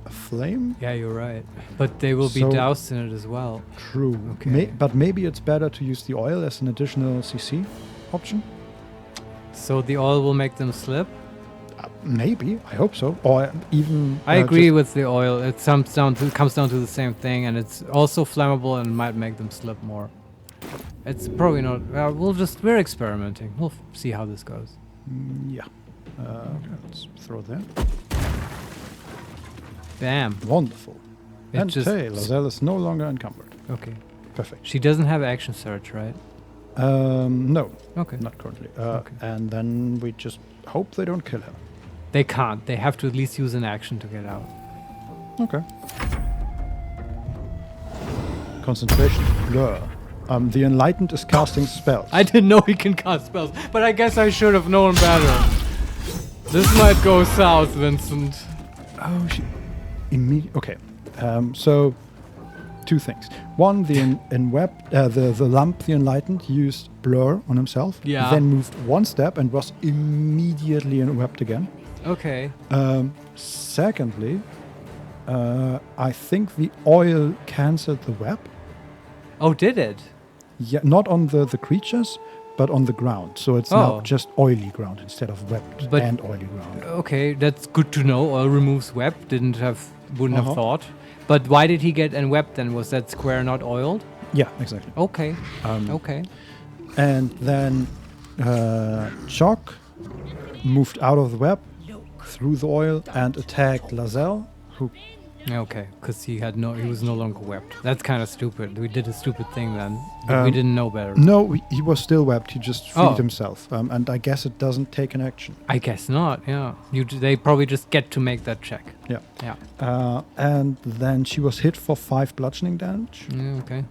aflame. Yeah, you're right. But they will be So- doused in it as well. True. Okay. But maybe it's better to use the oil as an additional CC option. So the oil will make them slip? Maybe. I hope so. Or even... I agree just- with the oil. It comes down to the same thing, and it's also flammable and might make them slip more. It's probably not. We're experimenting. We'll see how this goes. Yeah. Let's throw it there. Bam. Wonderful. It And just- hey, Lazelle is no longer encumbered. Okay. Perfect. She doesn't have action surge, right? No. Okay. Not currently. Okay. And then we just hope they don't kill her. They can't. They have to at least use an action to get out. Okay. Concentration. Blur. The Enlightened is casting spells. I didn't know he can cast spells, but I guess I should have known better. This might go south, Vincent. Oh, she... Okay. So, 2 things. One, the lamp, the Enlightened, used Blur on himself. Yeah. Then moved 1 step and was immediately enwebbed again. Okay. Secondly, I think the oil cancelled the web. Oh, did it? Yeah, not on the creatures, but on the ground. So it's now Oh. just oily ground instead of webbed But- and oily ground. Okay, that's good to know. Oil removes web. Wouldn't Uh-huh. have thought. But why did he get enwebbed then? Was that square not oiled? Yeah, exactly. Okay. Okay. And then Choc moved out of the web, through the oil, and attacked Lazelle, who... Okay, because he was no longer webbed. That's kind of stupid. We did a stupid thing then. Um, We didn't know better. No, he was still webbed. He just freed Oh. himself. And I guess it doesn't take an action. I guess not. Yeah. They probably just get to make that check. Yeah. Yeah. And then she was hit for 5 bludgeoning damage. Yeah, okay.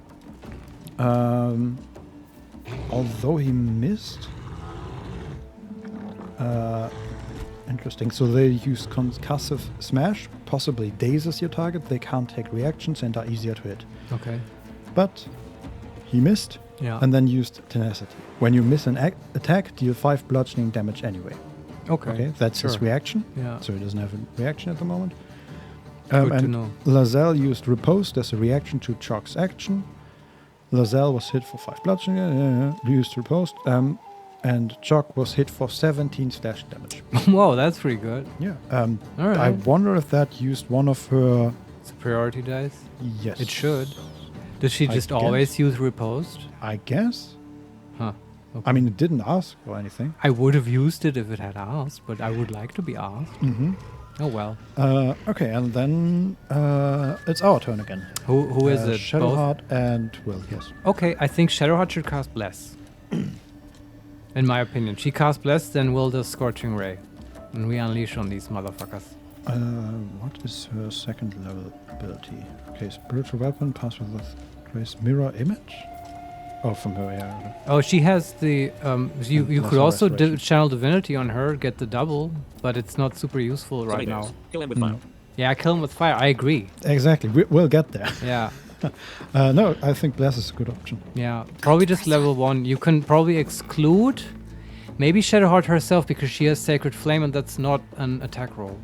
Although he missed. Interesting. So they use concussive smash, possibly dazes your target. They can't take reactions and are easier to hit. Okay. But he missed. Yeah. And then used tenacity. When you miss an attack, deal 5 bludgeoning damage anyway. Okay. That's his Sure. reaction. Yeah. So he doesn't have a reaction at the moment. Good to and know. Lazelle used Riposte as a reaction to Choc's action. Lazelle was hit for 5 bludgeoning, used Riposte. And Choc was hit for 17 slash damage. Whoa, that's pretty good. Yeah. All right. I wonder if that used one of her... Superiority dice? Yes. It should. Does she I just guess. always use riposte? I guess. Huh. Okay. I mean, it didn't ask or anything. I would have used it if it had asked, but I would like to be asked. Mm-hmm. Oh well. Okay, and then it's our turn again. Who is it? Both? Shadowheart and Will, yes. Okay, I think Shadowheart should cast Bless. In my opinion. She casts Bless, then will the Scorching Ray. And we unleash on these motherfuckers. What is her second level ability? Okay, spiritual weapon, pass with grace, mirror image? Oh, from her, yeah. Oh, she has the... you could also channel Divinity on her, get the double, but it's not super useful right now. Kill him with fire. Yeah, kill him with fire, I agree. Exactly, we'll get there. Yeah. No, I think Bless is a good option. Yeah, probably just level 1. You can probably exclude maybe Shadowheart herself because she has Sacred Flame and that's not an attack roll.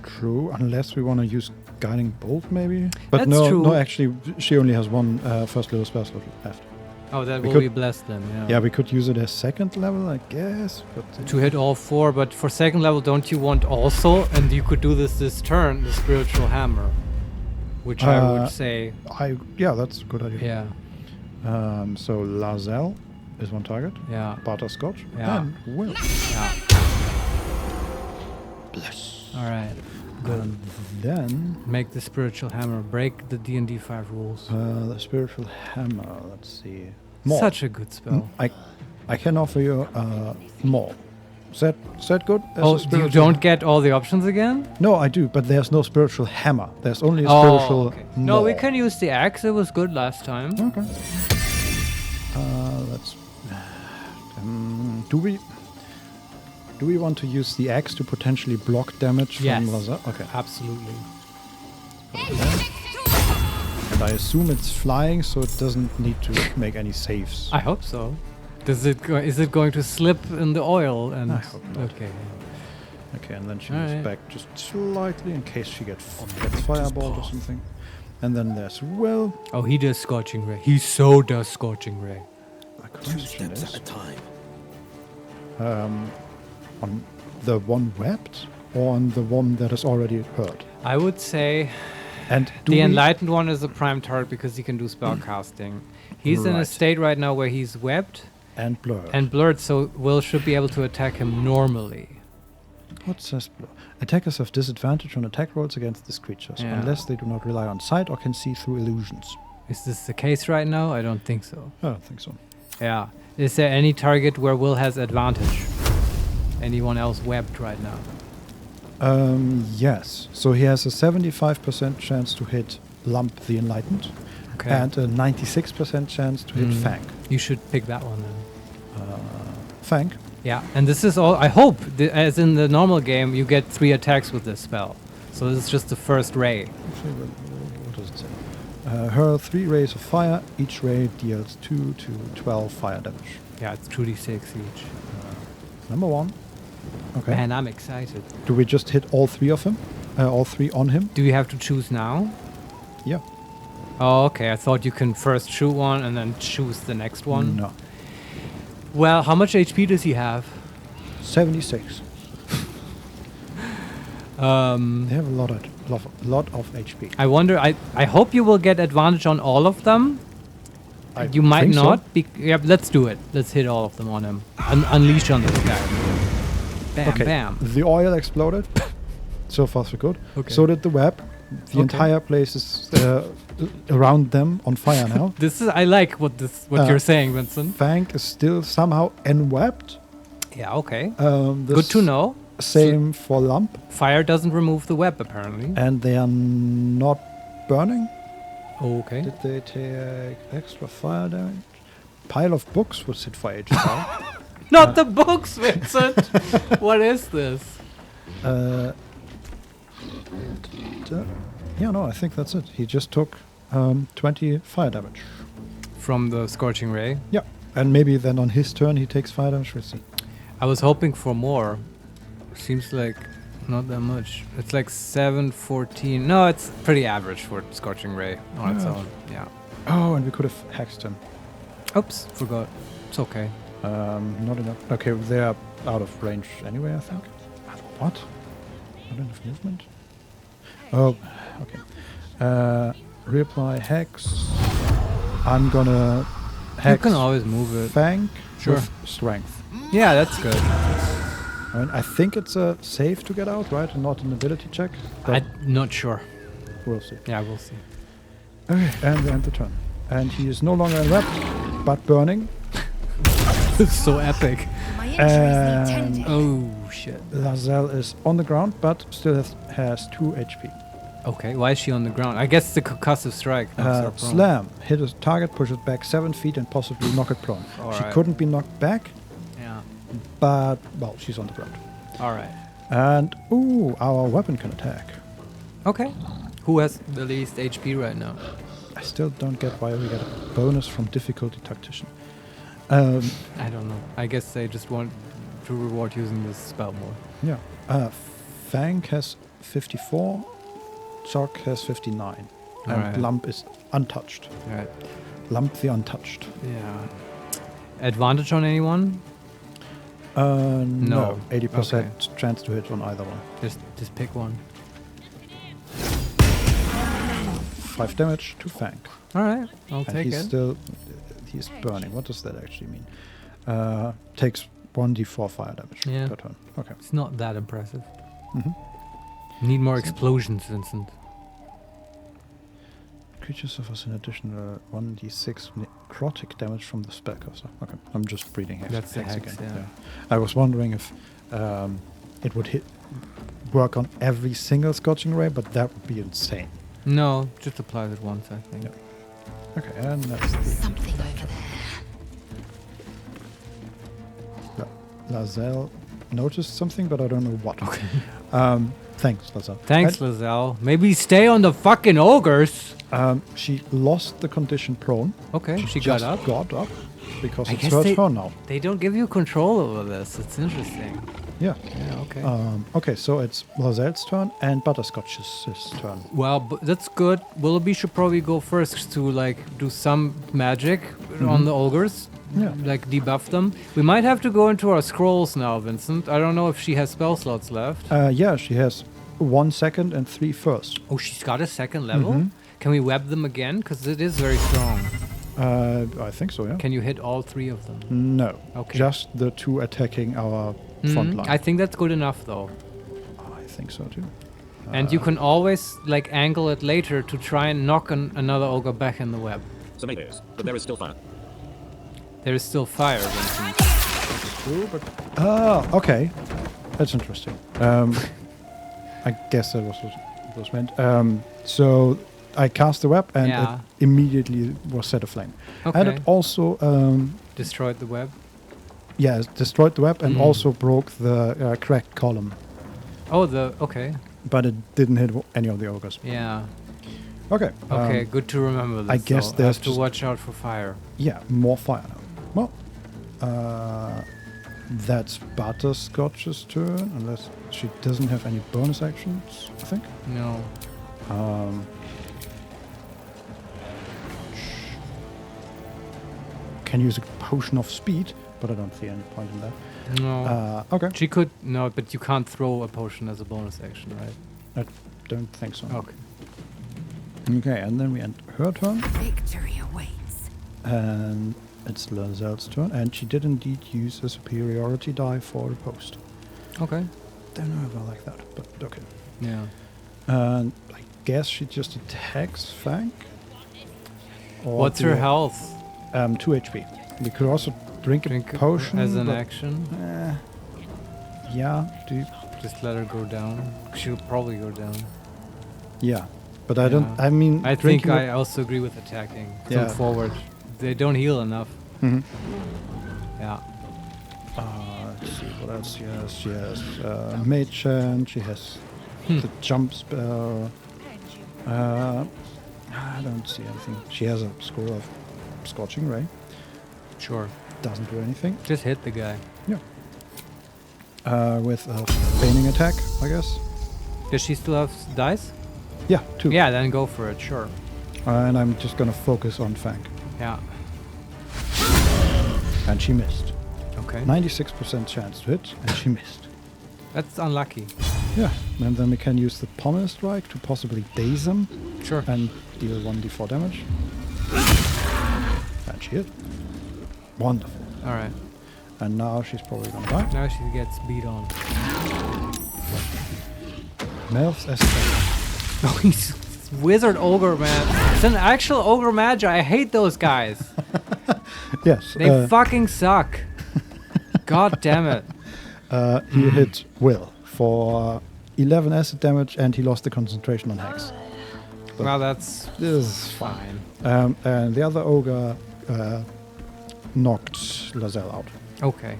True, unless we want to use Guiding Bolt, maybe. But That's no, true. no. Actually, she only has one first level spell slot left. Oh, that We will could- be blessed then. Yeah. Yeah, we could use it as second level, I guess. But To hit all 4, but for second level, don't you want also? And you could do this turn, the Spiritual Hammer, which I would say. Yeah, that's a good idea. Yeah. So Lazelle is one target. Yeah. Butterscotch. Yeah. And Will. Yeah. Bless. All right. Good. And then Make the Spiritual Hammer. Break the D&D 5 rules. the spiritual hammer. Let's see. Maul. Such a good spell. I can offer you Maul. Is that good? as a Oh, you spiritual- don't get all the options again? No, I do, but there's no spiritual hammer. There's only a Oh, spiritual. okay. No, we maul. can use the axe. It was good last time. Okay. Let's. Do we want to use the axe to potentially block damage Yes. from Lazelle? Okay. Absolutely. And I assume it's flying, so it doesn't need to make any saves. I hope so. Is it going to slip in the oil? And I hope not. Okay. Okay, and then she All moves right. back just slightly in case she gets fireballed or something. And then there's Will. Oh, he does Scorching Ray. He so does Scorching Ray. The question is, time. on the one webbed or on the one that is already hurt? I would say And do the we- Enlightened one is a prime target because he can do spell casting. He's in a Right. state right now where he's webbed and blurred. and blurred, so Will should be able to attack him normally. What says blur? Attackers have disadvantage on attack rolls against these creatures, Yeah. unless they do not rely on sight or can see through illusions. Is this the case right now? I don't think so. I don't think so. Yeah. Is there any target where Will has advantage? Anyone else webbed right now? Yes. So he has a 75% chance to hit Lump the Enlightened, Okay. and a 96% chance to hit Fang. You should pick that one then. Fang? Yeah, and this is all. I hope, as in the normal game, you get 3 attacks with this spell. So this is just the first ray. Actually, what does it say? Hurl 3 rays of fire. Each ray deals 2 to 12 fire damage. Yeah, it's 2d6 each. Number 1. Okay. Man, I'm excited. Do we just hit all 3 of him? All 3 on him? Do you have to choose now? Yeah. Oh, okay. I thought you can first shoot one and then choose the next one. No. Well, how much HP does he have? 76. They have a lot of HP. I wonder. I hope you will get advantage on all of them. I You might think so. not. Yeah, let's do it. Let's hit all of them on him. Unleash on this guy. Bam, Okay. bam. The oil exploded. So far, so good. Okay. So did the web. The Okay. entire place is around them on fire now. I like what you're saying, Vincent. Fang is still somehow enwebbed. Yeah, okay. This Good to know. Same for Lump. Fire doesn't remove the web, apparently. And they are not burning. Okay. Did they take extra fire damage? Pile of books was hit for HFR. Not the books, Vincent! What is this? Yeah, no, I think that's it. He just took 20 fire damage. From the Scorching Ray? Yeah. And maybe then on his turn he takes fire damage. We'll see. I was hoping for more. Seems like not that much. It's like 7, 14. No, it's pretty average for Scorching Ray on its Yeah. own. Yeah. Oh, and we could have hexed him. Oops, forgot. It's okay. Not enough. Okay, they are out of range anyway, I think. What? Not enough movement? Oh, okay. Reapply hex. I'm gonna hex. You can always move it. Fang Sure. with strength. Yeah, that's good. I mean, I think it's a save to get out, right? And not an ability check. But I'm not sure. we'll see. Yeah, we'll see. Okay, and we end the turn. And he is no longer enwrapped, but burning. So epic. My injuries need tending. Oh shit. Lazelle is on the ground, but still has 2 HP. Okay, why is she on the ground? I guess the concussive strike knocks her prone. Slam. Hit a target, push it back 7 feet, and possibly knock it prone. She Alright. couldn't be knocked back, Yeah. but, well, she's on the ground. Alright. And, ooh, our weapon can attack. Okay. Who has the least HP right now? I still don't get why we get a bonus from difficulty tactician. I don't know. I guess they just want to reward using this spell more. Yeah. Fang has 54. Sock has 59. And Alright. Lump is untouched. Alright. Lump the untouched. Yeah. Advantage on anyone? No. 80% Okay. chance to hit on either one. Just pick one. 5 damage to Fang. Alright, I'll And take he's it. still... He's burning. What does that actually mean? Takes 1d4 fire damage Yeah. per turn. Okay. It's not that impressive. Mm-hmm. Need more explosions, Vincent. Creature suffers an additional 1d6 necrotic damage from the spellcaster. Okay, I'm just reading hex. That's the hex, again. yeah. I was wondering if it would work on every single scorching ray, but that would be insane. No, just applies it once, I think. Yeah. Okay, and that's the Something over there. Lazelle noticed something, but I don't know what. Okay. Thanks, Lazelle. Thanks, Lazelle. Maybe stay on the fucking ogres. She lost the condition prone. Okay, she just got up. Got up because I it's guess her turn now. They don't give you control over this. It's interesting. Yeah. Yeah, okay. Okay, so it's Lazelle's turn and Butterscotch's turn. Well, that's good. Willoughby should probably go first to like do some magic on the ogres. Yeah. Like debuff them. We might have to go into our scrolls now, Vincent. I don't know if she has spell slots left. Yeah, she has 1 second and 3 first. Oh, she's got a second level? Can we web them again? Because it is very strong. I think so, yeah. Can you hit all 3 of them? No. Okay. Just the 2 attacking our front line. I think that's good enough, though. I think so too. And you can always like angle it later to try and knock another ogre back in the web. So maybe it is, but there is still fire. There is still fire, Vincent. True, but okay. That's interesting. I guess that was what it was meant. So I cast the web and Yeah. it immediately was set aflame. Okay. And it also Destroyed the web. yeah, it destroyed the web and also broke the cracked column. Oh, okay. But it didn't hit any of the ogres. Yeah. Okay. Okay, good to remember this. I guess though. there's have to just- watch out for fire. Yeah, more fire now. Well, that's Butterscotch's turn, unless she doesn't have any bonus actions, I think. No. Can use a potion of speed, but I don't see any point in that. No. Okay. She could. No, but you can't throw a potion as a bonus action, right? I don't think so. Okay. Okay, and then we end her turn, Victory awaits. and it's Lazelle's turn, and she did indeed use a superiority die for the post. Okay. Don't know if I like that, but okay. Yeah. And I guess she just attacks Fang. Or What's do her I- health? 2 HP. We could also drink a potion as an but, action. Yeah. Do you, Just let her go down. She'll probably go down. yeah. But I don't. I mean, I think drinking I also agree with attacking. Yeah. Come forward. They don't heal enough. Mhm. Yeah. Let's see what else she has. She has Mage Hand. She has the jump spell. I don't see anything. She has a score of Scorching Ray. Sure. Doesn't do anything. Just hit the guy. Yeah. With a feigning attack, I guess. Does she still have dice? Yeah, 2. Yeah, then go for it. Sure. And I'm just gonna focus on Fang. Yeah. And she missed. Okay. 96% chance to hit, and she missed. That's unlucky. Yeah, and then we can use the Pommel Strike to possibly daze them. Sure. And deal 1d4 damage. And she hit. Wonderful. All right. And now she's probably gonna die. Now she gets beat on. Melf's Escape. Oh, he's wizard ogre man. It's an actual ogre magi. I hate those guys. Yes. They fucking suck. God damn it. He hit Will for 11 acid damage, and he lost the concentration on Hex. But Well, this is fine. And the other ogre knocked Lazelle out. Okay.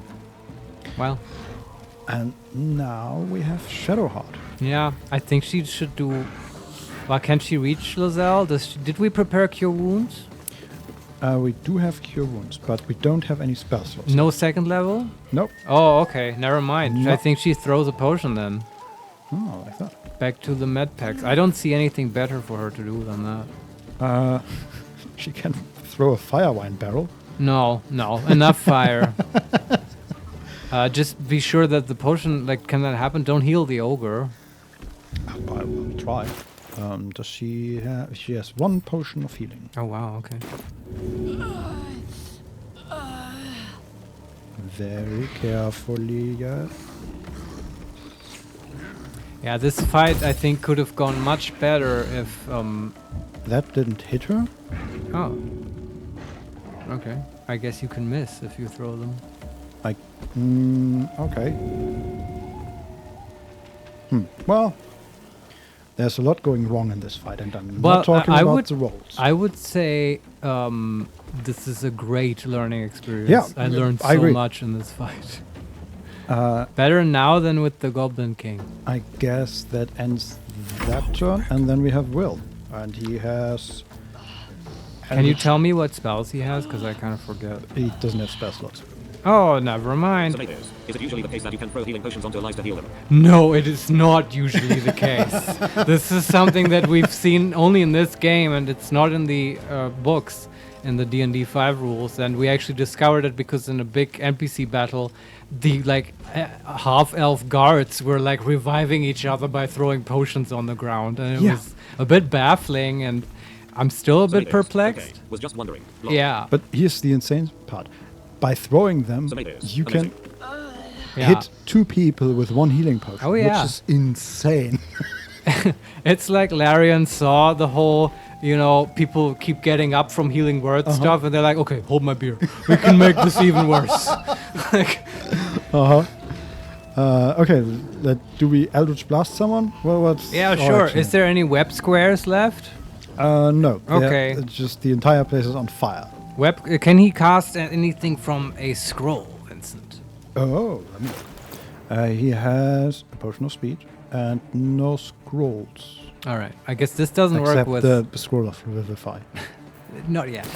Well, And now we have Shadowheart. yeah, I think she should do... Well, can she reach Lazelle? Did we prepare Cure Wounds? We do have Cure Wounds, but we don't have any spell slots. No second level? Nope. Oh, okay. Never mind. No. I think she throws a potion then. Oh, like that. Back to the med packs. I don't see anything better for her to do than that. She can throw a fire wine barrel. No. Enough fire. Just be sure that the potion, can that happen? Don't heal the ogre. I will try. Does she have... She has 1 potion of healing. Oh, wow, okay. Very carefully, yeah. Yeah, this fight, I think, could have gone much better if... That didn't hit her? Oh. Okay. I guess you can miss if you throw them. Okay. Well, there's a lot going wrong in this fight, and I'm not talking about the rolls. I would say this is a great learning experience. Yeah, I learned I so agree. much in this fight. Better now than with the Goblin King. I guess that ends that turn, and then we have Will. And he has... Can you tell me what spells he has? Because I kind of forget. He doesn't have spell slots. Oh, never mind. Is it usually the case that you can throw healing potions onto allies to heal them? No, it is not usually the case. This is something that we've seen only in this game, and it's not in the books, in the D&D 5 rules. And we actually discovered it because in a big NPC battle, the half-elf guards were reviving each other by throwing potions on the ground, and it was a bit baffling. And I'm still a bit perplexed. Okay. Was just wondering. Yeah. But here's the insane part. By throwing them, you can hit 2 people with 1 healing potion, which is insane. It's like Larian saw the whole, people keep getting up from healing word stuff, and they're like, okay, hold my beer. We can make this even worse. Okay, do we Eldritch Blast someone? Well, what's Yeah, sure. Is there any web squares left? No. Okay. It's just the entire place is on fire. Can he cast anything from a scroll, Vincent? Oh, he has a potion of speed and no scrolls. All right. I guess this doesn't work with... Except the scroll of Revivify. Not yet.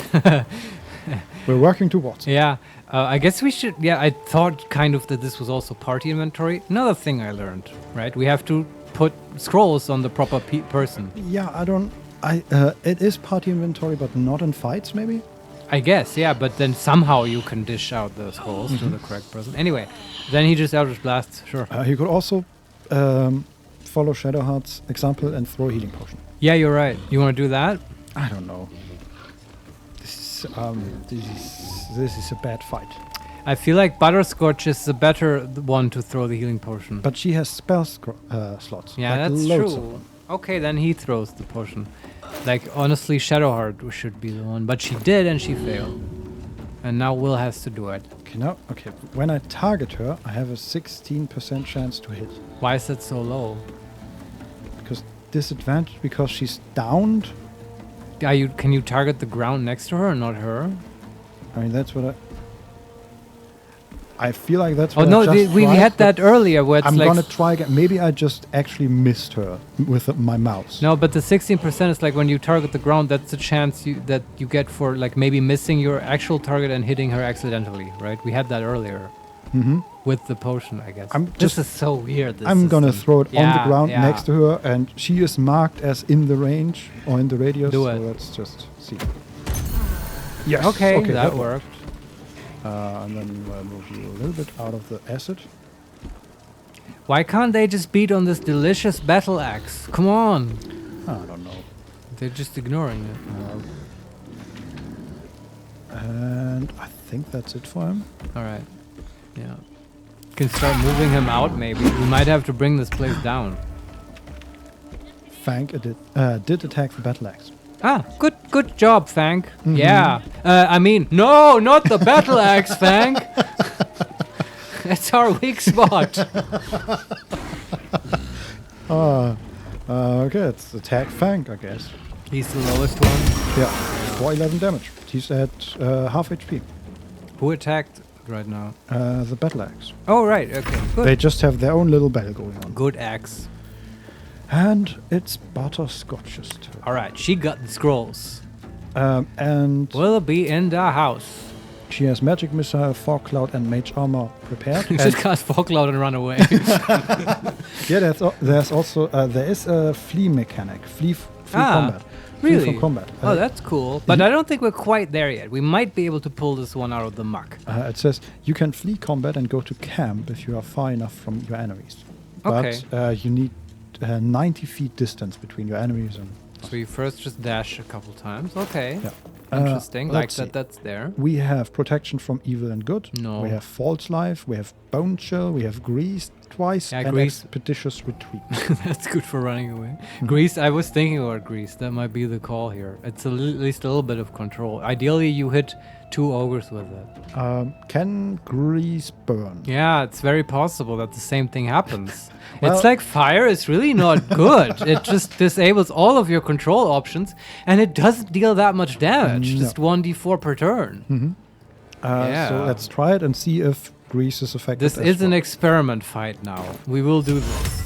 We're working towards it. Yeah. I guess we should... Yeah, I thought kind of that this was also party inventory. Another thing I learned, right? We have to put scrolls on the proper person. Yeah, it is party inventory, but not in fights, maybe? I guess, yeah, but then somehow you can dish out the scrolls to the correct person. Anyway, then he just Eldritch Blasts, sure. He could also follow Shadowheart's example and throw a healing potion. Yeah, you're right. You want to do that? I don't know. This is a bad fight. I feel like Butterscotch is the better one to throw the healing potion. But she has spell slots. Yeah, that's loads true. of them. Okay, then he throws the potion. Honestly, Shadowheart should be the one. But she did, and she failed. And now Will has to do it. Okay, when I target her, I have a 16% chance to hit. Why is that so low? Because disadvantage, because she's downed. Can you target the ground next to her and not her? I mean, that's what I feel like that's what we had that earlier where it's I'm gonna try again. Maybe I just actually missed her with my mouse. No, but the 16% is when you target the ground, that's the chance that you get for maybe missing your actual target and hitting her accidentally, right? We had that earlier. With the potion, I guess. This is so weird. I'm gonna throw it on the ground next to her, and she is marked as in the range or in the radius. Do it. So let's just see. Yes. Okay, that worked. And then I'll move you a little bit out of the acid. Why can't they just beat on this delicious battle axe? Come on. I don't know. They're just ignoring it. And I think that's it for him. All right. Yeah. Can start moving him out, maybe. We might have to bring this place down. Fang did attack the battle axe. Ah, good job, Fang. Yeah. No, not the battle axe, Fang. That's our weak spot. Okay, it's attack Fang, I guess. He's the lowest one. Yeah, for 11 damage. He's at half HP. Who attacked right now? The battle axe. Oh, right. Okay. Good. They just have their own little battle going on. Good axe. And it's Butterscotch's turn. All right. She got the scrolls. And Will be in the house. she has magic missile, fog cloud, and mage armor prepared. You just cast fog cloud and run away. Yeah, there's also there is a flee mechanic, flee combat. Flee Really? from combat. Oh, that's cool. But I don't think we're quite there yet. We might be able to pull this one out of the muck. It says you can flee combat and go to camp if you are far enough from your enemies. Okay. But you need 90 feet distance between your enemies and. So you first just dash a couple times. Okay. Yeah. Interesting. Like let's see. that's there. We have protection from evil and good. No. We have false life. We have bone chill. We have grease twice. Yeah, and grease. expeditious retreat. That's good for running away. Grease, I was thinking about Grease. That might be the call here. It's at least a little bit of control. Ideally, you hit 2 ogres with it. Can grease burn? Yeah, it's very possible that the same thing happens. Well- It's like fire is really not good. It just disables all of your control options, and it doesn't deal that much damage. No. Just 1d4 per turn. Yeah. So let's try it and see if grease is affected. This as is an well. experiment fight now. We will do this.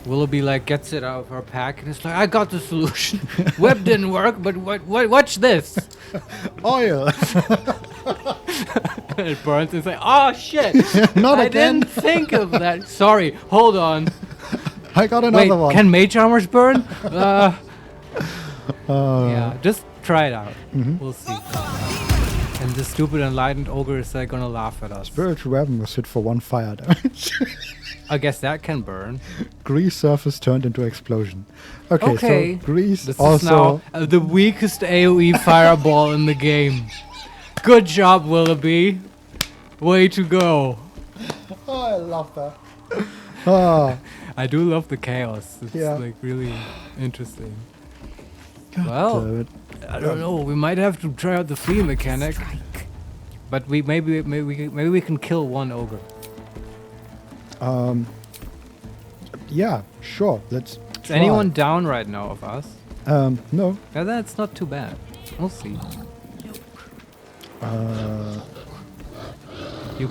Willoughby like gets it out of her pack and it's like, I got the solution. Web didn't work, but watch this. Oil. It burns. It's like, oh shit! Not I again. didn't think of that. Sorry. Hold on. I got another Wait, one. can mage armors burn? Yeah, just try it out. We'll see. And the stupid enlightened ogre is like gonna laugh at us. Spiritual weapon was hit for 1 fire damage. I guess that can burn. Grease surface turned into explosion. Okay, so grease This also. is now the weakest AoE fireball in the game. Good job, Willoughby. Way to go. Oh, I love that. Ah, I do love the chaos. It's Yeah. like really interesting. damn Well, it. I don't know. We might have to try out the flea mechanic. But we maybe we can kill 1 ogre. Yeah, sure. Let's. Is anyone down right now of us? No. Yeah, that's not too bad. We'll see. You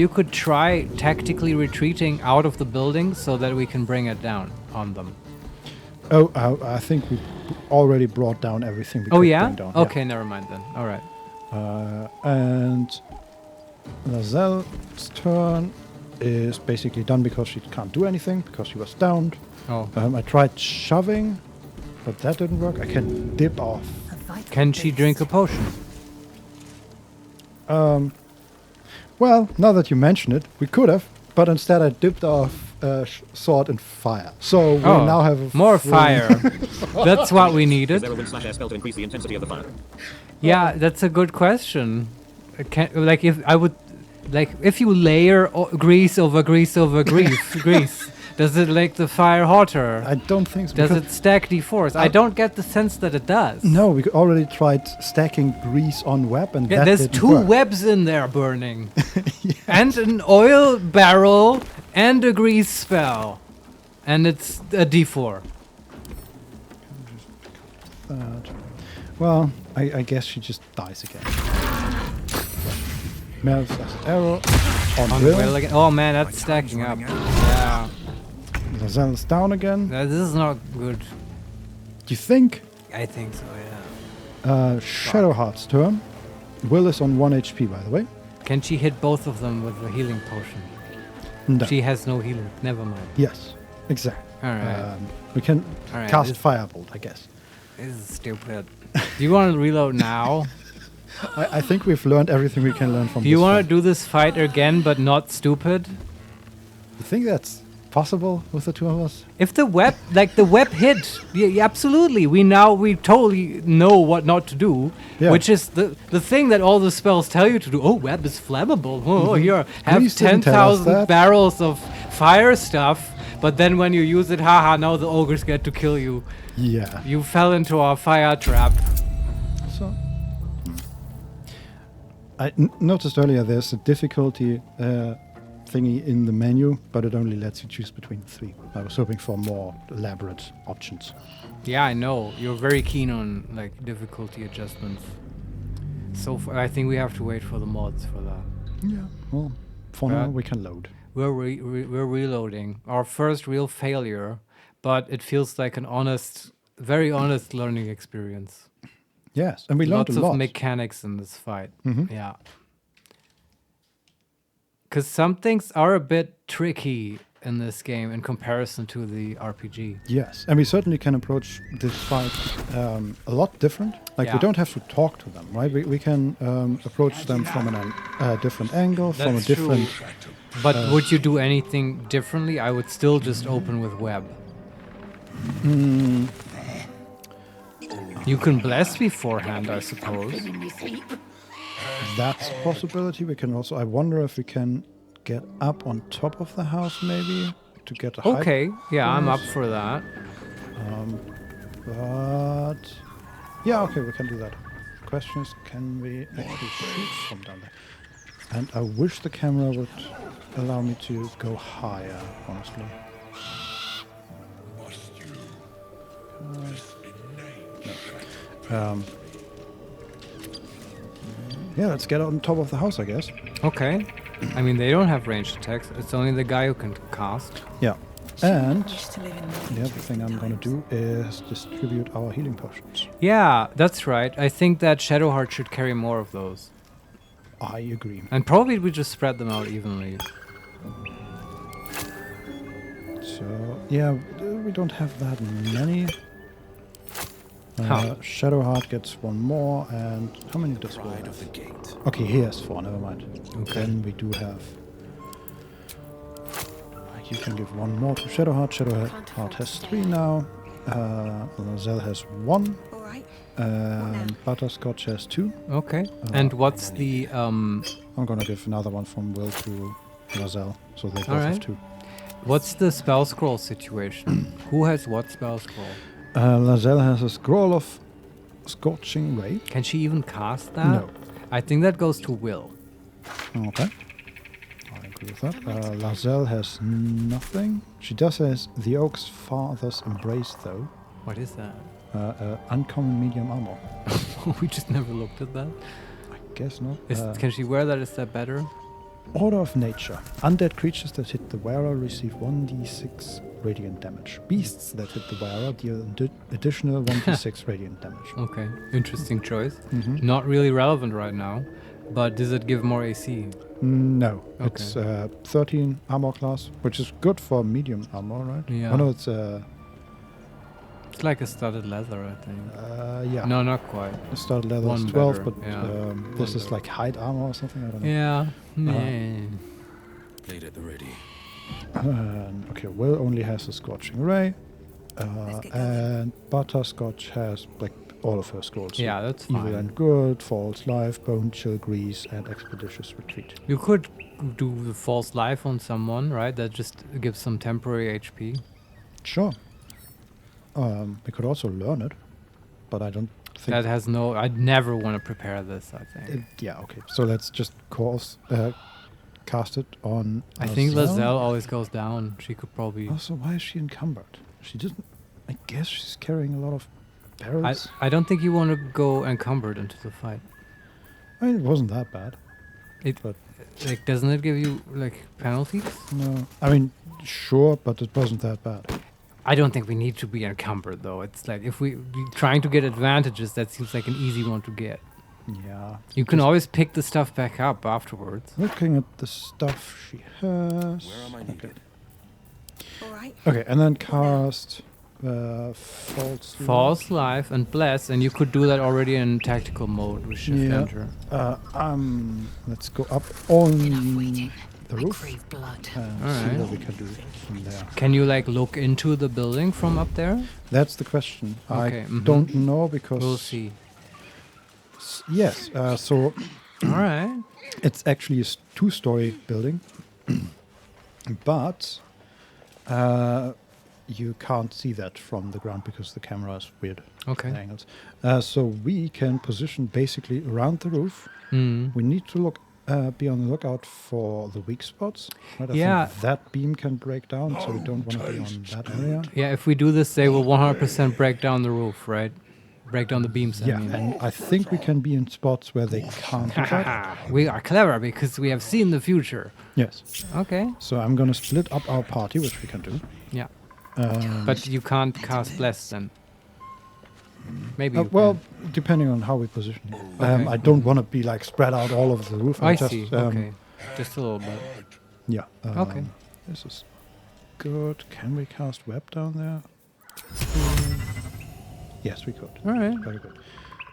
could try tactically retreating out of the building so that we can bring it down on them. Oh, I think we already brought down everything we Oh could yeah? bring down. Okay, never mind then. All right. And Lazelle's turn is basically done because she can't do anything because she was downed. Oh. I tried shoving, but that didn't work. I can dip off. Can she drink a potion? Well, now that you mention it, we could have, but instead I dipped off sword and fire. So we now have a more full- fire. That's what we Is needed. there a wind/air spell to increase the intensity of the fire? Yeah, that's a good question. If you layer grease over grease over grease, does it make the fire hotter? I don't think so. Does because- it stack d4s? I don't get the sense that it does. No, we already tried stacking grease on web, and Yeah, that there's didn't 2 work. webs in there burning. And an oil barrel and a grease spell. And it's a d4. Well, I guess she just dies again. Mel's last arrow on Will. Well, again. Oh man, that's stacking up. Yeah. Lazelle's down again. This is not good. Do you think? I think so, yeah. Shadowheart's turn. Will is on 1 HP, by the way. Can she hit both of them with the healing potion? No. She has no healing. Never mind. Yes, exactly. All right. We can All right, cast this- Firebolt, I guess. This is stupid. Do you want to reload now? I think we've learned everything we can learn from Do you this want fight. to do this fight again, but not stupid? You think that's possible with the 2 of us? If the web, hit, yeah, absolutely. We totally know what not to do, Yeah. which is the thing that all the spells tell you to do. Oh, web is flammable. Oh, here, have Grease didn't tell us 10,000 that. barrels of fire stuff. But then when you use it, haha, now the ogres get to kill you. Yeah. You fell into our fire trap. So, I noticed earlier there's a difficulty thingy in the menu, but it only lets you choose between the 3. I was hoping for more elaborate options. Yeah, I know. You're very keen on like difficulty adjustments. So I think we have to wait for the mods for that. Yeah, well, for now we can load. We're reloading. Our first real failure, but it feels like an honest, very honest learning experience. Yes, and we learned a lot. Lots of mechanics in this fight. Yeah. Because some things are a bit tricky in this game in comparison to the RPG. Yes, and we certainly can approach this fight a lot different. Like, we don't have to talk to them, right? We can approach them from a different angle, from a different... But would you do anything differently? I would still just open with web. You can bless beforehand, I suppose. That's a possibility. We can also... I wonder if we can get up on top of the house, maybe, to get a height. Okay, yeah, I'm up for that. But... Yeah, okay, we can do that. The question is, can we actually shoot from down there? And I wish the camera would allow me to go higher, honestly. Yeah, let's get on top of the house, I guess. Okay. I mean, they don't have ranged attacks. It's only the guy who can cast. Yeah. And the other thing I'm going to do is distribute our healing potions. Yeah, that's right. I think that Shadowheart should carry more of those. I agree. And probably we just spread them out evenly. So, yeah, we don't have that many. Shadowheart gets 1 more, and how many does Will have? Okay, he has 4, never mind. Okay. Then we do have... you can give 1 more to Shadowheart. Shadowheart has 3 now. Lazel has 1. And Butterscotch has 2. Okay. And what's the... I'm gonna give another one from Will to Lazel, so they both have 2. What's the spell scroll situation? Who has what spell scroll? Lazel has a scroll of Scorching Ray. Can she even cast that? No. I think that goes to Will. Okay. I agree with that. Lazel has nothing. She does has the Oak's Father's Embrace, though. What is that? Uncommon medium armor. We just never looked at that. I guess not. Can she wear that? Is that better? Order of Nature. Undead creatures that hit the wearer receive 1d6 radiant damage. Beasts that hit the wearer deal additional 1d6 radiant damage. Okay, interesting choice. Not really relevant right now, but does it give more AC? No, Okay. it's 13 armor class, which is good for medium armor, right? Yeah. Oh no, it's like a studded leather, I think. yeah. No, not quite. The studded leather is One 12, better, but yeah. this is like hide armor or something. I don't know. Yeah. Blade at the ready. Okay, Will only has a Scorching Ray, and Butterscotch has like all of her scrolls. Yeah, that's Evil fine. and Good, False Life, Bone Chill, Grease, and Expeditious Retreat. You could do the false life on someone, right? That just gives some temporary HP. Sure. We could also learn it, but I don't think... That has no... I'd never want to prepare this, I think. Yeah, okay. So let's just cast it on... I think Lazel always goes down. She could probably... Also, why is she encumbered? She didn't... I guess she's carrying a lot of barrels. I don't think you want to go encumbered into the fight. I mean, it wasn't that bad. But like, doesn't it give you like penalties? No. I mean, sure, but it wasn't that bad. I don't think we need to be encumbered, though. It's like if we trying to get advantages, that seems like an easy one to get. Yeah. You can always pick the stuff back up afterwards. Looking at the stuff she has. Where am I needed? All right. Okay, and then cast False Life and Bless, and you could do that already in tactical mode with Shift Enter. Let's go up on the roof. Blood. See what we can do from there. Can you like look into the building from up there? That's the question. Okay, I don't know because we'll see. Yes. So. All right. It's actually a 2-story building, but you can't see that from the ground because the camera is weird angles. So we can position basically around the roof. We need to look be on the lookout for the weak spots. Right? I Yeah. think that beam can break down, so we don't want to be on that area. Yeah, if we do this, they will 100% break down the roof, right? Break down the beams, I Yeah, mean. and I think we can be in spots where they can't do that. We are clever because we have seen the future. Yes. Okay. So I'm going to split up our party, which we can do. Yeah. But you can't cast Bless then. Maybe. Well, depending on how we position it. Okay. I don't want to be like spread out all over the roof. I just, see. Okay. Just a little bit. Yeah. Okay. This is good. Can we cast web down there? Yes, we could. All right. Very good.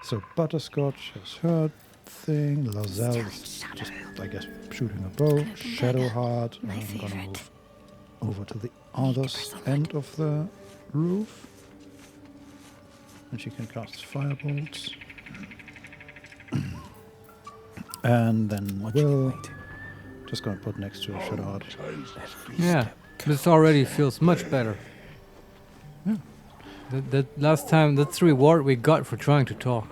So Butterscotch has her thing. Lozelle is just, I guess, shooting a bow. Shadowheart. I'm going to move over to the other end of the roof. And she can cast firebolts. And then Will. Just going to put next to Shadowheart. Yeah. This already feels much better. Yeah. That last time, that's the reward we got for trying to talk.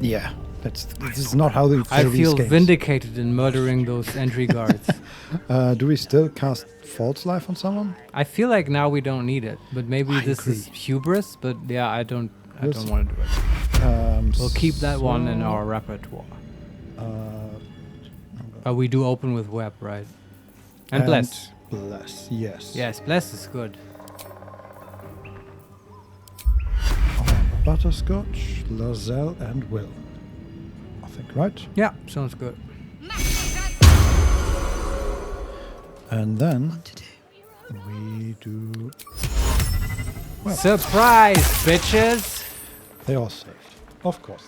Yeah. This is not how they play I these feel games. vindicated in murdering those entry guards. Do we still cast False Life on someone? I feel like now we don't need it, but maybe I this agree. is hubris. But yeah, I don't want to do it. We'll keep that one in our repertoire. But we do open with web, right? And bless. Bless, yes. Yes, bless is good. Butterscotch, Lozelle, and Will. I think, right? Yeah, sounds good. And then we do. Well, Surprise, bitches! they are saved, of course.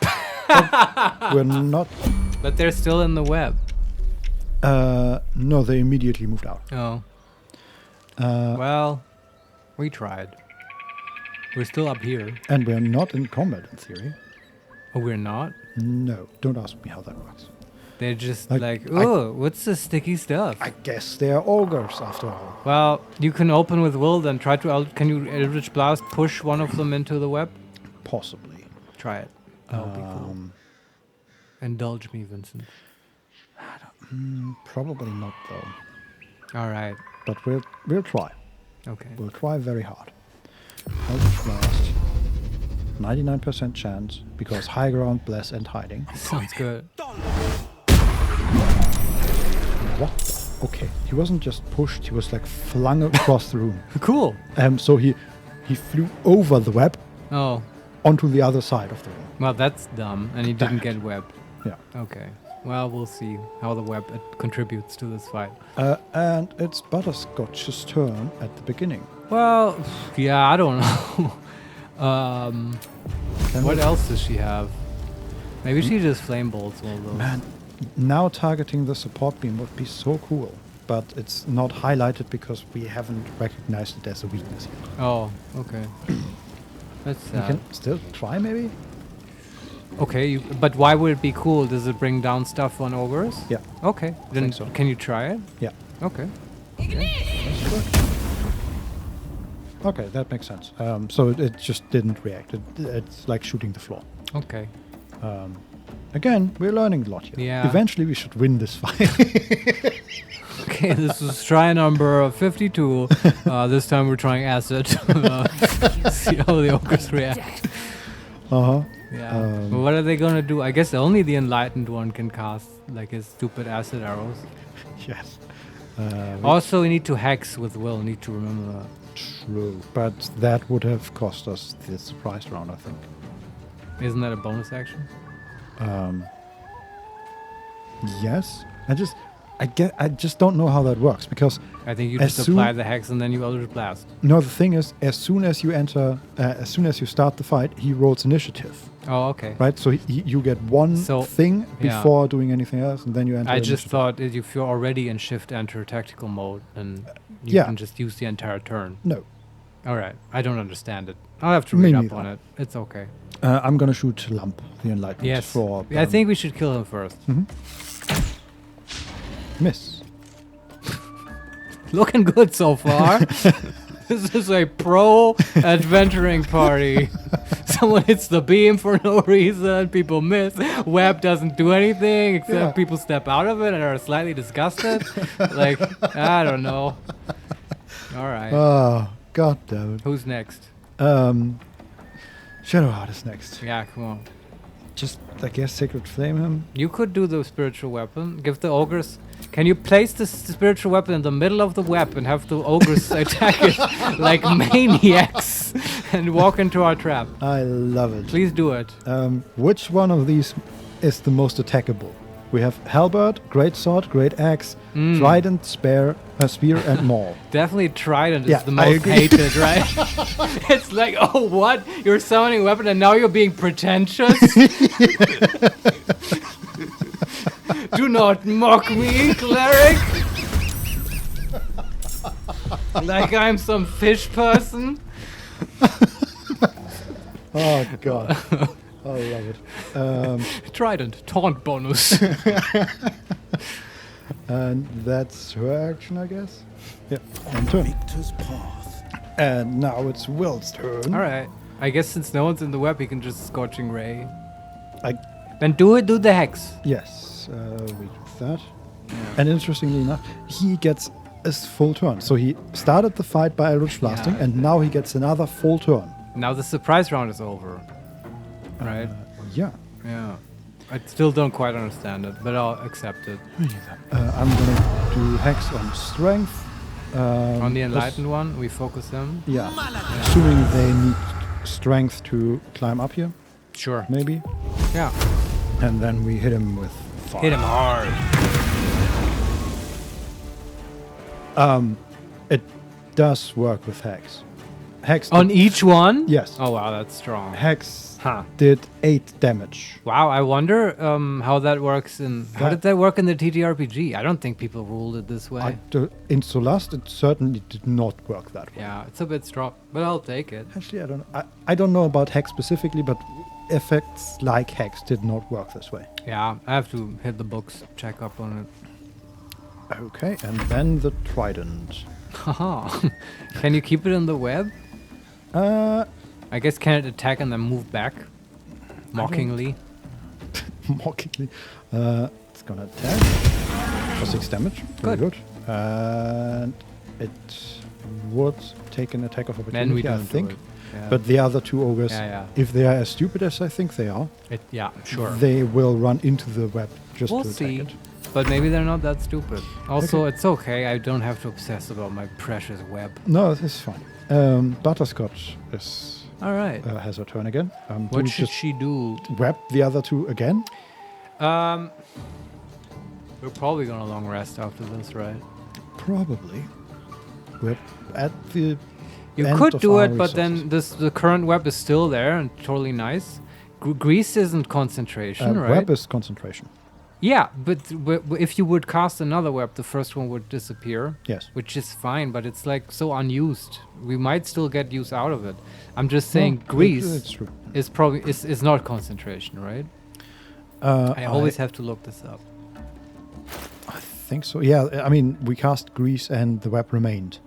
But we're not. But they're still in the web. No, they immediately moved out. Oh. Well, we tried. We're still up here. And we're not in combat in theory. Oh, we're not? No, don't ask me how that works. They're just Like, like, oh, what's this sticky stuff? I guess they are ogres after all. Well, you can open with will, then try to. Can you Eldritch Blast push one of them into the web? Possibly. Try it. That would be cool. Indulge me, Vincent. Probably not though. All right. But we'll try. Okay. We'll try very hard. Eldritch Blast. 99% chance because high ground, bless, and hiding. Sounds good. What? Okay, he wasn't just pushed; he was like flung across the room. Cool. So he flew over the web Oh, onto the other side of the room. well, that's dumb, and he didn't get webbed. Yeah. Okay. Well, we'll see how the web contributes to this fight. And it's Butterscotch's turn at the beginning. Well, yeah, I don't know. What else does she have? Maybe she just flame bolts all those. Man, now targeting the support beam would be so cool, but it's not highlighted because we haven't recognized it as a weakness yet. Oh, okay. That's We sad. can still try, maybe? Okay, but why would it be cool? Does it bring down stuff on ogres? Yeah. Okay, then think so. can you try it? Yeah. Okay. That's good. Okay, that makes sense. So it just didn't react. It's like shooting the floor. Okay. Again, we're learning a lot here. Yeah. Eventually, we should win this fight. Okay, this is try number 52. This time we're trying acid. See how the ogres react. Uh-huh. Yeah. But what are they gonna do? I guess only the enlightened one can cast like his stupid acid arrows. Yes. Also, we need to hex with will. Need to remember that. True. But that would have cost us the surprise round, I think. Isn't that a bonus action? Yes. I just don't know how that works because I think you as just soon- apply the hex and then you Eldritch Blast. no, the thing is, as soon as you start the fight, he rolls initiative, Oh, okay. right? So you get one thing yeah. before doing anything else, and then you enter. I just initiative. thought that if you're already in shift enter tactical mode, then you Yeah. can just use the entire turn. No. All right. I don't understand it. I'll have to Me read up neither. on it. It's okay. I'm gonna shoot Lump, the Enlightened. Yes. For, I think we should kill him first. miss. Looking good so far. This is a pro adventuring party. So Someone hits the beam for no reason. People miss. Web doesn't do anything except people step out of it and are slightly disgusted. Like, I don't know. All right. Oh, god damn it. Who's next? Shadowheart is next. Yeah, come on. Just, I guess, Sacred Flame him. You could do the spiritual weapon. Give the ogres... Can you place the spiritual weapon in the middle of the web and have the ogres attack it like maniacs and walk into our trap? I love it. Please do it. Which one of these is the most attackable? We have Halberd, Greatsword, Great Axe, Trident, Spear, and Maul. Definitely Trident Yeah, is the most hated, right? It's like, oh, what? You're summoning a weapon and now you're being pretentious? Do not mock me, cleric! Like I'm some fish person? Oh, God. I love it. Trident, taunt bonus. And that's her action, I guess. Yeah, and turn. And now it's Will's turn. Alright. I guess since no one's in the web, he can just Scorching Ray. Then do the hex. Yes, we do that. And interestingly enough, he gets a full turn. So he started the fight by Eldritch Blasting, and now he gets another full turn. Now the surprise round is over. Right? Yeah. Yeah. I still don't quite understand it, but I'll accept it. I'm going to do Hex on Strength. On the Enlightened one, we focus him. Yeah. Assuming they need Strength to climb up here. Sure. Maybe. Yeah. And then we hit him with fire. Hit him hard. It does work with Hex. Hex on each one? Yes. Oh wow, that's strong. Hex did 8 damage. Wow, I wonder how that works in... How did that work in the TTRPG? I don't think people ruled it this way. In Solast, it certainly did not work that way. Yeah, it's a bit strong, but I'll take it. Actually, I don't know. I don't know about Hex specifically, but effects like Hex did not work this way. Yeah, I have to hit the books, check up on it. Okay, and then the Trident. Haha. Can you keep it in the web? I guess can it attack and then move back? Mockingly. Mockingly. It's gonna attack for 6 damage. Very good. And it would take an attack of opportunity, Then we don't I think. do it. Yeah. But the other 2 ogres, if they are as stupid as I think they are, sure. they will run into the web just We'll to attack see. it. But maybe they're not that stupid. Also, it's okay. I don't have to obsess about my precious web. No, this is fine. Butterscotch is has her turn again. What should she do? Web the other 2 again? We're probably gonna long rest after this, right? Probably. We're at the You end could of do our it, but then the current web is still there and totally nice. Grease isn't concentration, right? Web is concentration. Yeah, but if you would cast another web, the first one would disappear. Yes. Which is fine, but it's like so unused. We might still get use out of it. I'm just saying grease is probably is not concentration, right? I always have to look this up. I think so. Yeah, I mean, we cast grease and the web remained.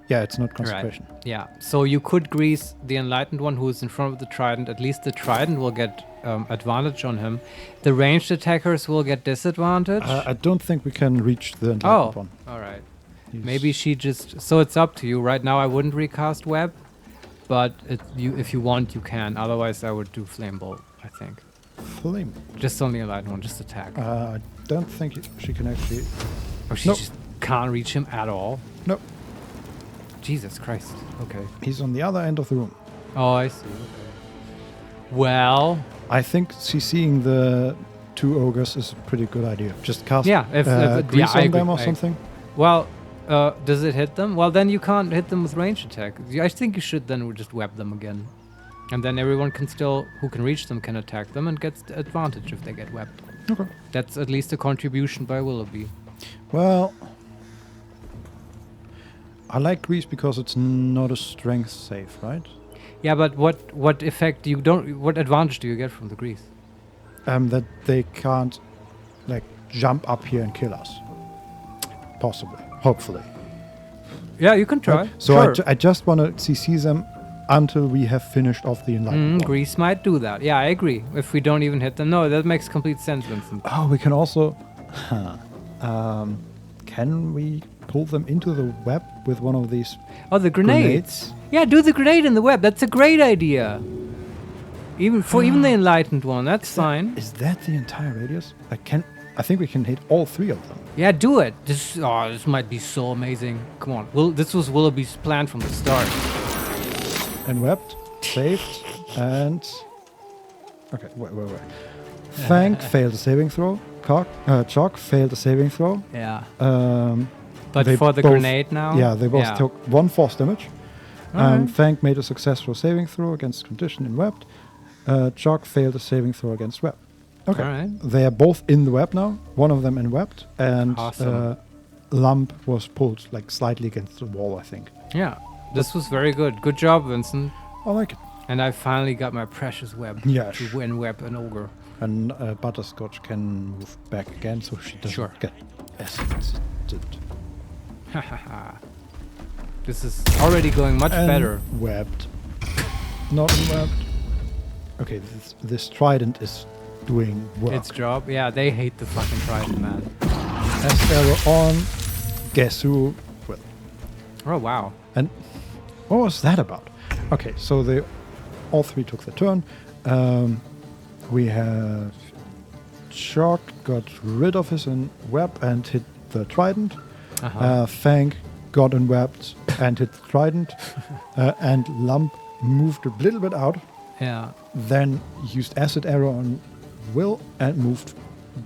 Yeah, it's not concentration. Right. Yeah, so you could grease the Enlightened one who is in front of the Trident. At least the Trident will get advantage on him. The ranged attackers will get disadvantage. I don't think we can reach the Enlightened one. All right. Maybe she just... So it's up to you. Right now I wouldn't recast Web, but if you want, you can. Otherwise, I would do Flame Bolt, I think. Flame? Just on the Enlightened one, just attack. I don't think she can actually... Or she just can't reach him at all? No. Jesus Christ. Okay. He's on the other end of the room. Oh, I see. Okay. Well... I think CCing the 2 ogres is a pretty good idea. Just cast grease on them or something. Well, does it hit them? Well, then you can't hit them with range attack. I think you should then just web them again. And then everyone can still, who can reach them, can attack them and gets the advantage if they get webbed. Okay. That's at least a contribution by Willoughby. Well... I like grease because it's not a strength save, right? Yeah, but what effect do you what advantage do you get from the grease? That they can't like jump up here and kill us. Possibly. Hopefully. Yeah, you can try. So sure. I just want to CC them until we have finished off the enlightened one. Grease might do that. Yeah, I agree. If we don't even hit them. No, that makes complete sense, Vincent. Oh, we can also... can we pull them into the web with one of these Oh, the grenades. Yeah, do the grenade in the web. That's a great idea. Even the enlightened one, that's fine. Is that the entire radius? I think we can hit all 3 of them. Yeah, do it. This might be so amazing. Come on. This was Willoughby's plan from the start. And webbed, saved, and... Okay, wait. Fang failed a saving throw. Chalk failed a saving throw. Yeah. But for the grenade now? Yeah, they both took 1 force damage. Fang made a successful saving throw against condition in webbed. Chalk failed a saving throw against web. Okay. All right. They are both in the web now. One of them in webbed. And awesome. Lump was pulled like slightly against the wall, I think. Yeah. This was very good. Good job, Vincent. I like it. And I finally got my precious web to win web an ogre. And Butterscotch can move back again so she doesn't get acid. This is already going much better. Webbed. Not webbed. Okay, this trident is doing work. Its job? Yeah, they hate the fucking trident, man. As they were on, guess who will? Oh, wow. And what was that about? Okay, so they all 3 took the turn. We have Chalk got rid of his web and hit the trident. Fang got unwebbed and hit the trident. And Lump moved a little bit out. Yeah. Then used acid arrow on Will and moved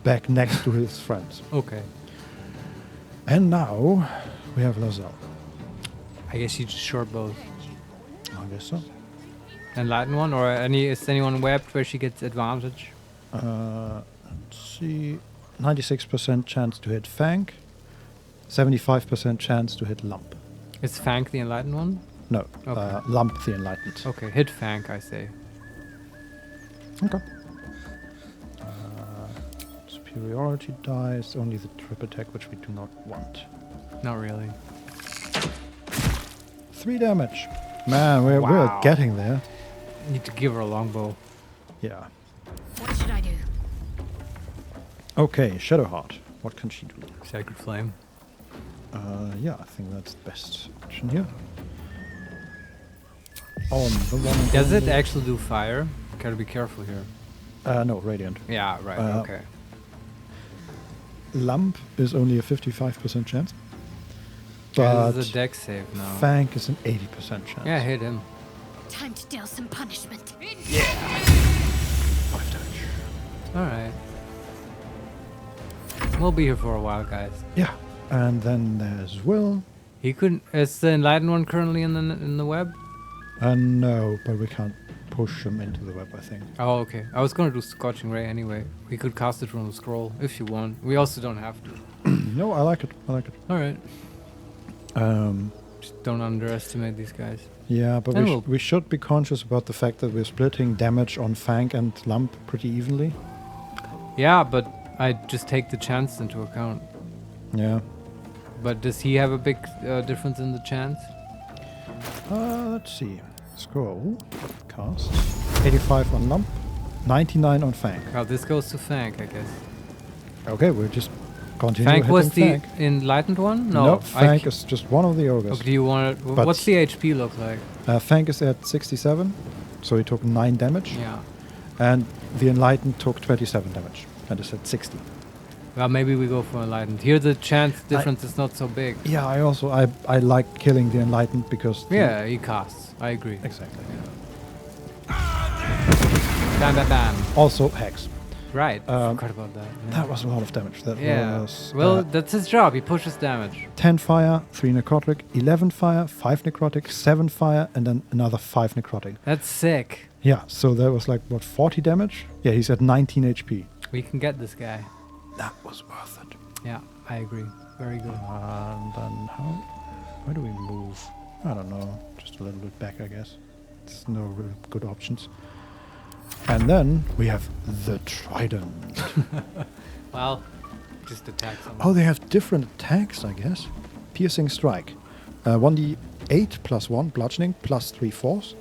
back next to his friends. Okay. And now we have Lazelle. I guess you just short both. I guess so. Enlighten one, or is anyone webbed where she gets advantage? Let's see. 96% chance to hit Fang. 75% chance to hit Lump. Is Fang the enlightened one? No. Okay. Lump the enlightened. Okay, hit Fang, I say. Okay. Superiority dice, only the trip attack, which we do not want. Not really. 3 damage. Man, we're getting there. Need to give her a longbow. Yeah. What should I do? Okay, Shadowheart. What can she do? Sacred Flame. Yeah, I think that's the best option here. On the one. Does it actually do fire? Gotta be careful here. No, Radiant. Yeah, right, okay. Lump is only a 55% chance. Yeah, But this is a dex save now. Fang is an 80% chance. Yeah, hit him. Time to deal some punishment. 5 damage. Alright. We'll be here for a while, guys. Yeah. And then there's Will. He couldn't... Is the enlightened one currently in the web? No, but we can't push him into the web, I think. Oh, okay. I was gonna do Scorching Ray anyway. We could cast it from the scroll if you want. We also don't have to. No, I like it. Alright. Just don't underestimate these guys. Yeah, but we should be conscious about the fact that we're splitting damage on Fang and Lump pretty evenly. Yeah, but I just take the chance into account. Yeah. But does he have a big difference in the chance? Let's see. Scroll. Cast. 85 on Lump. 99 on Fang. Oh, this goes to Fang, I guess. Okay, we'll just continue Fang was the Fang. enlightened one? No, Fang is just one of the ogres. Okay, do you want to... What's the HP look like? Fang is at 67, so he took 9 damage. Yeah. And the enlightened took 27 damage, and is at 60. Well, maybe we go for enlightened. Here the chance difference is not so big. Yeah, I like killing the enlightened because... Yeah, he casts. I agree. Exactly. Yeah. Bam, bam, bam. Also Hex. Right, forgot about that. Yeah. That was a lot of damage. That was... Well, that's his job. He pushes damage. 10 fire, 3 necrotic, 11 fire, 5 necrotic, 7 fire, and then another 5 necrotic. That's sick. Yeah, so that was like, what, 40 damage? Yeah, he's at 19 HP. We can get this guy. That was worth it. Yeah, I agree. Very good. And then where do we move? I don't know. Just a little bit back, I guess. There's no real good options. And then we have the Trident. Well, just attack someone. Oh, they have different attacks, I guess. Piercing Strike. 1d8 plus 1 bludgeoning plus 3 force.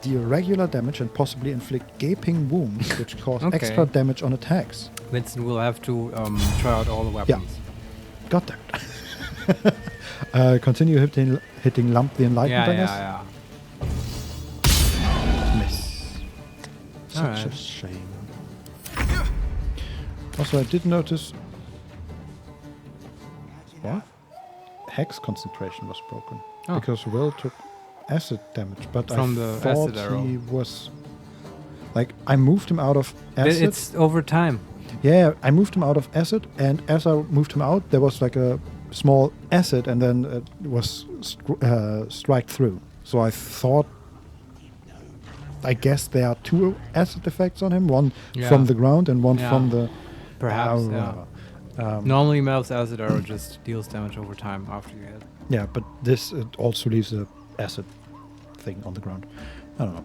deal regular damage and possibly inflict gaping wounds, which cause Okay. extra damage on attacks. Vincent will have to try out all the weapons. Got that. Continue hitting Lump the Enlightened, I guess. Yeah. Miss. Such a Alright. shame. Also, I did notice... What? Hex concentration was broken. Oh. Because Will took acid damage, but From I the thought acid arrow. he was... Like, I moved him out of acid. It's over time. Yeah, I moved him out of acid, and as I moved him out, there was like a small acid, and then it was strike through. So I thought... I guess there are 2 acid effects on him, one Yeah. from the ground and one Yeah. from the... Perhaps, yeah. Normally, Mel's acid arrow just deals damage over time after you hit. Yeah, but this it also leaves a acid thing on the ground. I don't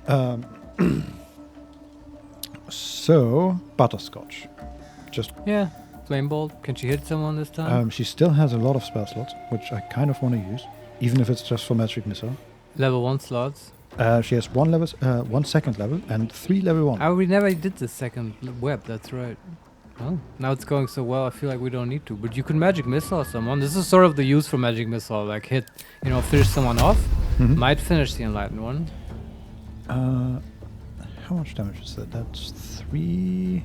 know. So, Butterscotch. Just Yeah, Flame Bolt. Can she hit someone this time? she still has a lot of spell slots, which I kind of want to use, even if it's just for magic missile. Level 1 slots. She has 1 second level and 3 level 1. Oh, we never did the second web, that's right. Oh, now it's going so well, I feel like we don't need to. But you can magic missile someone. This is sort of the use for magic missile, like finish someone off. Mhm. Might finish the enlightened one. How much damage is that? That's 3...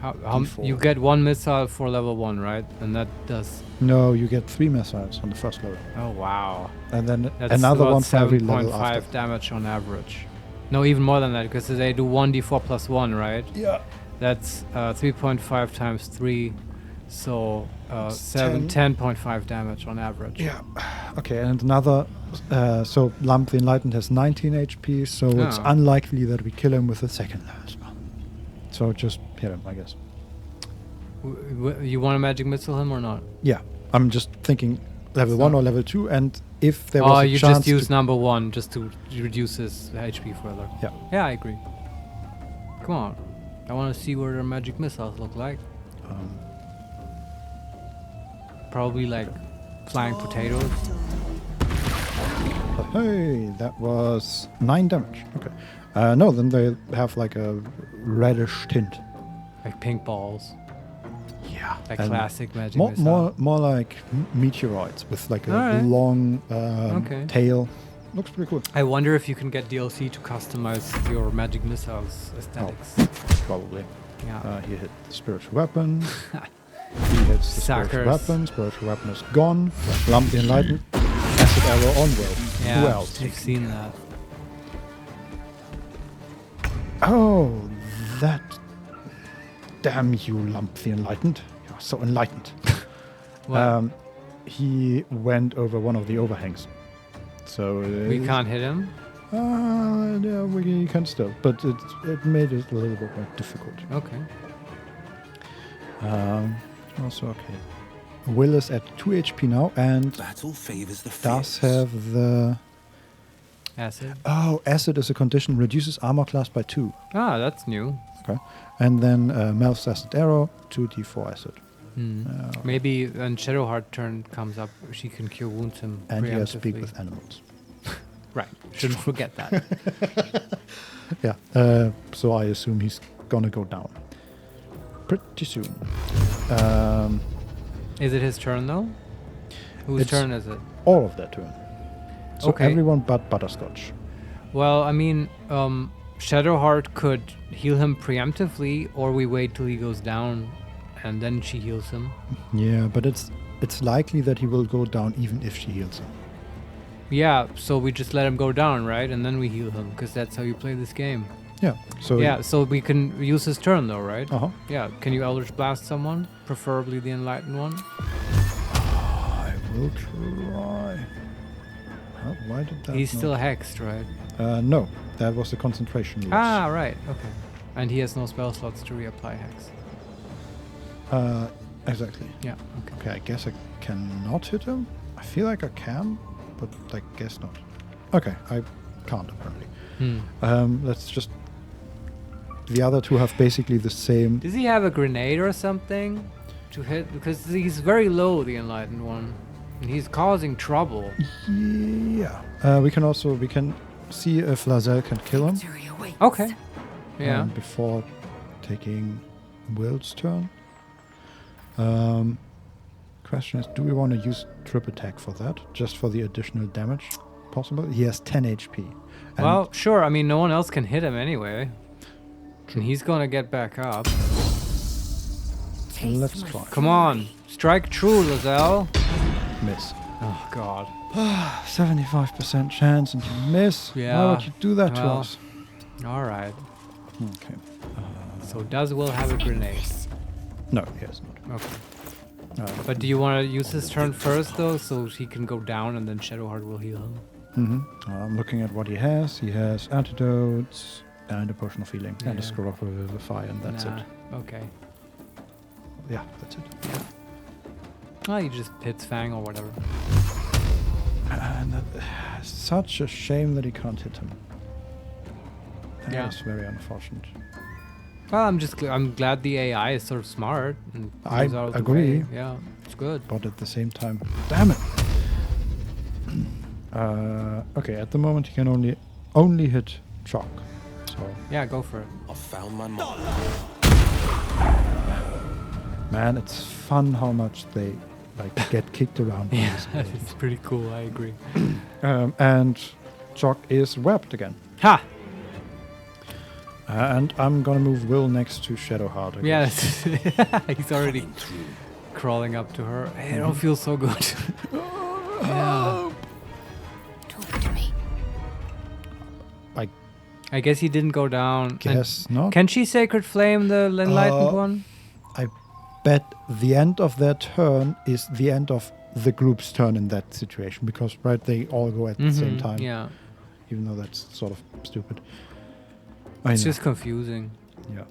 How D4. you get 1 missile for level 1, right? And that does... No, you get 3 missiles on the first level. Oh, wow. And then That's another about one for every level 7.5 after. damage on average. No, even more than that, because they do 1d4 plus 1, right? Yeah. That's 3.5 times 3, so It's 10.5 damage on average. Yeah. Okay, and another... so Lump the Enlightened has 19 HP, so it's Ah. unlikely that we kill him with the second level spell. So just hit him, I guess. You want to magic missile him or not? Yeah, I'm just thinking level 1 or level 2, and if there was a you chance just use to... number 1 just to reduce his HP further. Yeah. Yeah, I agree. Come on. I want to see what their magic missiles look like. Probably like flying potatoes. Hey, that was 9 damage. Okay. No, then they have like a reddish tint. Like pink balls. Yeah. Like And classic magic more, missile. more like meteoroids with like a Alright. long Okay. tail. Looks pretty cool. I wonder if you can get DLC to customize your magic missiles aesthetics. Probably. Yeah. He hit spiritual weapon. He hits the spiritual Suckers. weapon. Spiritual weapon is gone. Lump the Enlightened. Acid arrow on Will. Yeah, Who else? I've seen that. Oh, that. Damn you, Lump the Enlightened. You're so enlightened. What? He went over one of the overhangs. So We can't hit him? yeah, we can still, but it made it a little bit more difficult. Okay. Also, okay. Will is at 2 HP now and Battle favors the does fierce. have the... Acid. Oh, acid is a condition, reduces armor class by 2. Ah, that's new. Okay. And then Mel's acid arrow, 2d4 acid. Maybe when Shadowheart turn comes up, she can cure wounds him And he has speak preemptively. with animals. Right. Shouldn't forget that. Yeah, so I assume he's gonna go down pretty soon. Is it his turn though? Whose It's turn is it? all of their turn. So Okay. everyone but Butterscotch. Well, I mean, Shadowheart could heal him preemptively, or we wait till he goes down, and then she heals him. Yeah, but it's likely that he will go down even if she heals him. Yeah, so we just let him go down, right? And then we heal him, because that's how you play this game. Yeah. So Yeah, so we can use his turn though, right? Uh-huh. Yeah, can you Eldritch Blast someone? Preferably the Enlightened one? I will try. Huh, why did that? He's not- still hexed, right? No, that was the concentration loss. Ah, right, okay. And he has no spell slots to reapply hex. Exactly. Yeah, okay. Okay, I guess I cannot hit him. I feel like I can, but I guess not. Okay, I can't apparently. Let's just... The other two have basically the same... Does he have a grenade or something to hit? Because he's very low, the Enlightened one. And he's causing trouble. Yeah. We can see if Lazelle can kill him. Victory awaits. Okay. Yeah. Before taking Will's turn. Question is, do we want to use trip attack for that? Just for the additional damage possible? He has 10 HP. And Well, sure. I mean, no one else can hit him anyway. And he's gonna get back up. let's try. Come on. Strike true, Lazelle. Miss. Oh, God. 75% chance and you miss. Yeah. Why would you do that to Well. us? All right. Okay. So does Will have a grenade? No, he has not. Okay. But do you want to use his turn first, though, so he can go down and then Shadowheart will heal him? I'm looking at what he has. He has antidotes and a potion of healing and a scroll of revivify, and that's it. Okay. Yeah, that's it. Oh, he just hits Fang or whatever. And such a shame that he can't hit him. Yeah. That's very unfortunate. Well, I'm glad the AI is sort of smart. And I moves out of the agree. way. Yeah, it's good. But at the same time, damn it. Okay, at the moment he can only hit Chalk. So Yeah, go for it. I found my mom. man, it's fun how much they get kicked around. in Yeah, this game. it's pretty cool. I agree. And Chalk is webbed again. Ha! And I'm gonna move Will next to Shadowheart. I guess. Yeah, he's already crawling up to her. Hey, I don't feel so good. Yeah. Talk to me. I guess he didn't go down. Guess not. Can she Sacred Flame the Enlightened one? I bet the end of their turn is the end of the group's turn in that situation, because they all go at the same time. Yeah. Even though that's sort of stupid. It's just confusing. Yeah.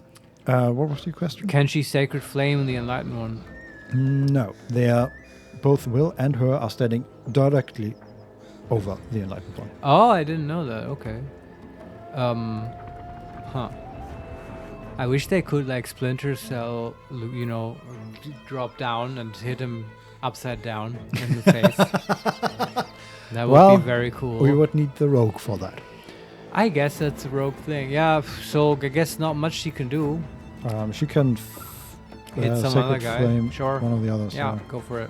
What was your question? Can she Sacred Flame the Enlightened one? No, they are both Will and her are standing directly over the enlightened one. Oh, I didn't know that. Okay. I wish they could Splinter Cell, drop down and hit him upside down in the face. That would be very cool. We would need the rogue for that. I guess that's a rogue thing. Yeah, so I guess not much she can do. She can Hit some Sacred other guy. Flame Sure. one of the others. Yeah, go for it.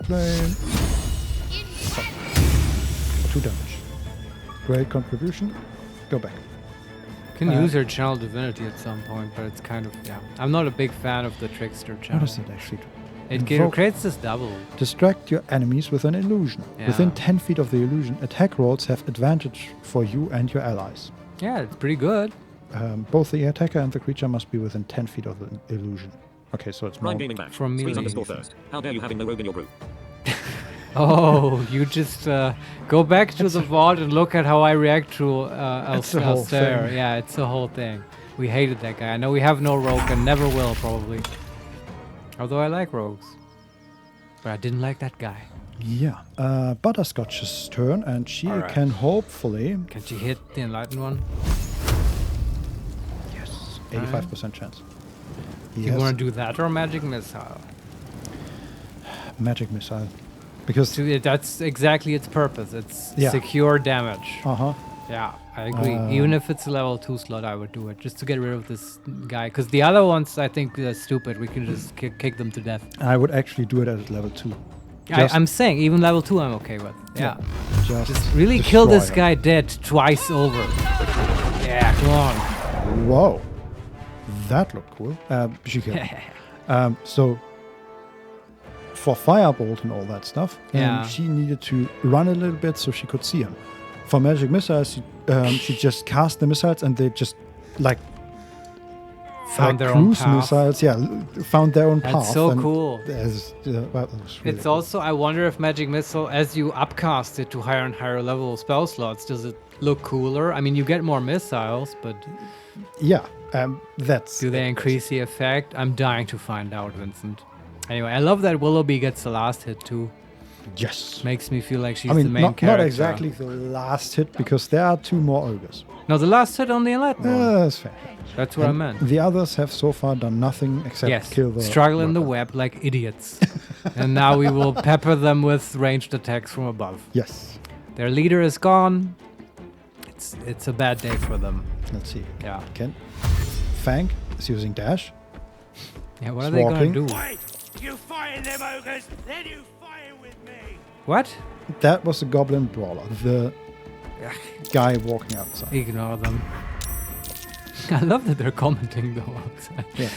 Flame. 2 damage. Great contribution. Go back. Can use her channel divinity at some point, but it's kind of, I'm not a big fan of the trickster channel. What does it actually do? It creates this double. Distract your enemies with an illusion. Yeah. Within 10 feet of the illusion, attack rolls have advantage for you and your allies. Yeah, it's pretty good. Both the attacker and the creature must be within 10 feet of the illusion. Okay, so it's more. Prime Gaming Back. From me. Squeeze_thirst. How dare you having no rogue in your group? Oh, you just go back to the vault and look at how I react to It's the whole Altair. thing. Yeah, it's the whole thing. We hated that guy. I know we have no rogue and never will, probably. Although I like rogues. But I didn't like that guy. Yeah. Butterscotch's turn, and she can hopefully. Can she hit the Enlightened one? Yes. 85% chance. Do you want to do that or Magic Missile? Magic Missile. Because that's exactly its purpose. It's secure damage. Uh-huh. Yeah, I agree. Even if it's a level 2 slot, I would do it just to get rid of this guy. Because the other ones, I think, they're stupid. We can just kick them to death. I would actually do it at level 2. I'm saying even level 2, I'm okay with. Yeah. Just really kill this destroy guy dead twice over. Yeah, come on. him. Whoa. That looked cool. She killed him. So for Firebolt and all that stuff, she needed to run a little bit so she could see him. For Magic Missiles, she just cast the missiles and they just found their own path. Missiles, found their own path. That's so cool. It's also, I wonder if Magic Missile, as you upcast it to higher and higher level spell slots, does it look cooler? I mean, you get more missiles, but that's. Do they increase the effect? I'm dying to find out, Vincent. Anyway, I love that Willoughby gets the last hit too. Yes. Makes me feel like she's the main character. Not exactly the last hit, because there are 2 more ogres. No, the last hit on the Enlightened one. That's fair. That's what I meant. The others have so far done nothing except kill the struggle in the web like idiots. And now we will pepper them with ranged attacks from above. Yes. Their leader is gone. It's a bad day for them. Let's see. Yeah. Fang is using dash. Yeah, what are they gonna do? Wait! You fighting them ogres, then you fighting with me! What? That was the goblin brawler. The guy walking outside. Ignore them. I love that they're commenting though outside. Yeah.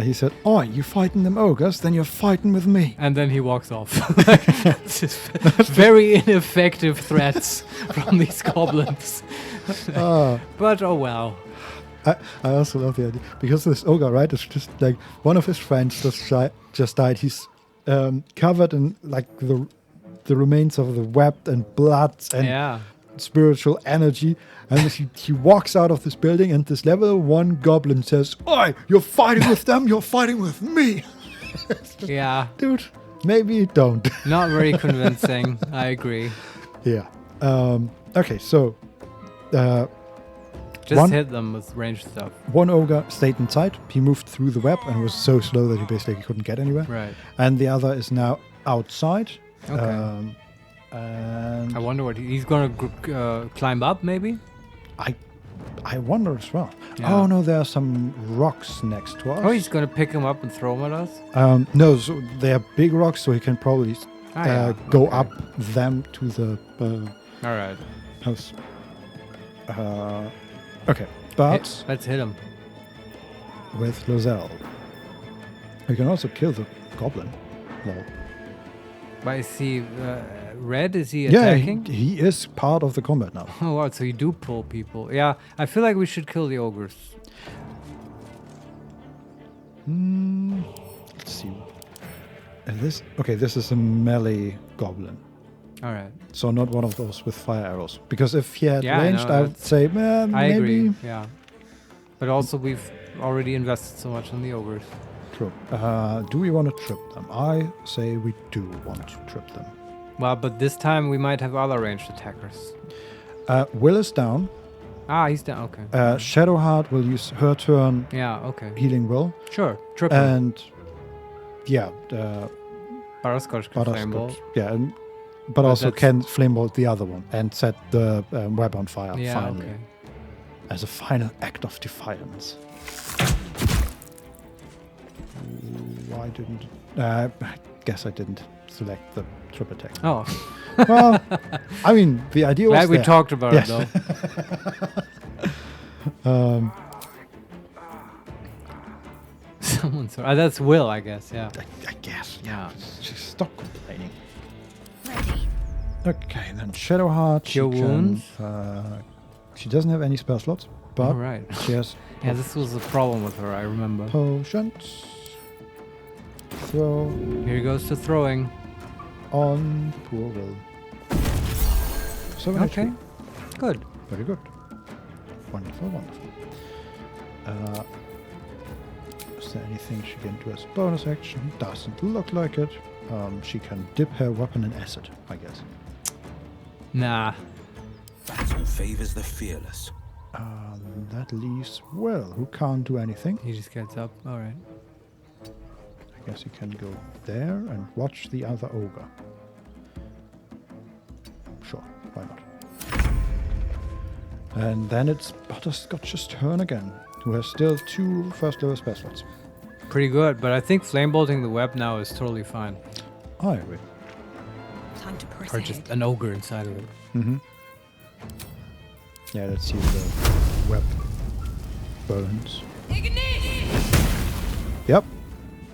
He said, "Oh, you fighting them ogres? Then you're fighting with me." And then he walks off. It's just very ineffective threats from these goblins. But oh well. I also love the idea because this ogre, right? It's just like one of his friends just died. He's covered in like the remains of the web and blood and spiritual energy. And he walks out of this building, and this level 1 goblin says, "Oi, you're fighting with them. You're fighting with me." Yeah, dude. Maybe you don't. Not very convincing. I agree. Yeah. Okay. So. Just hit them with ranged stuff. One ogre stayed inside. He moved through the web and was so slow that he basically couldn't get anywhere. Right. And the other is now outside. Okay. And I wonder what he's going to climb up, maybe? I wonder as well. Yeah. Oh, no, there are some rocks next to us. Oh, he's going to pick him up and throw him at us? No, so they are big rocks, so he can probably go up them to the all right. house. Okay, but let's hit him with Lozelle. We can also kill the goblin. Well, but is he red? Is he attacking? Yeah, he is part of the combat now. Oh wow! So you do pull people. Yeah, I feel like we should kill the ogres. Let's see. This is a melee goblin. All right. So not one of those with fire arrows. Because if he had Yeah, ranged, no, I would say, maybe. I agree. Yeah. But also, we've already invested so much on the ogres. True. Do we want to trip them? I say we do want to trip them. Well, but this time we might have other ranged attackers. Will is down. Ah, he's down. Okay. Shadowheart will use her turn. Yeah. Okay. Healing will. Sure. Triple. And yeah, Butterscotch can flame bolt. Yeah, but also can flame bolt the other one and set the web on fire. Yeah. Finally, Okay. as a final act of defiance. Why didn't? I guess I didn't select the trip attack. Oh. Well, I mean, the idea was glad we there. talked about it though. Someone's that's Will, I guess. Yeah. I guess. Yeah. Just stop complaining. Ready. Okay, then Shadowheart. Cure wounds. She doesn't have any spell slots, but right. she has. Yeah, this was the problem with her. I remember. Potions. Throw. Here goes to throwing. On poor Will. So okay. Good. Very good. Wonderful, wonderful. Is there anything she can do as bonus action? Doesn't look like it. She can dip her weapon in acid, I guess. Nah. Battle favors the fearless. That leaves Will, who can't do anything. He just gets up. All right. I guess you can go there and watch the other ogre. Sure, why not? And then it's Butterscotch's turn again, who has still 2 first level spell slots. Pretty good, but I think flame bolting the web now is totally fine. I agree. Time to press Or just an ogre inside of it. Mm-hmm. Yeah, let's see the web burns. Yep.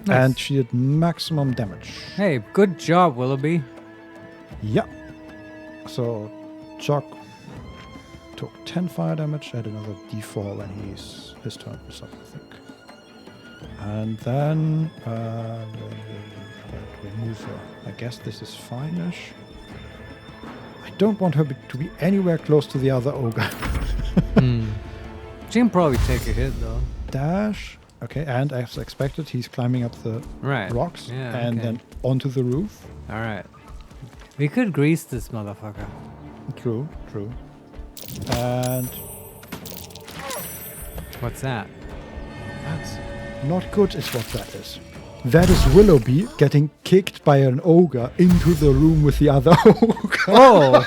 Nice. And she did maximum damage. Hey, good job, Willoughby. Yep. So, Jock took 10 fire damage, add another d4 when his turn was up, I think. And then remove her. I guess this is fine-ish. I don't want her to be anywhere close to the other ogre. She can probably take a hit though. Dash. Okay, and as expected, he's climbing up the rocks and then onto the roof. All right. We could grease this motherfucker. True, true. And what's that? That's not good, is what that is. that is Willoughby getting kicked by an ogre into the room with the other ogre. Oh!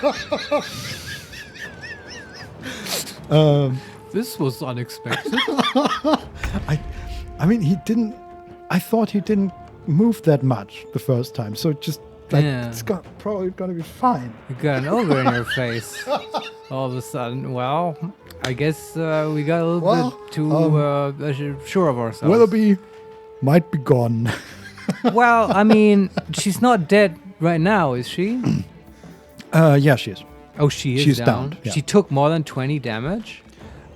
This was unexpected. I mean, I thought he didn't move that much the first time, so just it's probably gonna be fine. You got an ogre in your face. All of a sudden, well, I guess we got a little bit too sure of ourselves. Willoughby might be gone. Well, I mean, she's not dead right now, is she? Yeah, she is. Oh, she's down. downed. Yeah. She took more than 20 damage.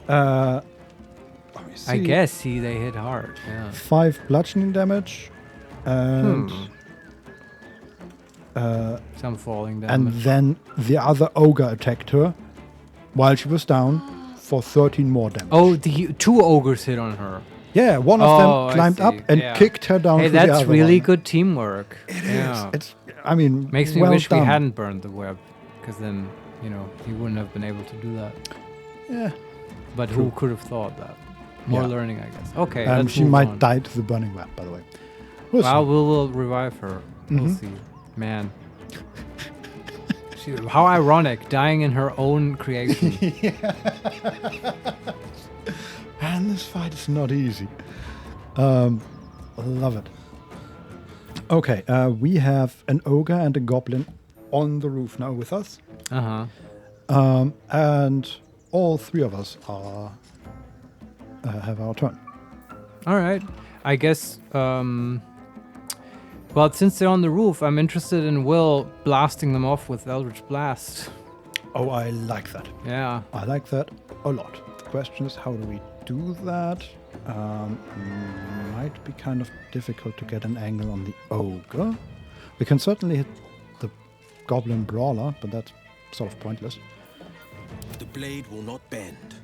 Let me see. I guess they hit hard. Yeah. 5 bludgeoning damage, and some falling damage. and then the other ogre attacked her while she was down for 13 more damage. Oh, the 2 ogres hit on her. Yeah, one of them climbed up and kicked her down. Hey, to the that's other really one. good teamwork. It is. It's. I mean, makes me well wish done. we hadn't burned the web, because then he wouldn't have been able to do that. Yeah. But True. who could have thought that? More learning, I guess. Okay. And let's she move might on. die to the burning web, by the way. We'll revive her. We'll see. Man. How ironic, dying in her own creation. And this fight is not easy. Love it. Okay, we have an ogre and a goblin on the roof now with us. And all 3 of us are have our turn. All right. I guess, well, since they're on the roof, I'm interested in Will blasting them off with Eldritch Blast. Oh, I like that. Yeah. I like that a lot. The question is, how do we do that? Might be kind of difficult to get an angle on the ogre. We can certainly hit the goblin brawler, but that's sort of pointless. The blade will not bend.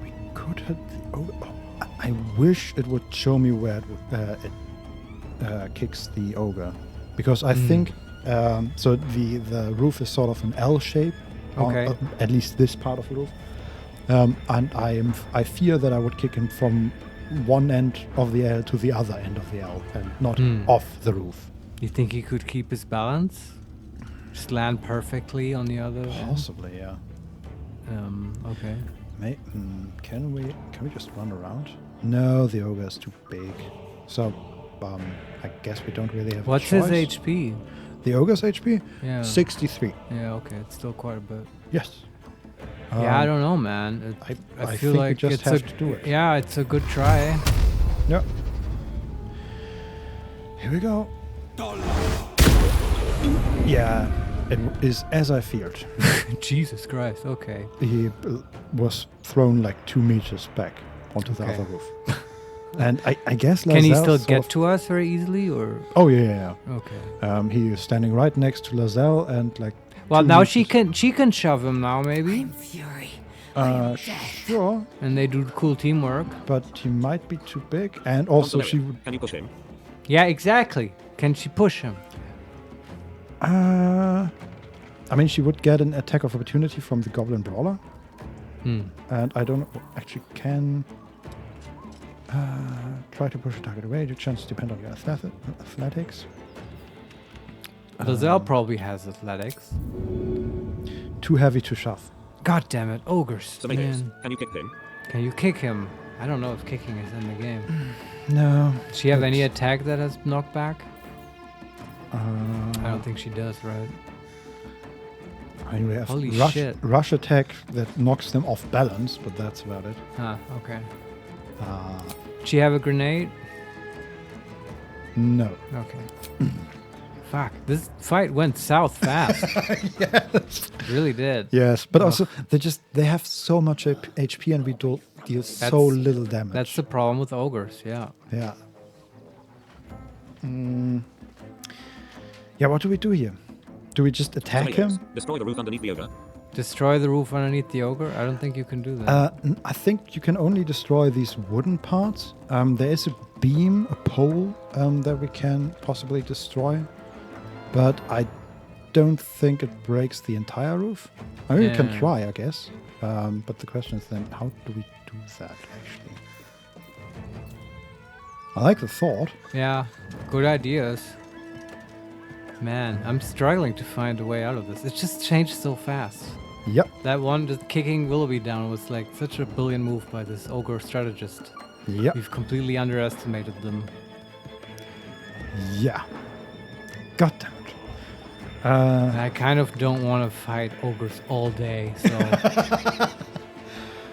We could hit the ogre. Oh, I wish it would show me where it kicks the ogre, because I think so. The roof is sort of an L shape. Okay. At least this part of the roof. And I fear that I would kick him from one end of the L to the other end of the L and not off the roof. You think he could keep his balance? Just land perfectly on the other Possibly, yeah. Okay. Can we just run around? No, the ogre is too big. So, I guess we don't really have What's a choice. his HP? The ogre's HP? Yeah. 63. Yeah, okay. It's still quite a bit. Yes. Yeah, I don't know, man. I feel think like we just have to do it. Yeah, it's a good try. Yep. Here we go. Yeah, it is as I feared. Jesus Christ, okay. He was thrown like 2 meters back onto the other roof. And I guess Can he Lazelle still get to us very easily, or? Oh yeah. Okay. He is standing right next to Lazelle and like. Well, 2 now meters. she can shove him now, maybe. Fury. Sure. And they do cool teamwork. But he might be too big, and also she would. Can you push him? Yeah, exactly. Can she push him? I mean, she would get an attack of opportunity from the Goblin Brawler. And I don't know, actually can try to push a target away. Your chances depend on your athletics. Lazelle probably has athletics. Too heavy to shove. God damn it, ogres. So Man. can you kick him? Can you kick him? I don't know if kicking is in the game. No. Does she have any attack that has knockback? I don't think she does, right? I mean, we have Holy shit. rush attack that knocks them off balance, but that's about it. Okay. Does she have a grenade? No. Okay. Fuck, this fight went south fast. Yes. It really did. Yes, but also they have so much HP and we deal so little damage. That's the problem with ogres, yeah. Yeah. Yeah, what do we do here? Do we just attack him? Destroy the roof underneath the ogre. Destroy the roof underneath the ogre? I don't think you can do that. I think you can only destroy these wooden parts. There is a beam, a pole that we can possibly destroy. But I don't think it breaks the entire roof. I mean, we can try, I guess. But the question is then, how do we do that, actually. I like the thought. Yeah, good ideas. Man, I'm struggling to find a way out of this. It just changed so fast. Yep. That one, just kicking Willoughby down, was like such a brilliant move by this ogre strategist. Yep. We've completely underestimated them. Yeah. God damn it. I kind of don't want to fight ogres all day, so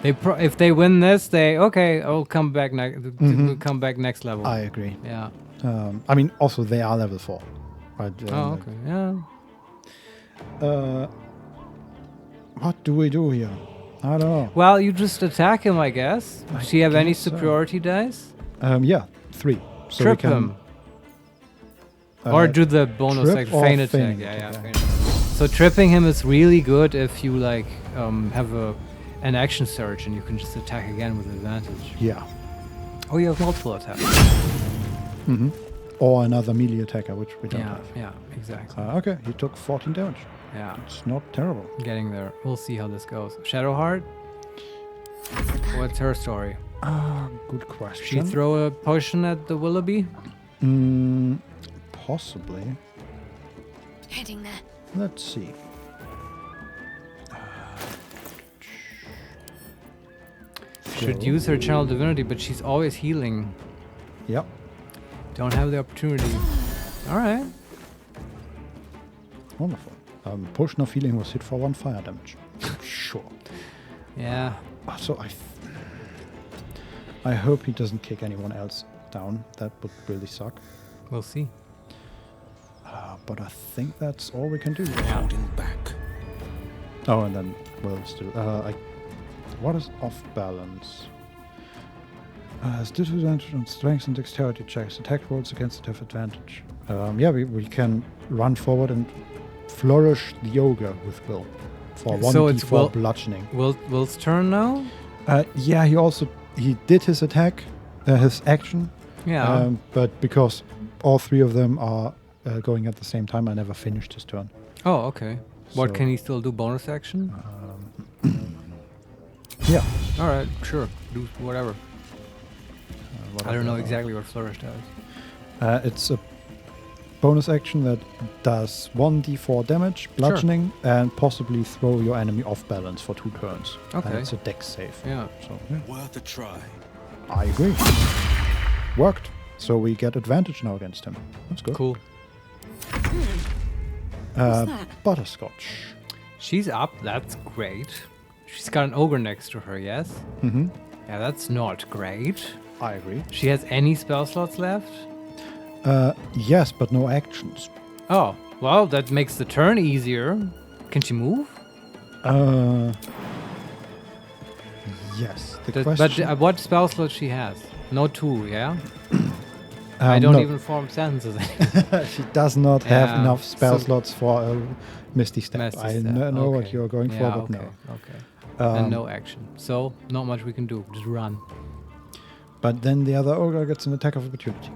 if they win this, I'll come back we'll come back next level. I agree. Yeah. I mean, also they are level 4. Right? Okay. Yeah. What do we do here? I don't know. Well, you just attack him, I guess. Does he have any superiority dice? Yeah, 3. So Trip we can, him. Or do the bonus trip action, or feign attack. feign Yeah. attack, Feign attack. So tripping him is really good if you like have an action surge and you can just attack again with advantage. Yeah. Oh, you have multiple attacks. Mm-hmm. Or another melee attacker, which we don't have. Yeah, exactly. Okay, he took 14 damage. Yeah. It's not terrible. Getting there. We'll see how this goes. Shadowheart? What's her story? Good question. She throw a potion at the Willoughby? Possibly. Heading there. Let's see. Should use her channel divinity, but she's always healing. Yep. Don't have the opportunity. All right. Wonderful. Potion of healing was hit for 1 fire damage. Sure. Yeah. So I hope he doesn't kick anyone else down. That would really suck. We'll see. But I think that's all we can do. Holding back. Oh, and then we'll still. What is off balance? Has disadvantage on strength and dexterity checks. Attack rolls against it have advantage. Yeah, we can run forward and flourish the ogre with will for 1d4 bludgeoning. Will's turn now? Yeah, he did his attack, his action. Yeah. But because all 3 of them are going at the same time, I never finished his turn. Oh, okay. What So- can he still do? Bonus action? Yeah. All right, sure. Do whatever. I don't know exactly what flourish does. It's a bonus action that does 1d4 damage, bludgeoning, and possibly throw your enemy off balance for 2 turns. Okay. And it's a dex save. Yeah. So, yeah. Worth a try. I agree. Worked. So we get advantage now against him. That's good. Cool. What's that? Butterscotch. She's up. That's great. She's got an ogre next to her, yes? Mm-hmm. Yeah, that's not great. I agree. She has any spell slots left? Yes, but no actions. Oh, well, that makes the turn easier. Can she move? Yes. But what spell slot she has? No 2, yeah? I don't no. even form sentences. She does not have Yeah, enough spell so- slots for a Misty Step. Misty I Step, know what okay. you're going Yeah, for, but okay, no. Okay. And no action. So, not much we can do. Just run. But then the other ogre gets an attack of opportunity,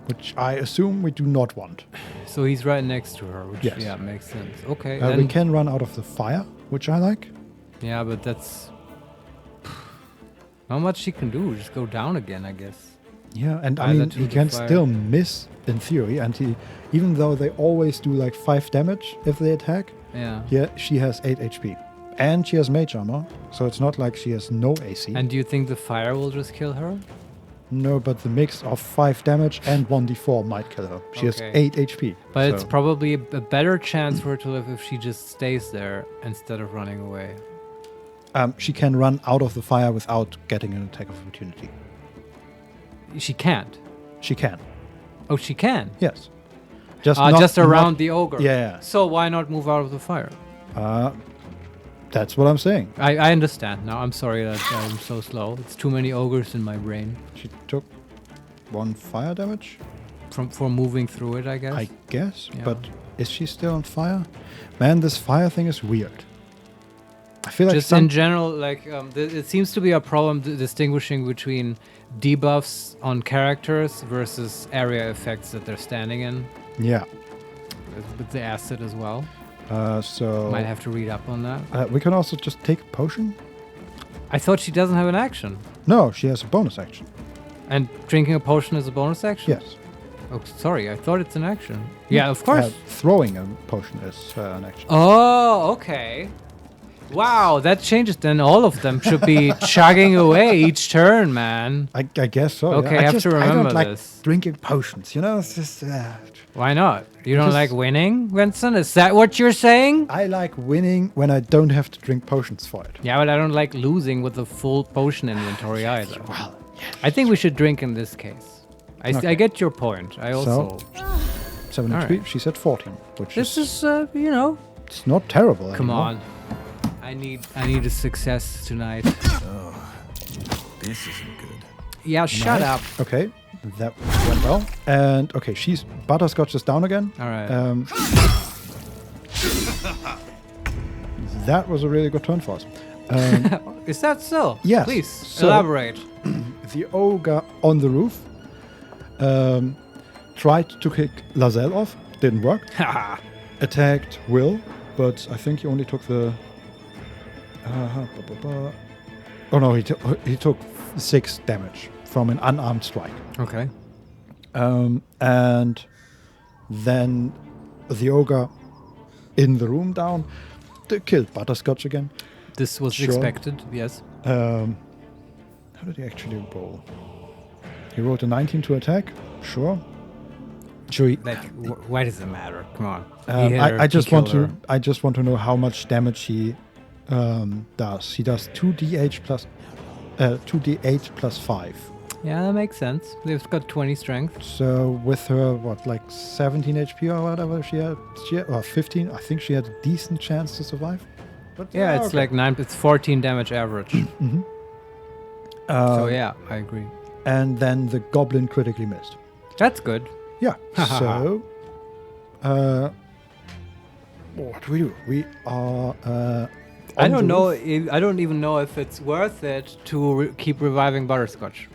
which I assume we do not want. So he's right next to her, which Yes. yeah, makes sense. Okay. We then- can run out of the fire, which I like. Yeah, but that's not much she can do. Just go down again, I guess. Yeah, and I Either mean, to he the can fire. still miss in theory, and even though they always do like 5 damage if they attack, Yeah. she has 8 HP. And she has mage armor, so it's not like she has no AC. And do you think the fire will just kill her? No, but the mix of 5 damage and 1d4 might kill her. She has Okay. 8 HP. But so- it's probably a better chance for her to live if she just stays there instead of running away. She can run out of the fire without getting an attack of opportunity. She can't. She can. Oh, she can? Yes. Not- just around not- the ogre. Yeah. So why not move out of the fire? That's what I'm saying. I understand now. I'm sorry that I'm so slow. It's too many ogres in my brain. She took 1 fire damage? For moving through it, I guess. I guess. Yeah. But is she still on fire? Man, this fire thing is weird. I feel like Just in general, like it seems to be a problem distinguishing between debuffs on characters versus area effects that they're standing in. Yeah. With the acid as well. So Might have to read up on that. we can also just take a potion. I thought she doesn't have an action. No, she has a bonus action. And drinking a potion is a bonus action? Yes. Oh, sorry. I thought it's an action. Yeah, of course. Throwing a potion is an action. Oh, okay. Wow, that changes. Then all of them should be chugging away each turn, man. I guess so. Okay, yeah. I have to remember I don't like this. drinking potions. You know, it's just. Why not? You don't like winning, Vincent? Is that what you're saying? I like winning when I don't have to drink potions for it. Yeah, but I don't like losing with a full potion inventory either. Well, yes. I think we should drink in this case. I get your point. I also. 7 All HP. right. She's at 14, which This is, you know. It's not terrible. Come anymore. on. I need a success tonight. Oh, this isn't good. Yeah, shut up. Okay, that went well. And okay, Butterscotch is down again. All right. That was a really good turn for us. Is that so? Yes. Please So- elaborate. The ogre on the roof tried to kick Lazelle off. Didn't work. Attacked Will, but I think he only took the. Oh no, he took 6 damage from an unarmed strike. Okay. And then the ogre in the room down killed Butterscotch again. This was Sure. expected, yes. How did he actually roll? He rolled a 19 to attack. Sure. Like, why does it matter? Come on. He hit her, I just he want killed to. her. I just want to know how much damage he does. He does 2d8 plus 5. Yeah, that makes sense. They've got 20 strength. So with her, what, like 17 HP or whatever she had, or 15. I think she had a decent chance to survive. But Yeah, it's okay. like 9. It's 14 damage average. Mhm. So yeah, I agree. And then the goblin critically missed. That's good. Yeah. So, what do we do? We are. I on don't the know. roof. I don't even know if it's worth it to keep reviving Butterscotch.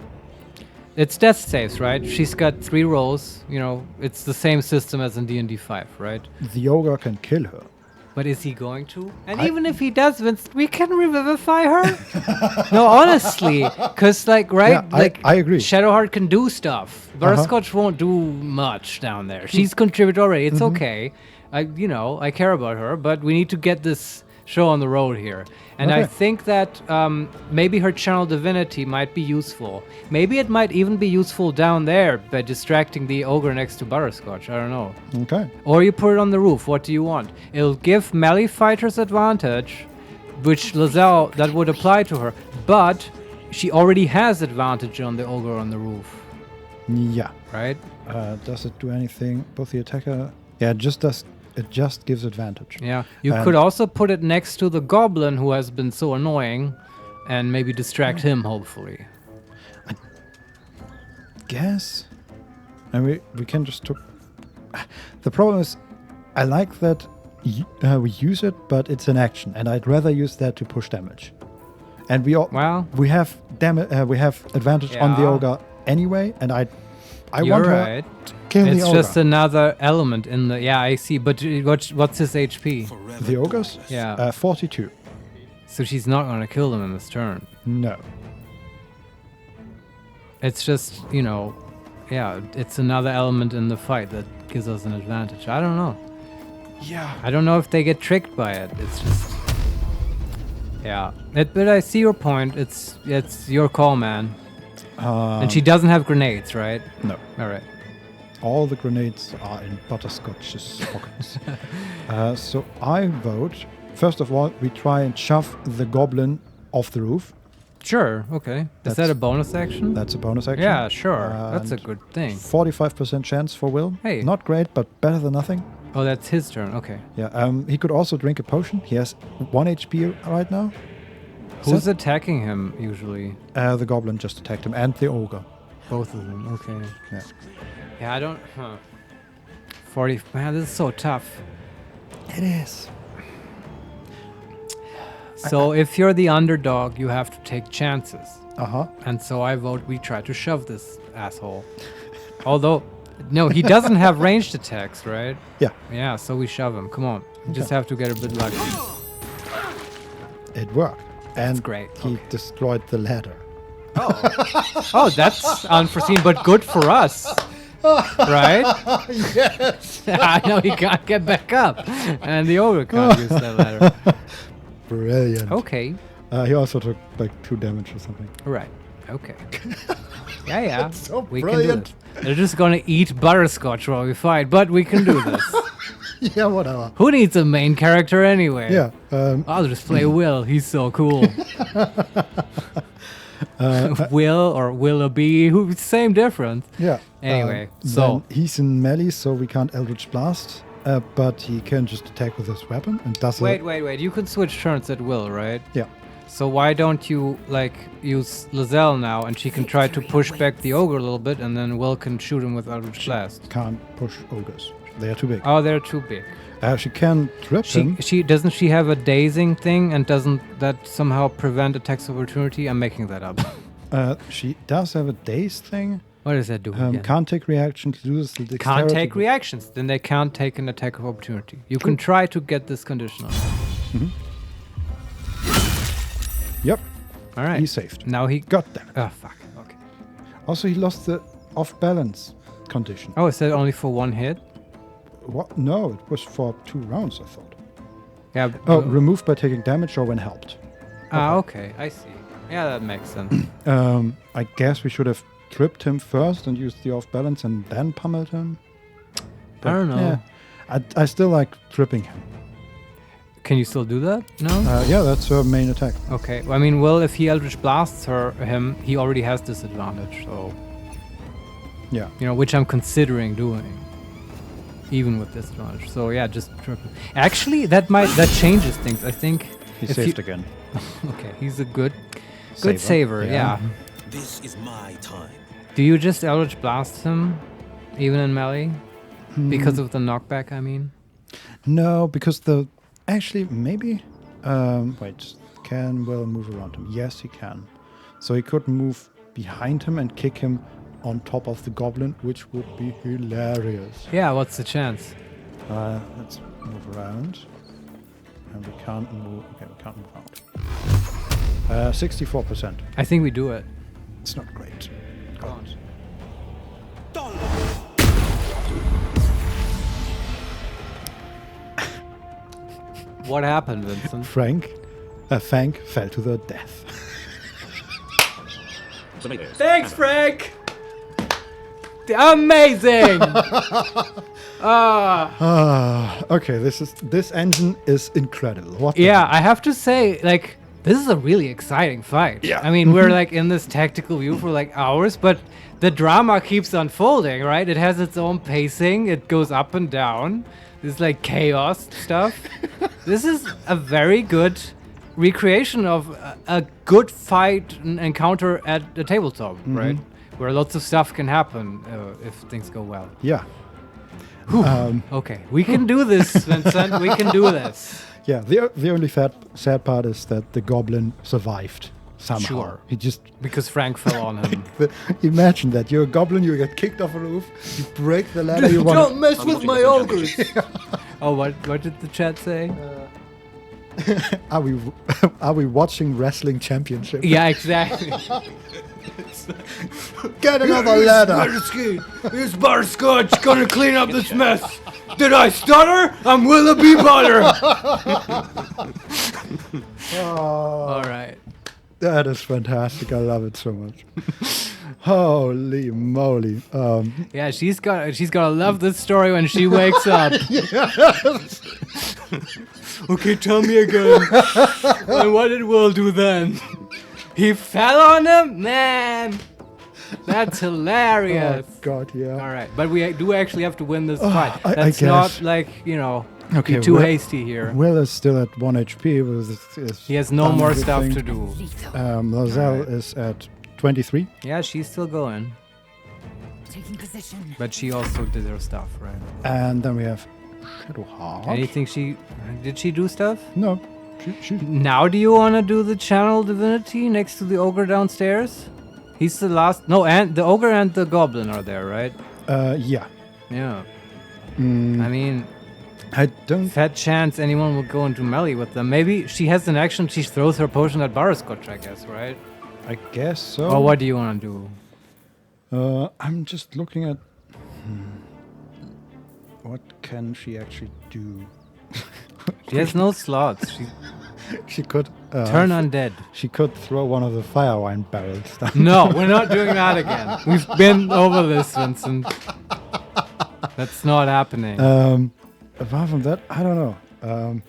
It's death saves, right? She's got 3 rolls. You know, it's the same system as in D&D 5, right? The ogre can kill her. But is he going to? And even if he does, Vince, we can revivify her. No, honestly, because right, Yeah, I agree. Shadowheart can do stuff. Butterscotch won't do much down there. She's contributed already. It's okay. I care about her, but we need to get this show on the road here. And I Okay. think that maybe her channel divinity might be useful. Maybe it might even be useful down there by distracting the ogre next to Butterscotch. I don't know. Okay. Or you put it on the roof. What do you want? It'll give melee fighters advantage, which Lazelle, that would apply to her. But she already has advantage on the ogre on the roof, Yeah. right? Does it do anything? Both the attacker. Yeah, it just does. It just gives advantage. Yeah. You And- could also put it next to the goblin who has been so annoying, and maybe distract him. Hopefully. Guess. And we can just took. The problem is, I like that we use it, but it's an action, and I'd rather use that to push damage. And we have we have advantage on the Yeah. ogre anyway, and I You're want her right. to kill It's the ogre. just another element in the. Yeah, I see. But what's his HP? The ogres? Yeah. 42. So she's not gonna kill him in this turn. No. It's just, yeah, it's another element in the fight that gives us an advantage. I don't know. Yeah. I don't know if they get tricked by it. It's just, yeah. But I see your point. It's your call, man. And she doesn't have grenades, right? No. All right. All the grenades are in Butterscotch's pockets. So I vote. First of all, we try and shove the goblin off the roof. Sure. Okay. Is that a bonus action? That's a bonus action. Yeah, sure. That's a And good thing. 45% chance for Will. Hey. Not great, but better than nothing. Oh, that's his turn. Okay. Yeah. He could also drink a potion. He has 1 HP right now. Who's attacking him usually? The goblin just attacked him, and the ogre. Both of them. Okay. Yeah. Yeah, I don't. 40. Man, this is so tough. It is. So if you're the underdog, you have to take chances. Uh-huh. And so I vote we try to shove this asshole. Although, no, he doesn't have ranged attacks, right? Yeah. Yeah, so we shove him. Come on. You just have to get a bit lucky. It worked. And great. he destroyed the ladder. Oh, that's unforeseen, but good for us. Right? Yes. I know he can't get back up. And the ogre can't use that ladder. Brilliant. Okay. He also took like 2 damage or something. Right. Okay. Yeah. That's so we brilliant. can do it. They're just gonna eat butterscotch while we fight, but we can do this. Yeah, whatever. Who needs a main character anyway? Yeah. I'll just play Will. He's so cool. Will or Willoughby, same difference. Yeah. Anyway, so then he's in melee, so we can't Eldritch Blast, but he can just attack with his weapon and does wait. You can switch turns at will, right? Yeah. So why don't you use Lizelle now, and she can try to push back the ogre a little bit, and then Will can shoot him with Eldritch Blast. Can't push ogres. They are too big. Oh, they're too big. She can trip him. She doesn't she have a dazing thing, and doesn't that somehow prevent attacks of opportunity? I'm making that up. She does have a daze thing. What does that do? Again? Can't take reactions. Loses the dexterity. Can't take reactions. Then they can't take an attack of opportunity. You can try to get this conditional. Yep. All right. He saved. Now he got that. Oh fuck. Okay. Also, he lost the off-balance condition. Oh, is that only for 1 hit? What? No, it was for 2 rounds, I thought. Yeah. Removed by taking damage or when helped. Okay. I see. Yeah, that makes sense. I guess we should have tripped him first and used the off-balance and then pummeled him. I don't know. Yeah, I still like tripping him. Can you still do that? No? Yeah, that's her main attack. Okay. Well, I mean, well, if he Eldritch Blasts him, he already has disadvantage, so... Yeah. You know, which I'm considering doing. Even with disadvantage. So, yeah, just trip him. Actually, that changes things, I think. He saved again. Okay, he's a good Saver. saver, yeah. This is my time. Do you just Eldritch Blast him, even in melee? Because of the knockback, I mean? No, because actually, maybe... wait, can Will move around him? Yes, he can. So he could move behind him and kick him on top of the goblin, which would be hilarious. Yeah, what's the chance? Let's move around. And we can't move... Okay, we can't move out. 64%. I think we do it. It's not great. What happened, Vincent? Frank fell to the death. Thanks, Frank! Amazing! Okay, this engine is incredible. What? I have to say, like, this is a really exciting fight. Yeah. I mean, we're like in this tactical view for like hours, but the drama keeps unfolding, right? It has its own pacing. It goes up and down. There's like chaos stuff. This is a very good recreation of a good fight encounter at the tabletop, right? Where lots of stuff can happen if things go well. Yeah. Okay, we can do this, Vincent. We can do this. Yeah, the only sad part is that the goblin survived somehow. Sure. He just... Because Frank fell on him. Imagine that. You're a goblin, you get kicked off a roof, you break the ladder, you want... Don't mess with my ogres! Oh, what did the chat say? Are we watching wrestling championship? Yeah, exactly. Get another ladder! Here's Butterscotch gonna clean up this mess. Did I stutter? I'm Willoughby Butter. All right. That is fantastic. I love it so much. Holy moly! Yeah, she's gonna love this story when she wakes up. Yes. Okay, tell me again. And what did Will do then? He fell on him? Man, that's hilarious. Oh, God, yeah. All right, but we do actually have to win this fight. I That's not like, be too hasty here. Will is still at 1 HP. He has no more stuff to do. Lozelle is at 23. Yeah, she's still going. Taking position. But she also did her stuff, right? And then we have Shadowheart. Anything did she do stuff? No. Now do you want to do the channel divinity next to the ogre downstairs? He's the last... No, and the ogre and the goblin are there, right? Yeah. Yeah. I mean, I don't... Fat chance anyone will go into melee with them. Maybe she has an action, she throws her potion at Butterscotch, I guess, right? I guess so. Or what do you want to do? I'm just looking at... What can she actually do? She has no slots. She could... turn undead. She could throw one of the fire wine barrels down. No, we're not doing that again. We've been over this, Vincent. That's not happening. Apart from that, I don't know.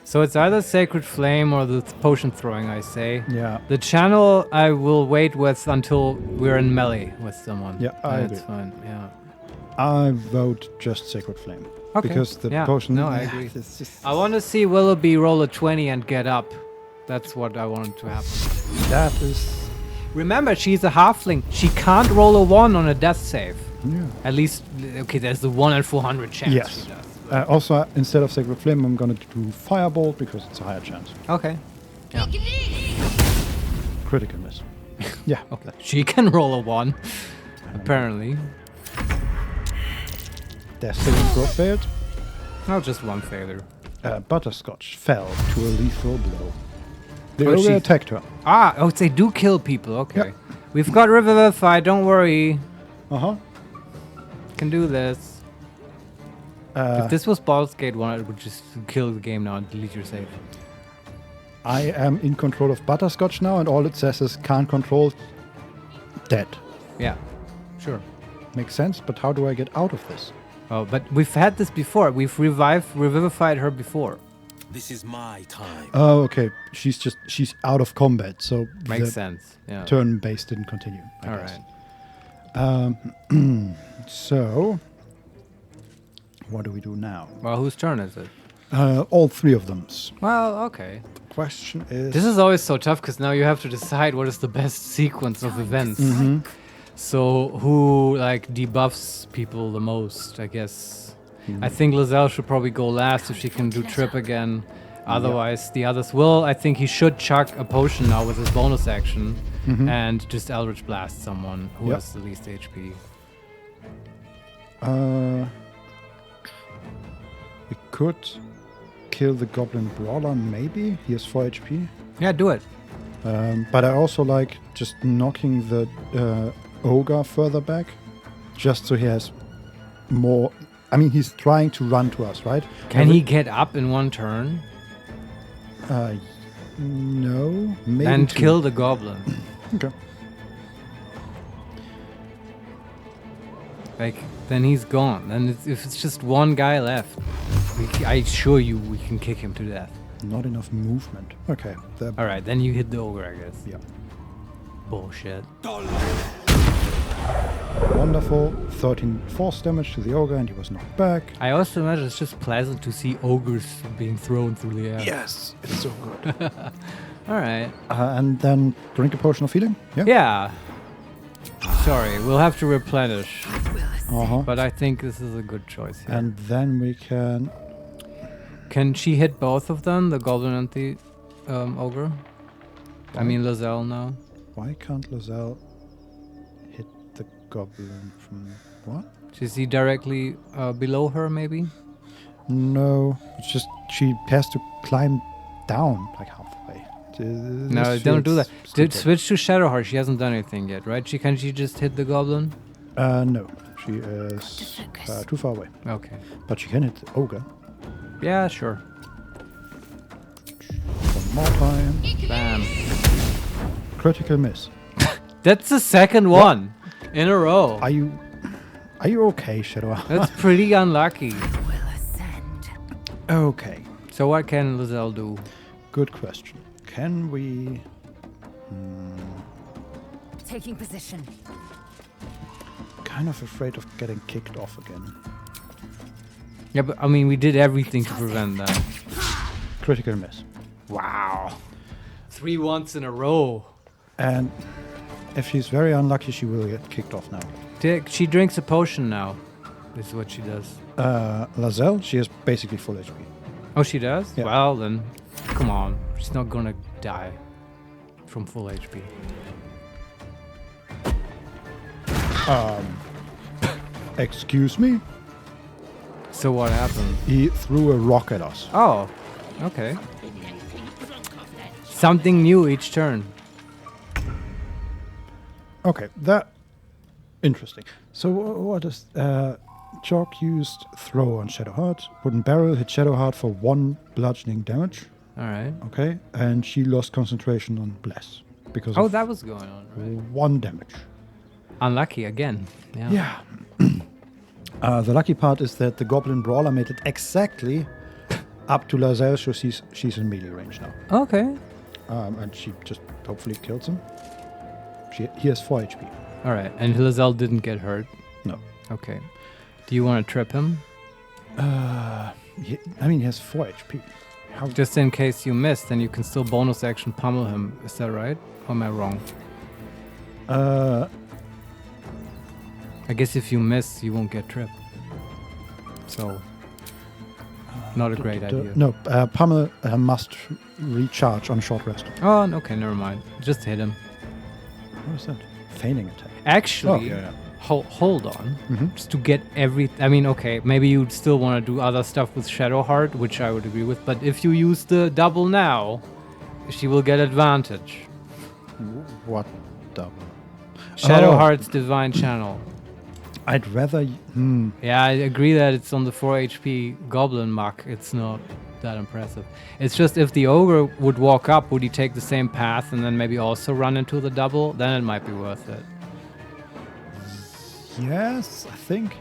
So it's either Sacred Flame or the potion throwing, I say. Yeah. The channel I will wait with until we're in melee with someone. Yeah, I agree. That's fine, yeah. I vote just Sacred Flame. Okay. Because the yeah. potion... No, I agree. It's just, I want to see Willoughby roll a 20 and get up. That's what I want to happen. that is... Remember, she's a halfling. She can't roll a 1 on a death save. Yeah. At least, okay, there's the 1 in 400 chance. Yes. She does. Also, instead of Sacred Flame, I'm going to do Firebolt because it's a higher chance. Okay. Yeah. Critical miss. Yeah. Okay. She can roll a 1, apparently. Death saving throw failed. No, just 1 failure. Butterscotch fell to a lethal blow. The Oh, ogre attacked her. Oh, they do kill people. Okay. Yep. We've got Revivify, don't worry. Uh-huh. Can do this. If this was Baldur's Gate 1, it would just kill the game now and delete your save. I am in control of Butterscotch now, and all it says is can't control, dead. Yeah, sure. Makes sense, but how do I get out of this? Oh, but we've had this before. We've revivified her before. This is my time. Oh, okay. She's out of combat, so Makes sense. Yeah. Turn-based didn't continue. I guess. Right. So, what do we do now? Well, whose turn is it? All three of them. Well, okay. The question is... This is always so tough because now you have to decide what is the best sequence of events. Mm-hmm. So who like debuffs people the most, I guess. I think Lizelle should probably go last if she can do trip again. Otherwise, the others will. I think he should chuck a potion now with his bonus action and just Eldritch Blast someone who has the least HP. We could kill the Goblin Brawler, maybe. He has 4 HP. Yeah, do it. But I also like just knocking the Ogre further back, just so he has more... I mean, he's trying to run to us, right? Can he get up in 1 turn? No. Maybe And 2. kill the Goblin. Okay. Like, then he's gone. Then if it's just 1 guy left, I assure you we can kick him to death. Not enough movement. Okay. Alright, then you hit the Ogre, I guess. Yeah. Bullshit. Wonderful. 13 force damage to the Ogre, and he was knocked back. I also imagine it's just pleasant to see ogres being thrown through the air. Yes, it's so good. Alright. And then drink a potion of healing? Yeah. Sorry, we'll have to replenish. Uh-huh. But I think this is a good choice here. And then we can... Can she hit both of them, the Goblin and the Ogre? I mean Lizelle now. Why can't Lizelle hit the Goblin from... What? Is he directly below her, maybe? No, it's just she has to climb down like halfway. No, don't do that. Switch to Shadowheart. She hasn't done anything yet, right? Can she just hit the Goblin? No, she is too far away. Okay. But she can hit the Ogre. Yeah, sure. One more time. Bam. Critical miss. That's the second one in a row. Are you okay, Shadowheart? That's pretty unlucky. Okay. So what can Lizelle do? Good question. Can we... Taking position. Kind of afraid of getting kicked off again. Yeah, but I mean, we did everything to prevent that. Critical miss. Wow. 3 1s in a row. And if she's very unlucky, she will get kicked off now. She drinks a potion now. This is what she does. Lizelle, she has basically full HP. Oh, she does? Yeah. Well, then, come on. She's not gonna die from full HP. Excuse me? So what happened? He threw a rock at us. Oh, okay. Something new each turn. Okay, that interesting. So what is Chalk used throw on Shadowheart. Wooden barrel hit Shadowheart for 1 bludgeoning damage. All right. Okay, and she lost concentration on Bless because Oh, of that was going on, right? 1 damage. Unlucky again. Yeah. The lucky part is that the Goblin Brawler made it exactly up to Lazelle, so she's in melee range now. Okay. And she just hopefully kills him. He has 4 HP. All right, and Lazelle didn't get hurt. No. Okay. Do you want to trip him? He has 4 HP. Just in case you miss, then you can still bonus action pummel him. Is that right? Or am I wrong? I guess if you miss, you won't get tripped. So, not a great idea. No, pummel must recharge on short rest. Oh, okay, never mind. Just hit him. What is that? Feigning attack. Actually, hold on. Just to get okay, maybe you'd still want to do other stuff with Shadowheart, which I would agree with, but if you use the double now, she will get advantage. What double? Shadowheart's Divine Channel. I'd rather... Yeah, I agree that it's on the 4 HP Goblin Muck. It's not that impressive. It's just if the Ogre would walk up, would he take the same path and then maybe also run into the double? Then it might be worth it. Yes, I think.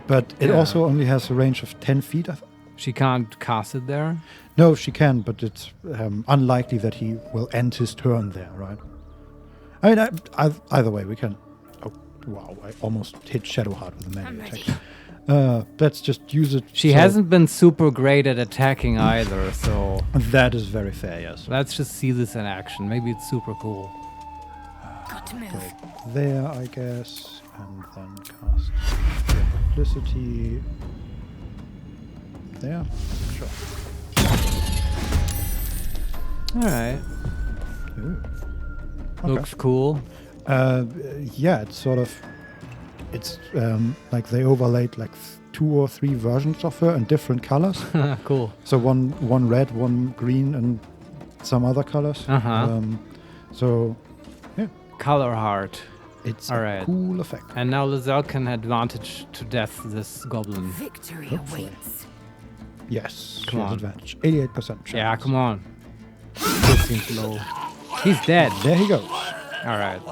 But it also only has a range of 10 feet. She can't cast it there? No, she can, but it's unlikely that he will end his turn there, right? I mean, either way, we can... Oh, wow, I almost hit Shadowheart with a melee attack. Let's just use it. She hasn't been super great at attacking either, so... That is very fair, yes. Let's just see this in action. Maybe it's super cool. Got to move. There, I guess. And then cast Publicity. There. Sure. Alright. Okay. Looks cool. Yeah, it's sort of... It's like they overlaid like 2 or 3 versions of her in different colors. Cool. So one red, one green, and some other colors. So, yeah. Color heart. It's a cool effect. And now Lazelle can advantage to death this goblin. Victory awaits. Yes, Come on. advantage. 88% chance. Yeah, come on. This seems low. He's dead. There he goes. Alright.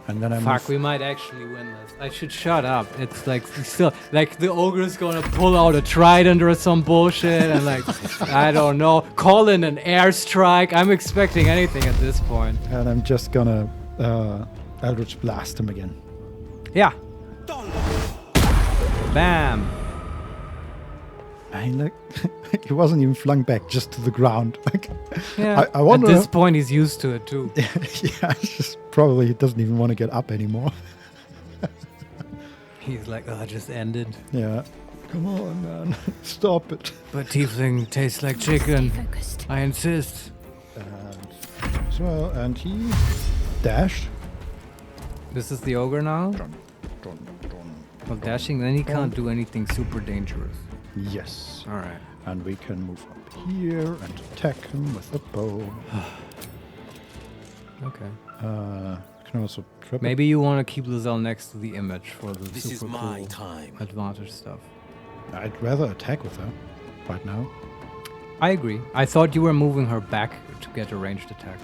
And then Fuck, we might actually win this. I should shut up. It's like still like the ogre's gonna pull out a trident or some bullshit and like I don't know. Call in an airstrike. I'm expecting anything at this point. And I'm just gonna Eldritch Blast him again. Yeah. Bam. I he wasn't even flung back, just to the ground. Like, yeah. I wonder. At this point, he's used to it too. Yeah, it's just probably he doesn't even want to get up anymore. He's like, oh, I just ended. Yeah. Come on, man. Stop it. But tiefling tastes like chicken. I insist. And he dashed. This is the ogre now? Well, dashing, then he can't do anything super dangerous. Yes. Alright. And we can move up here and attack him with a bow. Okay. Can also trip. Maybe you want to keep Lazelle next to the image for the This super is my cool time. advantage stuff. I'd rather attack with her right now. I agree. I thought you were moving her back to get a ranged attack.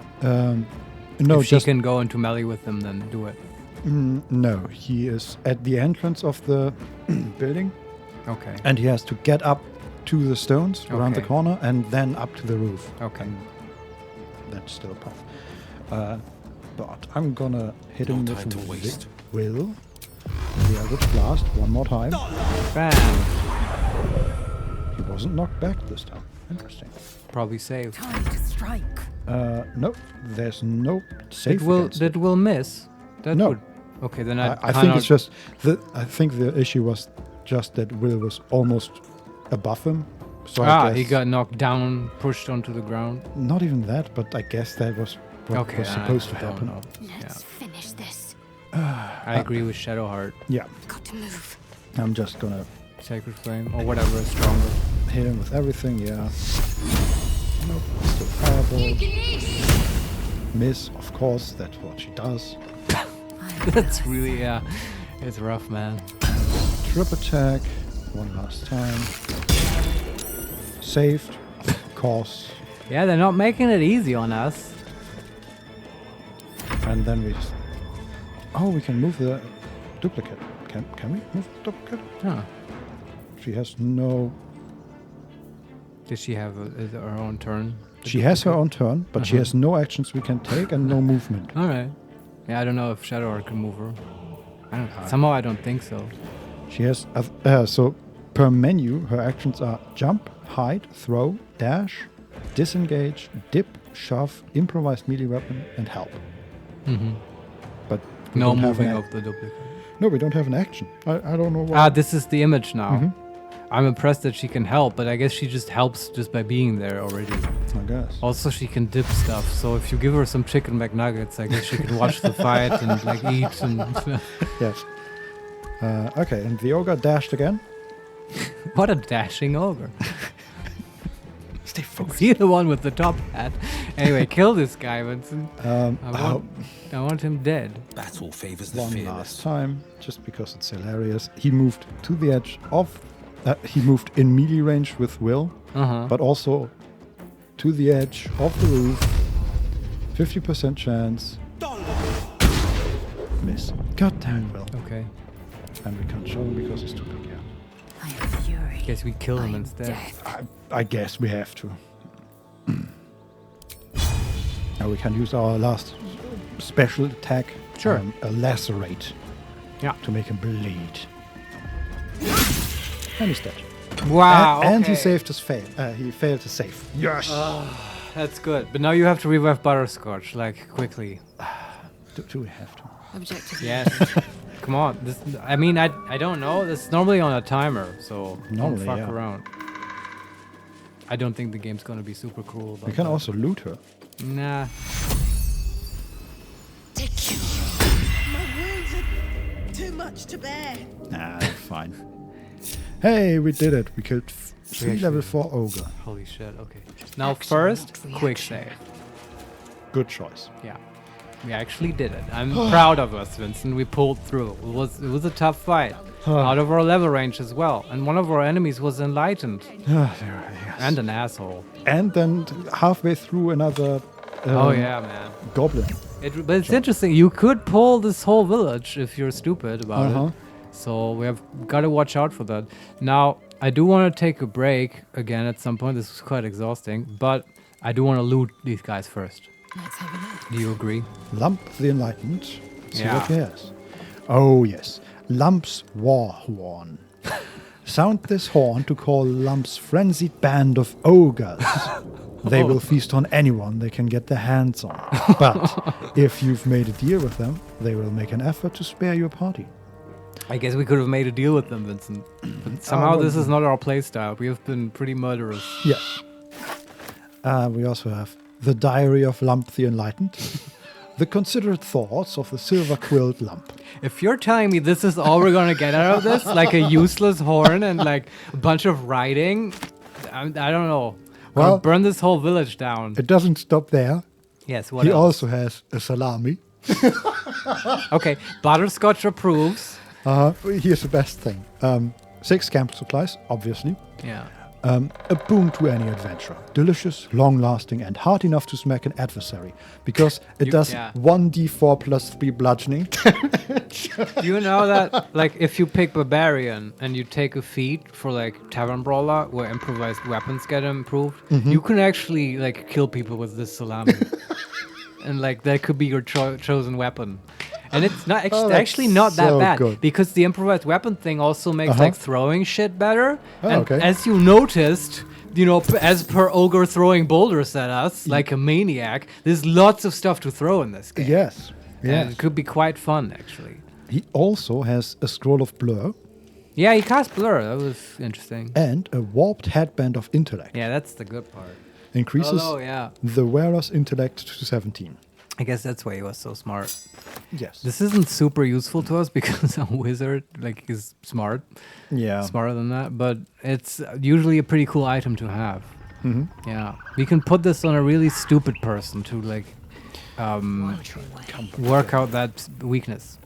No, if she can go into melee with him, then do it. No, he is at the entrance of the building. Okay. And he has to get up to the stones around the Okay. corner and then up to the roof. Okay. And that's still a path. But I'm gonna hit him with to waste. Will. The Eldritch Blast one more time. Bam. He wasn't knocked back this time. Interesting. Probably save. Time to strike. Nope. There's no save. That will miss. That No. would. Okay, then I think it's just I think the issue was just that Will was almost above him. So I guess he got knocked down, pushed onto the ground. not even that, but I guess that was what was supposed to happen. Let's finish this. I agree with Shadowheart. Yeah. Got to move. I'm just gonna Sacred Flame, or whatever is stronger. Hit him with everything, yeah. Nope, still Fireball. Miss, of course, that's what she does. That's really, it's rough, man. Trip attack, one last time. Saved, of course. Yeah, they're not making it easy on us. And then we just... Oh, we can move the duplicate. Can we move the duplicate? Huh. She has no... Does she have her own turn? She has her own turn, but she has no actions we can take and no movement. Alright. Yeah, I don't know if Shadowheart can move her. Somehow I don't think so. She has... so, per menu, her actions are jump, hide, throw, dash, disengage, dip, shove, improvised melee weapon, and help. But no moving of the duplicate. No, we don't have an action. I don't know why. This is the image now. I'm impressed that she can help, but I guess she just helps just by being there already. I guess. Also, she can dip stuff, so if you give her some chicken McNuggets, I guess she can watch the fight and like eat and... Yes. Okay, and the ogre dashed again. What a dashing ogre. Stay focused. See the one with the top hat. Anyway, kill this guy, Vincent. I want him dead. Battle favors the One fearless. last time, just because it's hilarious. He moved to the edge of... he moved in melee range with Will, but also to the edge of the roof. 50% chance. Miss. God damn it, Will. Okay. And we can't show him because he's too big, yeah. I am fury. Guess we kill him instead. I guess we have to. Now we can use our last special attack. Sure. A lacerate. Yeah. To make him bleed. And he's dead. Wow. And he saved his fail. He failed to save. Yes. That's good. But now you have to revive Butterscotch, like, quickly. Do we have to? Objective. Yes. Come on. I don't know. This is normally on a timer, so don't fuck around. I don't think the game's gonna be super cool about We can that. also loot her. Nah. My wounds are too much to bear. Nah, fine. Hey, we did it. We killed 3 level 4 ogre. Holy shit, okay. Now first, quick save. Good choice. Yeah. We actually did it. I'm proud of us, Vincent. We pulled through. It was a tough fight. Out of our level range as well. And one of our enemies was enlightened. Yes. And an asshole. And then halfway through another Oh yeah, man. goblin. But it's interesting. You could pull this whole village if you're stupid about it. So we have got to watch out for that. Now, I do want to take a break again at some point. This was quite exhausting. But I do want to loot these guys first. Let's have a look. Do you agree? Lump the Enlightened. See Yeah. what he has. Oh, yes. Lump's war horn. Sound this horn to call Lump's frenzied band of ogres. They will feast on anyone they can get their hands on. But if you've made a deal with them, they will make an effort to spare your party. I guess we could have made a deal with them, Vincent. But somehow this is not our playstyle. We have been pretty murderous. Yes. We also have the Diary of Lump the Enlightened. The considerate thoughts of the silver-quilled Lump. If you're telling me this is all we're gonna get out of this, like a useless horn and like a bunch of writing, I don't know. Well, burn this whole village down. It doesn't stop there. Yes, what He else? also has a salami. Okay, Butterscotch approves. Here's the best thing. 6 camp supplies, obviously. Yeah. A boon to any adventurer. Delicious, long-lasting, and hard enough to smack an adversary. Because it does 1d4 plus 3 bludgeoning. Do you know that, like, if you pick Barbarian and you take a feat for, like, Tavern Brawler, where improvised weapons get improved, you can actually, like, kill people with this salami. And, like, that could be your chosen weapon. And it's not actually not that so bad good. because the improvised weapon thing also makes like throwing shit better. Oh, and okay. as you noticed, you know, as per ogre throwing boulders at us like a maniac, there's lots of stuff to throw in this game. Yes. And it could be quite fun actually. He also has a scroll of blur. Yeah, he cast blur. That was interesting. And a warped headband of intellect. Yeah, that's the good part. Increases the the wearer's intellect to 17. I guess that's why he was so smart. Yes. This isn't super useful to us because a wizard is smart. Yeah. Smarter than that, but it's usually a pretty cool item to have. Mhm. Yeah. We can put this on a really stupid person to work out that weakness.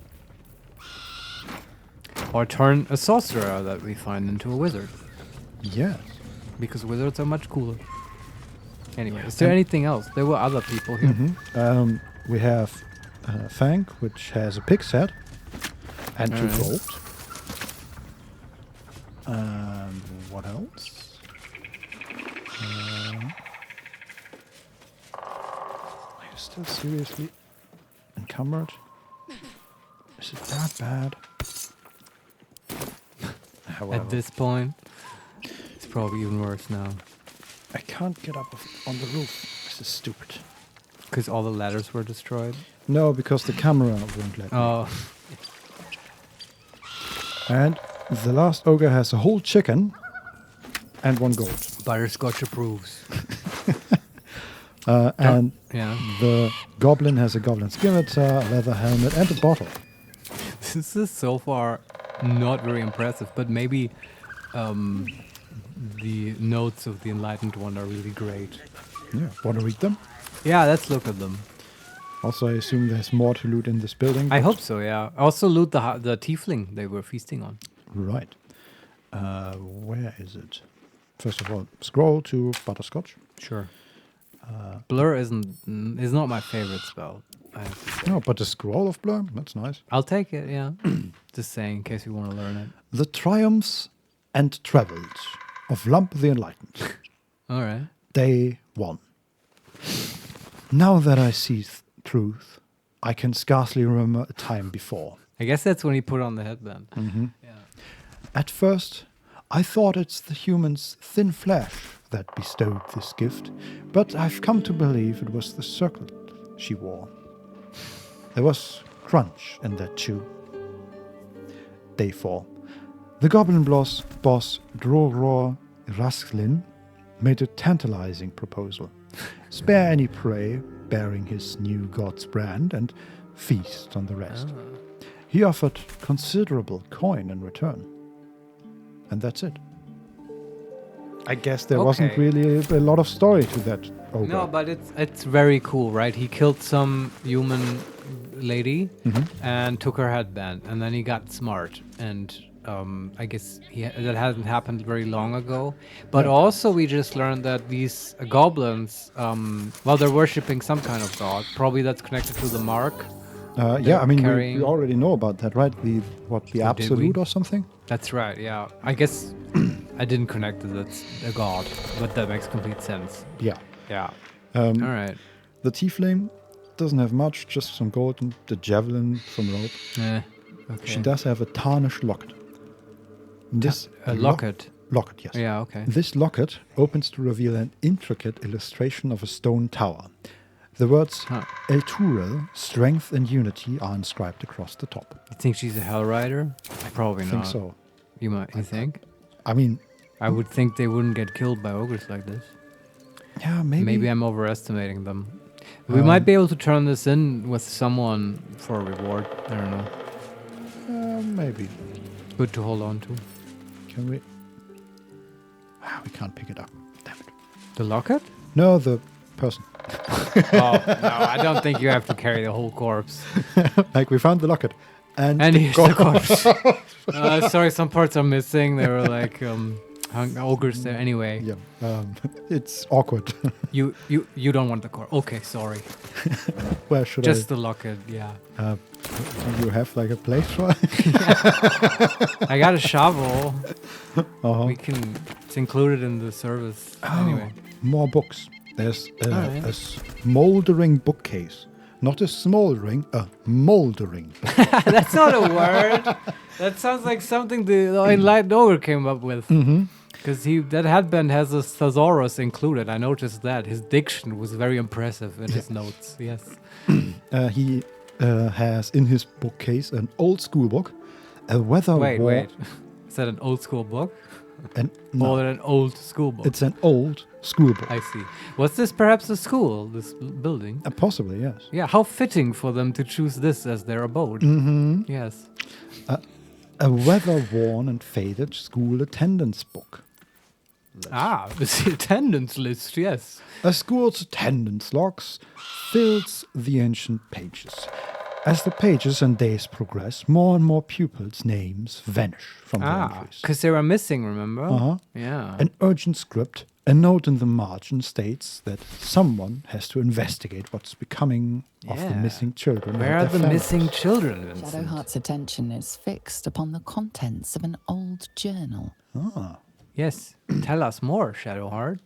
Or turn a sorcerer that we find into a wizard. Yes. Because wizards are much cooler. Anyway, is there anything else? There were other people here. We have Fang, which has a pig's head and 2 gold. And what else? Are you still seriously encumbered? Is it that bad? However, At this point, it's probably even worse now. I can't get up on the roof. This is stupid. Because all the ladders were destroyed? No, because the camera won't let me. Oh. And the last ogre has a whole chicken and 1 gold. Butterscotch approves. And yeah. The goblin has a goblin scimitar, a leather helmet, and a bottle. This is so far not very impressive, but maybe the notes of the Enlightened one are really great. Yeah, want to read them? Yeah, let's look at them. Also, I assume there's more to loot in this building. I hope so, yeah. Also loot the tiefling they were feasting on. Right. Where is it? First of all, scroll to Butterscotch. Sure. Blur is not my favorite spell. I have to say. No, but the scroll of Blur, that's nice. I'll take it, yeah. Just saying, in case you want to learn it. The triumphs and travels of Lump the Enlightened. All right. Day 1. Now that I see truth, I can scarcely remember a time before. I guess that's when he put on the headband. Yeah. At first, I thought it's the human's thin flesh that bestowed this gift, but I've come to believe it was the circlet she wore. There was crunch in that too. Day 4. The goblin boss Droror Rasklin made a tantalizing proposal. Spare any prey bearing his new god's brand and feast on the rest. He offered considerable coin in return. And that's it. I guess there wasn't really a lot of story to that ogre. No, but it's very cool, right? He killed some human lady and took her headband, and then he got smart. And I guess that hasn't happened very long ago. But also we just learned that these goblins, they're worshipping some kind of god. Probably that's connected to the mark. Yeah, I mean, we already know about that, right? The absolute or something? That's right, yeah. I guess I didn't connect that that's a god, but that makes complete sense. Yeah. Yeah. All right. The tiefling doesn't have much, just some gold and the javelin from rope. Okay. She does have a tarnished locket. This a locket? Locket, yes. Yeah, okay. This locket opens to reveal an intricate illustration of a stone tower. The words El Turel, strength and unity, are inscribed across the top. You think she's a Hell Rider? Probably not. I think so. You think? I mean... I would think they wouldn't get killed by ogres like this. Yeah, maybe. Maybe I'm overestimating them. We might be able to turn this in with someone for a reward. I don't know. Maybe. Good to hold on to. Can we... we can't pick it up. Damn it. The locket? No, the person. Oh, no, I don't think you have to carry the whole corpse. Like, we found the locket. And here's the corpse. Sorry, some parts are missing. They were like ogres there. Anyway. Yeah. It's awkward. You don't want the corpse. Okay, sorry. Where should Just the locket, yeah. Do you have like a place for it? I got a shovel. We can... It's included in the service. Anyway. More books. There's a smoldering bookcase. Not a smoldering, a moldering. That's not a word. That sounds like something the Enlightened Ogre came up with. Because that headband has a thesaurus included. I noticed that. His diction was very impressive in his notes. Yes. He has in his bookcase an old school book, a weather Wait. Is that an old school book? No. Or an old school book? It's an old school book. I see. Was this perhaps a school, this building? Possibly, yes. Yeah, how fitting for them to choose this as their abode. Mm-hmm. Yes. A weather-worn and faded school attendance book. It's the attendance list, yes. A school's attendance logs fills the ancient pages. As the pages and days progress, more and more pupils' names vanish from the entries. Because they were missing, remember? Uh-huh. Yeah. An urgent script, a note in the margin states that someone has to investigate what's becoming of the missing children. Where are the missing children, Vincent? Shadowheart's attention is fixed upon the contents of an old journal. Yes. Tell us more, Shadowheart.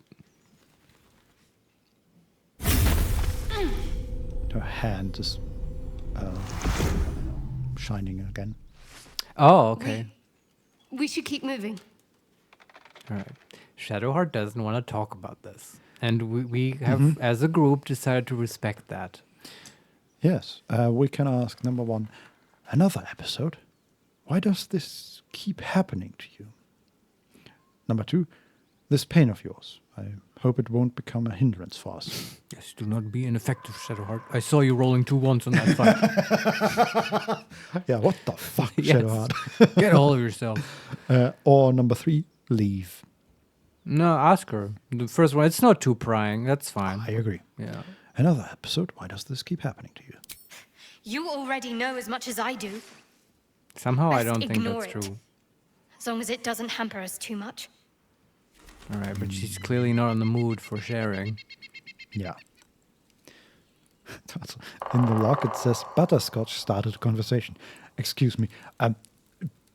Her hand is shining again. Oh, okay. We should keep moving. All right. Shadowheart doesn't want to talk about this. And we have, as a group, decided to respect that. Yes. We can ask, number one, another episode. Why does this keep happening to you? Number two, this pain of yours. I hope it won't become a hindrance for us. Yes, do not be ineffective, Shadowheart. I saw you rolling 2 1s on that fight. Yeah, what the fuck, Yes. Shadowheart? Get a hold of yourself. Or number three, leave. No, ask her. The first one, it's not too prying. That's fine. I agree. Yeah. Another episode. Why does this keep happening to you? You already know as much as I do. Somehow I Best don't think ignore that's it. true. As long as it doesn't hamper us too much. All right, but she's clearly not in the mood for sharing. Yeah. In the log, it says Butterscotch started a conversation. Excuse me.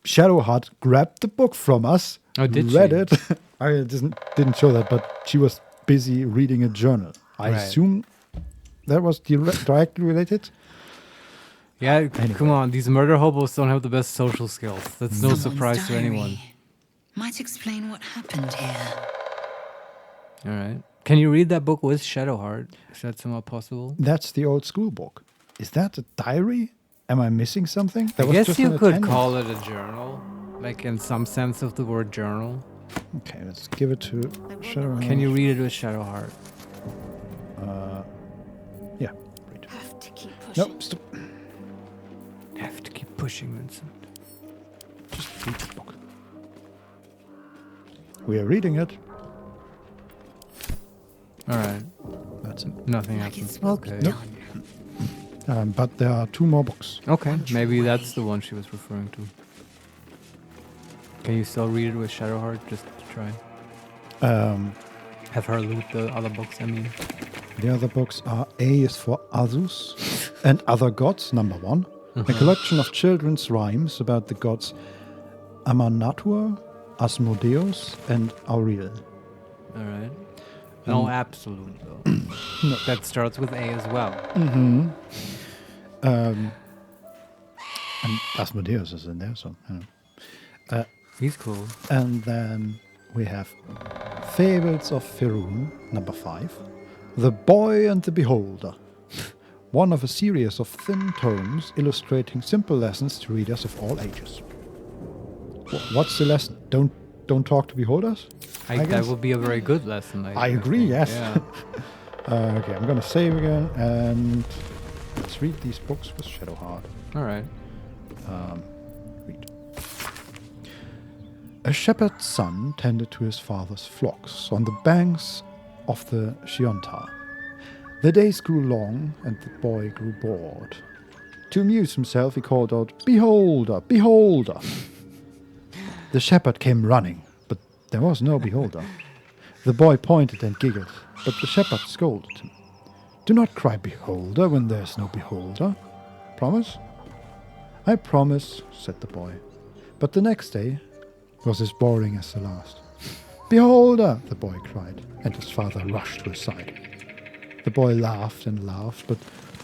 Shadowheart grabbed the book from us. Oh, did read she? it. I didn't show that, but she was busy reading a journal. I Right. assume that was directly related. Yeah, come on. These murder hobos don't have the best social skills. That's no surprise to anyone. Might explain what happened here. All right. Can you read that book with Shadowheart? Is that somehow possible? That's the old school book. Is that a diary? Am I missing something? I guess you could attendance. call it a journal, like in some sense of the word journal. Okay, let's give it to Shadowheart. Can you read it with Shadowheart? Yeah, read. Have to keep pushing. No, stop. Have to keep pushing, Vincent. Just read the book. We are reading it. All right. That's it. Nothing Like happens. it's well Okay. done. But there are 2 more books. Okay, maybe that's the one she was referring to. Can you still read it with Shadowheart, just to try? Have her loot the other books, I mean. The other books are A is for Azus and Other Gods, number 1. A collection of children's rhymes about the gods Amarnatur, Asmodeus, and Auril. All right. No absolute, though. No. That starts with A as well. Mm-hmm. And Asmodeus is in there, so... You know. He's cool. And then we have Fables of Firun, number 5. The Boy and the Beholder. One of a series of thin tomes illustrating simple lessons to readers of all ages. What's the lesson? Don't talk to beholders? I That guess. would be a very good lesson. I agree, think. yes. Yeah. Okay, I'm gonna save again and let's read these books with Shadowheart. All right. Read. A shepherd's son tended to his father's flocks on the banks of the Shiontar. The days grew long, and the boy grew bored. To amuse himself, he called out, "Beholder! Beholder!" The shepherd came running, but there was no beholder. The boy pointed and giggled, but the shepherd scolded him. "Do not cry beholder when there's no beholder. Promise?" "I promise," said the boy. But the next day was as boring as the last. "Beholder!" the boy cried, and his father rushed to his side. The boy laughed and laughed, but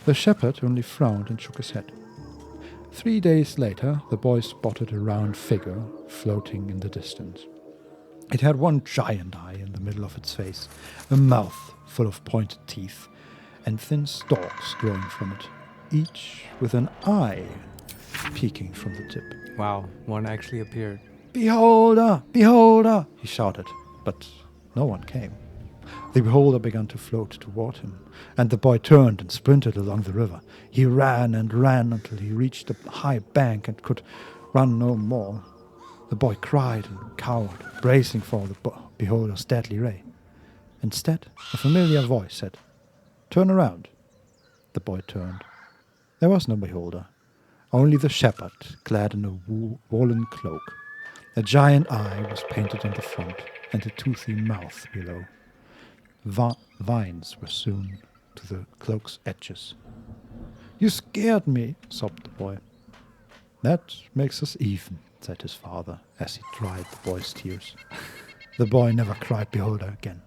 the shepherd only frowned and shook his head. 3 days later, the boy spotted a round figure floating in the distance. It had one giant eye in the middle of its face, a mouth full of pointed teeth, and thin stalks growing from it, each with an eye peeking from the tip. Wow, one actually appeared. "Beholder! Beholder!" he shouted, but no one came. The beholder began to float toward him, and the boy turned and sprinted along the river. He ran and ran until he reached a high bank and could run no more. The boy cried and cowered, bracing for the beholder's deadly ray. Instead, a familiar voice said, "Turn around." The boy turned. There was no beholder, only the shepherd, clad in a woolen cloak. A giant eye was painted in the front, and a toothy mouth below. Vines were sewn to the cloak's edges. "You scared me," sobbed the boy. "That makes us even," said his father, as he dried the boy's tears. The boy never cried beholder again.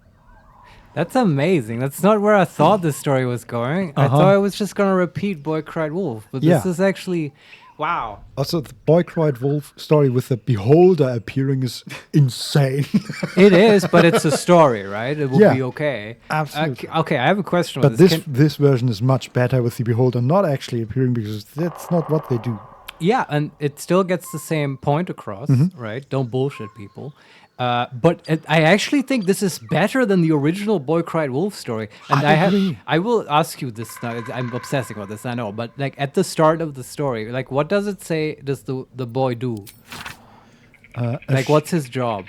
That's amazing. That's not where I thought the story was going. I thought I was just going to repeat Boy Cried Wolf, but this is actually, wow. Also, the Boy Cried Wolf story with the beholder appearing is insane. It is, but it's a story, right? It will be okay. Absolutely. Okay, I have a question. But this version is much better with the beholder not actually appearing, because that's not what they do. Yeah, and it still gets the same point across, right? Don't bullshit people. But I actually think this is better than the original Boy Cried Wolf story. And I agree. I will ask you this now. I'm obsessing about this, I know. But like at the start of the story, like what does it say does the boy do? Like what's his job?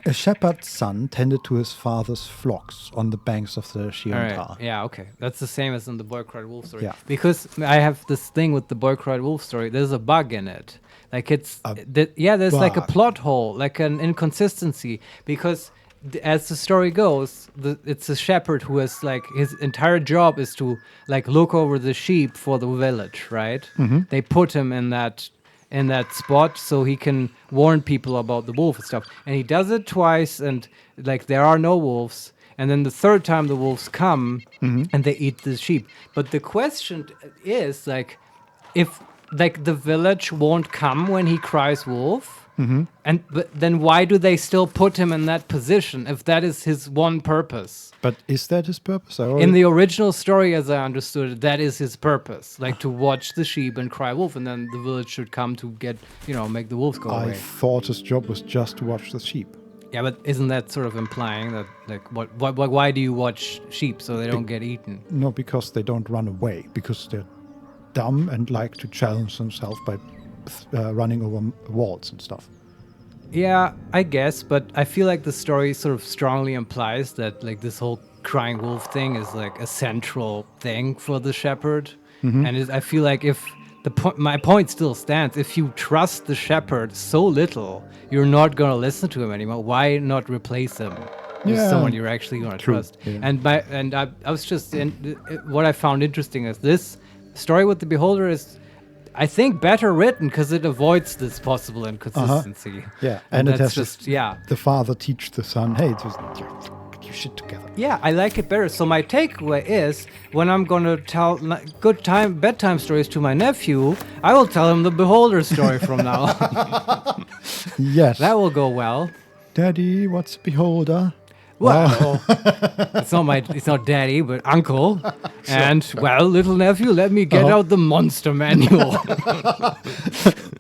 A shepherd's son tended to his father's flocks on the banks of the Shiandar. Right. Yeah, okay. That's the same as in the Boy Cried Wolf story. Yeah. Because I have this thing with the Boy Cried Wolf story. There's a bug in it. Like there's like a plot hole, like an inconsistency. Because as the story goes, it's a shepherd who has like his entire job is to like look over the sheep for the village, right? They put him in that spot so he can warn people about the wolf and stuff. And he does it twice, and like there are no wolves. And then the third time the wolves come and they eat the sheep. But the question is like, if like the village won't come when he cries wolf, but then why do they still put him in that position if that is his one purpose? But is that his purpose? In the original story, as I understood it, that is his purpose, like to watch the sheep and cry wolf, and then the village should come to get, make the wolves go away. I thought his job was just to watch the sheep. Yeah, but isn't that sort of implying that, like, why do you watch sheep so they don't get eaten? No, because they don't run away, because they're dumb and like to challenge themselves by running over walls and stuff. Yeah, I guess, but I feel like the story sort of strongly implies that like this whole crying wolf thing is like a central thing for the shepherd. And I feel like if my point still stands, if you trust the shepherd so little, you're not going to listen to him anymore. Why not replace him with someone you're actually going to trust? Yeah. And I was just what I found interesting is this story with the beholder is, I think, better written because it avoids this possible inconsistency. Yeah, and it has just the father teach the son, hey, just get your shit together. Yeah, I like it better. So my takeaway is, when I'm going to tell bedtime stories to my nephew, I will tell him the beholder story from now on. Yes. That will go well. Daddy, what's a beholder? Well, it's not daddy, but uncle. And, well, little nephew, let me get out the monster manual.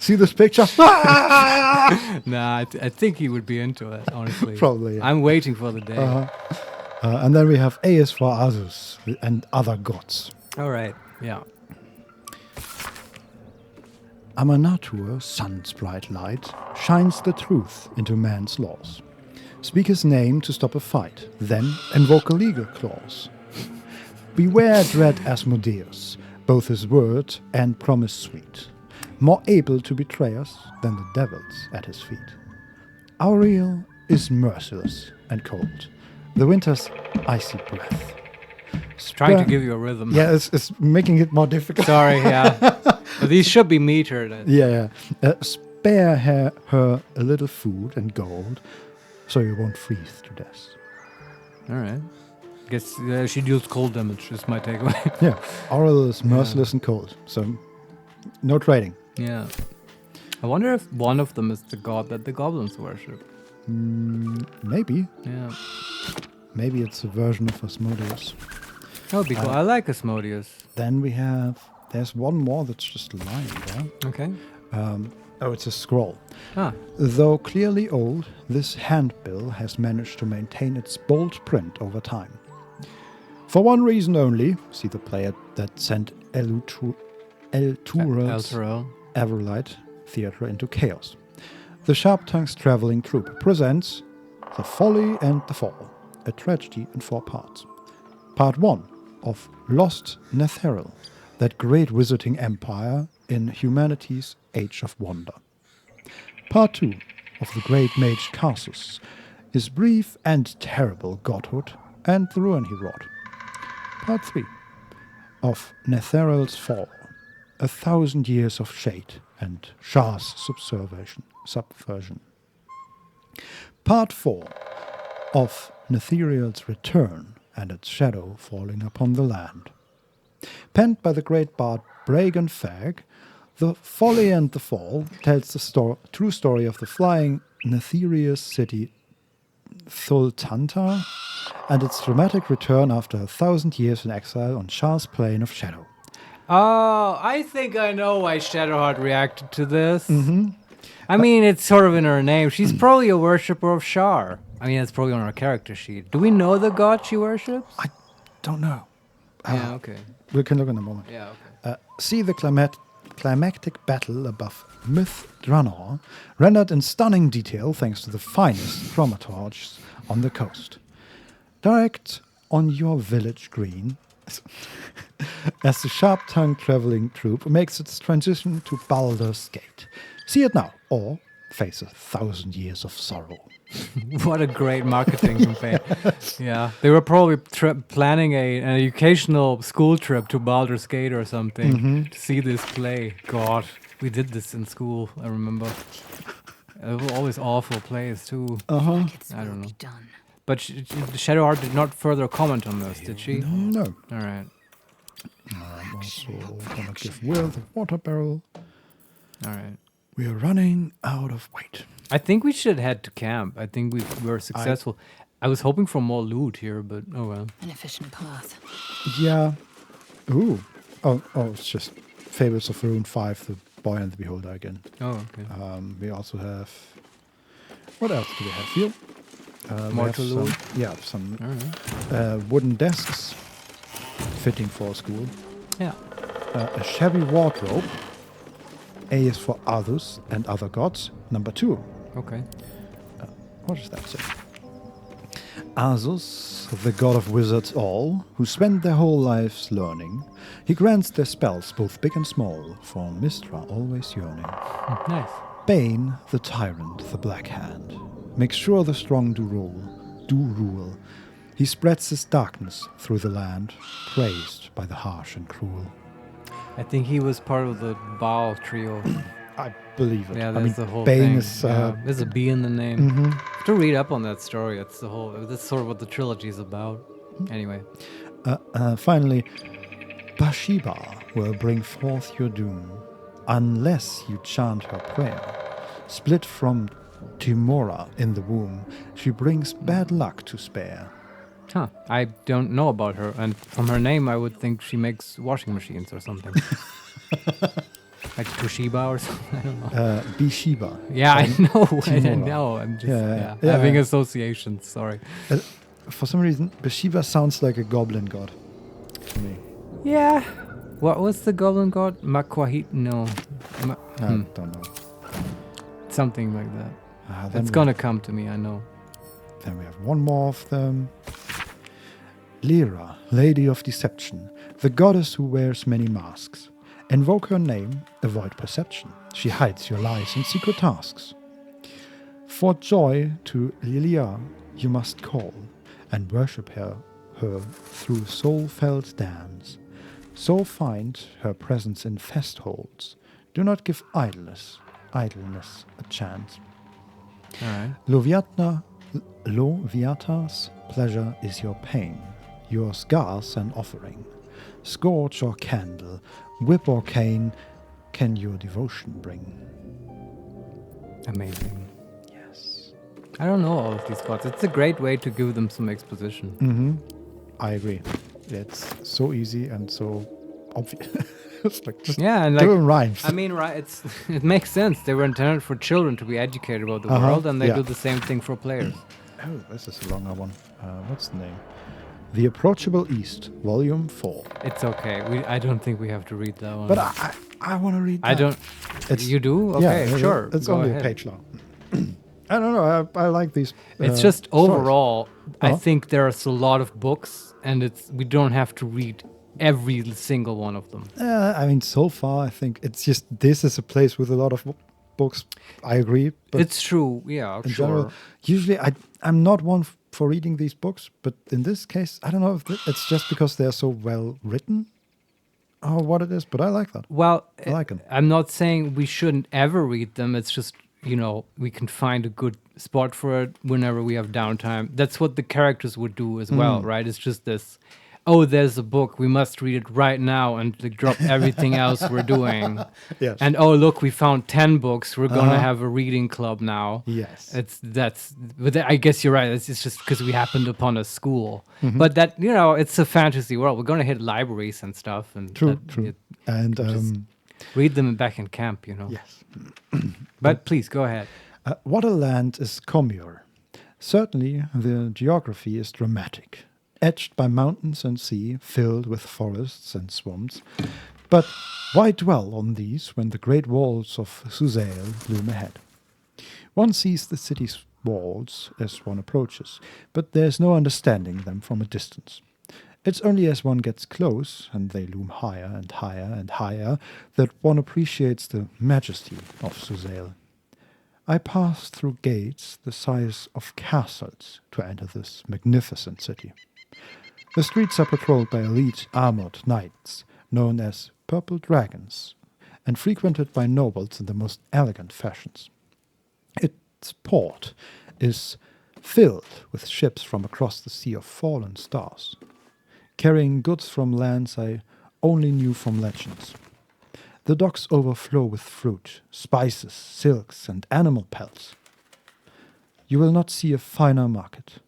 See this picture? Nah, I think he would be into it, honestly. Probably, yeah. I'm waiting for the day. And then we have A is for others and other gods. All right, yeah. Amanatur, sun's bright light, shines the truth into man's laws. Speak his name to stop a fight, then invoke a legal clause. Beware dread Asmodeus, both his word and promise sweet, more able to betray us than the devils at his feet. Auriel is merciless and cold, the winter's icy breath. Trying to give you a rhythm. Yeah, it's making it more difficult. Sorry, yeah. But these should be metered. Yeah. Spare her a little food and gold, so you won't freeze to death. All right. Guess she deals cold damage, is my takeaway. Yeah. Auriel is merciless and cold, so no trading. Yeah. I wonder if one of them is the god that the goblins worship. Maybe. Yeah. Maybe it's a version of Asmodeus. That would be cool. I like Asmodeus. Then there's one more that's just lying there. Okay. Oh, it's a scroll. Ah. Though clearly old, this handbill has managed to maintain its bold print over time. For one reason only, see the player that sent Eltural's Everlight Theatre into chaos. The Sharp-Tongue's traveling troupe presents The Folly and the Fall, a tragedy in 4 parts. Part 1 of Lost Netheril, that great wizarding empire in humanity's Age of Wonder. Part 2 of the great mage Casus, his brief and terrible godhood, and the ruin he wrought. Part 3 of Netheril's Fall, 1,000 years of shade and Shah's subversion. Part 4 of Netheril's Return and its shadow falling upon the land. Penned by the great bard Bragan Fag, The Folly and the Fall tells the true story of the flying Netherious city Thultanta and its dramatic return after 1,000 years in exile on Shah's plane of shadow. Oh, I think I know why Shadowheart reacted to this. I mean, it's sort of in her name. She's probably a worshipper of Shar. I mean, it's probably on her character sheet. Do we know the god she worships? I don't know. Yeah, okay. We can look in a moment. Yeah, okay. See the climactic battle above Myth Dranor, rendered in stunning detail thanks to the finest dramaturgs on the coast. Direct on your village green, as the sharp-tongued traveling troupe makes its transition to Baldur's Gate. See it now, or face 1,000 years of sorrow. What a great marketing campaign. Yeah, they were probably planning an educational school trip to Baldur's Gate or something to see this play. God, we did this in school, I remember. It was always awful plays, too. I don't know. But Shadowheart did not further comment on this, did she? No. All right. I'm also going to give Will the water barrel. All right. We are running out of weight. I think we should head to camp. I think we were successful. I was hoping for more loot here, but oh well. An efficient path. Yeah. Ooh. Oh, it's just Fables of Rune 5, The Boy and the Beholder again. Oh, okay. We also have... What else do we have here? More to loot? Some wooden desks, fitting for school. Yeah. A shabby wardrobe. A is for others and other gods. Number 2. Okay. What does that say? Azus, the god of wizards all, who spend their whole lives learning, he grants their spells both big and small, for Mistra always yearning. Nice. Bane, the tyrant, the black hand, makes sure the strong do rule. He spreads his darkness through the land, praised by the harsh and cruel. I think he was part of the Baal trio. I believe it. Yeah, that's the whole Bane thing. There's a B in the name. To read up on that story, that's sort of what the trilogy is about. Anyway. Finally, Bathsheba will bring forth your doom, unless you chant her prayer. Split from Timora in the womb, she brings bad luck to spare. Huh. I don't know about her, and from her name I would think she makes washing machines or something. Like Toshiba or something, I don't know. Bathsheba. Yeah, I know. I'm just having associations, sorry. For some reason, Bathsheba sounds like a goblin god to me. Yeah. What was the goblin god? Makwahit? No. I don't know. Something like that. It's gonna come to me, I know. Then we have one more of them. Lyra, Lady of Deception, the goddess who wears many masks. Invoke her name, avoid perception. She hides your lies and secret tasks. For joy to Lilia you must call, and worship her through soul-felt dance. So find her presence in fest holds. Do not give idleness a chance. All right. Loviata's pleasure is your pain, your scars an offering. Scourge or candle, whip or cane, can your devotion bring. Amazing. Yes. I don't know all of these gods. It's a great way to give them some exposition. I agree. It's so easy and so obvious. It's like just and doing rhymes. I mean, right? It makes sense. They were intended for children to be educated about the world, and they do the same thing for players. Oh, this is a longer one. What's the name? The Approachable East, Volume 4. It's okay. I don't think we have to read that one. But I want to read that. I don't. You do? Okay, yeah, sure. It's go only ahead. a page long. I don't know. I like these. It's just stories. overall, I think there's a lot of books, and we don't have to read every single one of them. I mean, so far, I think it's just this is a place with a lot of books. I agree. But it's true. Yeah, in sure. general, usually, I'm not one for reading these books, but in this case, I don't know if it's just because they're so well written or what it is, but I like that. Well, I like them. I'm not saying we shouldn't ever read them. It's just, we can find a good spot for it whenever we have downtime. That's what the characters would do as well, right? It's just this, there's a book, we must read it right now and drop everything else we're doing. Yes. And look, we found 10 books. We're going to have a reading club now. Yes. But I guess you're right. It's just because we happened upon a school. But that, it's a fantasy world. We're going to hit libraries and stuff. And True. And And read them back in camp, yes. But please, go ahead. What a land is Comure. Certainly, the geography is dramatic, edged by mountains and sea, filled with forests and swamps. But why dwell on these when the great walls of Suzail loom ahead? One sees the city's walls as one approaches, but there's no understanding them from a distance. It's only as one gets close, and they loom higher and higher and higher, that one appreciates the majesty of Suzail. I passed through gates the size of castles to enter this magnificent city. The streets are patrolled by elite armored knights, known as Purple Dragons, and frequented by nobles in the most elegant fashions. Its port is filled with ships from across the sea of fallen stars, carrying goods from lands I only knew from legends. The docks overflow with fruit, spices, silks, and animal pelts. You will not see a finer market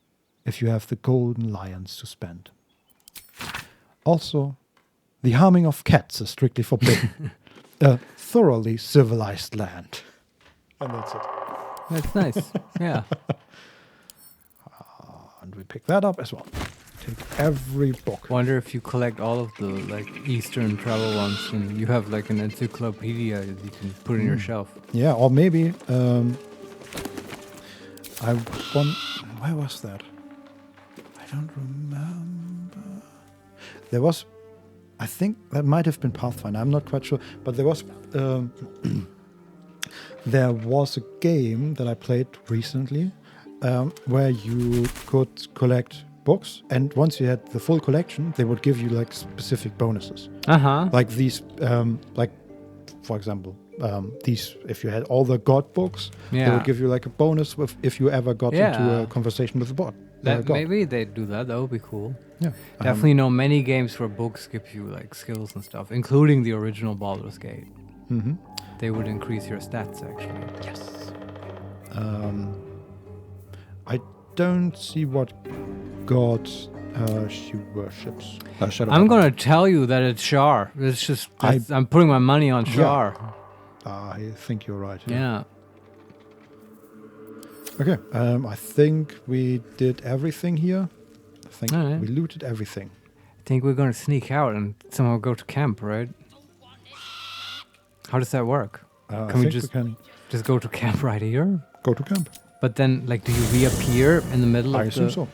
if you have the golden lions to spend. Also, the harming of cats is strictly forbidden. A thoroughly civilized land. And that's it. That's nice. Yeah. And we pick that up as well. Take every book. Wonder if you collect all of the Eastern travel ones and you have an encyclopedia that you can put in your shelf. Yeah, or maybe where was that? I don't remember. There was, I think that might have been Pathfinder. I'm not quite sure, but there was there was a game that I played recently where you could collect books, and once you had the full collection, they would give you specific bonuses. Like these, for example, these. If you had all the god books, they would give you a bonus if you ever got into a conversation with the bot. Maybe they'd do that. That would be cool. Yeah, definitely know many games where books give you skills and stuff, including the original Baldur's Gate. Mm-hmm. They would increase your stats actually. Yes. I don't see what god she worships. I'm gonna tell you that it's Shar. It's just I'm putting my money on Shar. Yeah. I think you're right. Yeah. Okay. I think we did everything here. I think right. we looted everything. I think we're gonna sneak out and somehow go to camp, right? How does that work? Can we just go to camp right here? Go to camp. But then, do you reappear in the middle of I assume so.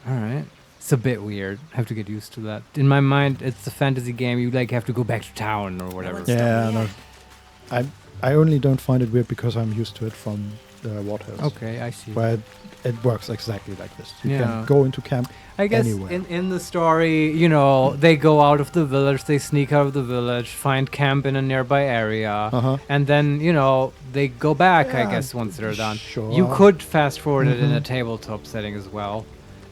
All right. It's a bit weird. I have to get used to that. In my mind, it's a fantasy game. You have to go back to town or whatever. Yeah, no. I only don't find it weird because I'm used to it from Waterhouse. Okay, I see. Where it works exactly like this. You Yeah. can go into camp I guess anywhere. in the story, they go out of the village, they sneak out of the village, find camp in a nearby area, and then, they go back, I guess, once they're done. Sure. You could fast forward it in a tabletop setting as well.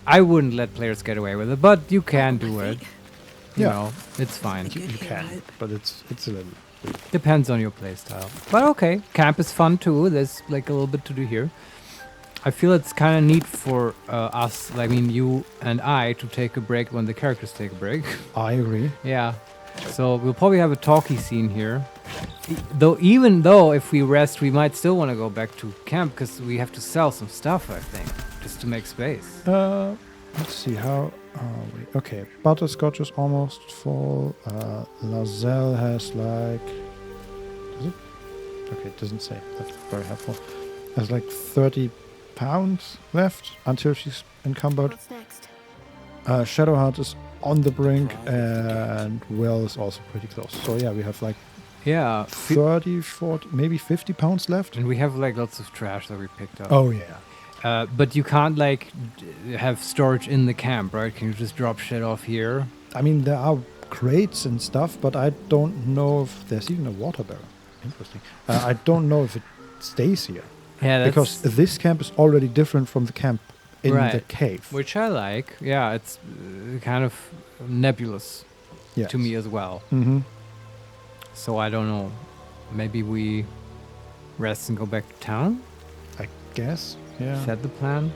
I wouldn't let players get away with it, but you can do it. It's fine. You can, but it's a little... Depends on your playstyle. But okay, camp is fun too. There's a little bit to do here. I feel it's kind of neat for us, you and I, to take a break when the characters take a break. I agree. Yeah. So we'll probably have a talkie scene here. Even though if we rest, we might still want to go back to camp because we have to sell some stuff, I think, just to make space. Let's see, how are we? Okay, Butterscotch is almost full. Lazelle has like... Does it? Okay, it doesn't say. That's very helpful. Has like 30 pounds left until she's encumbered. What's next? Shadowheart is on the brink, and Will is also pretty close. So yeah, we have like 30, 40, maybe 50 pounds left. And we have like lots of trash that we picked up. Oh yeah. But you can't like have storage in the camp, right? Can you just drop shit off here? I mean, there are crates and stuff, but I don't know if there's even a water barrel. Interesting. I don't know if it stays here. Yeah, because this camp is already different from the camp in the cave. Which I like. Yeah, it's kind of nebulous to me as well. Mm-hmm. So I don't know. Maybe we rest and go back to town? I guess. Yeah. Is that the plan?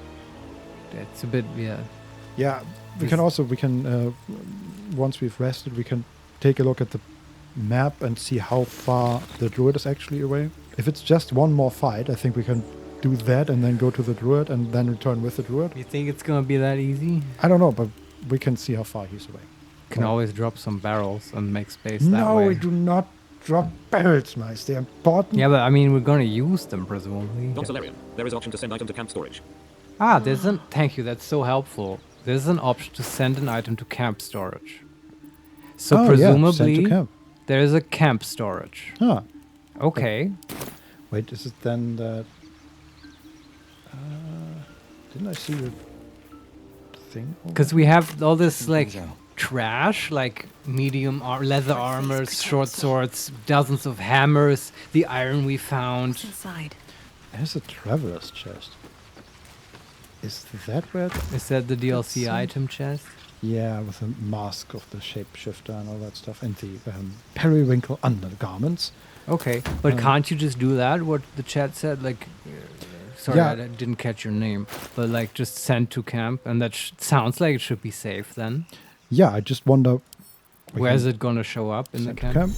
It's a bit, yeah. Yeah, we can once we've rested, we can take a look at the map and see how far the druid is actually away. If it's just one more fight, I think we can do that and then go to the druid and then return with the druid. You think it's gonna be that easy? I don't know, but we can see how far he's away. Can always drop some barrels and make space that way. No, we do not drop barrels, mice. They're important. Yeah, but I mean, we're gonna use them, presumably. Dr. Larian, there is an option to send item to camp storage. Ah, thank you, that's so helpful. There's an option to send an item to camp storage. So presumably, send to camp. There is a camp storage. Ah. Okay. Wait, is it then that... didn't I see the thing? Because we have all this, like, trash, like medium leather armors, short swords, dozens of hammers, the iron we found. Inside. There's a traveler's chest. Is that where... Is that the DLC item chest? Yeah, with a mask of the shapeshifter and all that stuff, and the periwinkle undergarments. Okay, but can't you just do that? What the chat said, like, sorry, I didn't catch your name, but like just send to camp, and that sounds like it should be safe then. Yeah, I just wonder. Where is it gonna show up in the camp?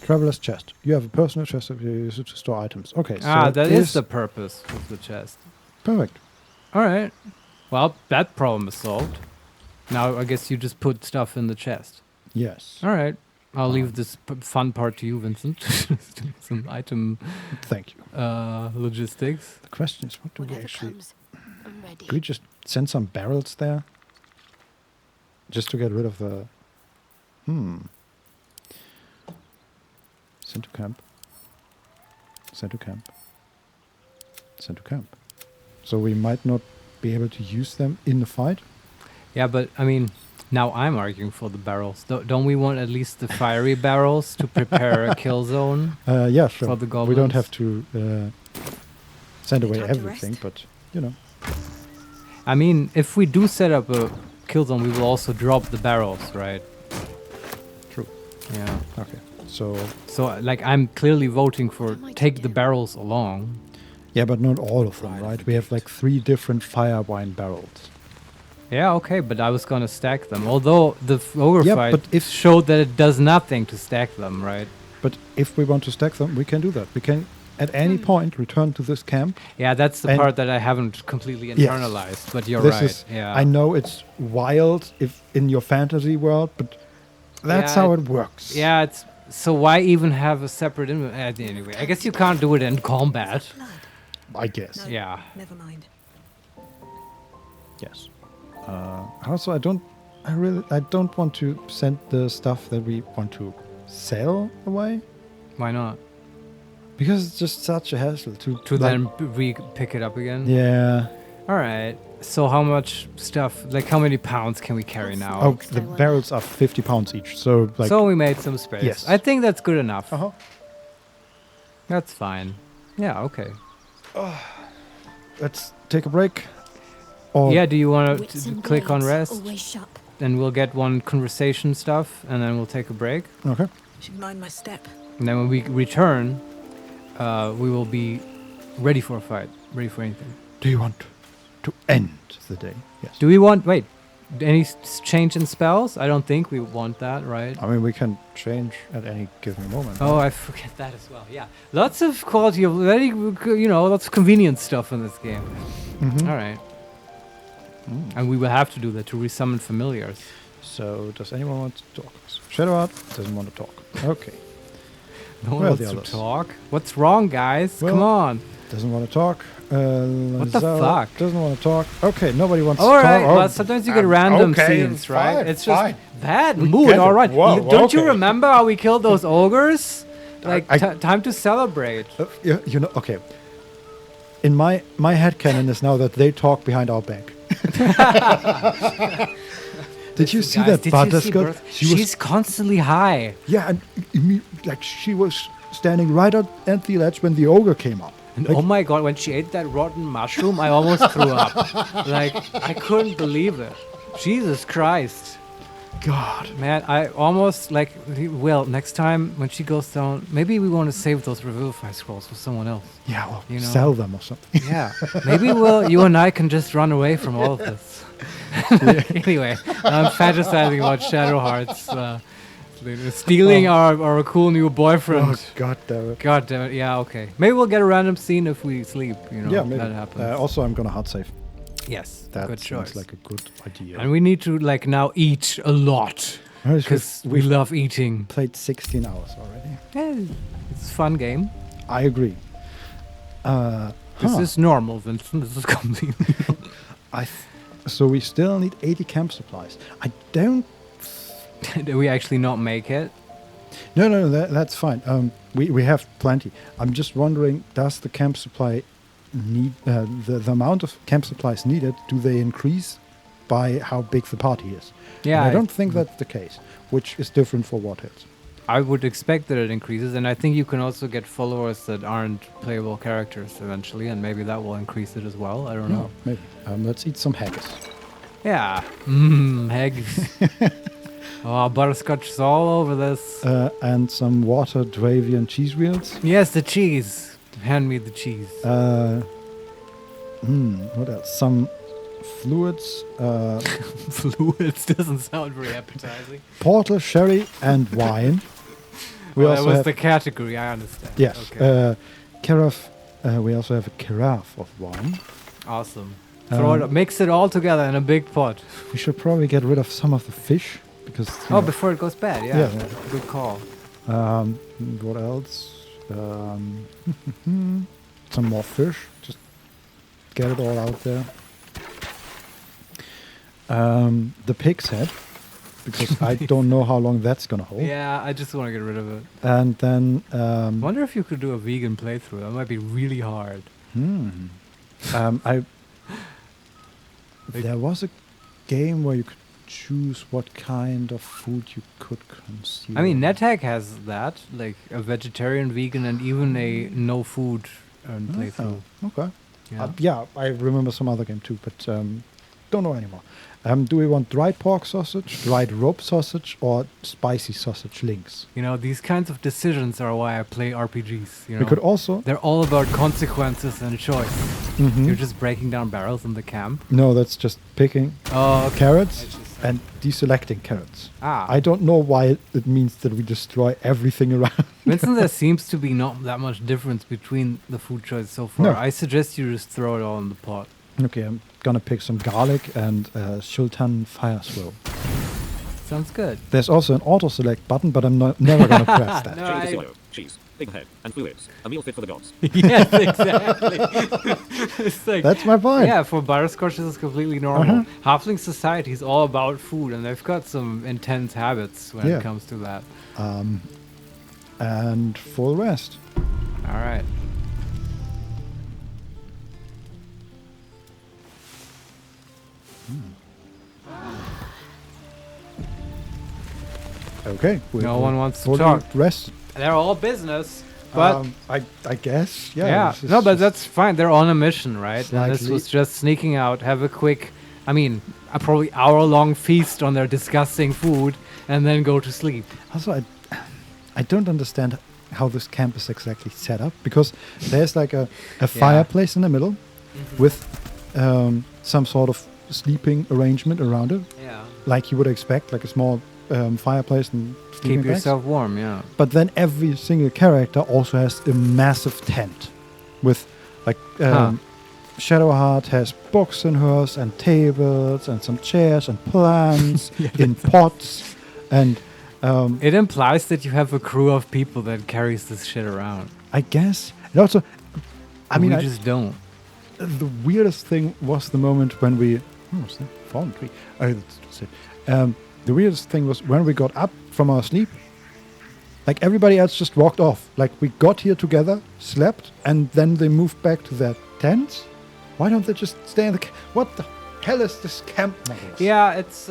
Traveler's chest. You have a personal chest if you use it to store items. Okay. So that is the purpose of the chest. Perfect. All right. Well, that problem is solved. Now I guess you just put stuff in the chest. Yes. All right. I'll leave this fun part to you, Vincent. Some item. Thank you. Logistics. The question is, what do we actually? Do we just send some barrels there? Just to get rid of the. Send to camp. Send to camp. Send to camp. So we might not be able to use them in the fight. Yeah, but I mean, now I'm arguing for the barrels. Don't we want at least the fiery barrels to prepare a kill zone? Yeah, sure. For the goblins? We don't have to send away everything, but you know. I mean, if we do set up a kill zone, we will also drop the barrels, right? True. Yeah. Okay. So like, I'm clearly voting for take the barrels along. Yeah, but not all of them, right? We have like 3 different fire wine barrels. Yeah, okay, but I was gonna stack them. Although the ogre fight but showed that it does nothing to stack them, right? But if we want to stack them, we can do that. We can, at any point, return to this camp. Yeah, that's the part that I haven't completely internalized, but you're right. Yeah. I know it's wild if in your fantasy world, but that's how it works. Yeah, so why even have a separate anyway, I guess you can't do it in combat. I guess. No, yeah. Never mind. Yes. Also, I don't want to send the stuff that we want to sell away. Why not? Because it's just such a hassle to then pick it up again. Yeah. All right. So how much stuff? Like how many pounds can we carry now? Oh, the barrels are 50 pounds each. So like. So we made some space. Yes. I think that's good enough. Uh-huh. That's fine. Yeah. Okay. Let's take a break. Or do you want to click on rest? Always sharp. Then we'll get one conversation stuff, and then we'll take a break. Okay. Should mind my step. And then when we return, we will be ready for a fight, ready for anything. Do you want to end the day? Yes. Do we want? Wait. Any change in spells? I don't think we want that, right? I mean, we can change at any given moment. Oh, I forget that as well. Yeah, lots of quality of lots of convenient stuff in this game. All right, and we will have to do that to resummon familiars. So, does anyone want to talk? Shadowheart doesn't want to talk. Okay. No one wants to talk. What's wrong, guys? Come on. Doesn't want to talk. What the fuck? Doesn't want to talk. Okay, nobody wants to talk. All right, well, sometimes you get random scenes, right? Fine, it's just fine. bad mood, all right. Whoa, Don't you remember how we killed those ogres? Like, time to celebrate. Okay. In my headcanon is now that they talk behind our back. Did you see that Butterscotch? She's constantly high. Yeah, and like she was standing right at the ledge when the ogre came up. And oh my god, when she ate that rotten mushroom, I almost threw up. Like, I couldn't believe it. Jesus Christ. God. Man, I almost, well, next time when she goes down, maybe we want to save those Revivify scrolls for someone else. Yeah, well, sell them or something. Yeah. Maybe you and I can just run away from all of this. Anyway, I'm fantasizing about Shadowheart's stealing our cool new boyfriend. Oh, God damn it. God damn it. Yeah, okay. Maybe we'll get a random scene if we sleep. Yeah, maybe. That happens. Also, I'm going to hard save. Yes, that good sounds choice. like a good idea. And we need to now eat a lot because we love eating. Played 16 hours already. Yeah, it's a fun game. I agree. This is normal, Vincent. This is completely normal. So we still need 80 camp supplies. I don't... Do we actually not make it? No, that's fine. We have plenty. I'm just wondering, does the camp supply need the amount of camp supplies needed? Do they increase by how big the party is? Yeah, and I don't think that's the case, which is different for Wartheads. I would expect that it increases, and I think you can also get followers that aren't playable characters eventually, and maybe that will increase it as well. I don't know. Maybe. Let's eat some haggis. Yeah, haggis. Oh, Butterscotch is all over this. And some water, Dravian cheese wheels. Yes, the cheese. Hand me the cheese. What else? Some fluids. Fluids doesn't sound very appetizing. Porter, sherry, and wine. That was the category, I understand. Yes. Okay. Carafe. We also have a carafe of wine. Awesome. Mix it all together in a big pot. We should probably get rid of some of the fish because. Before it goes bad. Yeah. Good call. What else? Some more fish. Just get it all out there. The pig's head, because I don't know how long that's gonna hold. Yeah, I just want to get rid of it. And then I wonder if you could do a vegan playthrough. That might be really hard. There was a game where you could choose what kind of food you could consume. I mean, NetHack has that, like a vegetarian, vegan, and even a no food playthrough. Okay. Yeah. I remember some other game too, but don't know anymore. Do we want dried pork sausage, dried rope sausage, or spicy sausage links? These kinds of decisions are why I play RPGs. We could also... They're all about consequences and choice. Mm-hmm. You're just breaking down barrels in the camp. No, that's just picking carrots and deselecting carrots. I don't know why it means that we destroy everything around. Vincent, there seems to be not that much difference between the food choices so far. No. I suggest you just throw it all in the pot. Okay, I'm gonna pick some garlic and Sultan Fire Swirl. Sounds good. There's also an auto-select button, but I'm never gonna press that. Cheese, big head, and fluids. A meal fit for the gods. Yes, exactly. It's like, that's my point. Yeah, for Butterscotch, this is completely normal. Halfling society is all about food, and they've got some intense habits when it comes to that. And for the rest. All right. Okay. No one wants to talk. Rest. They're all business. But I guess, yeah. No, but that's fine. They're on a mission, right? And this was just sneaking out, have a quick, a probably hour-long feast on their disgusting food, and then go to sleep. Also, I don't understand how this camp is exactly set up, because there's like a fireplace in the middle with some sort of sleeping arrangement around it. Yeah. Like you would expect, like a small fireplace and sleeping Keep bags. yourself warm, yeah. But then every single character also has a massive tent with like Shadowheart has books in hers and tables and some chairs and plants in pots and it implies that you have a crew of people that carries this shit around. I guess. And also, we just don't. The weirdest thing was the moment when we what's that? Fallen tree. The weirdest thing was when we got up from our sleep. Like everybody else just walked off. Like we got here together, slept, and then they moved back to their tents. Why don't they just stay in the what the hell is this camp model? Yeah, it's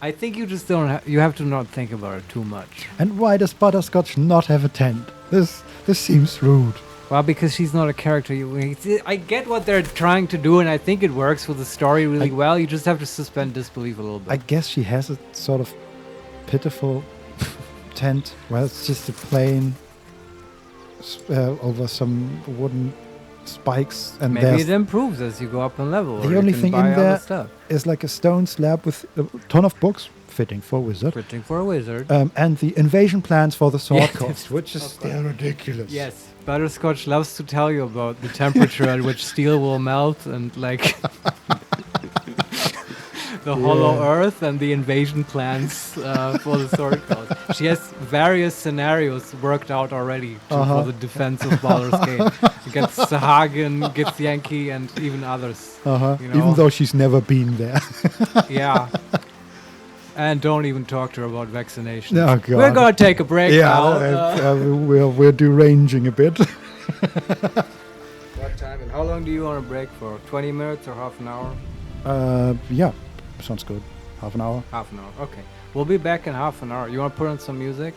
I think you just don't you have to not think about it too much. And why does Butterscotch not have a tent? This seems rude. Well, because she's not a character. I get what they're trying to do, and I think it works with the story really well. You just have to suspend disbelief a little bit. I guess she has a sort of pitiful tent where it's just a plain over some wooden spikes, and maybe it improves as you go up in level. The only thing in there is like a stone slab with a ton of books, fitting for a wizard. Fitting for a wizard. And the invasion plans for the sword cost, which is still ridiculous. Yes, Butterscotch loves to tell you about the temperature at which steel will melt and like the hollow earth and the invasion plans for the sword coast. She has various scenarios worked out already for the defense of Baldur's Gate against Sahagin, Githyanki, and even others. You know? Even though she's never been there. Yeah. And don't even talk to her about vaccination. Oh, God. We're going to take a break now. We're deranging a bit. What time? And how long do you want to break for? 20 minutes or half an hour? Yeah, sounds good. Half an hour. Half an hour, okay. We'll be back in half an hour. You want to put on some music?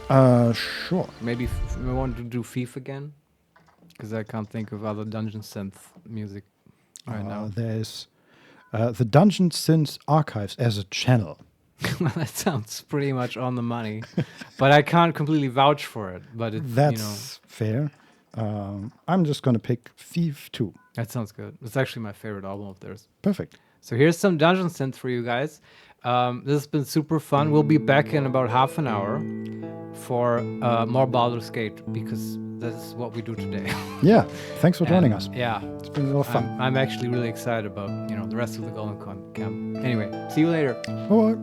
Sure. Maybe we want to do Thief again? Because I can't think of other Dungeon Synth music right now. There's the Dungeon Synth Archives as a channel. That sounds pretty much on the money, but I can't completely vouch for it. But it's, that's fair. I'm just gonna pick Thief 2. That sounds good. It's actually my favorite album of theirs. Perfect. So here's some Dungeon Synth for you guys. This has been super fun. We'll be back in about half an hour for more Baldur's Gate because this is what we do today. Yeah. Thanks for joining us. Yeah, it's been a lot of fun. I'm actually really excited about the rest of the Golden Camp. Anyway, see you later. Bye.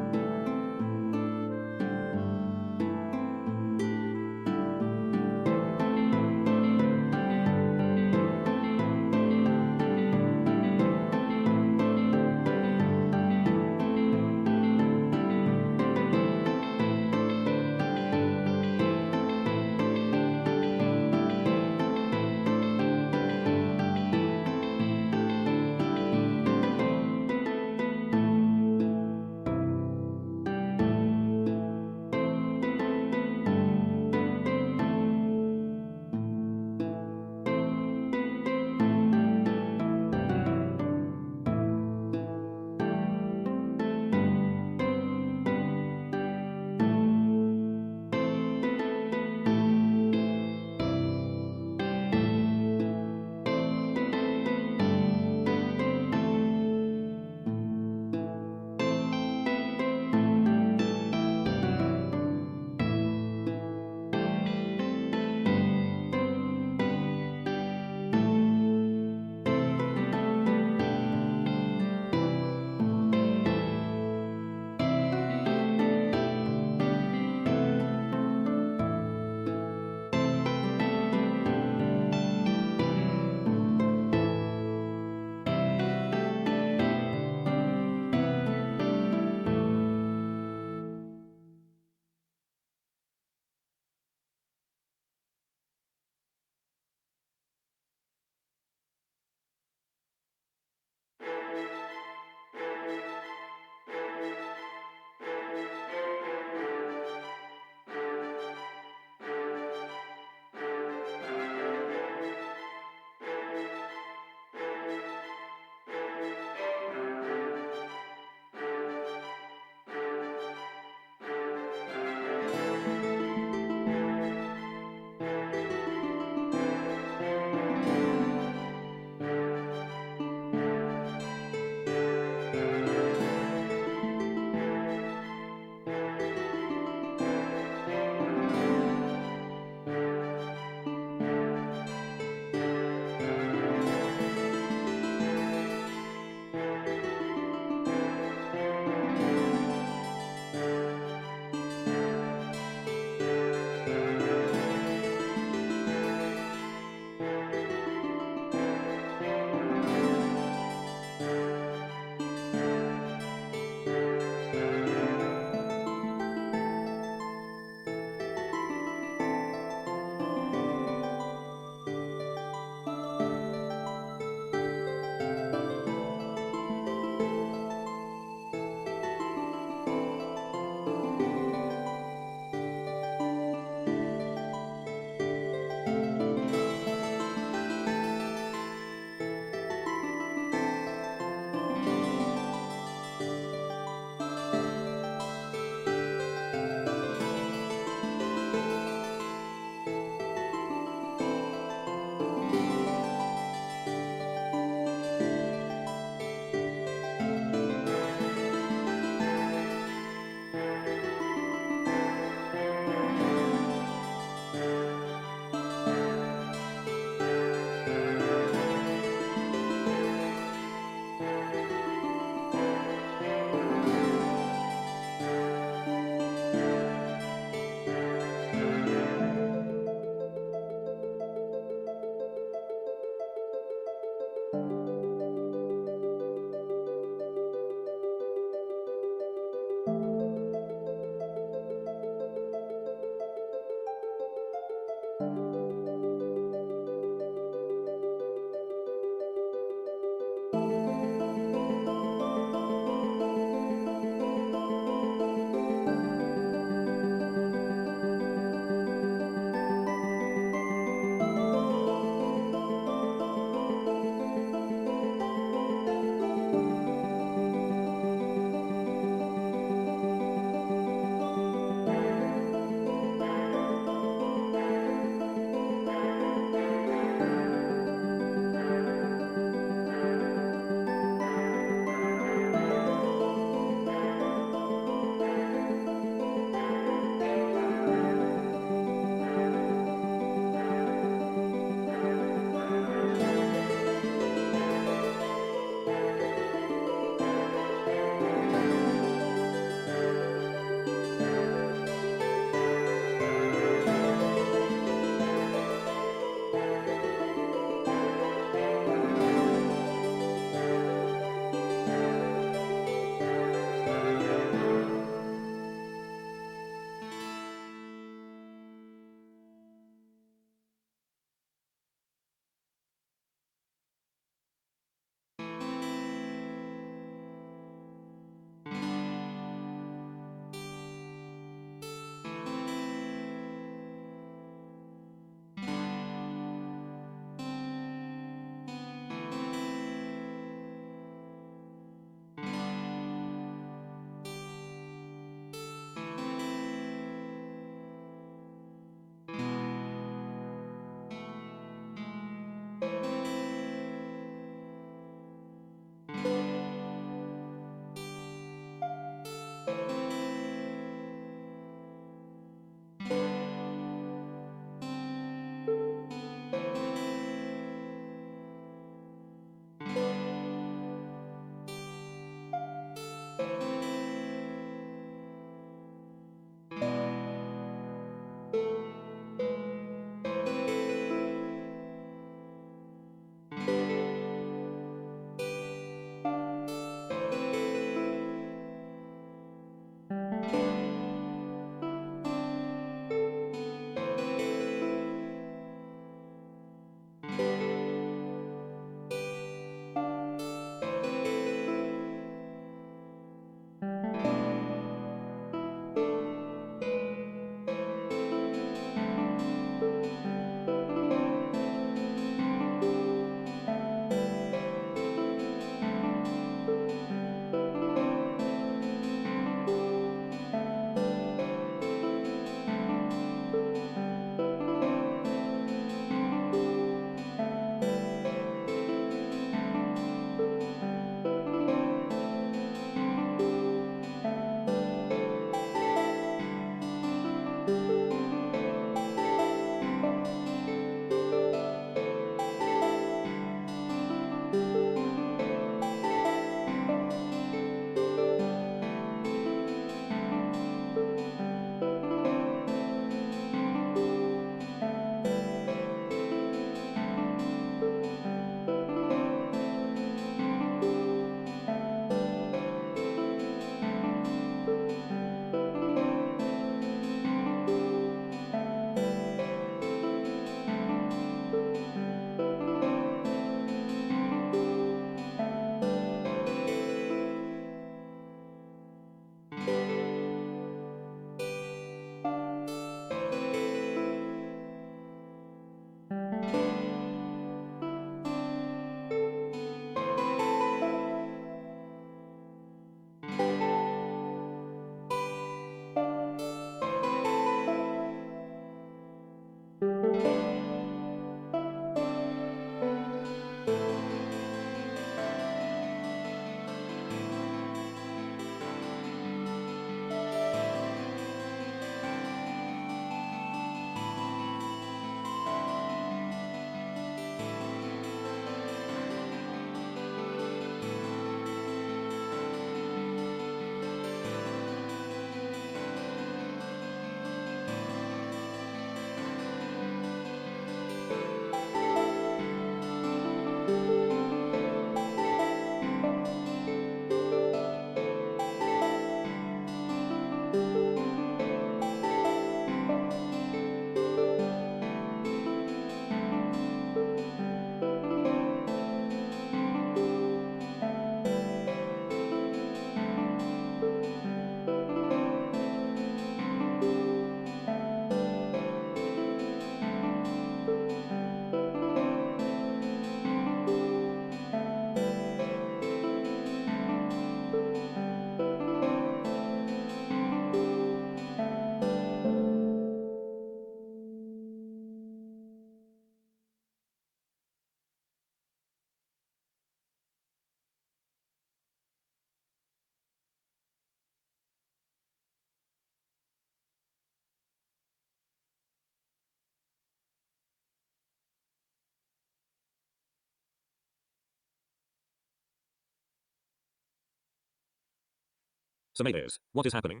Tomatoes, what is happening?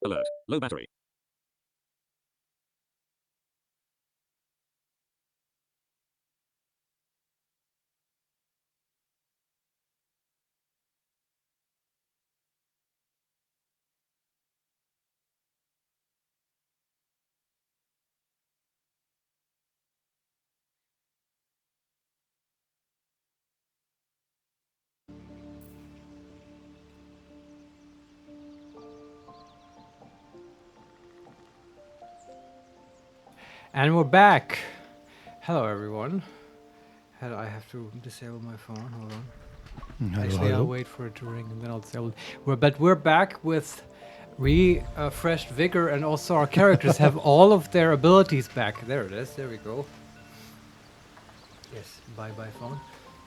Alert, low battery. And we're back. Hello, everyone. I have to disable my phone. Hold on. Actually, I'll wait for it to ring and then I'll disable it. But we're back with refreshed vigor, and also our characters have all of their abilities back. There it is. There we go. Yes. Bye-bye phone.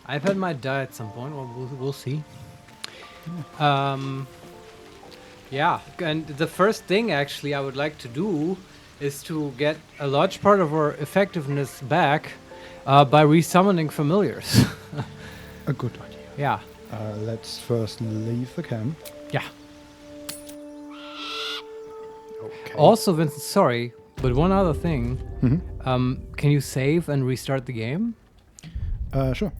iPad might die at some point. Well, we'll see. Yeah. And the first thing, actually, I would like to do is to get a large part of our effectiveness back by resummoning familiars. A good idea. Yeah. Let's first leave the camp. Yeah. Okay. Also, Vincent, sorry, but one other thing. Can you save and restart the game? Sure.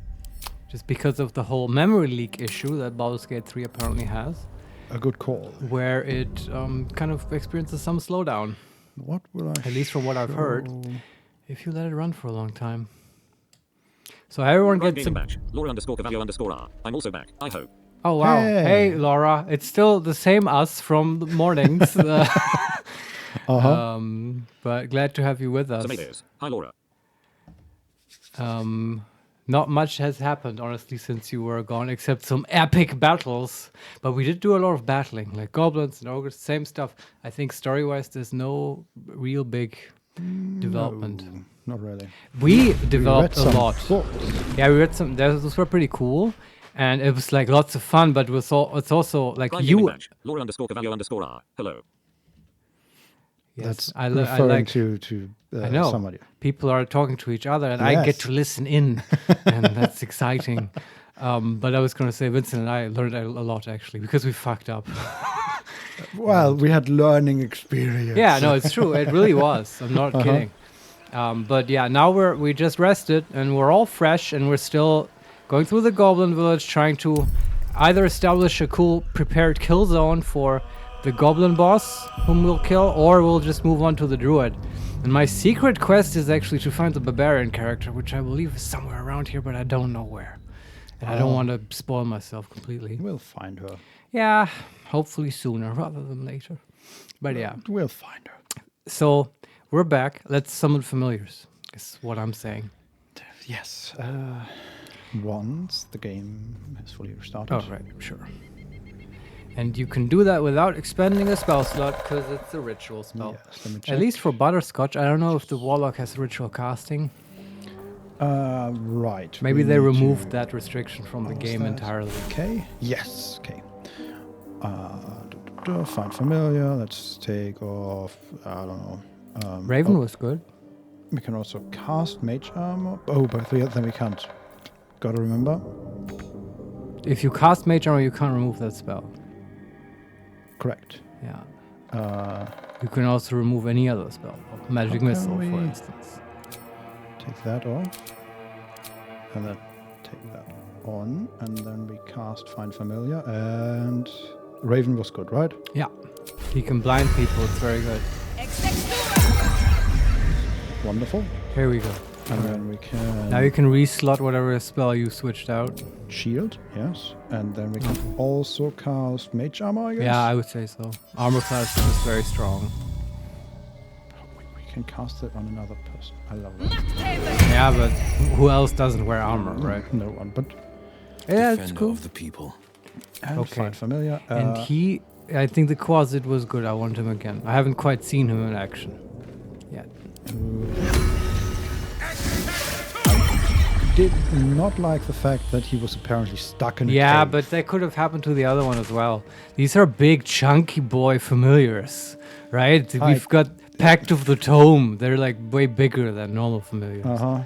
Just because of the whole memory leak issue that Baldur's Gate 3 apparently has. A good call. Where it kind of experiences some slowdown. What will I At least from what I've heard. If you let it run for a long time. So everyone gets some... Batch. Laura_Cavallo_R. I'm also back, I hope. Oh, wow. Hey, Laura. It's still the same us from the mornings. But glad to have you with us. Tomatoes. Hi, Laura. Not much has happened, honestly, since you were gone, except some epic battles. But we did do a lot of battling, like goblins and ogres, same stuff. I think story-wise, there's no real big development. No, not really. We developed a lot. Books. Yeah, we read some. Those were pretty cool, and it was like lots of fun. But it's also like Laura_Cavallo_R. Hello. Yes, That's I referring like to I know. somebody. People are talking to each other, and I get to listen in, and that's exciting. But I was going to say, Vincent and I learned a lot, actually, because we fucked up. Well, we had learning experience. Yeah, no, it's true. It really was. I'm not kidding. But yeah, now we just rested, and we're all fresh, and we're still going through the Goblin Village, trying to either establish a cool prepared kill zone for the Goblin boss, whom we'll kill, or we'll just move on to the Druid. And my secret quest is actually to find the Barbarian character, which I believe is somewhere around here, but I don't know where. And I don't want to spoil myself completely. We'll find her. Yeah, hopefully sooner rather than later. But yeah. We'll find her. So, we're back. Let's summon familiars, is what I'm saying. Yes. Once the game is fully restarted. Oh, right, sure. And you can do that without expending a spell slot, because it's a ritual spell. Yes, let me check. At least for Butterscotch. I don't know if the Warlock has ritual casting. Right. Maybe they removed that restriction from the game entirely. Okay. Yes. Okay. Find familiar. Let's take off. I don't know. Raven was good. We can also cast mage armor. Oh, but then we can't. Gotta remember. If you cast mage armor, you can't remove that spell. Correct. Yeah. You can also remove any other spell. Magic missile, for instance. Take that off. And then take that on. And then we cast Find Familiar. And Raven was good, right? Yeah. He can blind people. It's very good. Wonderful. Here we go. And then we can... Now you can re-slot whatever spell you switched out. Shield, yes. And then we can also cast Mage Armor, I guess? Yeah, I would say so. Armor class is just very strong. can cast it on another person. I love that. Yeah, but who else doesn't wear armor, right? No one, but Yeah, it's Defender cool. of the people. and Okay. find familiar. And I think the Quasit was good. I want him again. I haven't quite seen him in action yet. Did not like the fact that he was apparently stuck in a Yeah, cave. but that could have happened to the other one as well. These are big, chunky boy familiars, right? We've got Pact of the Tome. They're like way bigger than normal familiars. Uh-huh.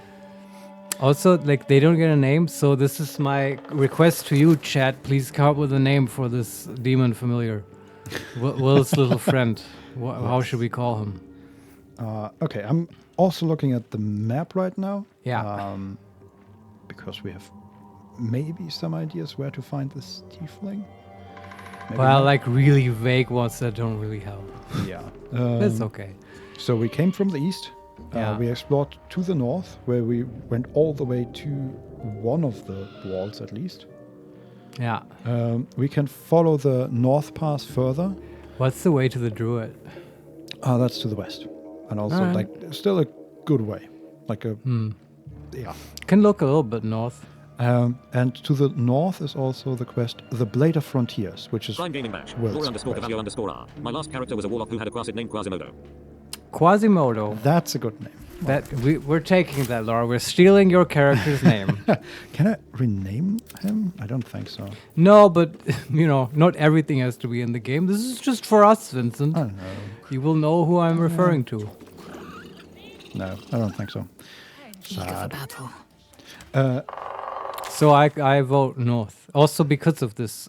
Also, like, they don't get a name, so this is my request to you, chat. Please come up with a name for this demon familiar. Will's little friend. How should we call him? Okay, I'm also looking at the map right now. Yeah. Because we have maybe some ideas where to find this tiefling. Maybe Well, not. like really vague ones that don't really help. Yeah. It's okay. So we came from the east. Yeah. We explored to the north, where we went all the way to one of the walls at least. Yeah. We can follow the north pass further. What's the way to the druid? That's to the west. And also, Alright. like, still a good way. Like a... Yeah. Can look a little bit north. And to the north is also the quest, the Blade of Frontiers, which is... Prime Gaming Match. Will's Laura quest. _Cavallo _R. My last character was a warlock who had a Quasit named Quasimodo. Quasimodo. That's a good name. That we're taking that, Laura. We're stealing your character's name. Can I rename him? I don't think so. No, but you know, not everything has to be in the game. This is just for us, Vincent. I don't know. You will know who I'm referring to. No, I don't think so. Eager for battle. So I vote north. Also because of this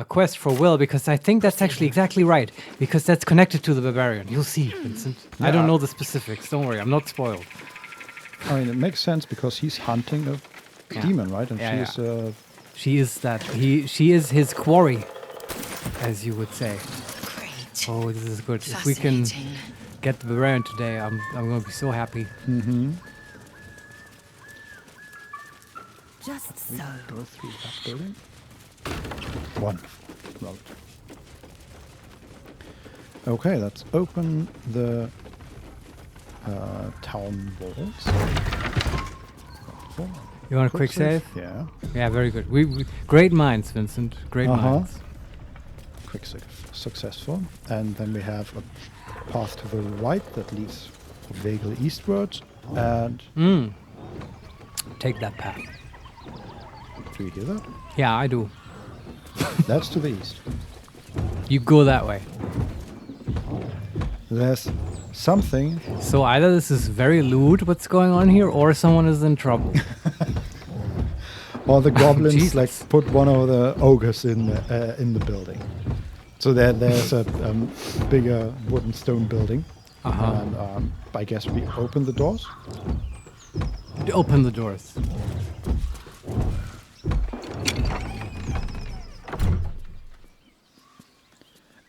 quest for Will, because I think that's actually exactly right. Because that's connected to the barbarian. You'll see, Vincent. I don't know the specifics. Don't worry, I'm not spoiled. I mean, it makes sense because he's hunting a demon, right? And she is that. She is his quarry, as you would say. Great. Oh, this is good. If we can get the barbarian today, I'm going to be so happy. Mm-hmm. Just so. Go through that building. Wonderful. Right. Okay, let's open the town walls. You want a quick save? Yeah. Yeah, very good. We great minds, Vincent. Great minds. Quick successful. And then we have a path to the right that leads vaguely eastwards. And take that path. Do you hear that? Yeah, I do. That's to the east. You go that way. There's something. So either this is very lewd, what's going on here, or someone is in trouble. Or the goblins Jesus. like put one of the ogres in the building. So there's a bigger wooden stone building. And I guess we open the doors. Open the doors.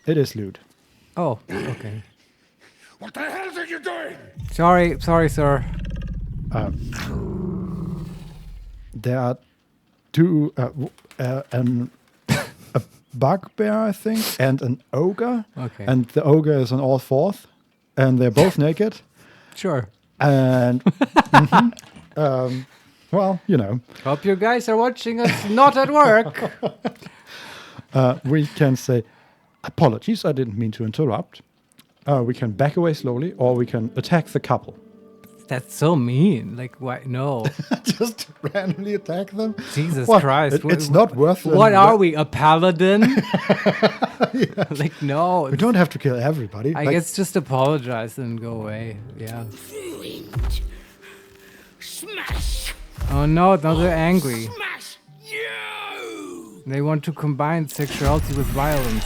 It is lewd. Oh, okay. What the hell are you doing? Sorry, sir. There are two, a bugbear, I think, and an ogre. Okay. And the ogre is on all fours, and they're both naked. Sure. And well, you know. Hope you guys are watching us not at work. We can say, apologies, I didn't mean to interrupt. We can back away slowly, or we can attack the couple. That's so mean. Like, why? No. Just randomly attack them? Jesus What? Christ. It's not worth it. What are we, a paladin? Like, no. We don't have to kill everybody. I guess just apologize and go away. Yeah. Ruined. Smash. Oh no, now they're angry. Smash you. They want to combine sexuality with violence.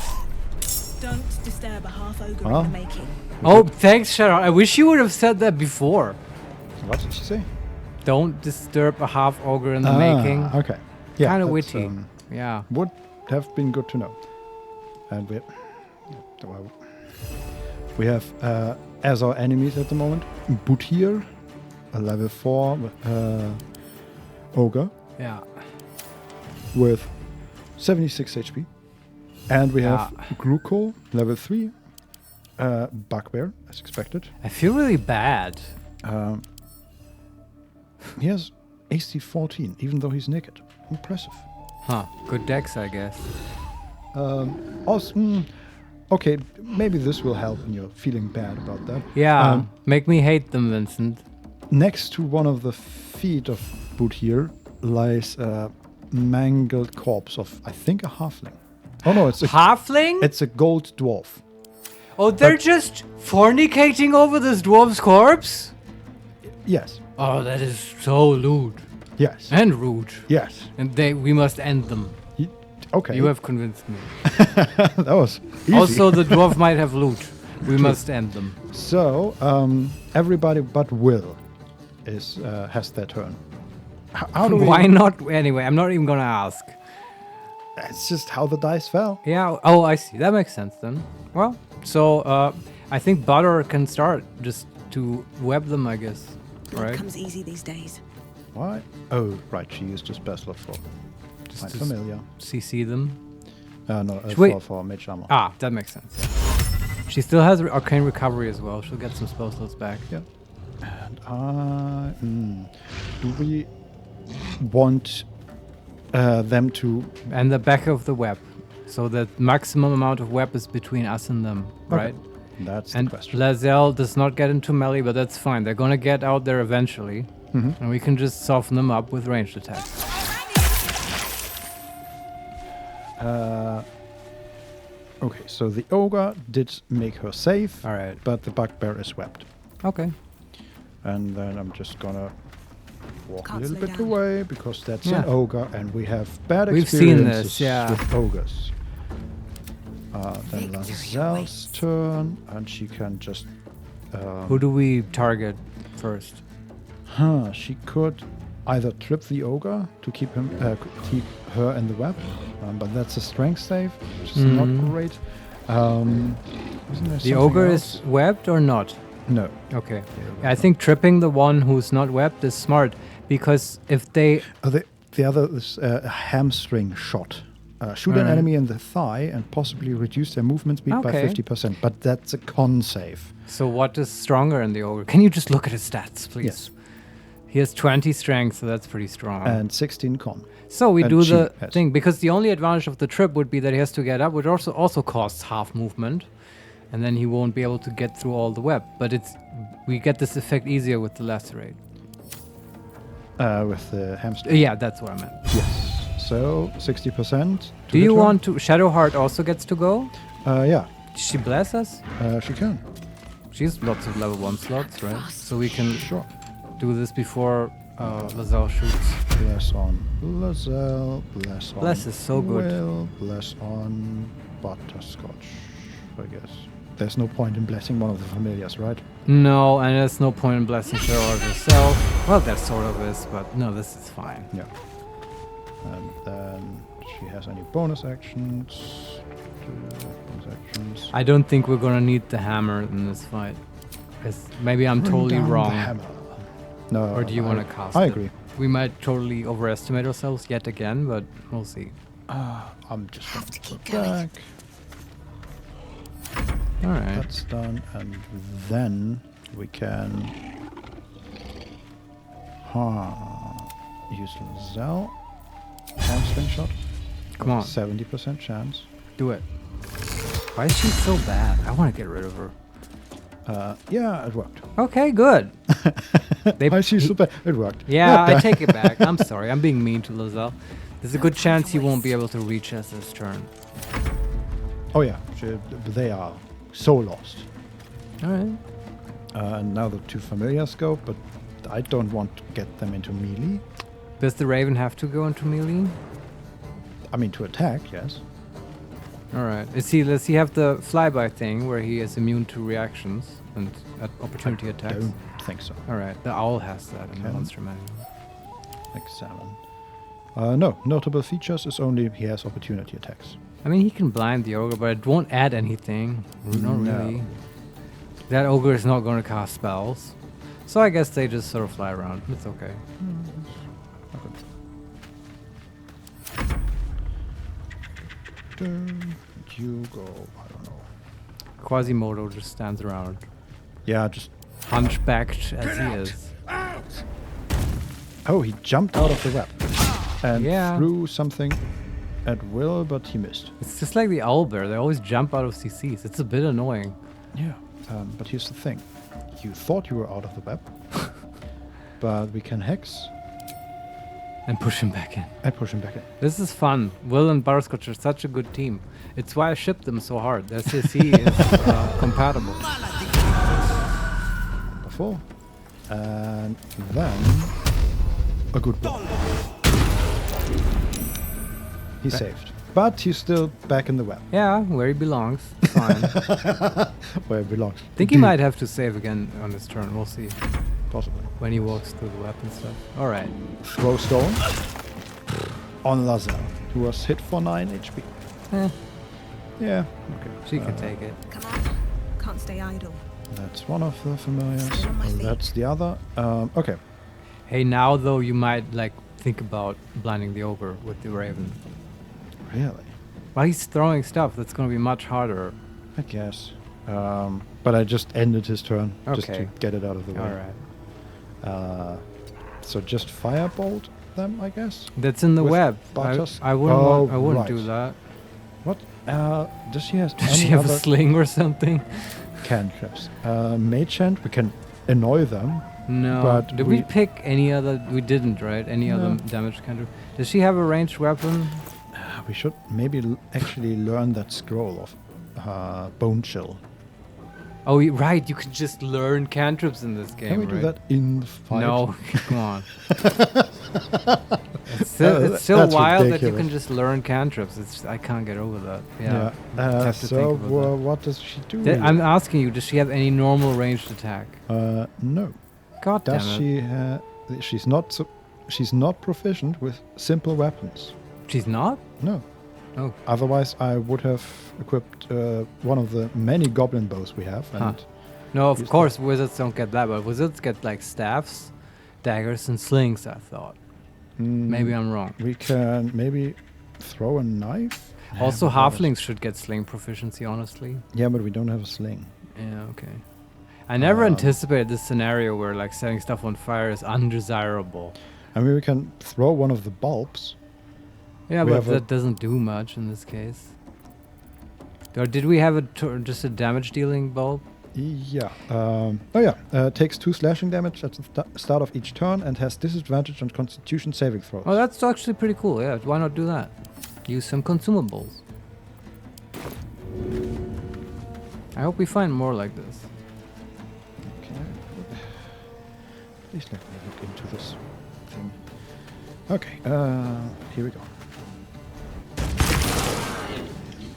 Don't disturb a half ogre Huh? in the making. Oh, thanks, Sharon. I wish you would have said that before. What did she say? Don't disturb a half ogre in the making. Okay. Yeah, Kind of that's, witty. Yeah. Would have been good to know. And we have as our enemies at the moment, Butterscotch, a level 4 ogre Yeah. with 76 HP. And we have Gruko, level 3, Bugbear, as expected. I feel really bad. He has AC 14, even though he's naked. Impressive. Huh. Good dex, I guess. Also, okay, maybe this will help when you're feeling bad about that. Yeah, make me hate them, Vincent. Next to one of the feet of Boot here lies a mangled corpse of, I think, a halfling. Oh no, it's a halfling? It's a gold dwarf. Oh, they're just fornicating over this dwarf's corpse? Yes. Oh, that is so lewd. Yes. And rude. Yes. And we must end them. Okay. You have convinced me. That was easy. Also, the dwarf might have loot. We must end them. So, everybody but Will has their turn. How do we... Why not? Anyway, I'm not even gonna ask. It's just how the dice fell. Yeah. Oh, I see. That makes sense then. Well, so I think Butter can start just to web them, I guess. Right? Comes easy these days. Why? Oh, right. She used a special for just my familiar. CC them. No, for mage armor. Ah, that makes sense. She still has arcane recovery as well. She'll get some spell slots back. Yeah. And do we want them to... And the back of the web. So that maximum amount of web is between us and them, right? That's and the question. Lazelle does not get into melee, but that's fine. They're gonna get out there eventually. And we can just soften them up with ranged attacks. Okay, so the ogre did make her safe. All right. But the bugbear is webbed. Okay. And then I'm just gonna walk Can't a little slow bit down. away because that's an ogre and we have bad We've seen experiences this, yeah. with ogres. Then Lazelle's turn and she can just... Who do we target first? She could either trip the ogre to keep keep her in the web, but that's a strength save, which is not great. Isn't there The something ogre else? is webbed or not? No. Okay. I think tripping the one who's not webbed is smart because if they... The other is a hamstring shot. Shoot an enemy in the thigh and possibly reduce their movement speed by 50%, but that's a con save. So what is stronger in the ogre? Can you just look at his stats, please? Yes. He has 20 strength, so that's pretty strong. And 16 con. So we And do she the has. thing, because the only advantage of the trip would be that he has to get up, which also costs half movement, and then he won't be able to get through all the web. But we get this effect easier with the lacerate. With the hamstring. Yeah, that's what I meant. Yes. So 60%. Do you want to... Shadowheart also gets to go? Yeah. Does she bless us? She can. She has lots of level 1 slots, right? So we can Sure. do this before Lazelle shoots. Bless on Lazelle, bless on Bless is so good. Will, bless on Butterscotch, I guess. There's no point in blessing one of the familiars, right? No, and there's no point in blessing Shadowheart herself. Well, there sort of is, but no, this is fine. Yeah. And then she has any bonus actions? Bonus actions. I don't think we're gonna need the hammer in this fight. Maybe I'm Bring totally down the wrong. hammer. No. Or do you want to cast I it? agree. We might totally overestimate ourselves yet again, but we'll see. I'm just Have to keep going. going. All right. That's done, and then we can use Lazelle. Hamstring shot. Come on. 70% chance. Do it. Why is she so bad? I want to get rid of her. Yeah, it worked. Okay, good. I see super. It worked. Yeah, I take it back. I'm sorry. I'm being mean to Lazelle. There's a good chance he won't be able to reach us this turn. Oh yeah, they are so lost. All right. And now the two familiars go, but I don't want to get them into melee. Does the Raven have to go into melee? I mean, to attack, yes. All right. Does he have the flyby thing where he is immune to reactions and opportunity attacks? I don't think so. All right. The owl has that in the monster manual. Examine. No, notable features is only he has opportunity attacks. I mean, he can blind the ogre, but it won't add anything. Not No. really. That ogre is not going to cast spells. So I guess they just sort of fly around. It's okay. You go, I don't know. Quasimodo just stands around. Yeah, just hunchbacked as he is. Oh, he jumped out of the web and threw something at will, but he missed. It's just like the owlbear. They always jump out of CCs. It's a bit annoying. Yeah, but here's the thing. You thought you were out of the web, but we can hex. And push him back in. This is fun. Will and Butterscotch are such a good team. It's why I shipped them so hard. Their CC is compatible. Wonderful. And then a good one. He's saved. But he's still back in the web. Yeah, where he belongs. Fine. Where he belongs. I think he might have to save again on his turn. We'll see. Possibly. When he walks through the web and stuff. Alright. Throw stone on Lazelle, who was hit for 9 HP. Yeah, okay. She can take it. Come on. Can't stay idle. That's one of the familiars. That's the other. Okay. Hey, now though, you might like think about blinding the ogre with the raven. Really? Well, he's throwing stuff. That's going to be much harder. I guess. But I just ended his turn just to get it out of the way. Alright. So just firebolt them, I guess? That's in the With web. I wouldn't do that. What? Does she have Does she have a sling or something? Cantrips. Mage Hand, we can annoy them. No. But Did we pick any other? We didn't, right? Any other damage cantrip? Does she have a ranged weapon? We should maybe actually learn that scroll of Bone Chill. Oh, right. You can just learn cantrips in this game, Can we do that in the fight? No, come on. It's so wild ridiculous. That you can just learn cantrips. I can't get over that. Yeah. So what does she do? I'm asking you, does she have any normal ranged attack? No. God damn it. Does she? She's not proficient with simple weapons. She's not? No. Oh. Otherwise, I would have equipped one of the many goblin bows we have. And no, of course, wizards don't get that, but wizards get like staffs, daggers, and slings, I thought. Maybe I'm wrong. We can maybe throw a knife. Also, halflings should get sling proficiency, honestly. Yeah, but we don't have a sling. Yeah, okay. I never anticipated this scenario where like setting stuff on fire is undesirable. I mean, we can throw one of the bulbs. Yeah, but that doesn't do much in this case. Or did we have just a damage dealing bulb? Yeah. Takes 2 slashing damage at the start of each turn and has disadvantage on Constitution saving throws. Oh, that's actually pretty cool. Yeah, why not do that? Use some consumables. I hope we find more like this. Okay. Please let me look into this thing. Okay. Here we go.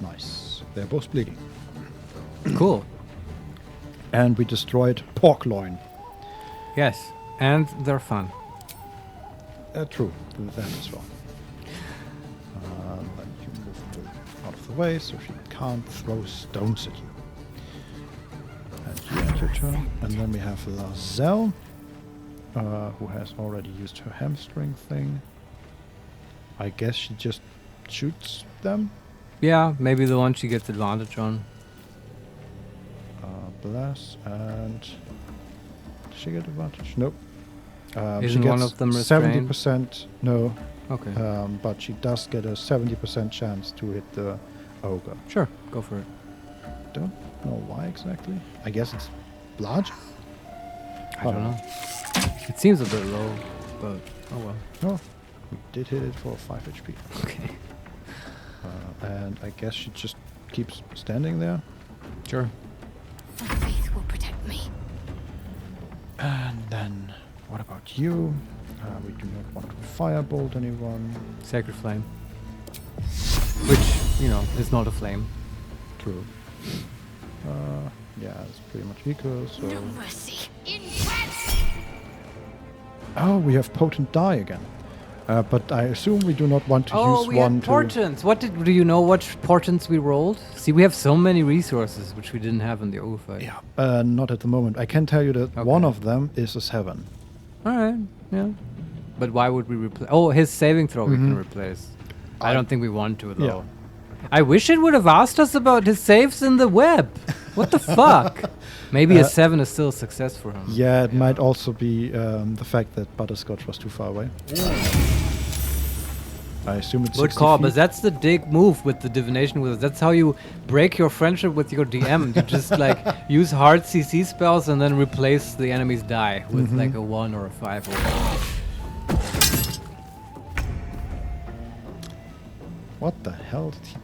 Nice. They're both bleeding. Cool. And we destroyed pork loin. Yes, and they're fun. True, that as well. Then you move out of the way so she can't throw stones at you. And you end your turn. And then we have Lazelle, who has already used her hamstring thing. I guess she just shoots them? Yeah, maybe the one she gets advantage on. Bless, and does she get advantage? Nope. Isn't she gets one of them restrained? 70%. No. Okay. But she does get a 70% chance to hit the ogre. Sure, go for it. Don't know why exactly. I guess it's large. I don't know. It seems a bit low, but oh well. Oh, we did hit it for 5 HP. Okay. And I guess she just keeps standing there. Sure. My faith will protect me. And then, what about you? We do not want to firebolt anyone. Sacred Flame. Which, is not a flame. True. Yeah, it's pretty much equal, so... No mercy. Oh, we have Potent Die again. But I assume we do not want to use one to... portents! Do you know what portents we rolled? See, we have so many resources which we didn't have in the ogre fight. Yeah, not at the moment. I can tell you that one of them is a 7. Alright, yeah. But why would we replace... Oh, his saving throw we can replace. I don't think we want to, though. Yeah. I wish it would have asked us about his saves in the web. What the fuck? Maybe a 7 is still a success for him. Yeah, it might also be the fact that Butterscotch was too far away. I assume it's Good 60 call, feet. but that's the dick move with the divination wizard. That's how you break your friendship with your DM. You just like use hard CC spells and then replace the enemy's die with like a 1 or a 5 or What the hell did he...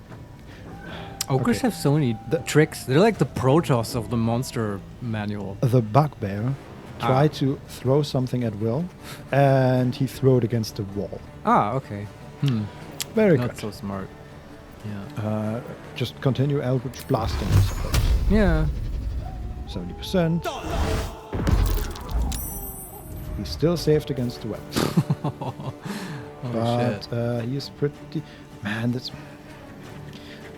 Ogres Okay. have so many tricks. They're like the Protoss of the monster manual. The bugbear tried to throw something at will, and he threw it against the wall. Ah, okay. Very Not good. so smart. Yeah. Just continue Eldritch blasting, I suppose. Yeah. 70%. He's still saved against the web. Shit. But he is pretty... Man, this...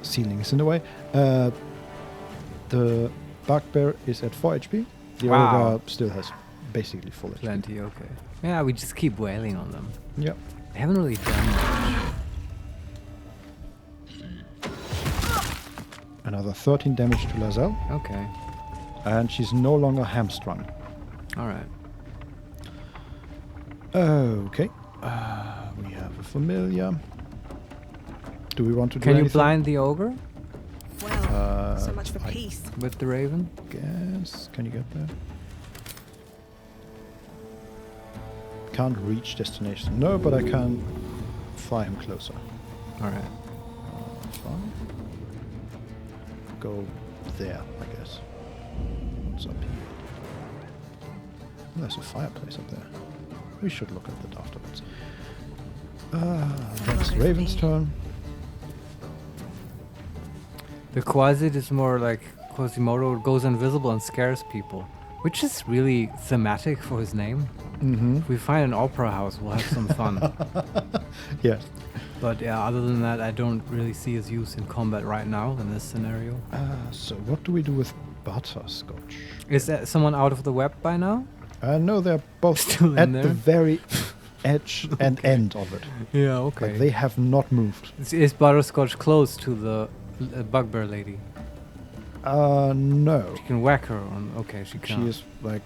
Ceiling is in the way. The bugbear is at 4 HP. The Wow. ogre still has basically full HP. Plenty, okay. Yeah, we just keep wailing on them. Yep. They haven't really done much. Another 13 damage to Lazelle. Okay. And she's no longer hamstrung. Alright. Okay. We have a familiar. Do we want to do Can you anything? blind the ogre Well, so much for I peace. with the raven? guess. Can you get there? Can't reach destination. No, but I can fly him closer. Alright. Fine. Go there, I guess. What's up here? There's a fireplace up there. We should look at that afterwards. That's Raven's turn. The Quasit is more like Quasimodo goes invisible and scares people, which is really thematic for his name. If we find an opera house, we'll have some fun. Yes. But yeah, other than that, I don't really see his use in combat right now in this scenario. So what do we do with Butterscotch? Is that someone out of the web by now? No, they're both Still in at there? the very edge and end of it. Yeah, okay. Like they have not moved. Is Butterscotch close to the bugbear lady? No. She can whack her on. Okay, she She can't. is like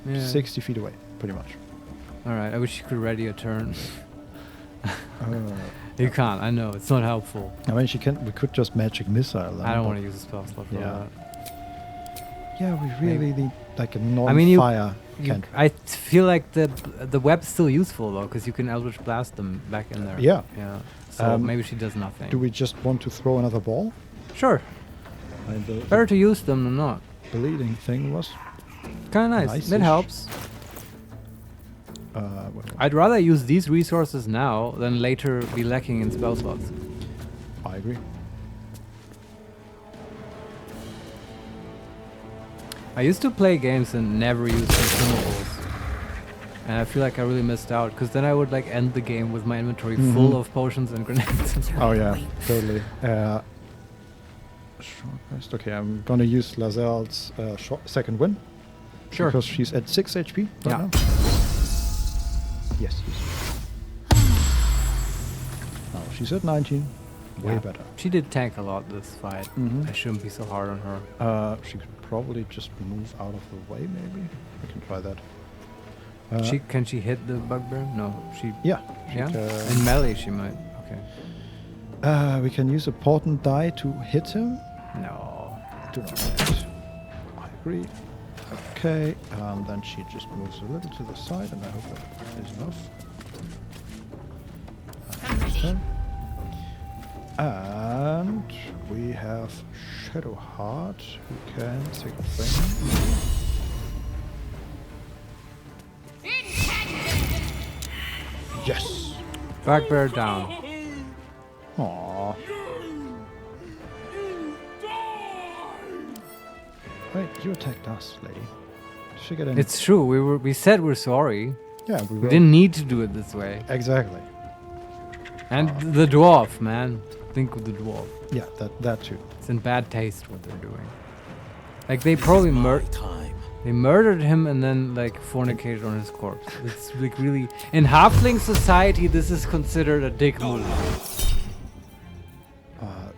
Yeah. 60 feet away, pretty much. Alright, I wish you could ready a turn. Uh, You can't, I know, it's not helpful. I mean, she can. We could just magic missile them. I don't but- want to use a spell slot for Yeah. that. Yeah, we really need like a non-fire. I mean, you cantrip. I feel like the web's still useful though, because you can Eldritch Blast them back in there. Yeah. Yeah. So maybe she does nothing. Do we just want to throw another ball? Sure. And the Better to use them than not. bleeding thing was. Kind of nice. Nice-ish. That helps. I'd rather use these resources now than later be lacking in spell slots. I agree. I used to play games and never use consumables. And I feel like I really missed out, because then I would like end the game with my inventory full of potions and grenades. Oh yeah, totally. Short rest. Okay, I'm gonna use Lazelle's second win. Sure. Because she's at 6 HP right Yeah. now. Yes. Now she's at 19. Way Yeah. better. She did tank a lot this fight. Mhm. I shouldn't be so hard on her. She could probably just move out of the way, maybe. We can try that. Can she hit the bugbear? No, she. Yeah. she Yeah. can- In melee, she might. Okay. we can use a portent die to hit him. No. Do not hit. I agree. Okay, and then she just moves a little to the side, and I hope that is enough. And we have Shadowheart, who can take a thing. Yes! Bugbear down. Aww. Wait, you attacked us, lady. Did she get any? It's true. We said we're sorry. Yeah, We didn't need to do it this way. Exactly. And the dwarf, man. Think of the dwarf. Yeah, that too. It's in bad taste what they're doing. Like they probably they murdered him and then like fornicated on his corpse. It's like really in halfling society this is considered a dick move.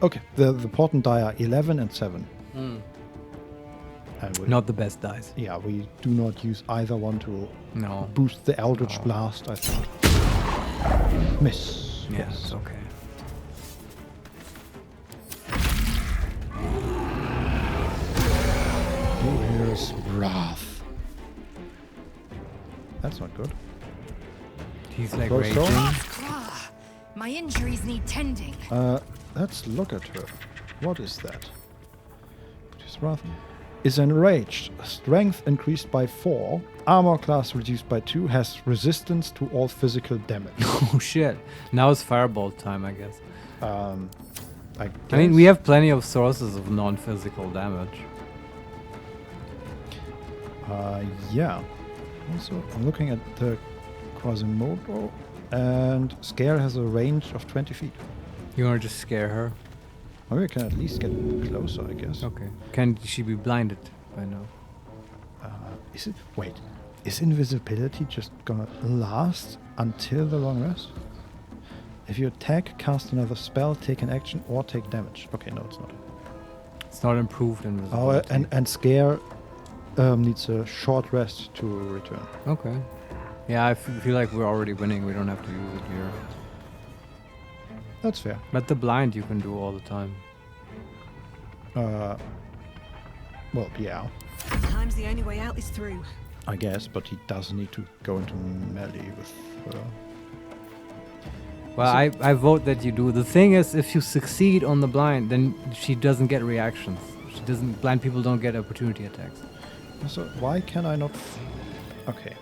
Okay, the portent die are 11 and 7. And Not the best dice. Yeah, we do not use either one to No. boost the Eldritch Blast, I think. Miss. Yeah, it's okay. Here's Wrath. That's not good. He's like Throw raging. stone? My injuries need tending. Let's look at her. What is that? His Wrath is enraged. Strength increased by 4. Armor class reduced by 2. Has resistance to all physical damage. Oh shit. Now it's fireball time, I guess. I mean, we have plenty of sources of non-physical damage. Yeah. Also, I'm looking at the Quasimodo, and Scare has a range of 20 feet. You want to just scare her? Maybe we can at least get closer, I guess. Okay. Can she be blinded by now? Is it? Wait. Is invisibility just gonna last until the long rest? If you attack, cast another spell, take an action, or take damage. Okay, no, it's not. It's not improved invisibility. Oh, and Scare needs a short rest to return. Okay. Yeah, I feel like we're already winning. We don't have to use it here. That's fair. But the blind you can do all the time. Well, yeah. Sometimes the only way out is through. I guess, but he does need to go into melee with her. Well, I vote that you do. The thing is, if you succeed on the blind, then she doesn't get reactions. She doesn't. Blind people don't get opportunity attacks. So why can I not? Okay,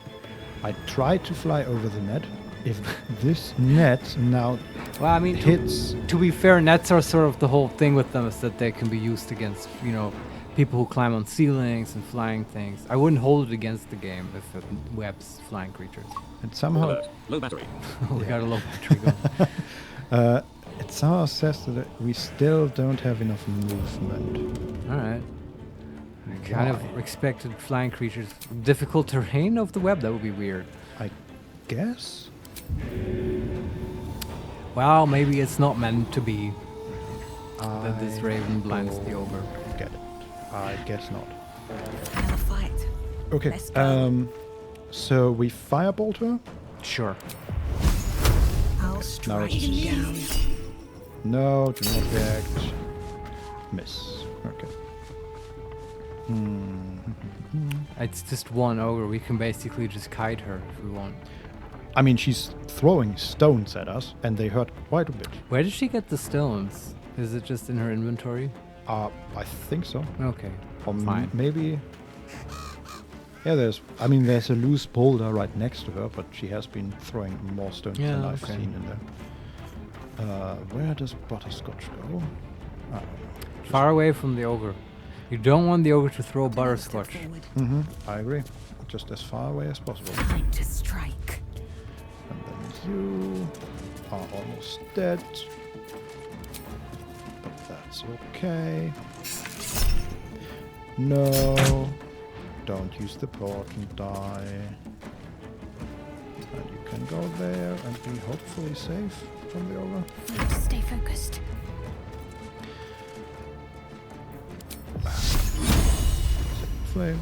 I tried to fly over the net. If this net now well, I mean, hits. To be fair, nets are sort of the whole thing with them is that they can be used against, you know, people who climb on ceilings and flying things. I wouldn't hold it against the game if it webs flying creatures. And somehow low battery. We got a low battery going. It somehow says that we still don't have enough movement. All right. I kind of expected flying creatures. Difficult terrain of the web? That would be weird. I guess. Well, maybe it's not meant to be that this raven blinds the ogre. Get it. I guess not. Another fight. Okay. Let's go. So we firebolt her. Sure. I'll strike you down. No, do not react. Miss. Okay. It's just one ogre. We can basically just kite her if we want. I mean, she's throwing stones at us, and they hurt quite a bit. Where did she get the stones? Is it just in her inventory? I think so. Okay. Or fine. Maybe. Yeah, there's a loose boulder right next to her, but she has been throwing more stones than I've seen in there. Where does Butterscotch go? Far away from the ogre. You don't want the ogre to throw butterscotch. I agree. Just as far away as possible. Time to strike. And then you are almost dead. But that's okay. No. Don't use the portent die. And you can go there and be hopefully safe from the ogre. Need to stay focused. Flame.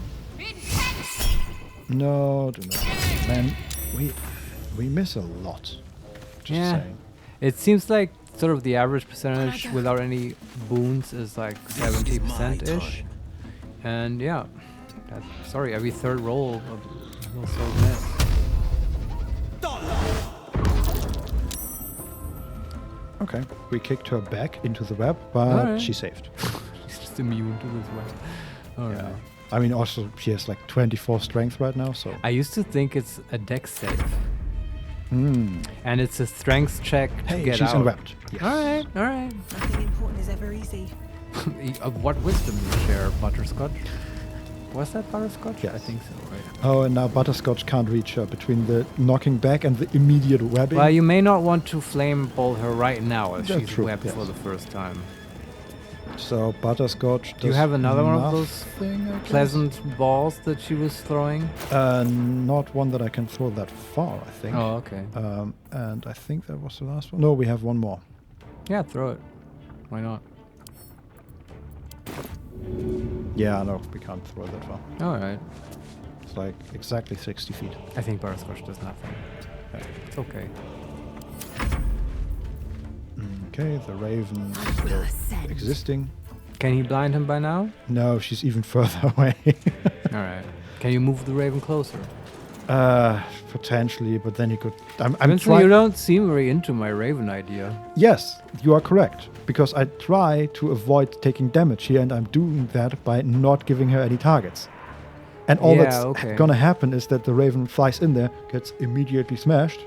No, do not. Man, we miss a lot. Just saying. It seems like sort of the average percentage without any boons is like 70%-ish. And yeah. Sorry, every third roll will still miss. Okay, we kicked her back into the web, but she saved. She's just immune to this web. Alright. I mean, also, she has like 24 strength right now, so... I used to think it's a dex save. And it's a strength check to get out. She's enwrapped. Yes. Alright. Nothing important is ever easy. What wisdom do you share, Butterscotch? Was that Butterscotch? Yes. I think so, right? Oh, and now Butterscotch can't reach her between the knocking back and the immediate webbing. Well, you may not want to flame bolt her right now if That's she's true, webbed yes. for the first time. So Butterscotch. Do you have another one of those nothing, pleasant balls that she was throwing? Not one that I can throw that far, I think. Oh, okay. And I think that was the last one. No, we have one more. Yeah, throw it. Why not? Yeah, no, we can't throw that far. All right. It's like exactly 60 feet. I think Butterscotch does nothing. Yeah. It's okay. Okay, the raven is still existing. Can he blind him by now? No, she's even further away. All right. Can you move the raven closer? Potentially, but then you could. I'm Vincent, trying. you don't seem very into my raven idea. Yes, you are correct. Because I try to avoid taking damage here, and I'm doing that by not giving her any targets. And all that's gonna happen is that the raven flies in there, gets immediately smashed,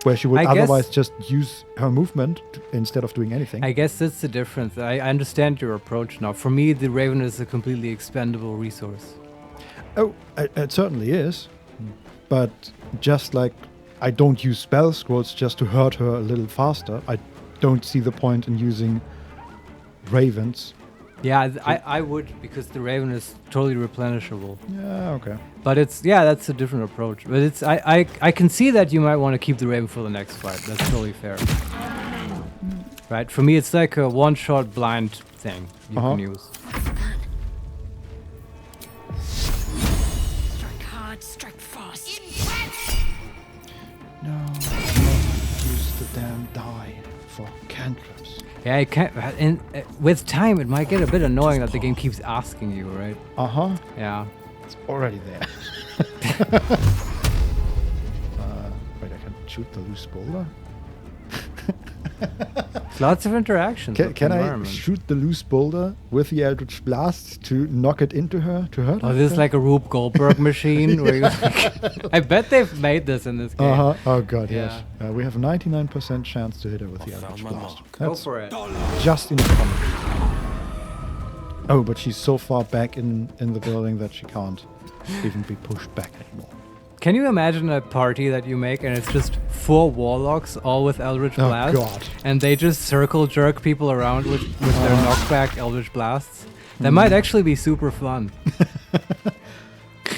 where she would otherwise just use her movement instead of doing anything. I guess that's the difference. I understand your approach now. For me, the raven is a completely expendable resource. Oh, it certainly is. But just like I don't use spell scrolls just to hurt her a little faster, I don't see the point in using ravens. Yeah, I would, because the raven is totally replenishable. Yeah, okay. But that's a different approach. But it's I can see that you might want to keep the raven for the next fight. That's totally fair. Right? For me, it's like a one-shot blind thing you can use. Strike hard, strike fast. No, I cannot use the damn die for cantrips. Yeah, I can't. And with time, it might get a bit annoying that the game keeps asking you, right? Yeah. It's already there. Wait, I can shoot the loose boulder? Lots of interactions. Can I shoot the loose boulder with the Eldritch Blast to knock it into her, to hurt her? Oh, this is like a Rube Goldberg machine? Where you I bet they've made this in this game. Oh god, yes. We have a 99% chance to hit her with the Eldritch Blast. Go for it. Just enough damage. Oh, but she's so far back in the building that she can't even be pushed back anymore. Can you imagine a party that you make and it's just 4 warlocks, all with Eldritch Blast? Oh god. And they just circle jerk people around with their knockback Eldritch Blasts? That might actually be super fun.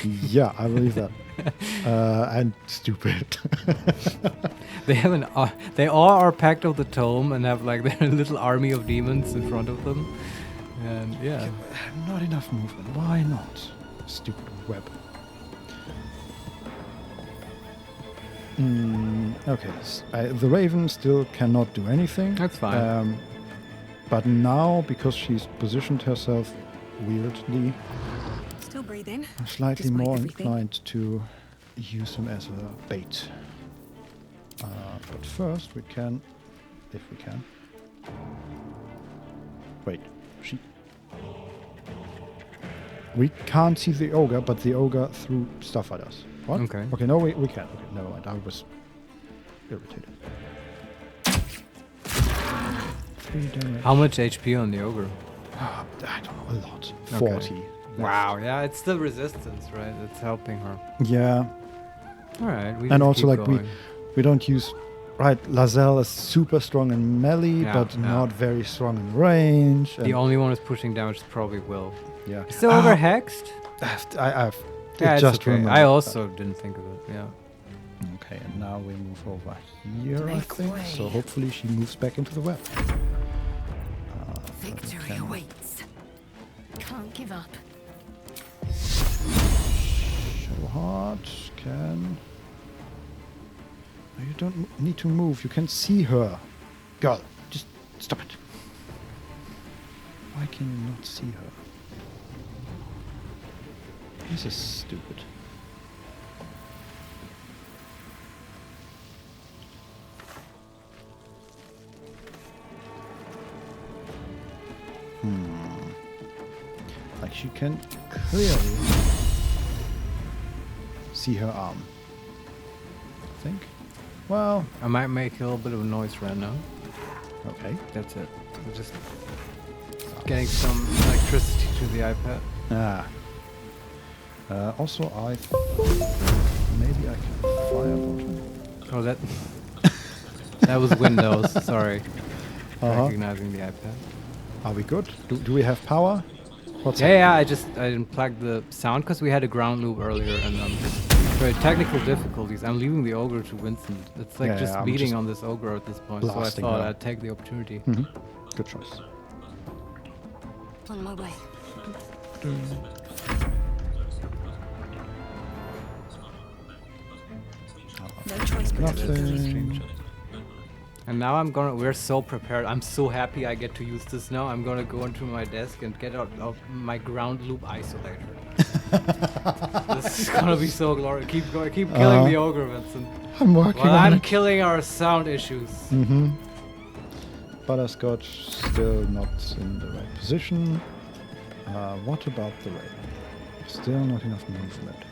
Yeah, I believe that. And stupid. They have they all are packed of the tome and have like their little army of demons in front of them. And yeah. Not enough movement. Why not? Stupid web. Okay, the raven still cannot do anything. That's fine. But now, because she's positioned herself weirdly, Still breathing. I'm slightly Despite more everything. inclined to use him as a bait. But first we can, if we can. Wait, we can't see the ogre, but the ogre threw stuff at us. What? Okay. Okay, no, we can. Okay, never mind. I was irritated. 3 damage. How much HP on the ogre? I don't know, a lot. 40. Wow, yeah, it's the resistance, right? It's helping her. Yeah. All right. And also, like, we don't use... Right, Lazelle is super strong in melee, but not very strong in range. The only one who's pushing damage is probably Will. Yeah. Is the ogre hexed? I've Yeah, just it's okay. remembered. I also didn't think of it, yeah. Okay, and now we move over here, I think. So hopefully she moves back into the web. Victory awaits. Can't give up. Show heart can... No, you don't need to move. You can see her. Girl, just stop it. Why can you not see her? This is stupid. Like she can clearly see her arm. I think. Well, I might make a little bit of a noise right now. Okay. That's it. I'm just getting some electricity to the iPad. Also, maybe I can firebolt him. Oh, that was Windows. Sorry. Recognizing the iPad. Are we good? Do we have power? What's Yeah, I unplugged the sound because we had a ground loop earlier, and for technical difficulties, I'm leaving the ogre to Vincent. It's like just beating on this ogre at this point, so I thought I'd take the opportunity. Good choice. On my way. No choice but to Nothing. And now we're so prepared. I'm so happy I get to use this now. I'm gonna go into my desk and get out of my ground loop isolator. This is gonna be so glorious. Keep killing the ogre, Vincent. I'm working While on I'm it. killing our sound issues. Mm-hmm. Butterscotch still not in the right position. What about the rail? Still not enough movement.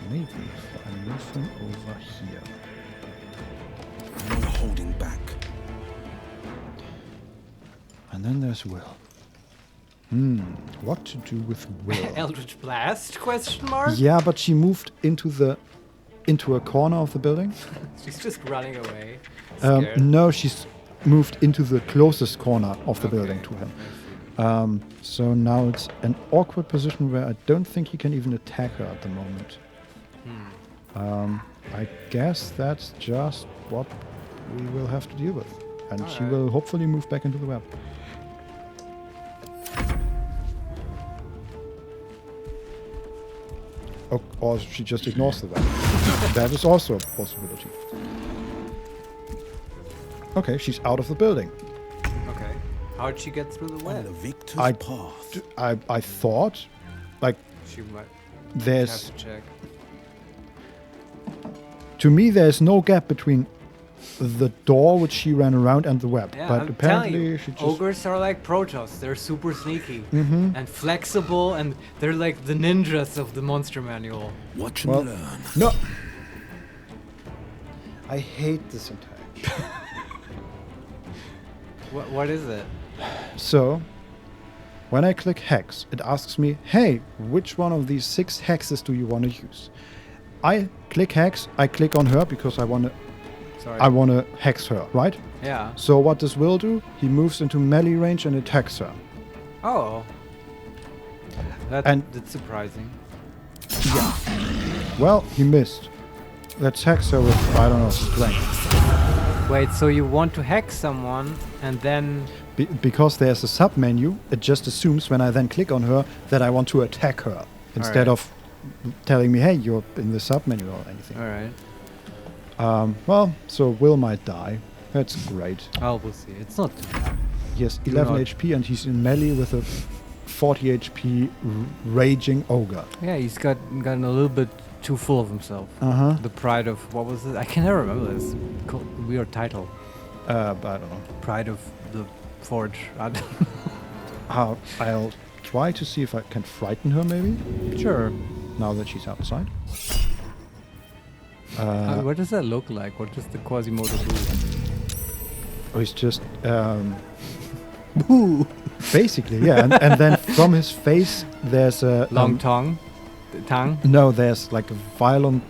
Maybe if I move him over here. No holding back. And then there's Will. What to do with Will? Eldritch Blast? Question mark? Yeah, but she moved into a corner of the building. She's just running away. Scared. No, she's moved into the closest corner of the building to him. So now it's an awkward position where I don't think he can even attack her at the moment. I guess that's just what we will have to deal with. And she will hopefully move back into the web. Or she just ignores the web. That is also a possibility. Okay, she's out of the building. Okay. How'd she get through the web? I thought, like, She might there's... have to check. To me, there's no gap between the door which she ran around and the web. Yeah, but I'm apparently telling you, she just... ogres are like Protoss. They're super sneaky Mhm. and flexible, and they're like the ninjas of the monster manual. Watch and learn. No. I hate this entire... What is it? So, when I click hex, it asks me, hey, which one of these 6 hexes do you want to use? I click hex, I click on her because I want to hex her, right? Yeah. So what does Will do? He moves into melee range and attacks her. Oh. That's surprising. Yeah. Well, he missed. Let's hex her with, I don't know, strength. Wait, so you want to hack someone and then... Because there's a sub-menu, it just assumes when I then click on her that I want to attack her. Instead of telling me, hey, you're in the sub-menu or anything. Alright. Well, so Will might die. That's great. Oh, we'll see. It's not too bad. He has 11 HP and he's in melee with a 40 HP raging ogre. Yeah, he's gotten a little bit too full of himself. Uh-huh. The pride of... What was it? I can never remember this weird title. I don't know. Pride of the Forge. I don't know. I'll try to see if I can frighten her, maybe? Sure. Now that she's outside. What does that look like? What does the Quasimodo do? Oh, he's just... basically, yeah. And then from his face, there's a... Long tongue? Tongue? No, there's like a violet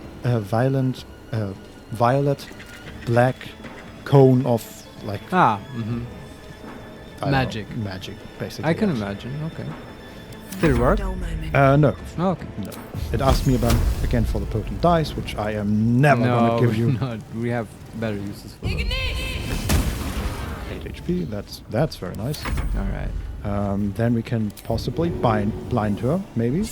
black cone of like... Magic. Magic, basically. I can imagine, okay. Did it work? No. Oh, okay. No. It asked me again for the potent dice, which I am never going to give you. No, we have better uses for them. 8 HP, that's very nice. Alright. Then we can possibly blind her, maybe.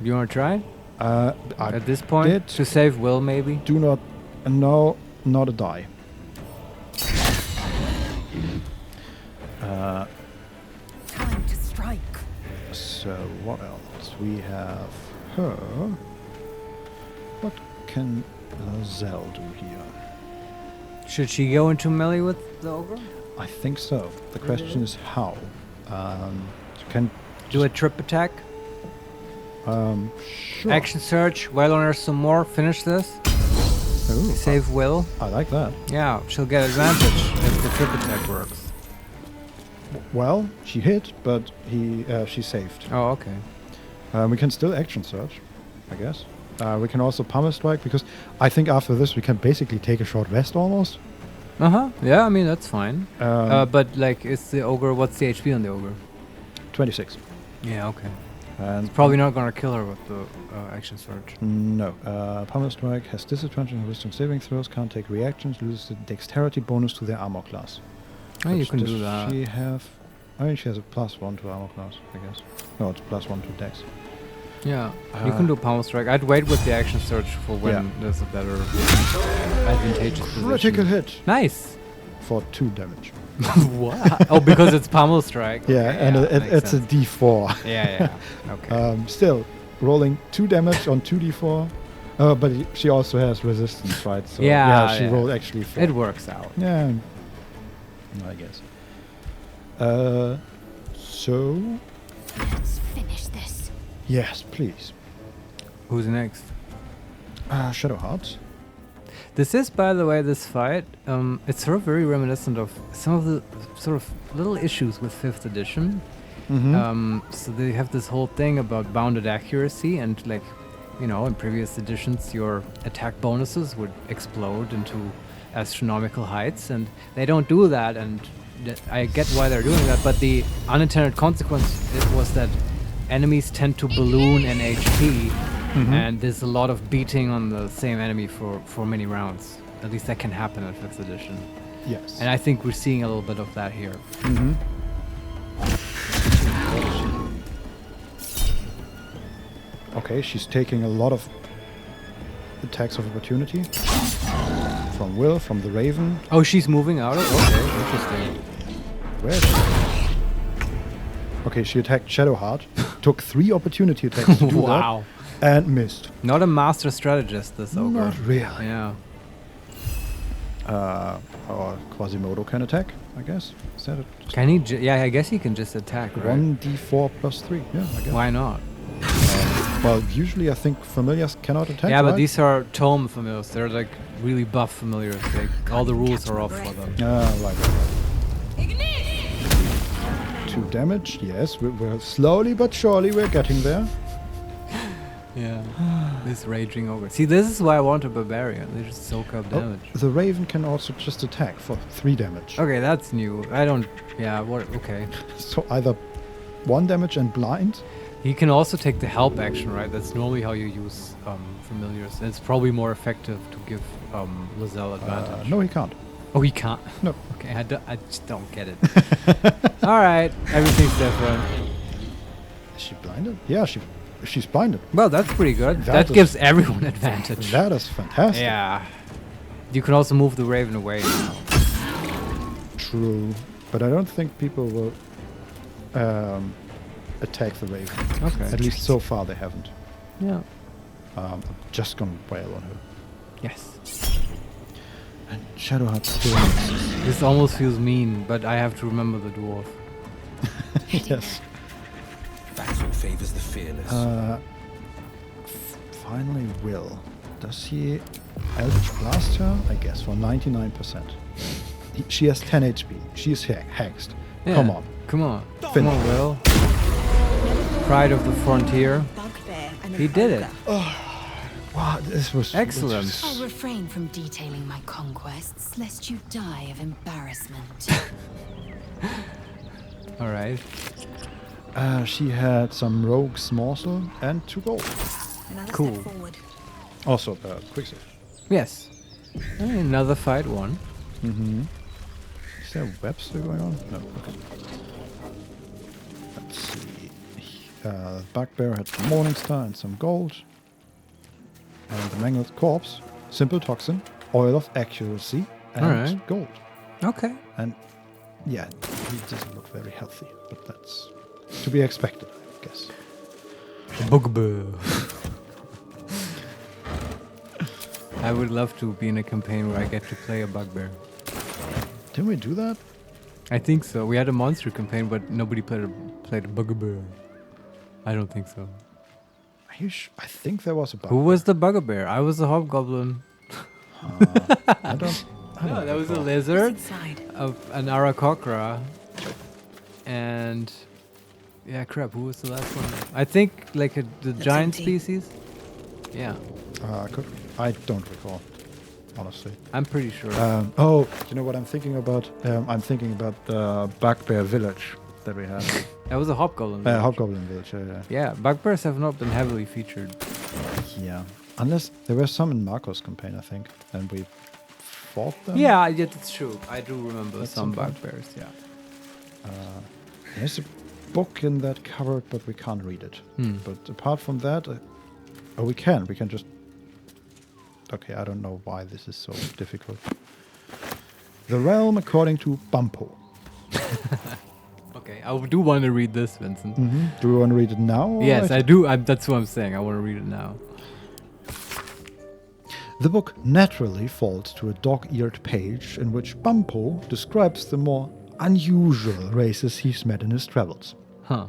You want to try? At this point? To save Will, maybe? Do not... No, not a die. Time to strike. So, what else? We have her. What can Zell do here? Should she go into melee with the ogre? I think so. The question is how. You can do a trip attack. Sure. Action search. Wail on her some more. Finish this. Ooh, Save Will. I like that. Yeah, she'll get advantage if the trip attack works. Well, she hit, but she saved. Oh, okay. We can still action search, I guess. We can also pummel strike because I think after this we can basically take a short rest almost. Yeah, I mean that's fine. But like, is the ogre? What's the HP on the ogre? 26. Yeah, okay. And it's probably not gonna kill her with the action search. No. Pummel strike has disadvantage on wisdom saving throws. Can't take reactions. Loses the dexterity bonus to their armor class. Oh, you can do that. She have I mean, she has a +1 to armor class, I guess. No, it's +1 to dex. Yeah, you can do pommel strike. I'd wait with the action surge for when there's a better advantageous position. Critical hit. Nice. For 2 damage. What? Oh, because it's pommel strike. Yeah, Okay, and makes it's a sense. D4. Yeah. Okay. Still, rolling 2 damage on 2d4. But she also has resistance, right? So she rolled actually 4. It works out. Yeah, I guess. So... Let's finish this. Yes, please. Who's next? Shadow Hearts. This is, by the way, this fight. It's sort of very reminiscent of some of the sort of little issues with 5th edition. So they have this whole thing about bounded accuracy and like, you know, in previous editions, your attack bonuses would explode into astronomical heights, and they don't do that. And I get why they're doing that, but the unintended consequence was that enemies tend to balloon in HP, and there's a lot of beating on the same enemy for many rounds. At least that can happen in 5th edition. Yes. And I think we're seeing a little bit of that here. Okay, she's taking a lot of attacks of opportunity. From Will, from the Raven. Oh, she's moving out of? Okay, interesting. Where is she? Okay, she attacked Shadowheart. Took 3 opportunity attacks to do Wow. that. And missed. Not a master strategist, this ogre. Not really. Yeah. Or Quasimodo can attack, I guess. Is that it? Can he? Yeah, I guess he can just attack, right? 1d4 plus 3. Yeah, I guess. Why not? Well, usually I think familiars cannot attack. Yeah, but right? these are tome familiars. They're like really buff familiars. Like all the rules are off for them. Right. 2 damage. Yes, we're slowly but surely we're getting there. Yeah. This raging ogre. See, this is why I want a barbarian. They just soak up damage. The Raven can also just attack for 3 damage. Okay, that's new. I don't. Yeah. What? Okay. So either 1 damage and blind. He can also take the help action, right? That's normally how you use familiars. And it's probably more effective to give Lizelle advantage. No, he can't. Oh, he can't? No. Okay, I just don't get it. Alright, everything's different. Is she blinded? Yeah, she's blinded. Well, that's pretty good. That gives everyone advantage. That is fantastic. Yeah. You can also move the Raven away now. True. But I don't think people will attack the Raven. Okay. At least so far they haven't. Yeah. I'm just gonna wail on her. Yes. And Shadowheart still This almost feels mean, but I have to remember the dwarf. Yes. Battle favors the fearless. Finally, Will. Does he Eldritch Blast her? I guess for 99%. She has 10 HP. She is hexed. Yeah. Come on. Come on. Finish. Come on, Will. Pride of the frontier. He did it. Wow, this was excellent. I'll refrain from detailing my conquests, lest you die of embarrassment. All right. She had some rogue's morsel and 2 gold. Cool. Also, quick save. Yes. Another fight won. Is there webs still going on? No. Okay. Let's see. Bugbear had some Morningstar and some gold. And the mangled corpse, simple toxin, oil of accuracy, and gold. Okay. And yeah, he doesn't look very healthy, but that's to be expected, I guess. Bugbear. I would love to be in a campaign where I get to play a bugbear. Didn't we do that? I think so. We had a monster campaign, but nobody played a bugbear. I don't think so. I think there was a bugbear. Who was the bugbear? I was the hobgoblin. I don't No, that was a lizard, Inside. an Arakocra, and yeah, crap. Who was the last one? I think like the giant empty. species. Yeah, I don't recall, honestly. I'm pretty sure. Oh, you know what I'm thinking about? I'm thinking about the Bugbear Village that we had. That was a hobgoblin. village. Hobgoblin Village, yeah. Yeah, bugbears have not been heavily featured. Yeah. Unless there were some in Marco's campaign, I think, and we fought them. Yeah, that's true. I do remember At some some point. bugbears. Yeah. There's a book in that cupboard, but we can't read it. But apart from that, we can. We can just... Okay, I don't know why this is so difficult. The Realm according to Bumpo. Okay, I do want to read this, Vincent. Do you want to read it now? Yes, I do. That's what I'm saying. I want to read it now. The book naturally falls to a dog-eared page in which Bumpo describes the more unusual races he's met in his travels. Huh.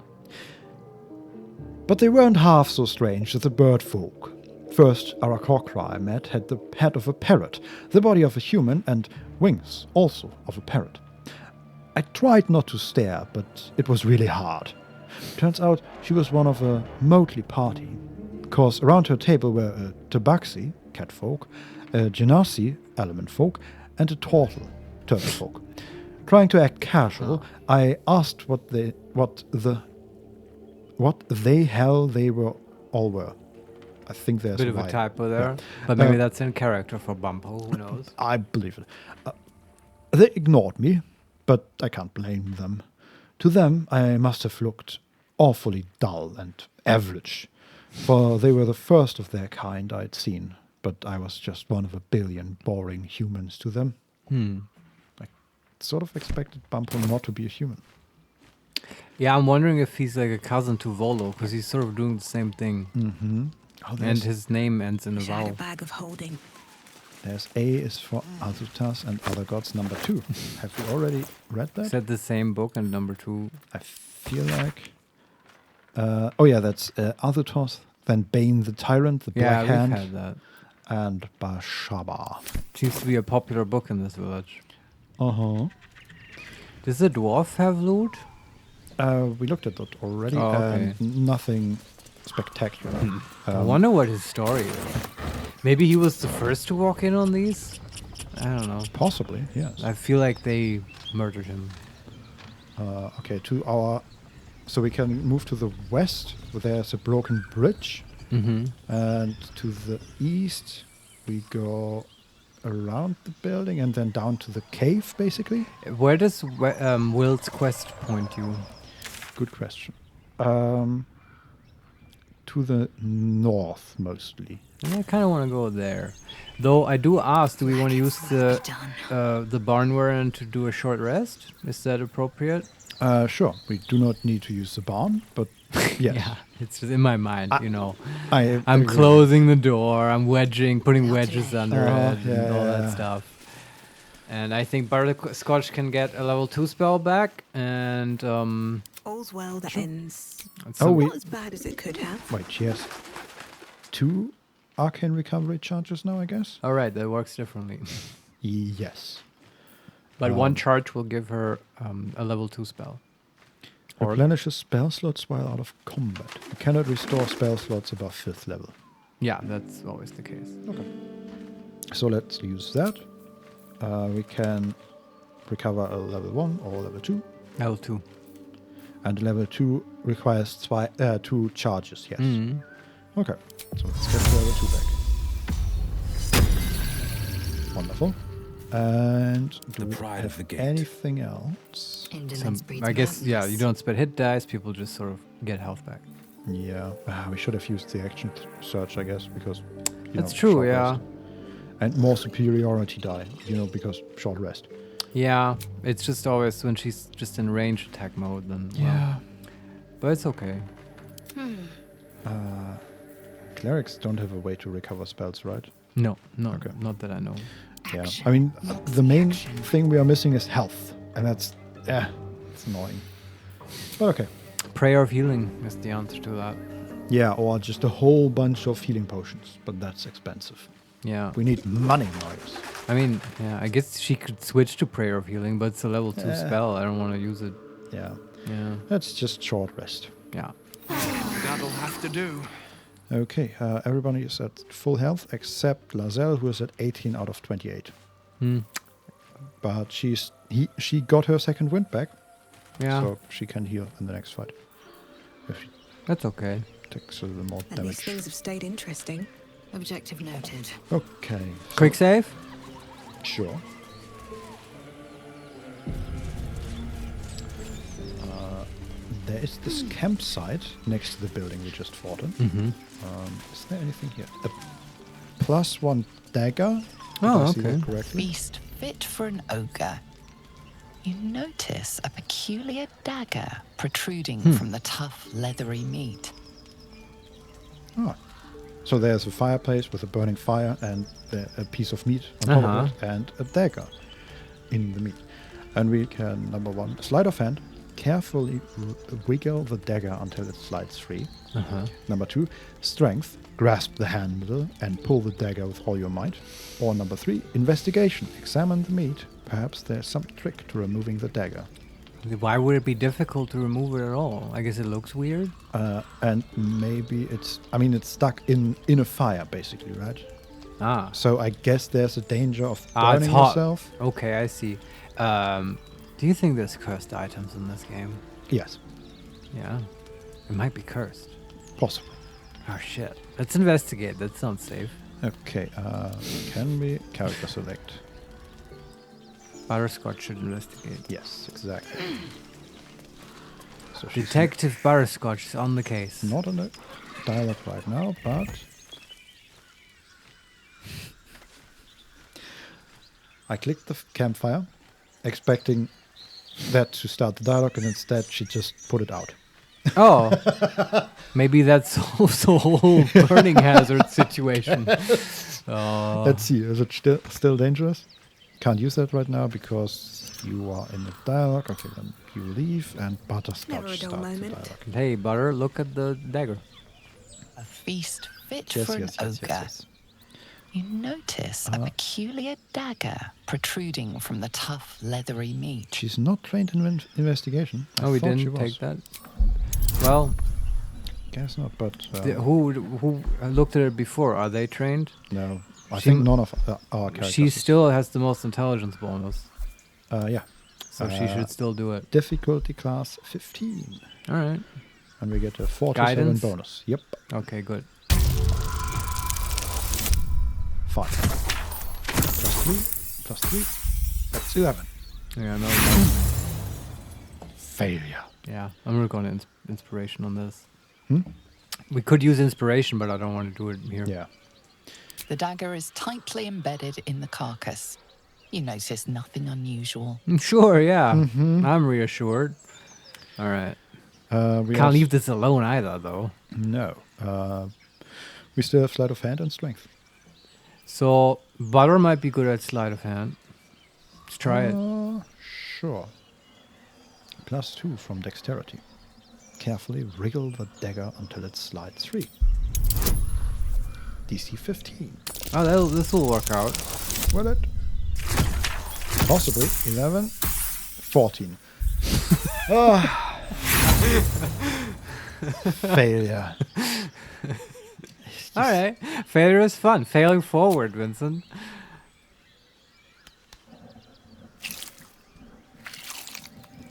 But they weren't half so strange as the bird folk. First Arakocra I met had the head of a parrot, the body of a human, and wings also of a parrot. I tried not to stare, but it was really hard. Turns out she was one of a motley party, because around her table were a tabaxi, cat folk, a genasi, element folk, and a turtle folk. Trying to act casual, I asked what the hell they were all were. I think there's Bit of a typo there, but maybe that's in character for Bumpo. Who knows? I believe it. They ignored me, but I can't blame them. To them, I must have looked awfully dull and average, for they were the first of their kind I'd seen, but I was just one of a billion boring humans to them. I sort of expected Bumpo not to be a human. Yeah, I'm wondering if he's like a cousin to Volo, because he's sort of doing the same thing. And his name ends in a vowel. Bag of holding. There's A is for Azutas and Other Gods number 2. Have we already read that? Is that the same book and number 2? I feel like... oh yeah, that's Azutos, then Bane the Tyrant, the Black Hand, we've had that. And Bashaba. Seems to be a popular book in this village. Uh-huh. Does the dwarf have loot? We looked at that already, and nothing spectacular. I wonder what his story is. Maybe he was the first to walk in on these? I don't know. Possibly, yes. I feel like they murdered him. Okay, so we can move to the west, where there's a broken bridge. And to the east, we go around the building and then down to the cave, basically. Where does Will's quest point you? Good question. To the north, mostly. I kind of want to go there. Though I do ask, do we want to use the barn warren to do a short rest? Is that appropriate? Sure. We do not need to use the barn, but yes. Yeah, it's just in my mind, you know. I'm closing the door, I'm putting wedges under it and all that stuff. And I think Butterscotch can get a level 2 spell back, and... all's well that ends. Not as bad as it could have. Wait, she has 2 arcane recovery charges now, I guess? Alright, that works differently. Yes. But 1 charge will give her a level 2 spell. Replenishes spell slots while out of combat. You cannot restore spell slots above 5th level. Yeah, that's always the case. Okay. So let's use that. We can recover a level 1 or level 2. Level 2. And level 2 requires 2 charges, yes. Okay, so let's get level 2 back. Wonderful. And do we have anything else? I guess, yeah, you don't spend hit dice, people just sort of get health back. Yeah, we should have used the action search, I guess, because... That's true, yeah. Rest. And more superiority die, because short rest. Yeah, it's just always when she's just in range attack mode, then... Yeah. But it's okay. Clerics don't have a way to recover spells, right? No, not that I know. Yeah, I mean, the main thing we are missing is health, and that's, it's annoying. But okay. Prayer of Healing is the answer to that. Yeah, or just a whole bunch of healing potions, but that's expensive. Yeah. We need money, Marius. I mean, yeah, I guess she could switch to Prayer of Healing, but it's a level 2 spell. I don't want to use it. Yeah. Yeah. That's just short rest. Yeah. That'll have to do. Okay, everybody is at full health except Lazelle, who is at 18 out of 28. But she got her second wind back. Yeah. So she can heal in the next fight. That's okay. Takes a little more At damage. least things have stayed interesting. Objective noted. Okay. Quick save? there is this campsite next to the building we just fought in. Mm-hmm. Is there anything here? A +1 dagger. Oh, Did I see okay. that correctly? Feast fit for an ogre. You notice a peculiar dagger protruding from the tough, leathery meat. Ah. So there's a fireplace with a burning fire and a piece of meat on top of it and a dagger in the meat. And we can, number 1, sleight of hand, carefully wiggle the dagger until it slides free. Number 2, strength, grasp the handle and pull the dagger with all your might. Or number 3, investigation, examine the meat. Perhaps there's some trick to removing the dagger. Why would it be difficult to remove it at all? I guess it looks weird. And maybe it's stuck in a fire, basically, right? Ah. So I guess there's a danger of It's burning hot. yourself. Okay, I see. Do you think there's cursed items in this game? Yes. Yeah. It might be cursed. Possibly. Oh, shit. Let's investigate. That sounds safe. Okay, can we character select? Butterscotch should investigate. Yes, exactly. So Detective Butterscotch is on the case. Not on the dialogue right now, but I clicked the campfire, expecting that to start the dialogue, and instead she just put it out. Oh, maybe that's also a whole burning hazard situation. Let's see, is it still dangerous? Can't use that right now because you are in the dialogue. Okay, then you leave and Butterscotch starts the dialogue. Hey, Butter, look at the dagger. A feast fit Yes, for yes, an yes, ogre. yes. You notice a peculiar dagger protruding from the tough, leathery meat. She's not trained in investigation. I Oh, we thought she didn't was. take that? Well, Guess not, but who looked at it before? Are they trained? no. I think none of our characters. She still has the most intelligence bonus, yeah. so she should still do it. Difficulty class 15. All right. And we get a 47 Guidance? bonus. Yep. Okay, good. 5. Plus 3. That's 11. Yeah, no. Failure. Yeah, I'm gonna go on inspiration on this. Hmm? We could use inspiration, but I don't want to do it here. Yeah. The dagger is tightly embedded in the carcass. You notice nothing unusual. Sure, yeah. I'm reassured. All right. We Can't leave this alone either, though. No. We still have sleight of hand and strength. So, Butter might be good at sleight of hand. Let's try it. Sure. Plus 2 from dexterity. Carefully wriggle the dagger until it slides free. DC 15. Oh, this will work out. Will it? Possibly. 11. 14. Failure. All right. Failure is fun. Failing forward, Vincent.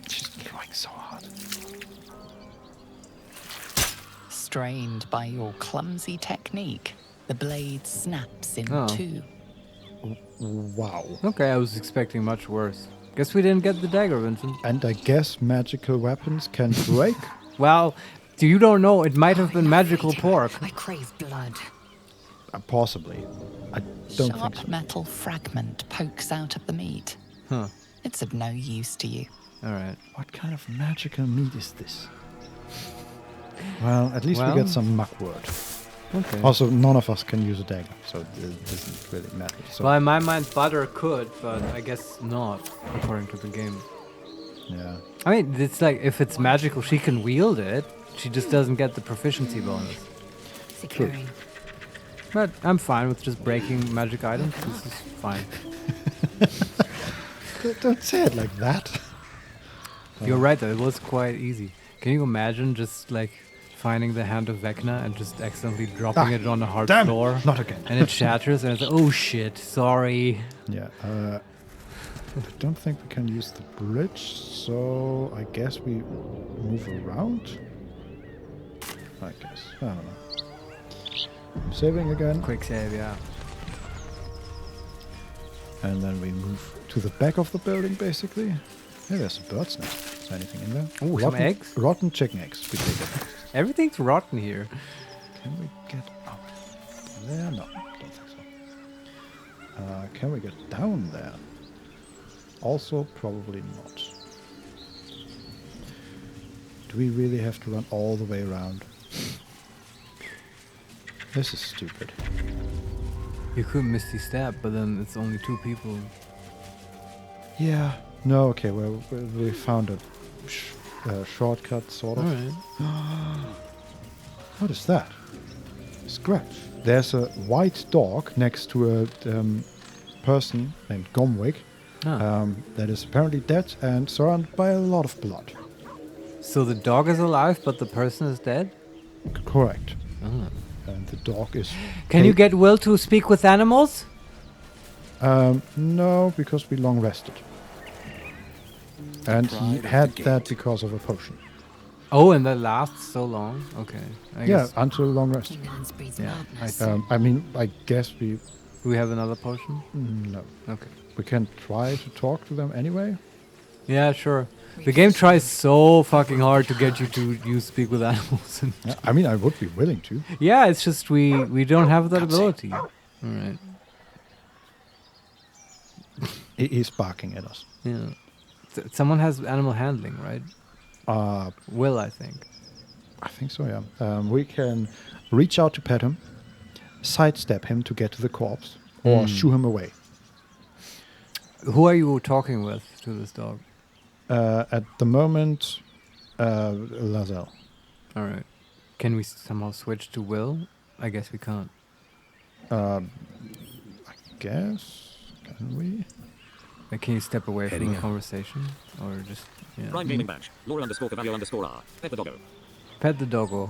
She's trying so hard. Strained by your clumsy technique, the blade snaps in Oh. two. Wow. Okay, I was expecting much worse. Guess we didn't get the dagger, Vincent. And I guess magical weapons can break? Well, you don't know. It might have been magical pork. I crave blood. Possibly. I don't Sharp think so. metal fragment pokes out of the meat. Huh. It's of no use to you. All right. What kind of magical meat is this? Well, at least we Well- get some muckwort. Okay. Also, none of us can use a dagger, so it doesn't really matter. So, Well, in my mind, Butter could, but I guess not, according to the game. yeah. I mean, it's like, if it's magical, she can wield it. She just doesn't get the proficiency bonus. Securing. But I'm fine with just breaking magic items. This is fine. Don't say it like that. You're right, though. It was quite easy. Can you imagine just, like, finding the hand of Vecna and just accidentally dropping it on the hard damn it, floor? not again. And it shatters, and it's like, oh shit, sorry. Yeah. I don't think we can use the bridge, so I guess we move around. I guess. I don't know. I'm saving again. Quick save, yeah. And then we move to the back of the building, basically. Hey, there's a bird's nest. Is there anything in there? Ooh, some eggs? Rotten chicken eggs. We take it. Everything's rotten here. Can we get up there? No, don't think so. Can we get down there? Also, probably not. Do we really have to run all the way around? This is stupid. You could Misty Step, but then it's only 2 people. Yeah. No, okay, well, we found a shortcut, sort of. Alright. What is that? Scratch. There's a white dog next to a person named Gomwig that is apparently dead and surrounded by a lot of blood. So the dog is alive, but the person is dead? Correct. Oh. And the dog is... Can you get Will to speak with animals? No, because we long rested. And he had that because of a potion. Oh, and that lasts so long? Okay. I guess. Until long rest. Yeah, I mean, I guess we... Do we have another potion? No. Okay. We can try to talk to them anyway. Yeah, sure. The game tries so fucking hard to get you to use speak with animals. Yeah, I mean, I would be willing to. Yeah, it's just we don't have that ability. All right. He's barking at us. Yeah. Someone has animal handling, right? Will, I think. I think so, yeah. We can reach out to pet him, sidestep him to get to the corpse, or shoo him away. Who are you talking with to this dog? At the moment, Lazelle. All right. Can we somehow switch to Will? I guess we can't. I guess. Can we? Like, can you step away from the conversation? Or just... Yeah. Prime Gaming Badge. Laura_Cavallo_R. Pet the doggo. Pet the doggo.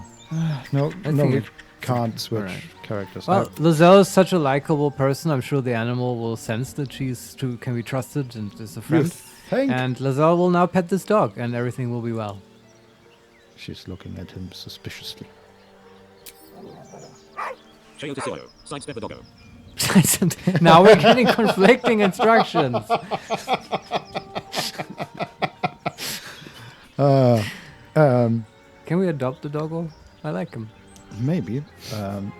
No, we can't switch characters. Well, Lazelle is such a likable person. I'm sure the animal will sense that can be trusted and is a friend. And Lazelle will now pet this dog, and everything will be well. She's looking at him suspiciously. Chayo Tisio. Sidestep the doggo. Now we're getting conflicting instructions. Can we adopt the doggo? I like him. Maybe.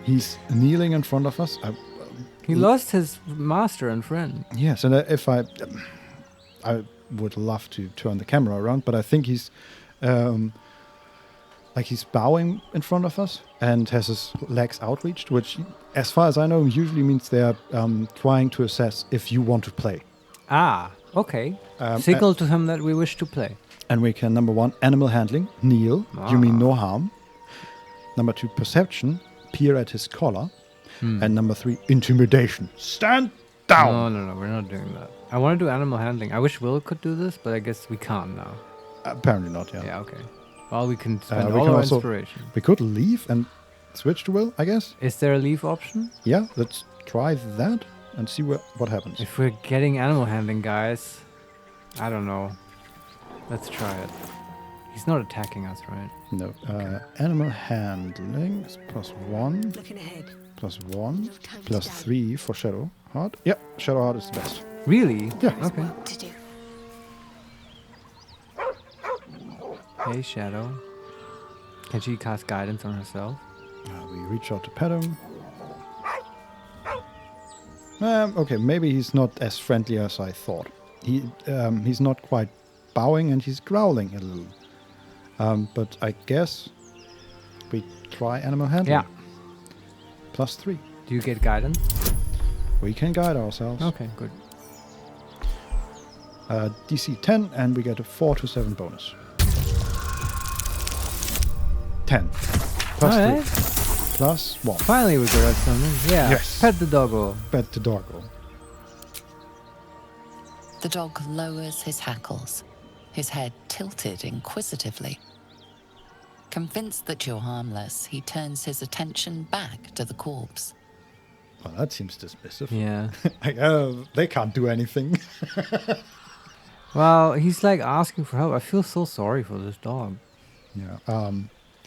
He's kneeling in front of us. He lost his master and friend. Yes, and if I would love to turn the camera around, but I think he's he's bowing in front of us and has his legs outreached, which, as far as I know, usually means they're trying to assess if you want to play. Ah, okay. Signal to him that we wish to play. And we can, number 1, animal handling, kneel, you mean no harm. Number 2, perception, peer at his collar. And number 3, intimidation, stand down. No, we're not doing that. I want to do animal handling. I wish Will could do this, but I guess we can't now. Apparently not, yeah. Yeah, okay. Well, we can spend all our inspiration. We could leave and switch to Will, I guess. Is there a leave option? Yeah, let's try that and see what happens. If we're getting animal handling, guys, I don't know. Let's try it. He's not attacking us, right? No. Okay. Animal handling is +1. Looking ahead. +1. +3 for Shadow Heart. Yeah, Shadow Heart is the best. Really? Yeah. Okay. Hey, Shadow. Can she cast guidance on herself? We reach out to pet him. Okay, maybe he's not as friendly as I thought. He's not quite bowing and he's growling a little. But I guess we try animal handling. Yeah. +3. Do you get guidance? We can guide ourselves. Okay, good. DC 10, and we get a 4 to 7 bonus. 10. +3. +1. Finally we got something. Yeah. Yes. Pet the doggo. Pet the doggo. The dog lowers his hackles, his head tilted inquisitively. Convinced that you're harmless, he turns his attention back to the corpse. Well, that seems dismissive. Yeah. They can't do anything. Well, he's like asking for help. I feel so sorry for this dog. Yeah.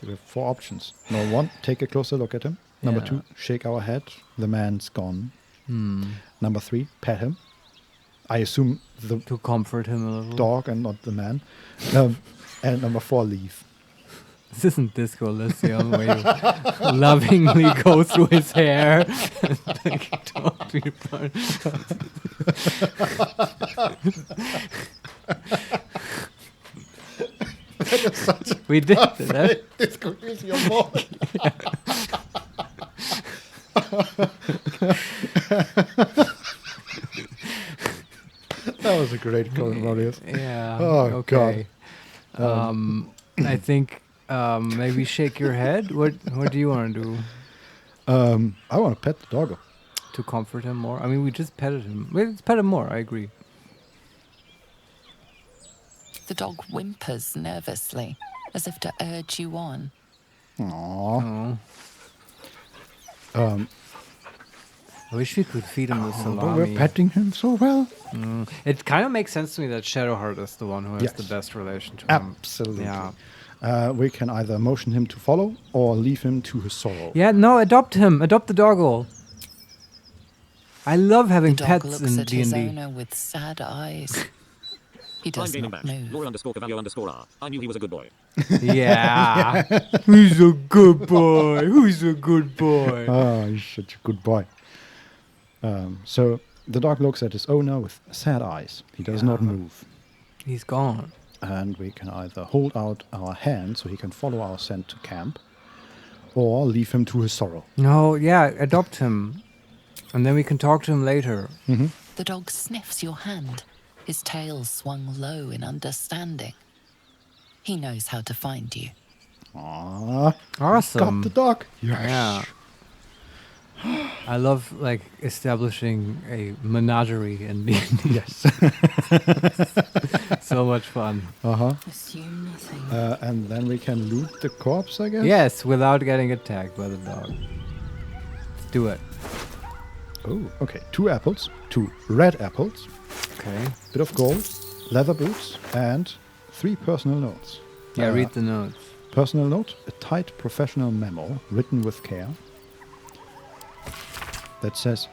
We have 4 options. Number 1, take a closer look at him. Number 2, shake our head. The man's gone. Number 3, pet him. I assume to comfort him a little. Dog and not the man. And number 4, leave. This isn't Disco Elysium where you lovingly go through his hair and like, don't be part. We did that. Disco Elysium moment. That was a great comment, Marius. Yeah. Oh, okay. God. I think maybe shake your head. What do you want to do? I want to pet the doggo. To comfort him more? I mean, we just petted him. Let's pet him more. I agree. The dog whimpers nervously, as if to urge you on. Aww. I wish we could feed him the salami. But we're petting him so well. It kind of makes sense to me that Shadowheart is the one who has the best relation to him. Absolutely. Yeah. We can either motion him to follow or leave him to his sorrow. Yeah, no, adopt him. Adopt the doggo. I love having The dog pets looks in at his D&D. owner with sad eyes. He I'm does gaining not back. move. Laura_Valio_R. I knew he was a good boy. Yeah. He's a good boy. Who's a good boy? Oh, he's such a good boy. So the dog looks at his owner with sad eyes. He does not move. He's gone. And we can either hold out our hand so he can follow our scent to camp, or leave him to his sorrow. No, yeah, adopt him. And then we can talk to him later. Mm-hmm. The dog sniffs your hand, his tail swung low in understanding. He knows how to find you. Aww. Awesome. Got the dog. Yes. Yeah. I love like establishing a menagerie in D&D. Yes. So much fun. Assume nothing. And then we can loot the corpse, I guess? Yes, without getting attacked by the dog. Let's do it. Oh, okay. 2 apples, 2 red apples. Okay. Bit of gold, leather boots, and 3 personal notes. Yeah, read the notes. Personal note, a tight professional memo written with care that says,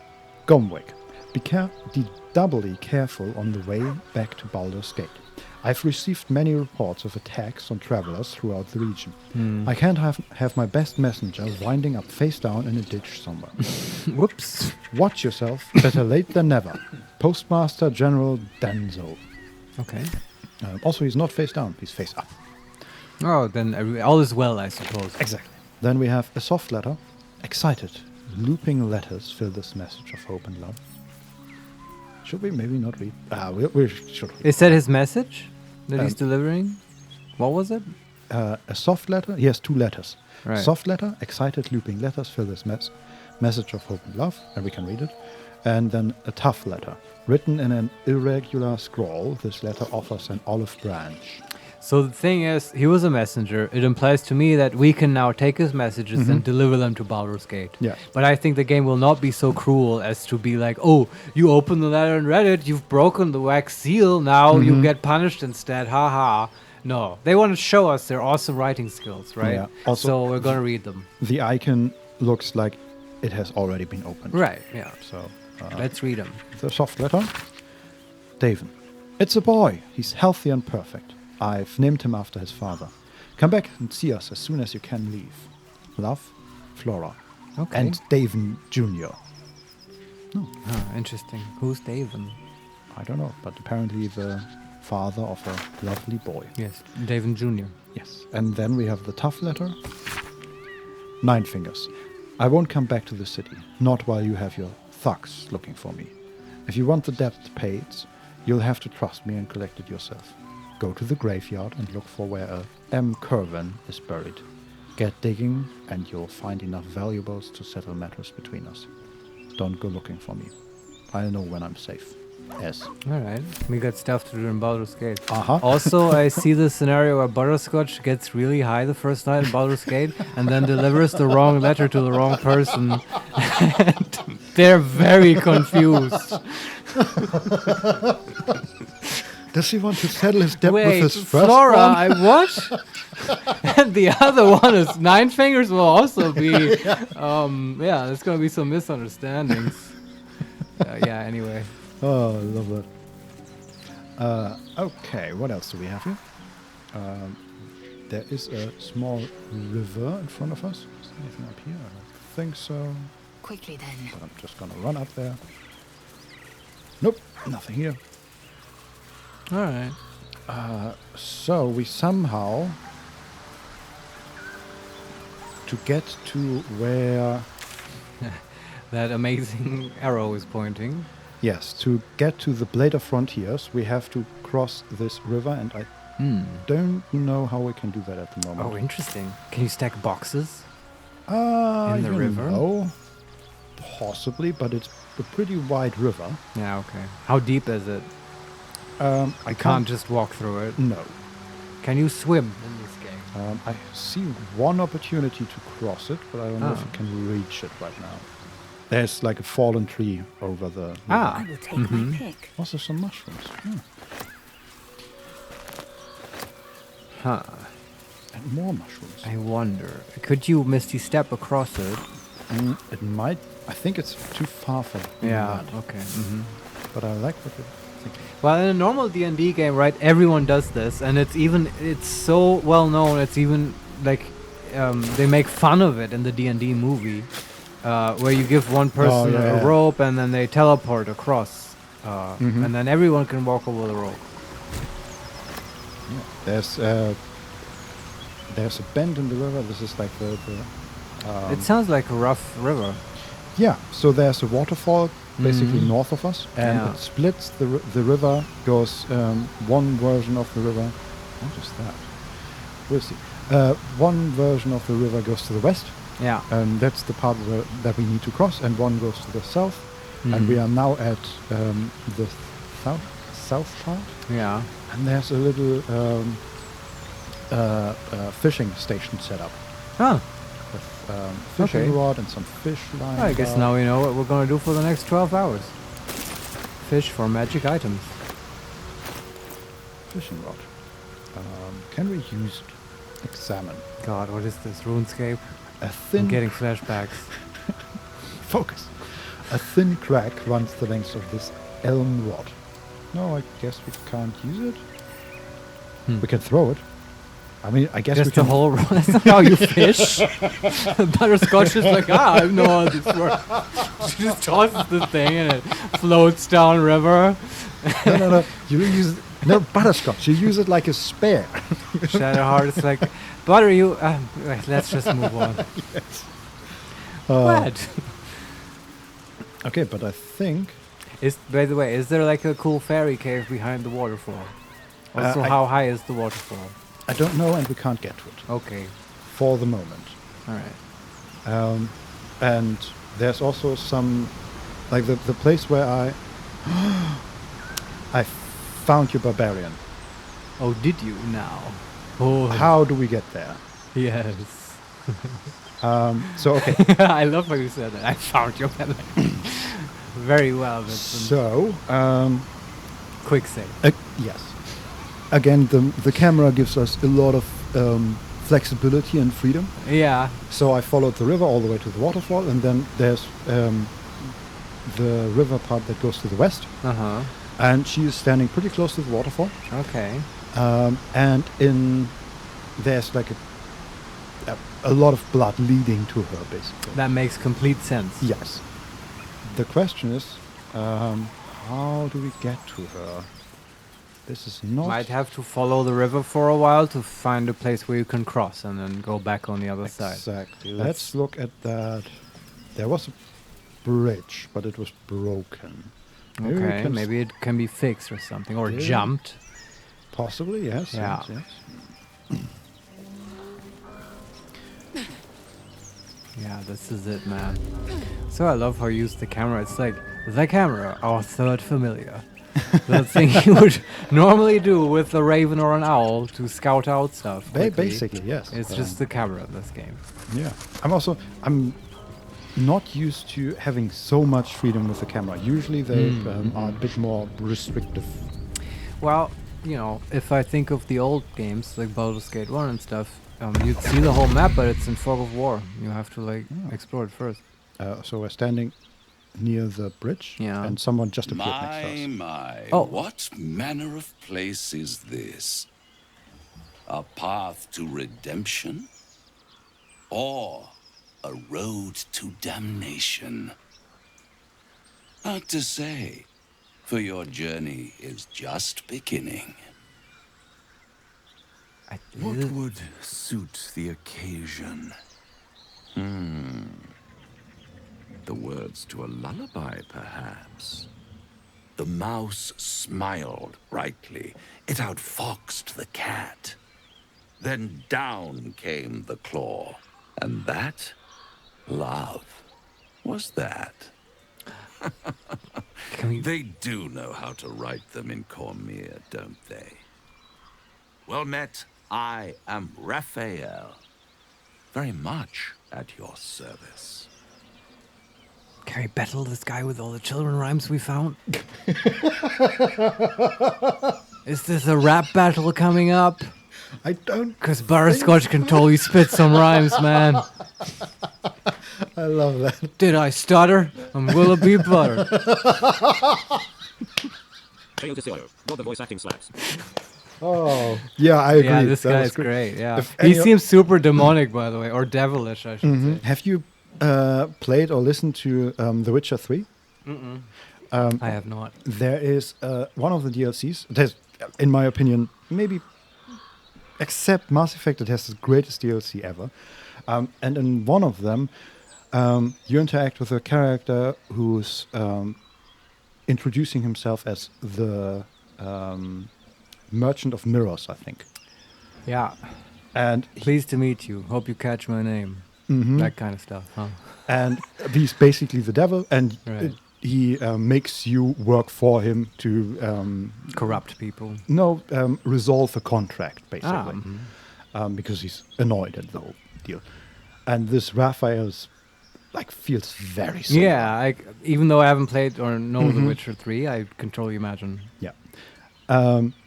Gomwick, be doubly careful on the way back to Baldur's Gate. I've received many reports of attacks on travelers throughout the region. I can't have my best messenger winding up face down in a ditch somewhere. Whoops. Watch yourself, better late than never. Postmaster General Danzo. Okay. Also, he's not face down, he's face up. Oh, then all is well, I suppose. Exactly. Then we have a soft letter. Excited. Looping letters fill this message of hope and love. Should we maybe not read? We should read. Is that his message that he's delivering? What was it? A soft letter. He has 2 letters. Right. Soft letter, excited looping letters fill this message of hope and love, and we can read it. And then a tough letter. Written in an irregular scrawl, this letter offers an olive branch. So the thing is, he was a messenger. It implies to me that we can now take his messages and deliver them to Baldur's Gate. Yeah. But I think the game will not be so cruel as to be like, oh, you opened the letter and read it, you've broken the wax seal, now you get punished instead, haha. No, they want to show us their awesome writing skills, right? Yeah. Also, so we're going to read them. The icon looks like it has already been opened. Right, yeah. So let's read them. The soft letter. Davin. It's a boy. He's healthy and perfect. I've named him after his father. Come back and see us as soon as you can leave. Love, Flora. Okay. And Davin Jr. Interesting. Who's Davin? I don't know, but apparently the father of a lovely boy. Yes, Davin Jr. Yes. And then we have the tough letter. 9 fingers. I won't come back to the city, not while you have your thugs looking for me. If you want the debt paid, you'll have to trust me and collect it yourself. Go to the graveyard and look for where a M. Curvin is buried. Get digging and you'll find enough valuables to settle matters between us. Don't go looking for me. I'll know when I'm safe. S. Alright, we got stuff to do in Baldur's Gate. Uh-huh. Also, I see the scenario where Butterscotch gets really high the first night in Baldur's Gate and then delivers the wrong letter to the wrong person. And they're very confused. Does he want to settle his debt Wait, with his first Flora, one? what? And the other one is 9 fingers will also be... there's going to be some misunderstandings. Yeah, anyway. Oh, I love that. Okay, what else do we have here? There is a small river in front of us. Is there anything up here? I don't think so. Quickly then. But I'm just gonna run up there. Nope, nothing here. Alright. So we somehow... to get to where... That amazing arrow is pointing. Yes, to get to the Blade of Frontiers, we have to cross this river, and I don't know how we can do that at the moment. Oh, interesting. Can you stack boxes? In the river? Know, possibly, but it's a pretty wide river. Yeah, okay. How deep is it? I can't just walk through it. No. Can you swim in this game? I see one opportunity to cross it, but I don't know if Oh. you can reach it right now. There's like a fallen tree over the river. I will take my pick. Also some mushrooms. Huh. And more mushrooms. I wonder. Could you Misty Step across it? It might. I think it's too far for Yeah, that. okay. But I like what you're thinking. Well, in a normal D&D game, right, everyone does this, and it's so well known, it's even, like, they make fun of it in the D&D movie, where you give one person a rope, and then they teleport across, and then everyone can walk over the rope. Yeah. There's a bend in the river. This is like the it sounds like a rough river. yeah, so there's a waterfall basically north of us, and Yeah. it splits the river, goes one version of the river. What is that? We'll see. One version of the river goes to the west. Yeah. That's the part that we need to cross, and one goes to the south. And we are now at the south part. Yeah. And there's a little fishing station set up. Huh. With fishing Okay. rod and some fish line. I guess now we know what we're going to do for the next 12 hours. Fish for magic items. Fishing rod. Can we use it? Examine. God, what is this? RuneScape? A thin... I'm getting flashbacks. Focus. A thin crack runs the length of this elm rod. No, I guess we can't use it. We can throw it. I mean, I guess Just we can... the whole rod. That's not how you fish. Butterscotch is like, I know how this works. She just tosses the thing and it floats down river. No. You use... No, Butterscotch. You use it like a spare. Shadowheart is like, Butter, you... right, let's just move on. Yes. What? Okay, but I think... By the way, is there like a cool fairy cave behind the waterfall? Also, how high is the waterfall? I don't know, and we can't get to it. Okay. For the moment. Alright. And there's also some... Like the place where I found your barbarian. Oh, did you now? Oh. How do we get there? Yes. So, okay. I love how you said that. I found your barbarian. Very well, Vincent. So, quick save. Yes. Again, the camera gives us a lot of flexibility and freedom. Yeah. So I followed the river all the way to the waterfall, and then there's the river part that goes to the west. Uh-huh. And she is standing pretty close to the waterfall. Okay. And there's like a lot of blood leading to her, basically. That makes complete sense. Yes. The question is, how do we get to her? This is not... Might have to follow the river for a while to find a place where you can cross and then go back on the other side. Exactly. Let's look at that. There was a bridge, but it was broken. Okay, maybe it can be fixed or something, or jumped. Possibly, yes. Yeah. Yes. Yeah, this is it, man. So I love how you use the camera. It's like, the camera, our third familiar. The thing you would normally do with a raven or an owl to scout out stuff. Basically, yes. It's just the camera in this game. Yeah. I'm not used to having so much freedom with the camera. Usually they are a bit more restrictive. Well, you know, if I think of the old games like Baldur's Gate 1 and stuff, you'd see the whole map, but it's in fog of war. You have to like explore it first. So we're standing near the bridge. Yeah. And someone just appeared next to us. My, Oh. what manner of place is this? A path to redemption? Or a road to damnation? Hard to say, for your journey is just beginning. What would suit the occasion? The words to a lullaby, perhaps. The mouse smiled brightly. It outfoxed the cat. Then down came the claw. And that, love, was that. They do know how to write them in Cormier, don't they? Well met, I am Raphael. Very much at your service. Can we battle this guy with all the children rhymes we found? Is this a rap battle coming up? I don't. Because Butterscotch can totally spit some rhymes, man. I love that. Did I stutter? I'm Willoughby Butter. God, the voice acting slaps. Oh, yeah, I agree. Yeah, this That was guy's great. Yeah, If he any- seems super demonic, by the way, or devilish, I should say. Have you played or listened to The Witcher 3? I have not. There is one of the DLCs. There's, in my opinion, maybe except Mass Effect, it has the greatest DLC ever. And in one of them, you interact with a character who's introducing himself as the Merchant of Mirrors, I think. Yeah. And pleased to meet you. Hope you catch my name. That kind of stuff, huh? And he's basically the devil, and Right. he makes you work for him to corrupt people. No, resolve a contract basically, because he's annoyed at the whole deal. And this Raphael's like feels very similar. Yeah, even though I haven't played or know The Witcher 3, I can totally imagine. Yeah.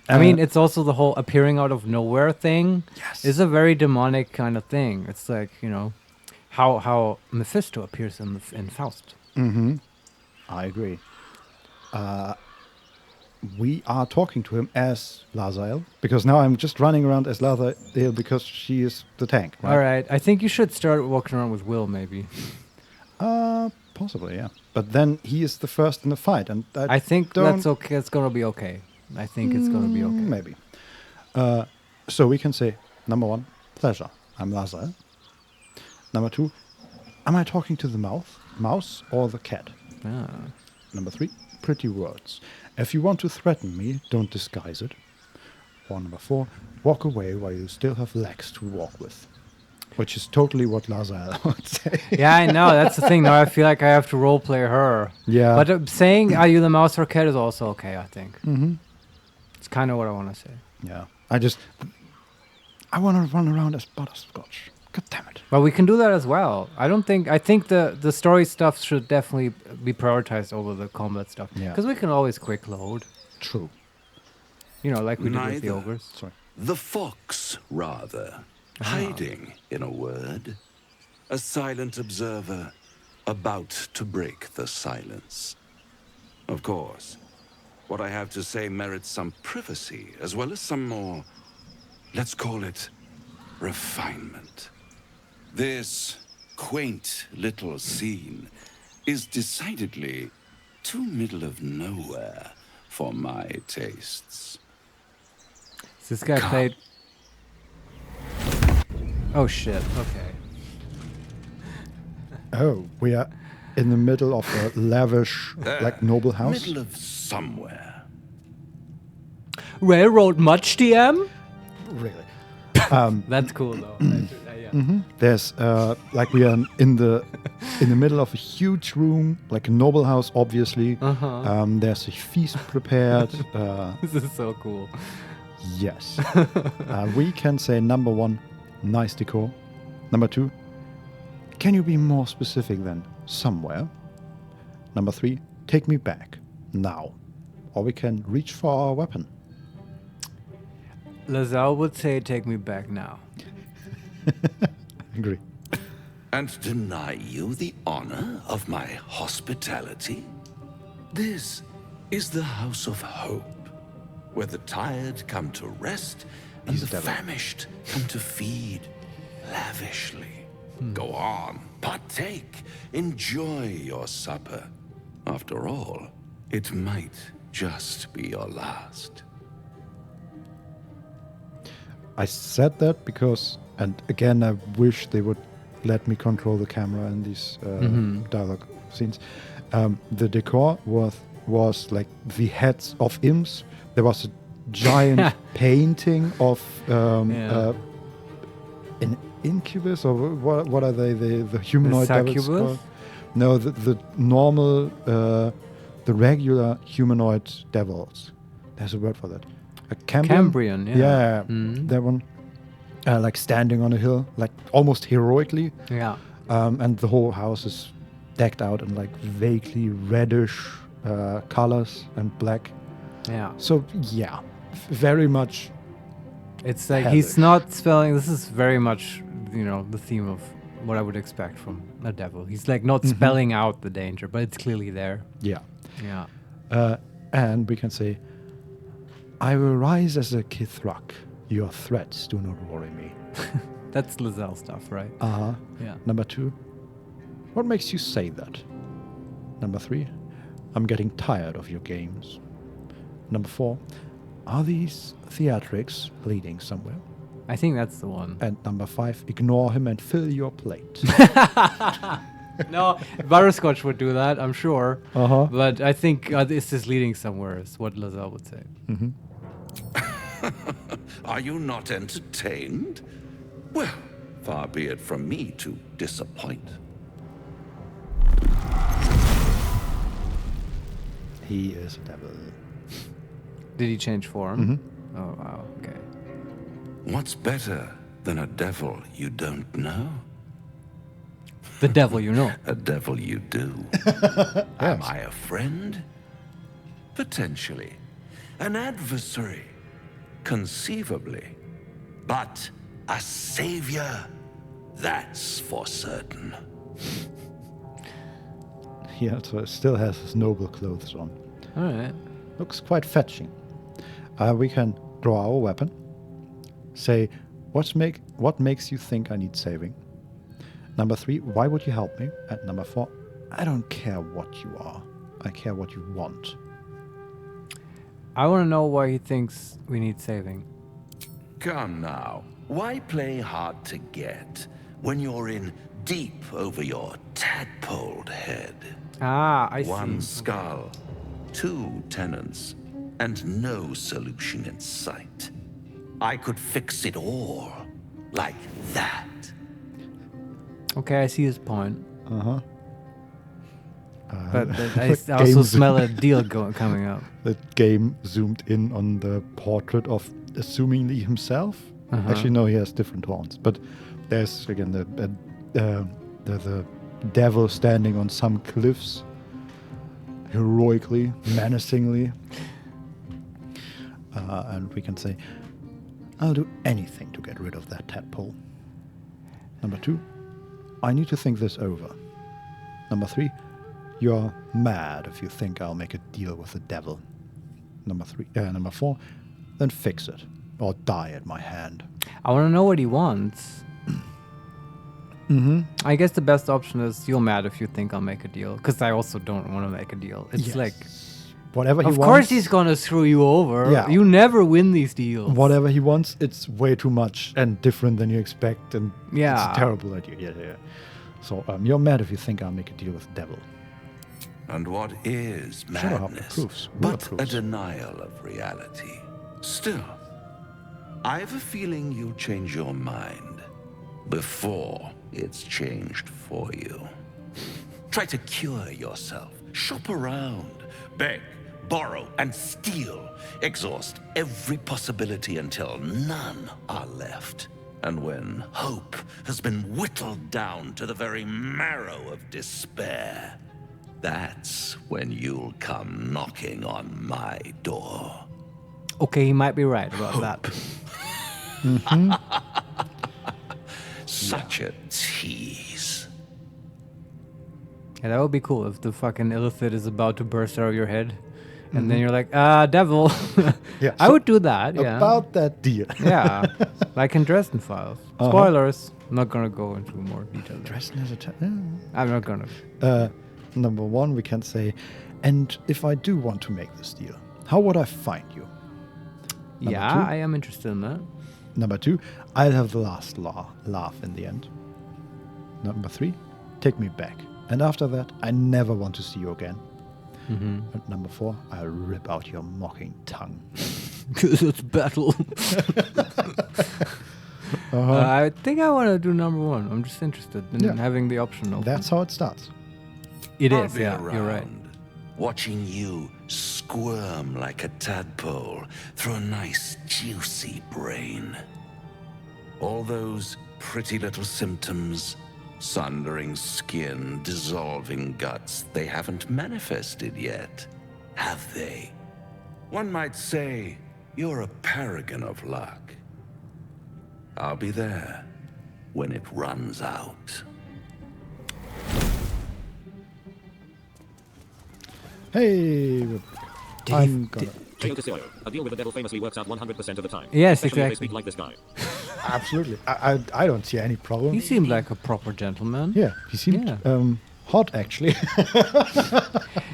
I mean, it's also the whole appearing out of nowhere thing. Yes. Is a very demonic kind of thing. It's like, you know, how Mephisto appears in Faust. I agree. We are talking to him as Lazael, because now I'm just running around as Lazael because she is the tank. Right? All right. I think you should start walking around with Will, maybe. Possibly, yeah. But then he is the first in the fight, and I think that's okay. It's gonna be okay. I think it's gonna be okay. Maybe. So we can say, number one, pleasure. I'm Lazael. Number two, am I talking to the mouse or the cat? Number three, pretty words. If you want to threaten me, don't disguise it. Or number four, walk away while you still have legs to walk with. Which is totally what Lazael would say. Yeah, I know. That's the thing. Now I feel like I have to roleplay her. Yeah. But saying, are you the mouse or cat is also okay, I think. It's kind of what I want to say. Yeah. I want to run around as Butterscotch. God damn it. But we can do that as well. I think the story stuff should definitely be prioritized over the combat stuff. Yeah. Because we can always quick load. True. You know, like we did with the Neither. ogres. Sorry. The fox, rather. Hiding, in a word. A silent observer, about to break the silence. Of course, what I have to say merits some privacy, as well as some more, let's call it, refinement. This quaint little scene is decidedly too middle of nowhere for my tastes. This guy played... Oh shit, okay. Oh, we are in the middle of a lavish, like, noble house. Middle of somewhere. Railroad much, DM? Really? That's cool though. There's like we are in the middle of a huge room, like a noble house, obviously. There's a feast prepared. This is so cool. Yes. We can say number one, nice decor. Number two, can you be more specific than somewhere? Number three, take me back now, or we can reach for our weapon. Lazelle would say, take me back now. Agree. And deny you the honor of my hospitality? This is the house of hope, where the tired come to rest and the famished come to feed lavishly. Go on, partake, enjoy your supper. After all, it might just be your last. I said that because, and again, I wish they would let me control the camera in these dialogue scenes. The decor was like the heads of imps. There was a giant painting of an incubus, or what are they? The humanoid devils called? No, the normal, the regular humanoid devils. There's a word for that. A Cambrian, yeah. Yeah, that one. Like standing on a hill, like almost heroically. Yeah. And the whole house is decked out in like vaguely reddish colors and black. Yeah. So yeah, very much. It's like hellish. he's not spelling. This is very much, the theme of what I would expect from a devil. He's like not spelling out the danger, but it's clearly there. Yeah. Yeah. And we can say, I will rise as a Kithrak. Your threats do not worry me. That's Lizelle stuff, right? Uh-huh. Yeah. Number 2, what makes you say that? Number 3, I'm getting tired of your games. Number 4, are these theatrics leading somewhere? I think that's the one. And number 5, ignore him and fill your plate. No, Butterscotch would do that, I'm sure. Uh-huh. But I think this is leading somewhere, is what Lizelle would say. Mm-hmm. Are you not entertained? Well, far be it from me to disappoint. He is a devil. Did he change form? Mm-hmm. Oh, wow, okay. What's better than a devil you don't know? The devil you know. A devil you do. Am I a friend? Potentially. An adversary? Conceivably. But a savior? That's for certain. He also still has his noble clothes on. All right. Looks quite fetching. We can draw our weapon. Say, what makes you think I need saving? Number 3, why would you help me? And number 4, I don't care what you are. I care what you want. I want to know why he thinks we need saving. Come now. Why play hard to get when you're in deep over your tadpoled head? Ah, I see. One skull, 2 tenants, and no solution in sight. I could fix it all like that. Okay, I see his point. Uh-huh. But I also smell a deal coming up. The game zoomed in on the portrait of assumingly himself. Uh-huh. Actually, no, he has different horns. But there's again the devil standing on some cliffs, heroically, menacingly, and we can say, "I'll do anything to get rid of that tadpole." Number 2, I need to think this over. Number 3. You're mad if you think I'll make a deal with the devil. Number 4, then fix it, or die at my hand. I want to know what he wants. Mm-hmm. I guess the best option is you're mad if you think I'll make a deal, because I also don't want to make a deal. It's like, whatever he wants. Of course he's gonna screw you over. Yeah. You never win these deals. Whatever he wants, it's way too much and different than you expect, and Yeah. it's a terrible idea. Yeah. So you're mad if you think I'll make a deal with the devil. And what is Shut up, madness proofs. What but are proofs? a denial of reality? Still, I have a feeling you'll change your mind before it's changed for you. Try to cure yourself. Shop around. Beg, borrow, and steal. Exhaust every possibility until none are left. And when hope has been whittled down to the very marrow of despair, that's when you'll come knocking on my door. Okay, he might be right about that. Such a tease. Yeah, that would be cool if the fucking illithid is about to burst out of your head. And then you're like, devil. Yeah, I so would do that, yeah. About that deal. Yeah, like in Dresden Files. Spoilers. I'm not gonna go into more detail. Dresden is a I'm not gonna. Number one, we can say, and if I do want to make this deal, how would I find you? Number Yeah, two, I am interested in that. Number two, I'll have the last laugh in the end. Number three, take me back. And after that, I never want to see you again. Mm-hmm. And number four, I'll rip out your mocking tongue. Because it's battle. I think I want to do number one. I'm just interested in having the option open. That's how it starts. It I'll is, be yeah, you're right. around, watching you squirm like a tadpole through a nice, juicy brain. All those pretty little symptoms, sundering skin, dissolving guts, they haven't manifested yet, have they? One might say you're a paragon of luck. I'll be there when it runs out. Hey, I'm gonna... A deal with the devil famously works out 100% of the time. Yes, Especially if they exactly. speak like this guy. Absolutely. I don't see any problem. He seemed like a proper gentleman. Yeah, he seemed hot, actually.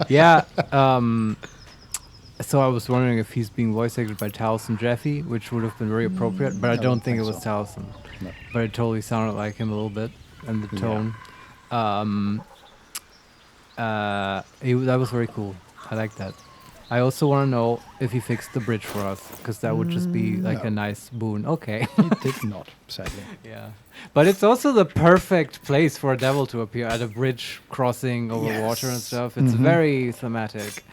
Yeah. So I was wondering if he's being voice acted by Towson Jeffy, which would have been very appropriate, but I don't think it was Towson. No. But it totally sounded like him a little bit, and the tone. That was very cool. I like that. I also want to know if he fixed the bridge for us, because that would just be like a nice boon. Okay. He did not, sadly. Yeah. But it's also the perfect place for a devil to appear, at a bridge crossing over water and stuff. It's very thematic.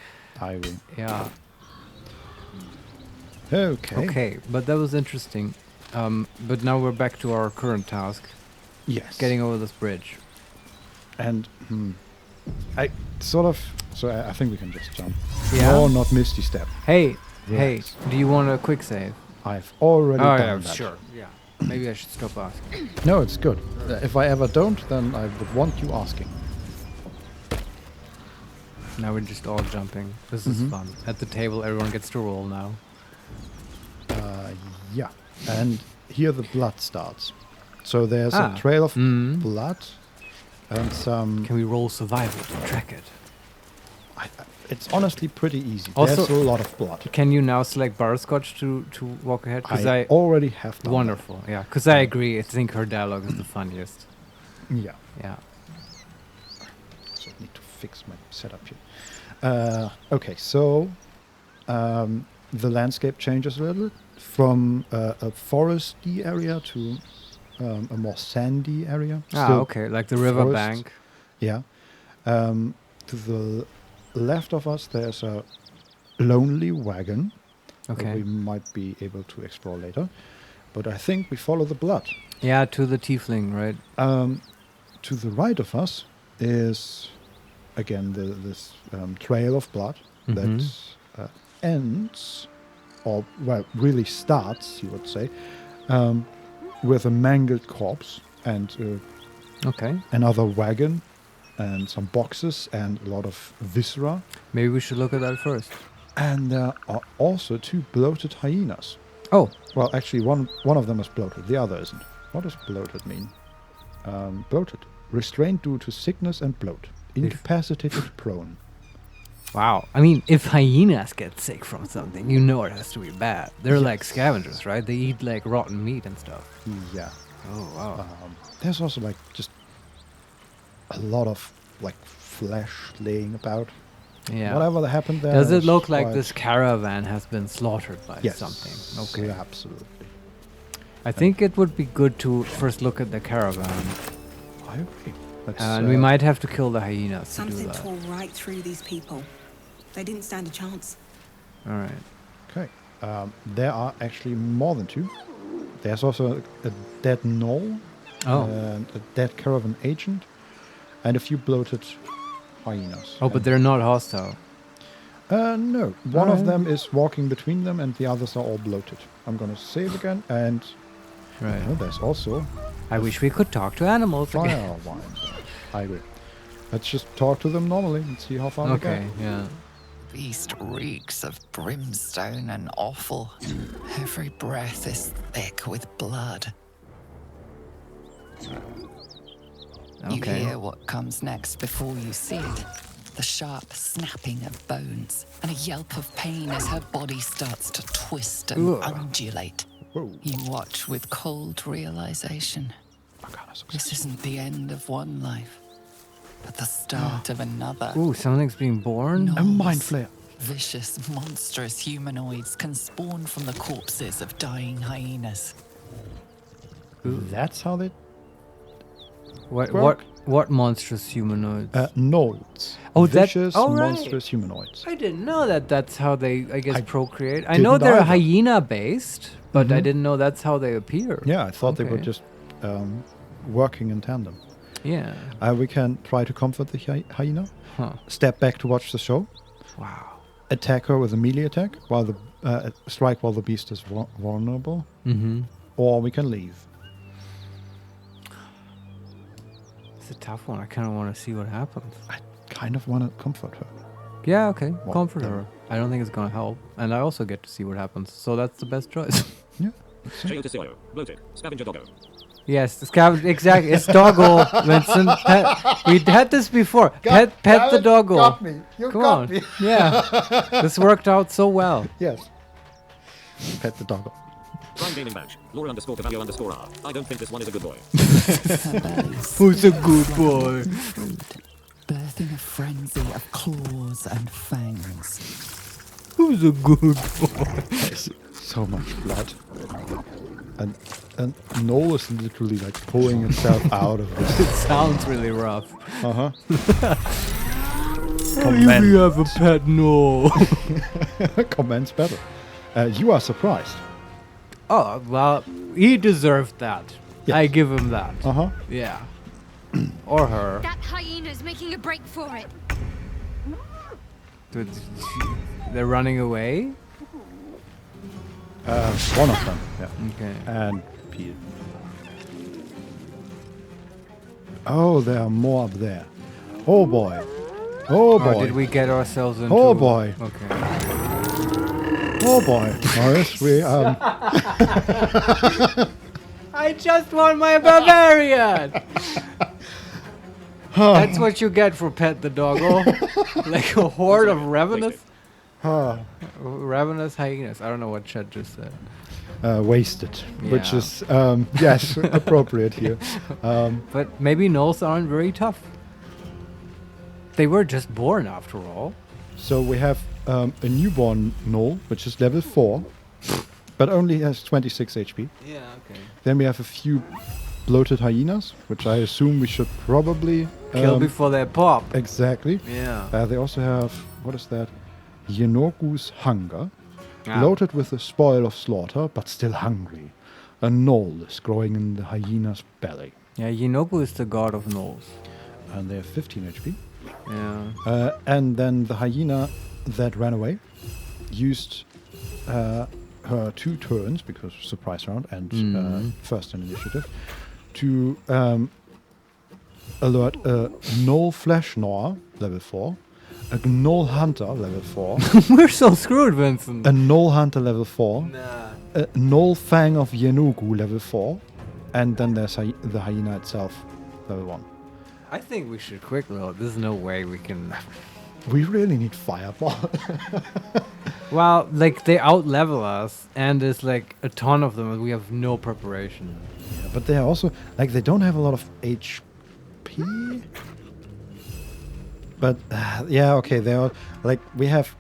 I agree. Yeah. Okay. Okay, but that was interesting. But now we're back to our current task. Yes. Getting over this bridge. And I sort of... So I think we can just jump. Yeah. No, not Misty Step. Hey, Yes. do you want a quick save? I've already done yeah, that. sure. Yeah. Maybe I should stop asking. No, it's good. If I ever don't, then I would want you asking. Now we're just all jumping. This is fun. At the table, everyone gets to roll now. Yeah. And here the blood starts. So there's a trail of blood and some... Can we roll survival to track it? It's honestly pretty easy. Also, there's a lot of blood. Can you now select Butterscotch to walk ahead? I already have done Wonderful, yeah. Because I agree. I think her dialogue is the funniest. Yeah. Yeah. So I need to fix my setup here. Okay, so the landscape changes a little bit from a foresty area to a more sandy area. Okay, like the river bank. Yeah. To the left of us, there's a lonely wagon that we might be able to explore later. But I think we follow the blood. Yeah, to the tiefling, right? To the right of us is, again, this trail of blood that ends, or, well, really starts, you would say, with a mangled corpse and another wagon and some boxes and a lot of viscera. Maybe we should look at that first. And there are also two bloated hyenas. Oh. Well, actually, one of them is bloated. The other isn't. What does bloated mean? Bloated. Restrained due to sickness and bloat. Incapacitated prone. Wow. I mean, if hyenas get sick from something, you know it has to be bad. They're like scavengers, right? They eat like rotten meat and stuff. Yeah. Oh, wow. There's also like just a lot of like flesh laying about. Yeah. Whatever that happened there. Does it look like this caravan has been slaughtered by something? Okay. Yeah, absolutely. I think it would be good to first look at the caravan. I agree. And we might have to kill the hyenas to do Something that. tore right through these people. They didn't stand a chance. All right. Okay. There are actually more than two. There's also a dead gnoll, and a dead caravan agent, and a few bloated hyenas. Oh, but they're not hostile. No. One of them is walking between them, and the others are all bloated. I'm gonna save again, and right. There's also. I wish we could talk to animals again. Fire wine. I agree. Let's just talk to them normally and see how far we Okay, get. yeah. Beast reeks of brimstone and offal. Every breath is thick with blood. You Okay. hear what comes next before you see it. The sharp snapping of bones and a yelp of pain as her body starts to twist and undulate. Whoa. You watch with cold realization. This isn't the end of one life, but the start of another. Ooh, something's being born? A Mind Flayer. Vicious, monstrous humanoids can spawn from the corpses of dying hyenas. That's how they What monstrous humanoids? Gnolls. Oh, Vicious, right. monstrous humanoids. I didn't know that that's how they, I guess, procreate. I didn't know they're either. hyena-based, but I Mhm. didn't know that's how they appear. Yeah, I thought they were Okay. just working in tandem. Yeah. We can try to comfort the hyena. Huh. Step back to watch the show. Wow. Attack her with a melee attack while the strike while the beast is vulnerable. Mm-hmm. Or we can leave. It's a tough one. I kind of want to see what happens. I kind of want to comfort her. Yeah, okay. Well, Comfort then- her. I don't think it's going to help. And I also get to see what happens. So that's the best choice. Yeah. Cheotisio, bloated, scavenger doggo. Yes, the scavenger. Exactly. It's doggo, Vincent. We had this before. Pet the doggo. Got me. You Come got on. me. Yeah. This worked out so well. Yes. Pet the doggo. Prime gaming badge. Laura_Cavallo_R. I don't think this one is a good boy. Who's a good boy? Birthing a frenzy of claws and fangs. Who's a good boy? So much blood. And Noel is literally like pulling itself out of this. It sounds really rough. Uh-huh. You have a pet, no. Comments better. You are surprised. Oh, well, he deserved that. Yes. I give him that. Uh-huh. Yeah. Or her. That hyena's making a break for it. They're running away? One of them, yeah. Okay. And Pete. Oh, there are more up there. Oh boy. Oh boy. Oh, did we get ourselves into... Oh boy. Okay. Oh boy. Marius, we I just want my barbarian! That's what you get for pet the doggo. Like a horde of ravenous... ravenous hyenas. I don't know what Chet just said. wasted, which Yeah. is, yes, appropriate here. But maybe gnolls aren't very tough. They were just born after all. So we have a newborn gnoll, which is level 4, but only has 26 HP. Yeah, okay. Then we have a few bloated hyenas, which I assume we should probably Kill before they pop. Exactly. Yeah. They also have, what is that? Yenogu's hunger, Ah. loaded with the spoil of slaughter, but still hungry. A gnoll is growing in the hyena's belly. Yeah, Yenogu is the god of gnolls. And they have 15 HP. Yeah. And then the hyena that ran away used her 2 turns, because surprise round and first in initiative, to alert a gnoll flesh gnawer, level 4, a gnoll hunter, level 4. We're so screwed, Vincent. A gnoll hunter, level 4. Nah. A gnoll fang of Yenugu, level 4. And then there's the hyena itself, level 1. I think we should quick load. There's no way we can... We really need fireball. Well, like, they out-level us, and there's, like, a ton of them, and we have no preparation. Yeah, but they are also, like, they don't have a lot of HP. But, yeah, okay, they are, like, we have...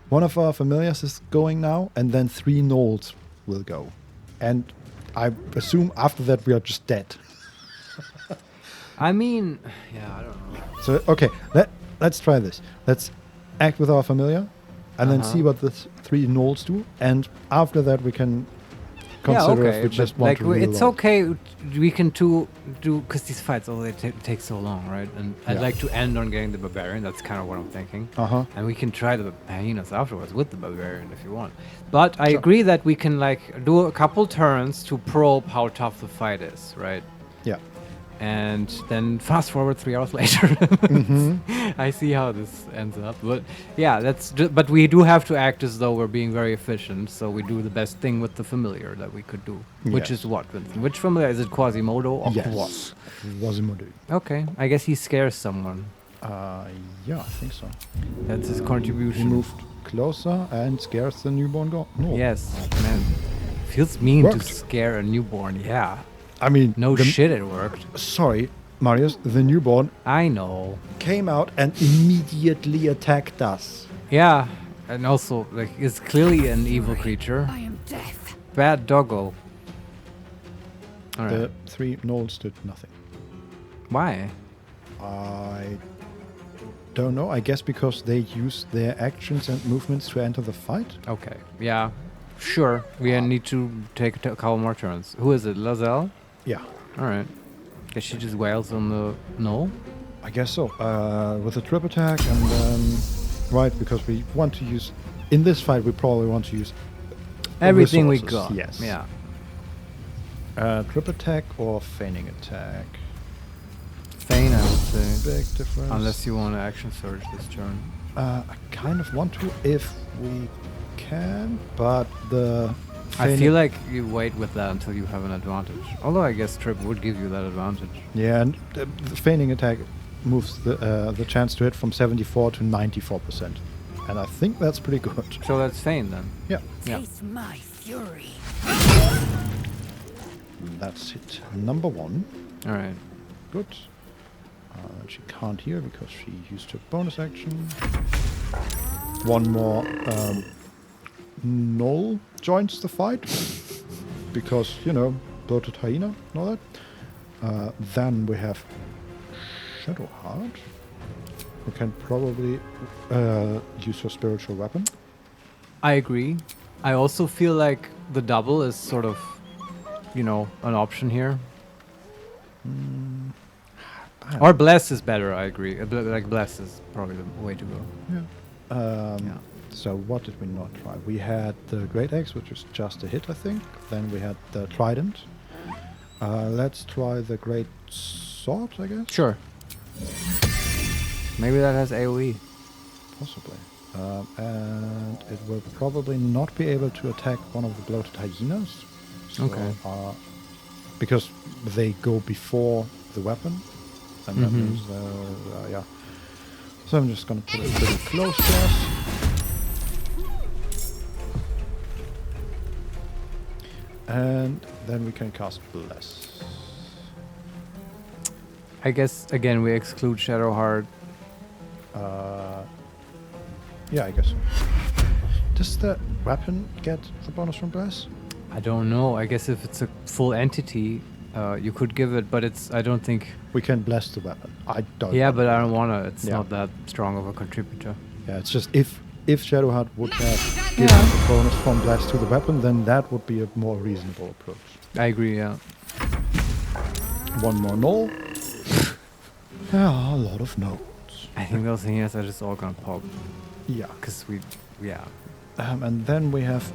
One of our familiars is going now, and then 3 gnolls will go. And I assume after that we are just dead. I mean, yeah, I don't know. So, okay, let's try this. Let's act with our familiar, and then see what the 3 gnolls do. And after that, we can consider if we just want to it's reload. okay. We can do because these fights take so long, right? And I'd like to end on getting the barbarian. That's kind of what I'm thinking. And we can try the hyenas afterwards with the barbarian if you want. But I agree that we can like do a couple turns to probe how tough the fight is, right? Yeah. And then fast forward 3 hours later. I see how this ends up. But yeah, but we do have to act as though we're being very efficient. So we do the best thing with the familiar that we could do. Which is what, Vincent? Which familiar? Is it Quasimodo or Yes. Quasimodo. Okay. I guess he scares someone. Yeah, I think so. That's his contribution. He moved closer and scares the newborn no. Yes, man. Feels mean Worked. to scare a newborn, yeah. I mean... No shit, it worked. Sorry, Marius, the newborn... I know. ...came out and immediately attacked us. Yeah, and also, like, it's clearly an evil creature. I am death. Bad doggo. All right. The 3 gnolls did nothing. Why? I don't know. I guess because they used their actions and movements to enter the fight. Okay, yeah. Sure, we need to take a couple more turns. Who is it, Lazelle? Yeah. Alright. Guess she just wails on the... No? I guess so. With a trip attack and then... Right, because we want to use... In this fight, we probably want to use... Everything resources. we got. Yes. Yeah. Trip attack or feigning attack? Feign, I would say. Big difference. Unless you want to action surge this turn. I kind of want to if we can, but the... I feel like you wait with that until you have an advantage. Although I guess trip would give you that advantage. Yeah, and the feigning attack moves the chance to hit from 74 to 94%. And I think that's pretty good. So that's feign then? Yeah. Taste my fury. That's hit number 1. Alright. Good. She can't heal because she used her bonus action. One more Gnoll joins the fight. Because, you know, bloated hyena and all that. Then we have Shadowheart, who can probably use her spiritual weapon. I agree. I also feel like the double is sort of, you know, an option here. Or Bless is better, I agree. Like Bless is probably the way to go. Yeah. So what did we not try? We had the Great Axe, which was just a hit, I think. Then we had the Trident. Let's try the Great Sword, I guess. Sure. Maybe that has AoE. Possibly. And it will probably not be able to attack one of the bloated hyenas. So, Okay. Because they go before the weapon. And that means, yeah. So I'm just going to put it pretty close to us. And then we can cast Bless. I guess, again, we exclude Shadowheart. Yeah, I guess so. Does the weapon get the bonus from Bless? I don't know. I guess if it's a full entity, you could give it, but I don't think... We can bless the weapon. I don't Yeah, but I don't want to. It's Yeah. not that strong of a contributor. Yeah, it's just if Shadowheart would have given the bonus from Bless to the weapon, then that would be a more reasonable approach. I agree, yeah. One more null. There are a lot of nodes. I think those hyenas are just all gonna pop. Yeah. Because yeah. And then we have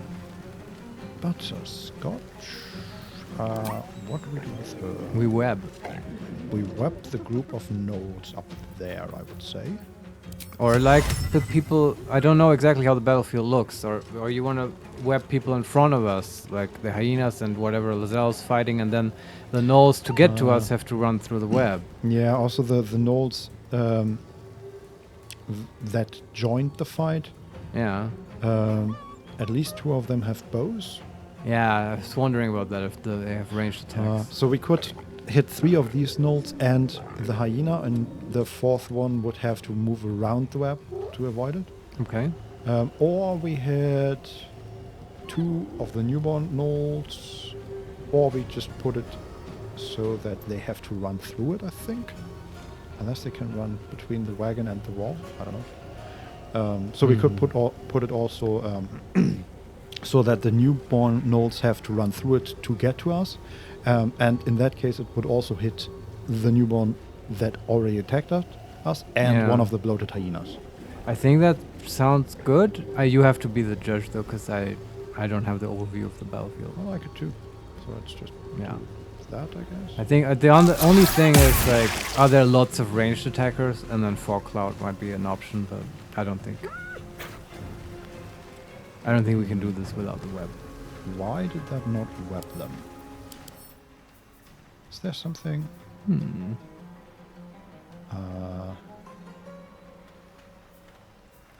Butterscotch. What do we do with her? We web. We web the group of nodes up there, I would say. Or like the people, I don't know exactly how the battlefield looks, or you want to web people in front of us, like the hyenas and whatever Lazelle's fighting, and then the gnolls to get to us have to run through the web. Yeah, also the gnolls that joined the fight. Yeah. At least 2 of them have bows. Yeah, I was wondering about that, if they have ranged attacks. So we could hit 3 of these gnolls and the hyena, and the 4th one would have to move around the web to avoid it. Okay. Or we hit 2 of the newborn gnolls, or we just put it so that they have to run through it, I think. Unless they can run between the wagon and the wall, I don't know. So we could put it also so that the newborn gnolls have to run through it to get to us. And in that case, it would also hit the newborn that already attacked us and one of the bloated hyenas. I think that sounds good. You have to be the judge, though, because I don't have the overview of the battlefield. Well, I could too. So it's just yeah. that, I guess. I think the only thing is like, are there lots of ranged attackers? And then Fog Cloud might be an option, but I don't think we can do this without the web. Why did that not web them? Is there something?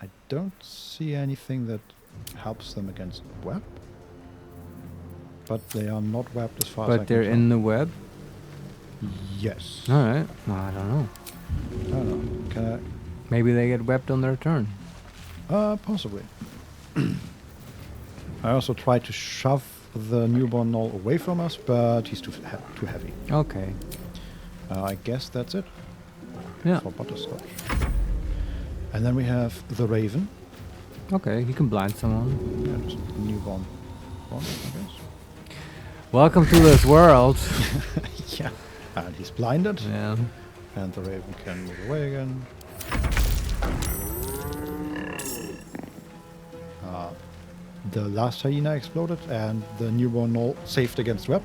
I don't see anything that helps them against web. But they are not webbed as far as I can But they're tell. in the web? Yes. Alright. Well, I don't know. I don't know. Can Maybe they get webbed on their turn. Possibly. I also tried to shove the newborn Gnoll away from us, but he's too heavy. Okay. I guess that's it. Yeah. For Butterscotch. And then we have the Raven. Okay, you can blind someone. Yeah, just a newborn one, I guess. Welcome to this world. Yeah. And he's blinded. Yeah. And the Raven can move away again. The last hyena exploded, and the newborn Gnoll saved against web.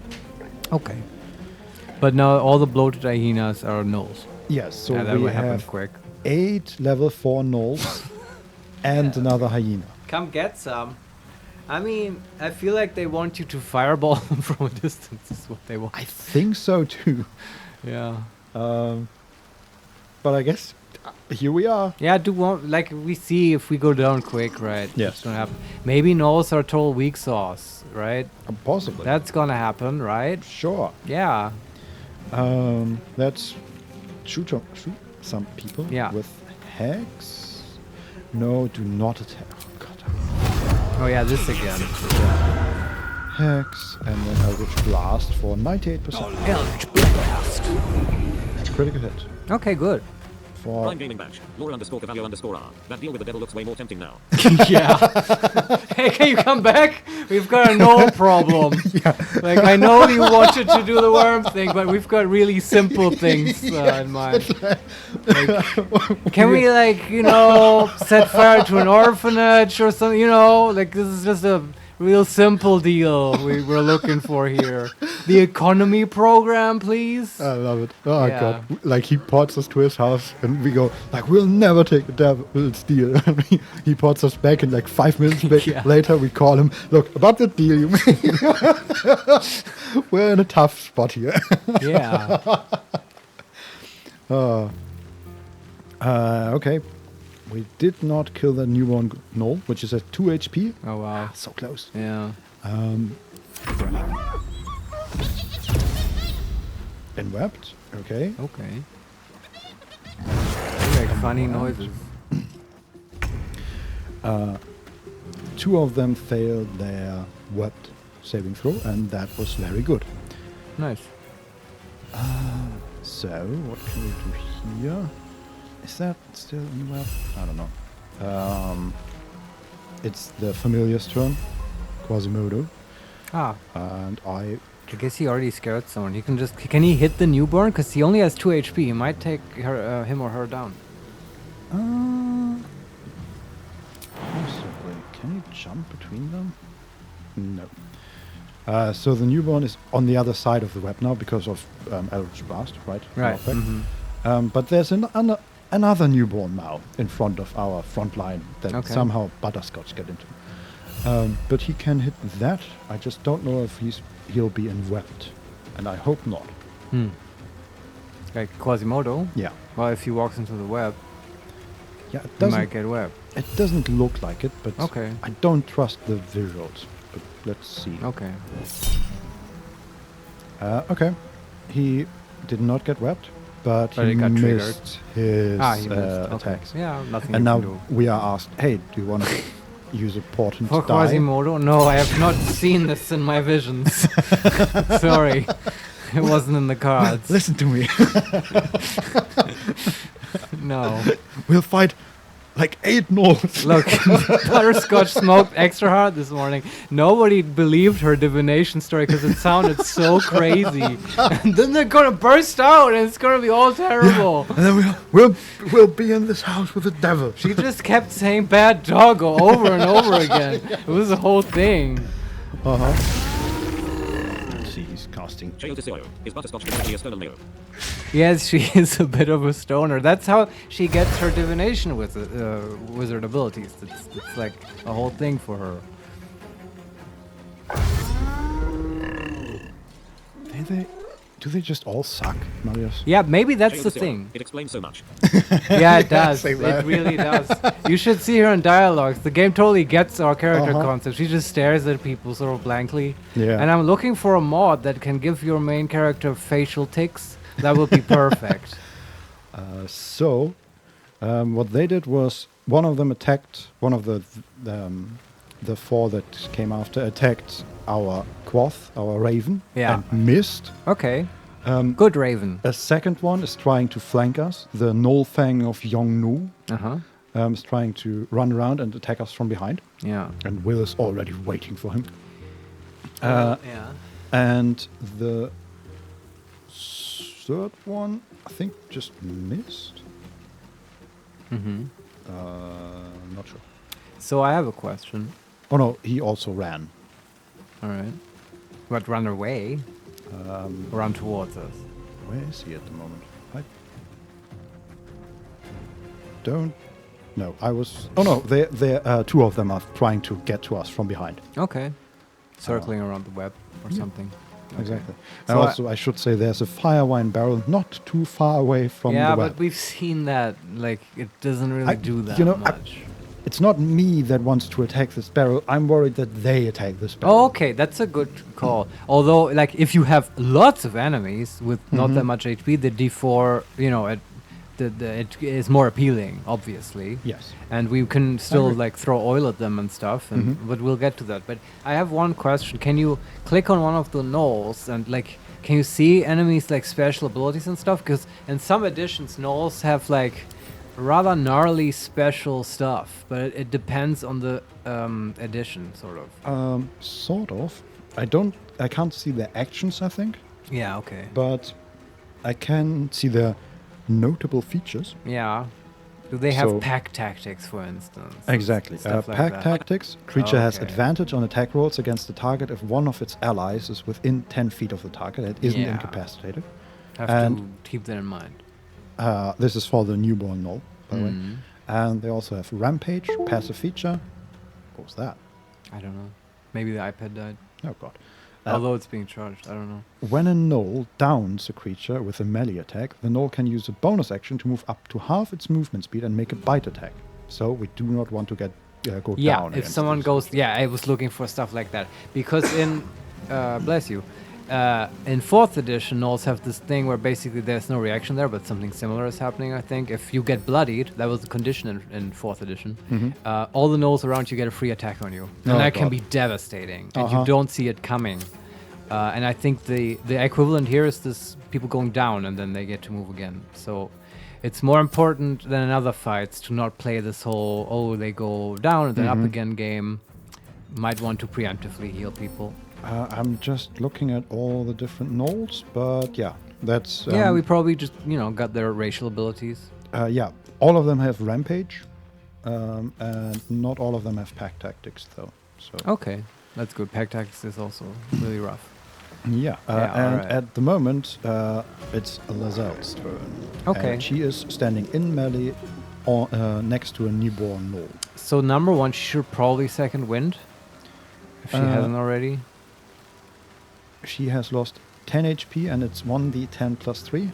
Okay. But now all the bloated hyenas are gnolls. Yes, so that we will happen have quick. 8 level 4 gnolls and another hyena. Come get some. I mean, I feel like they want you to fireball them from a distance is what they want. I think so too. Yeah. But I guess here we are. Yeah, like we see if we go down quick, right? Yes. It's gonna happen. Maybe gnolls are total weak sauce, right? Possibly. That's gonna happen, right? Sure. Yeah. Let's shoot some people Yeah. with Hex. No, do not attack. Oh, God. Oh yeah, this again. Hex, and then Eldritch Blast for 98%. Eldritch Blast. Critical hit. Okay, good. For Prime Gaming Badge. Laura_Cavallo_R. That deal with the devil looks way more tempting now. Yeah. Hey, can you come back? We've got a null problem. Yeah. Like, I know you wanted to do the worm thing, but we've got really simple things in mind. Like, can we, like, set fire to an orphanage or something? Like, this is just a real simple deal we're looking for here. The economy program, please. I love it. Oh, Yeah. God. Like, he ports us to his house, and we go, like, we'll never take the devil's deal. He ports us back, and, like, 5 minutes Yeah. later, we call him, look, about the deal you made. We're in a tough spot here. Yeah. Okay. We did not kill the newborn Gnoll, which is at 2 HP. Oh, wow. So close. Yeah. And webbed. Okay. Okay. They make funny noises. 2 of them failed their webbed saving throw, and that was very good. Nice. So, what can we do here? Is that still in the web? I don't know. It's the familiar's turn, Quasimodo. Ah. And I guess he already scared someone. Can he hit the newborn? Because he only has 2 HP. He might take him or her down. Possibly. Can you jump between them? No. So the newborn is on the other side of the web now because of Eldritch Blast, right? Right. Mm-hmm. But there's another newborn now in front of our front line that somehow Butterscotch get into. But he can hit that. I just don't know if he'll be enwebbed. And I hope not. Like Quasimodo? Yeah. Well, if he walks into the web, he might get webbed. It doesn't look like it, but I don't trust the visuals. But let's see. Okay. Okay. He did not get webbed, but he got missed his Okay. attacks. Yeah, nothing. And you now can do. we are asked, hey, do you want to use a portent For die? Quasimodo? No, I have not seen this in my visions. Sorry. It wasn't in the cards. Listen to me. No. We'll fight like 8 gnolls. Look, Butterscotch smoked extra hard this morning. Nobody believed her divination story because it sounded so crazy. And then they're gonna burst out and it's gonna be all terrible. Yeah. And then we'll be in this house with the devil. She just kept saying bad doggo over and over again. It was a whole thing. Let's see he's casting. Is Butterscotch definitely a stoner Neo? Yes, she is a bit of a stoner. That's how she gets her divination with wizard abilities. It's like a whole thing for her. Do they just all suck, Marius? Yeah, maybe that's the thing. It explains so much. Yeah, it does. It really does. You should see her in dialogues. The game totally gets our character concept. She just stares at people sort of blankly. Yeah. And I'm looking for a mod that can give your main character facial tics. That would be perfect. What they did was one of them attacked one of the four that came after attacked our Quoth, our Raven, and missed. Okay. Good Raven. A second one is trying to flank us. The Nullfang of Yongnu is trying to run around and attack us from behind. Yeah. And Will is already waiting for him. And the third one, I think, just missed. Not sure. So I have a question. Oh no, he also ran. All right. But run away? Run towards us. Where is he at the moment? I don't know. Oh no, they two of them are trying to get to us from behind. Okay. Circling around the web or something. Exactly. So and also, I should say there's a fire wine barrel not too far away from the web. Yeah, but we've seen that. Like, it doesn't really do that much. It's not me that wants to attack this barrel. I'm worried that they attack this barrel. Oh, okay, that's a good call. Although, like, if you have lots of enemies with not that much HP, the D4, it is more appealing, obviously. Yes. And we can still, like, throw oil at them and stuff, but we'll get to that. But I have one question. Can you click on one of the gnolls and, like, can you see enemies, like, special abilities and stuff? Because in some editions, gnolls have, like, rather gnarly special stuff, but it depends on the edition, sort of. Sort of. I can't see the actions, I think. Yeah, okay. But I can see the notable features. Yeah. Do they have pack tactics, for instance? Exactly. Pack tactics. Creature has Okay. advantage on attack rolls against the target if one of its allies is within 10 feet of the target and isn't incapacitated. Have to keep that in mind. This is for the newborn gnoll, by the way. And they also have Rampage, passive feature. What was that? I don't know. Maybe the iPad died. Oh, God. Although it's being charged, I don't know. When a gnoll downs a creature with a melee attack, the gnoll can use a bonus action to move up to half its movement speed and make a bite attack. So we do not want to go down. Yeah, if someone goes... Yeah, I was looking for stuff like that. Because in... bless you. In 4th edition, gnolls have this thing where basically there's no reaction there, but something similar is happening, I think. If you get bloodied, that was the condition in 4th edition, all the gnolls around you get a free attack on you. And that can be devastating, and you don't see it coming. And I think the equivalent here is this people going down, and then they get to move again. So it's more important than in other fights to not play this whole, oh, they go down and then up again game. Might want to preemptively heal people. I'm just looking at all the different gnolls, but yeah, that's... yeah, we probably just, got their racial abilities. Yeah, all of them have Rampage, and not all of them have Pack Tactics, though. So. Okay, that's good. Pack Tactics is also really rough. Yeah, and at the moment, it's Lazelle's turn. Okay. And she is standing in melee next to a newborn gnoll. So number one, she should probably second wind, if she hasn't already. She has lost 10 HP and it's 1d10 plus 3.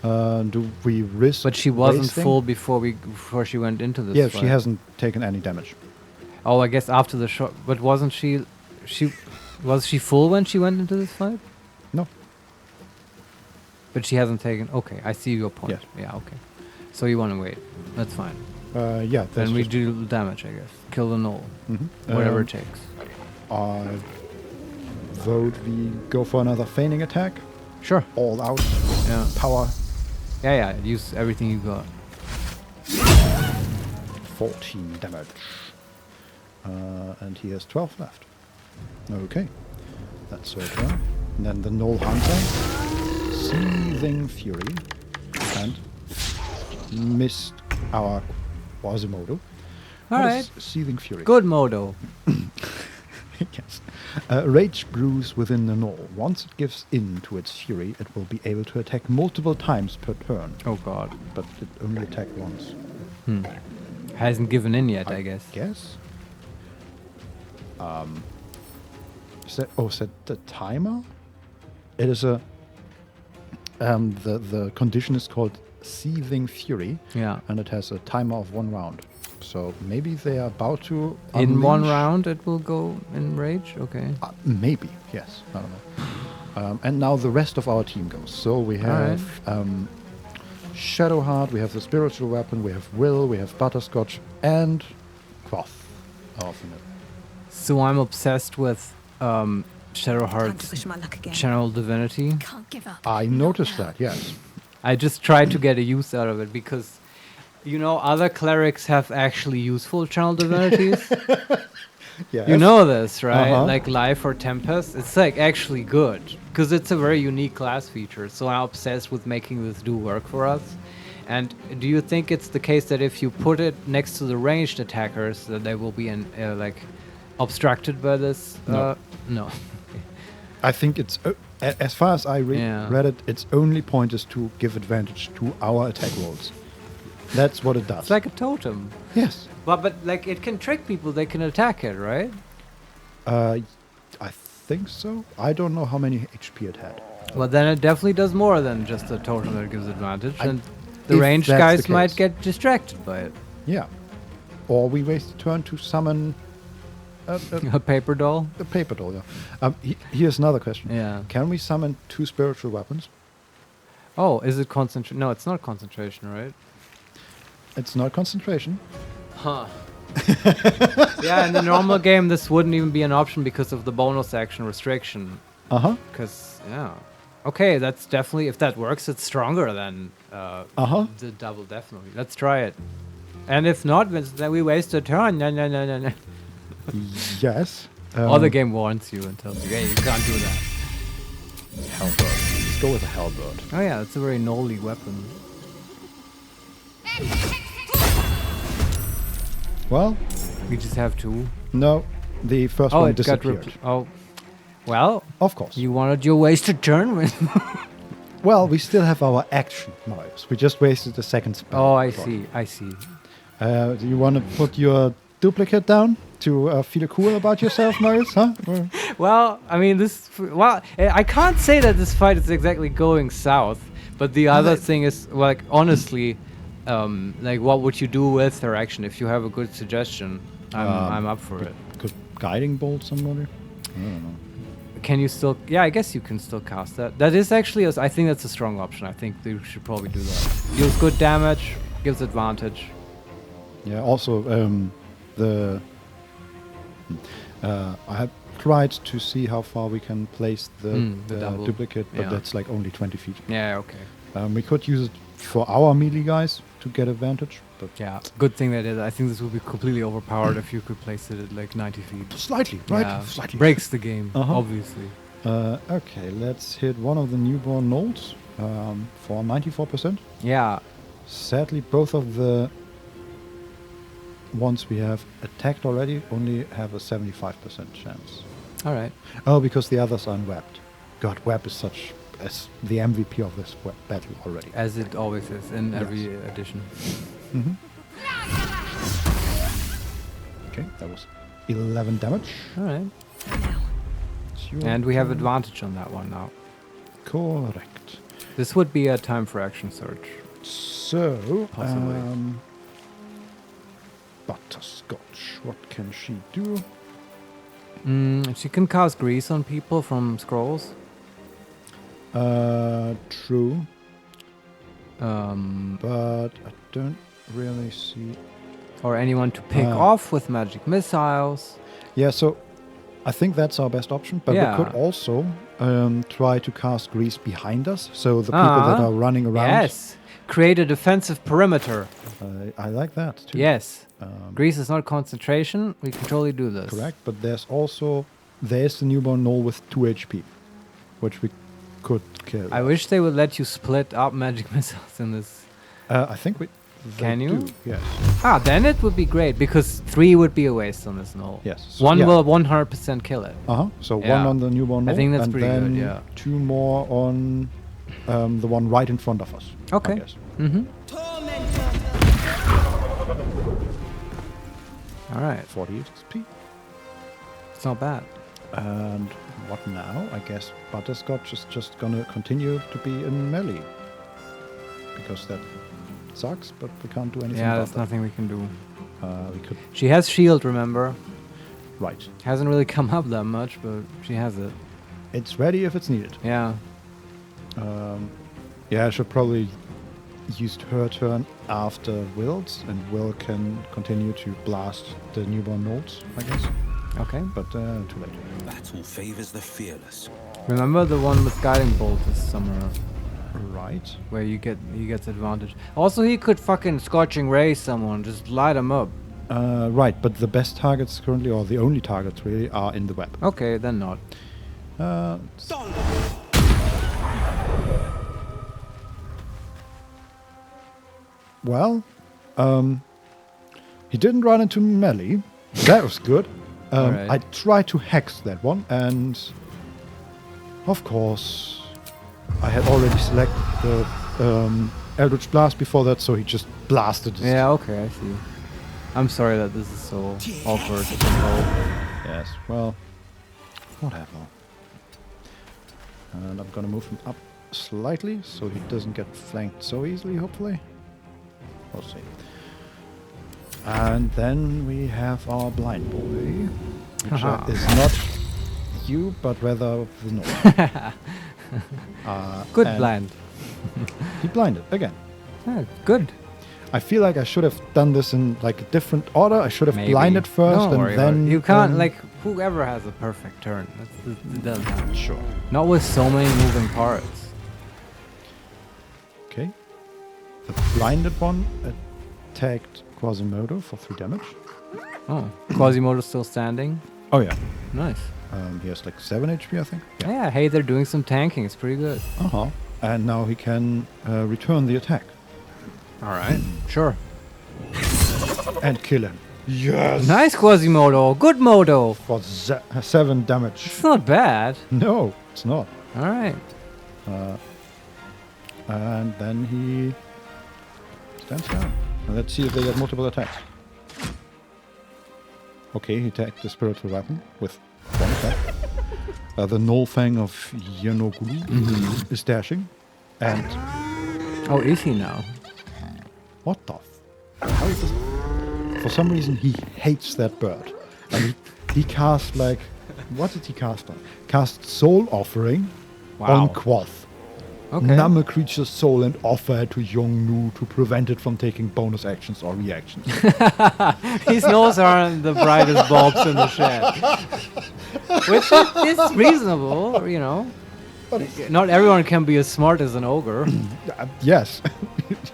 Do we risk? But she wasn't wasting? full before she went into this. Yeah, fight. she hasn't taken any damage. Oh, I guess after the shot. But wasn't she? Was she full when she went into this fight? No. But she hasn't taken. Okay, I see your point. Yes. Yeah. Okay. So you want to wait? That's fine. Yeah. Then we do damage, I guess. Kill the gnoll. Whatever it takes. I vote we go for another feigning attack. Sure. All out. Yeah. Power. Yeah. Use everything you got. 14 damage. And he has 12 left. Okay. That's her turn. And then the Gnoll Hunter. Seething Fury. And missed our Quasimodo. Alright. Seething Fury. Good modo. Yes. Rage brews within the gnoll. Once it gives in to its fury, it will be able to attack multiple times per turn. Oh god. But it only attacked once. Hasn't given in yet, I guess. Guess. Set the timer? It is a... the condition is called Seething Fury. Yeah. And it has a timer of 1 round. So maybe they are about to In 1 unleash- round it will go in rage? Okay. Maybe, yes. I don't know. And now the rest of our team goes. So we have Shadowheart, we have the spiritual weapon, we have Will, we have Butterscotch, and Quoth. So I'm obsessed with Time to Shadowheart's push my luck again. Channel Divinity. Can't give up. I noticed that, yes. I just tried to get a use out of it because, you know, other clerics have actually useful Channel Divinities. Yes. You know this, right? Uh-huh. Like Life or Tempest. It's like actually good because it's a very unique class feature. So I'm obsessed with making this do work for us. And do you think it's the case that if you put it next to the ranged attackers, that they will be like obstructed by this? No. No. I think it's, as far as I read it, its only point is to give advantage to our attack rolls. That's what it does. It's like a totem. Yes. But like it can trick people. They can attack it, right? I think so. I don't know how many HP it had. Well, then it definitely does more than just a totem that gives advantage. And the if ranged that's guys the might case. get distracted by it. Yeah. Or we waste a turn to summon A paper doll? a paper doll, yeah. Here's another question. Yeah. Can we summon 2 spiritual weapons? Oh, is it concentration? No, it's not concentration, right? It's not concentration. Huh. Yeah, in the normal game, this wouldn't even be an option because of the bonus action restriction. Uh-huh. Because, yeah. Okay, that's definitely, if that works, it's stronger than the double, definitely. Let's try it. And if not, then we waste a turn. No. Yes. Or the game warns you and tells you, hey, you can't do that. Halberd. Let's go with a halberd. Oh yeah, it's a very gnolly weapon. Well, we just have 2. No, the first Oh, one it got disappeared. Well, of course. You wanted your wasted turn with. Well, we still have our action, Marius. We just wasted the second spell. Oh, I see. Do you want to put your duplicate down to feel cool about yourself, Marius? Huh? Well, I mean, I can't say that this fight is exactly going south, but the other thing is, like, honestly, like, what would you do with her action? If you have a good suggestion, I'm up for it. Could guiding bolt somebody? I don't know. Can you still? Yeah, I guess you can still cast that. That is actually, I think that's a strong option. I think you should probably do that. Deals good damage, gives advantage. Yeah. Also, I have tried to see how far we can place the double. duplicate, but Yeah. that's like only 20 feet. Yeah. Okay. We could use it for our melee guys to get advantage, but yeah, good thing they did. I think this would be completely overpowered if you could place it at like 90 feet. Slightly, right? Yeah. Slightly. Breaks the game, obviously. Okay, let's hit one of the newborn gnolls for 94%. Yeah. Sadly, both of the ones we have attacked already only have a 75% chance. All right. Oh, because the others are unwebbed. God, web is such as the MVP of this battle already. As it always is in every edition. Mm-hmm. Okay, that was 11 damage. All right. It's And we have turn. advantage on that one now. Correct. This would be a time for action search. So, Possibly. Butterscotch, what can she do? She can cast grease on people from scrolls. True. But I don't really see. Or anyone to pick off with magic missiles. Yeah, so I think that's our best option. But Yeah. we could also try to cast grease behind us, so the people that are running around. Yes. Create a defensive perimeter. I like that too. Yes. Grease is not concentration. We can totally do this. Correct, but there's the newborn gnoll with 2 HP, which we could kill. I wish they would let you split up magic missiles in this. I think Can you? Do, yes. Ah, then it would be great because 3 would be a waste on this null. Yes. So, One yeah. will 100% kill it. So Yeah. 1 on the newborn null. I think that's and pretty then good, yeah. 2 more on the one right in front of us. Okay. I guess. Mm-hmm. All right. 48 XP. It's not bad. And what now? I guess Butterscotch is just gonna continue to be in melee. Because that sucks, but we can't do anything Yeah, about there's that. nothing we can do. We could... She has shield, remember? Right. Hasn't really come up that much, but she has it. It's ready if it's needed. Yeah. Yeah, I should probably use her turn after Will's, and Will can continue to blast the newborn nodes, I guess. Okay. But too late. Battle favors the fearless. Remember the one with guiding bolt is somewhere. Right. Where he gets advantage. Also, he could fucking scorching ray someone, just light him up. Right, but the best targets currently, or the only targets really, are in the web. Okay, then not. Well, he didn't run into melee. That was good. Alright. I tried to hex that one, and of course, I had already selected the Eldritch Blast before that, so he just blasted his... Yeah, okay, I see. I'm sorry that this is so awkward to control. Yes, well, whatever. And I'm gonna move him up slightly, so he doesn't get flanked so easily, hopefully. We'll see. And then we have our blind boy, which is not you, but rather the North. Good blind. He blinded again. Yeah, good. I feel like I should have done this in like a different order. I should have Maybe. blinded first Don't worry and about then... it. You can't, like, whoever has a perfect turn. It doesn't happen. Sure. Not with so many moving parts. Okay. The blinded one attacked Quasimodo for 3 damage. Oh, Quasimodo's still standing? Oh yeah. Nice. He has like 7 HP, I think. Yeah, hey, they're doing some tanking. It's pretty good. Uh-huh. And now he can return the attack. Alright, sure. And kill him. Yes! Nice, Quasimodo. Good Modo. For 7 damage. It's not bad. No, it's not. Alright. And then he stands down. And let's see if they get multiple attacks. Okay, he attacked the spiritual weapon with 1 attack. The Null Fang of Yanogulu is dashing. And... Oh, is he now? What the how is this? For some reason he hates that bird. And he cast like... What did he cast on? Cast Soul Offering on Quoth. Okay. Numb a creature's soul and offer it to Yongnu to prevent it from taking bonus actions or reactions. His nose aren't the brightest bulbs in the shed. Which is reasonable, you know. Not everyone can be as smart as an ogre. Yes.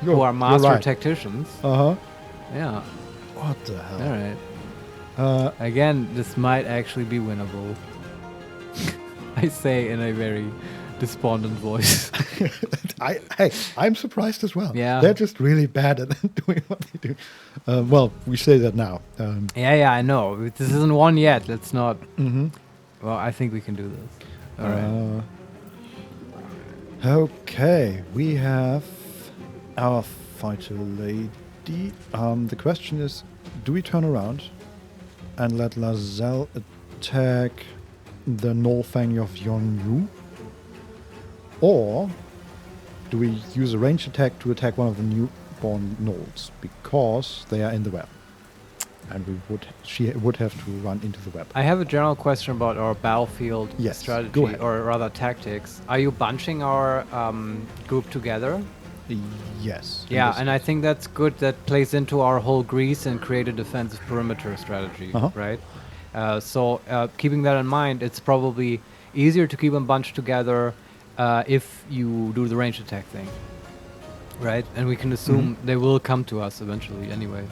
Who are master right. tacticians. Uh-huh. Yeah. What the hell? Alright. Again, this might actually be winnable. I say in a very despondent voice. I'm surprised as well. Yeah. They're just really bad at doing what they do. Well, we say that now. Yeah, I know. This isn't one yet. Let's not... Mm-hmm. Well, I think we can do this. Alright. Okay, we have our fighter lady. The question is, do we turn around and let Lazelle attack the Nullfang of Yonyu? Or do we use a ranged attack to attack one of the newborn gnolls? Because they are in the web. And she would have to run into the web. I have a general question about our battlefield strategy, go ahead. or rather tactics. Are you bunching our group together? Yes. Yeah, and I think that's good. That plays into our whole grease and create a defensive perimeter strategy, right? So keeping that in mind, it's probably easier to keep them bunched together if you do the ranged attack thing, right? And we can assume they will come to us eventually anyway.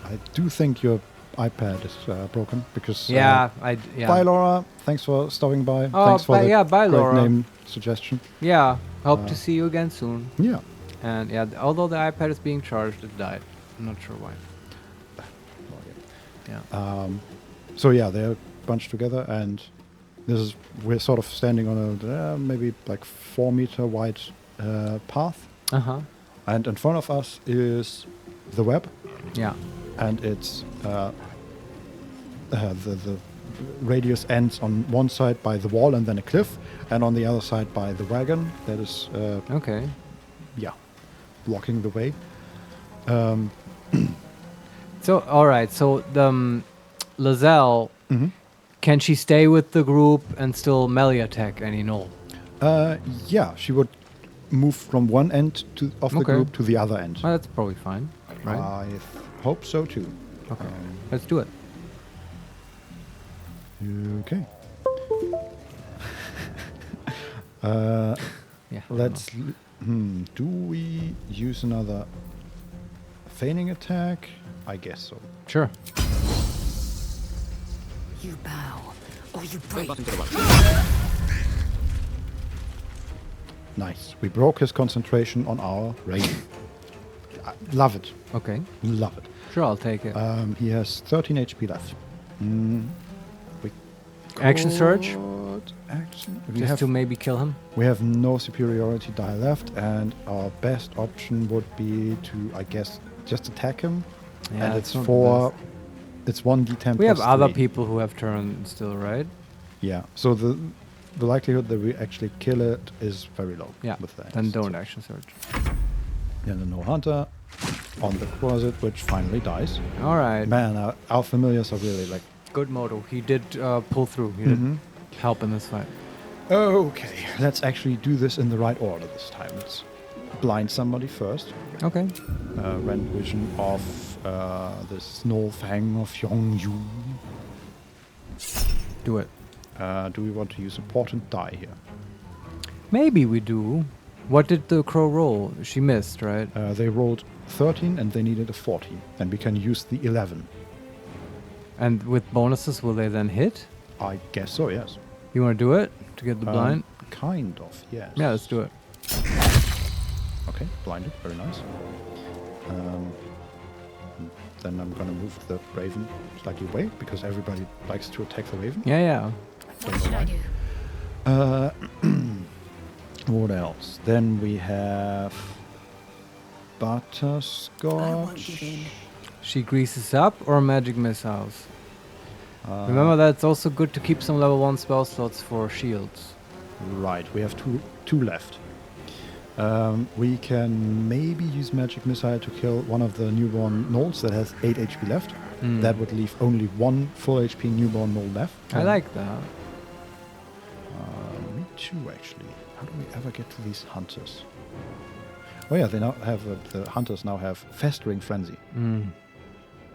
I do think your iPad is broken because... Bye, Laura. Thanks for stopping by. Oh, Thanks for the bye, great Laura. name suggestion. Yeah, hope to see you again soon. Yeah. And yeah, although the iPad is being charged, it died. I'm not sure why. Yeah. So yeah, they're bunched together, and we're sort of standing on a maybe like 4 meter wide path. And in front of us is the web. Yeah. And it's the radius ends on one side by the wall and then a cliff, and on the other side by the wagon that is okay. Yeah, blocking the way. So all right, so the Lizelle, can she stay with the group and still melee attack any gnoll? Yeah, she would move from one end of the group to the other end. Well, that's probably fine, right? I hope so too. Okay, let's do it. Okay. Yeah. Let's. Do we use another feigning attack? I guess so. Sure. You bow, or you break. Nice. We broke his concentration on our raven. Love it. Okay. Love it. Sure, I'll take it. He has 13 HP left. Action surge? Action. Just to maybe kill him? We have no superiority die left, and our best option would be to, I guess, just attack him. Yeah, and it's it's not for... It's 1d10 We have plus other 3. people who have turn still, right? Yeah. So the likelihood that we actually kill it is very low. Yeah. With that. Then don't action surge. Then the no hunter on the closet, which finally dies. All right. Man, our familiars are really like... Good motto. He did pull through. He did help in this fight. Okay, let's actually do this in the right order this time. Let's blind somebody first. Okay. Rend vision of this Snow Fang of Yongyu. Do it. Do we want to use a portent die here? Maybe we do. What did the crow roll? She missed, right? They rolled 13 and they needed a 14. And we can use the 11. And with bonuses, will they then hit? I guess so, yes. You want to do it to get the blind? Kind of, yes. Yeah, let's do it. Okay, blinded, very nice. Then I'm gonna move the raven slightly away because everybody likes to attack the raven. Yeah. What should I do? What else? Then we have Butterscotch. I won't give in. She greases up or magic missiles? Remember that it's also good to keep some level 1 spell slots for shields. Right, we have two left. We can maybe use magic missile to kill one of the newborn gnolls that has 8 HP left. That would leave only 1 full HP newborn gnoll left. I like that. Me too, actually. How do we ever get to these hunters? Oh yeah, they now have the hunters now have festering frenzy.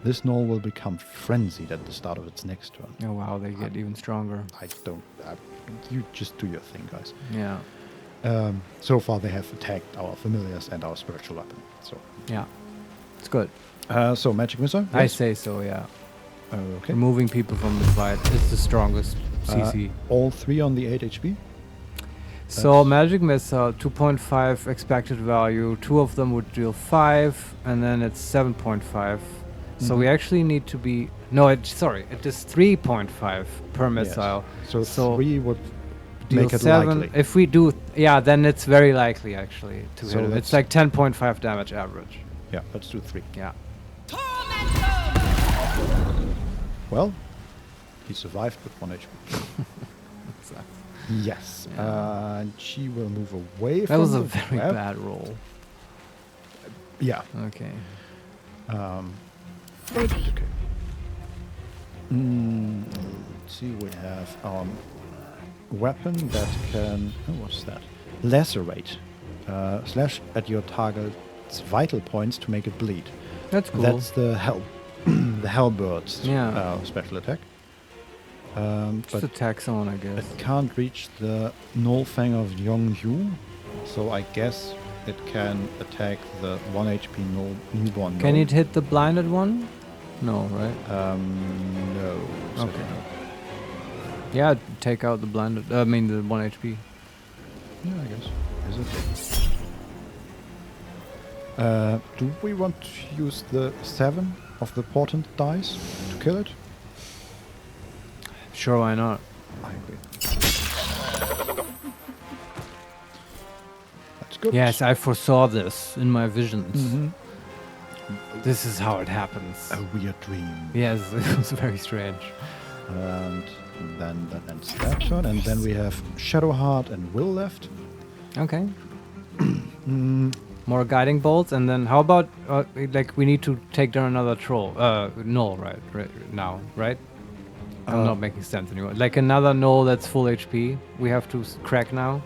This gnoll will become frenzied at the start of its next turn. Oh wow, they get even stronger. I don't. You just do your thing, guys. Yeah. So far, they have attacked our familiars and our spiritual weapon. So yeah, it's good. So magic missile. I Yes? say so. Yeah. Okay. Removing people from the fight is the strongest CC. All 3 on the 8 HP. So magic missile, 2.5 expected value. 2 of them would deal 5, and then it's 7.5. So we actually need to be it is 3.5 per missile. Yes. So 3 would deal make it 7. likely. If we do, then it's very likely actually to So hit him. let's- It's like 10.5 damage average. Yeah, let's do 3. Yeah. Well, he survived with 1 HP. Yes. And she will move away That from was a the very web. bad roll. Yeah. Okay. Ready. Okay. Let's see, we have weapon that can... what's that? Lacerate. Slash at your target's vital points to make it bleed. That's cool. That's the the halberds special attack. Just But attack someone, I guess. it can't reach the Null Fang of Yongyu, so I guess it can attack the 1 HP newborn. Can gnoll. it hit the blinded one? No, right? No. Okay. Yeah, take out the blinded. The 1 HP. Yeah, I guess. Is it? Do we want to use the 7 of the portent dice to kill it? Sure, why not? I agree. That's good. Yes, I foresaw this in my visions. This is how it happens. A weird dream. Yes, it was very strange. And then that ends that turn. And then we have Shadowheart and Will left. Okay. More guiding bolts, and then how about like we need to take down another troll? Null, right now, right? I'm not making sense anymore. Like another null that's full HP. We have to crack now.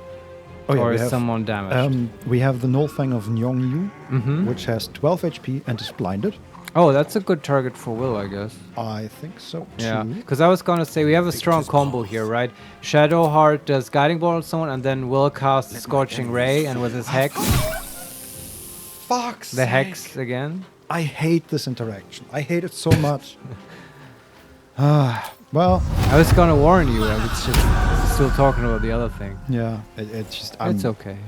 Oh, yeah, or is have, someone damaged? We have the Nullfang of Nyongyu, which has 12 HP and is blinded. Oh, that's a good target for Will, I guess. I think so, too. Yeah, because I was going to say, we have a strong combo here, right? Shadowheart does Guiding Bolt on someone, and then Will casts Scorching Ray, and with his Hex... Fuck's the Hex again. I hate this interaction. I hate it so much. Well... I was going to warn you, I was just still talking about the other thing. Yeah, it's just... It's okay.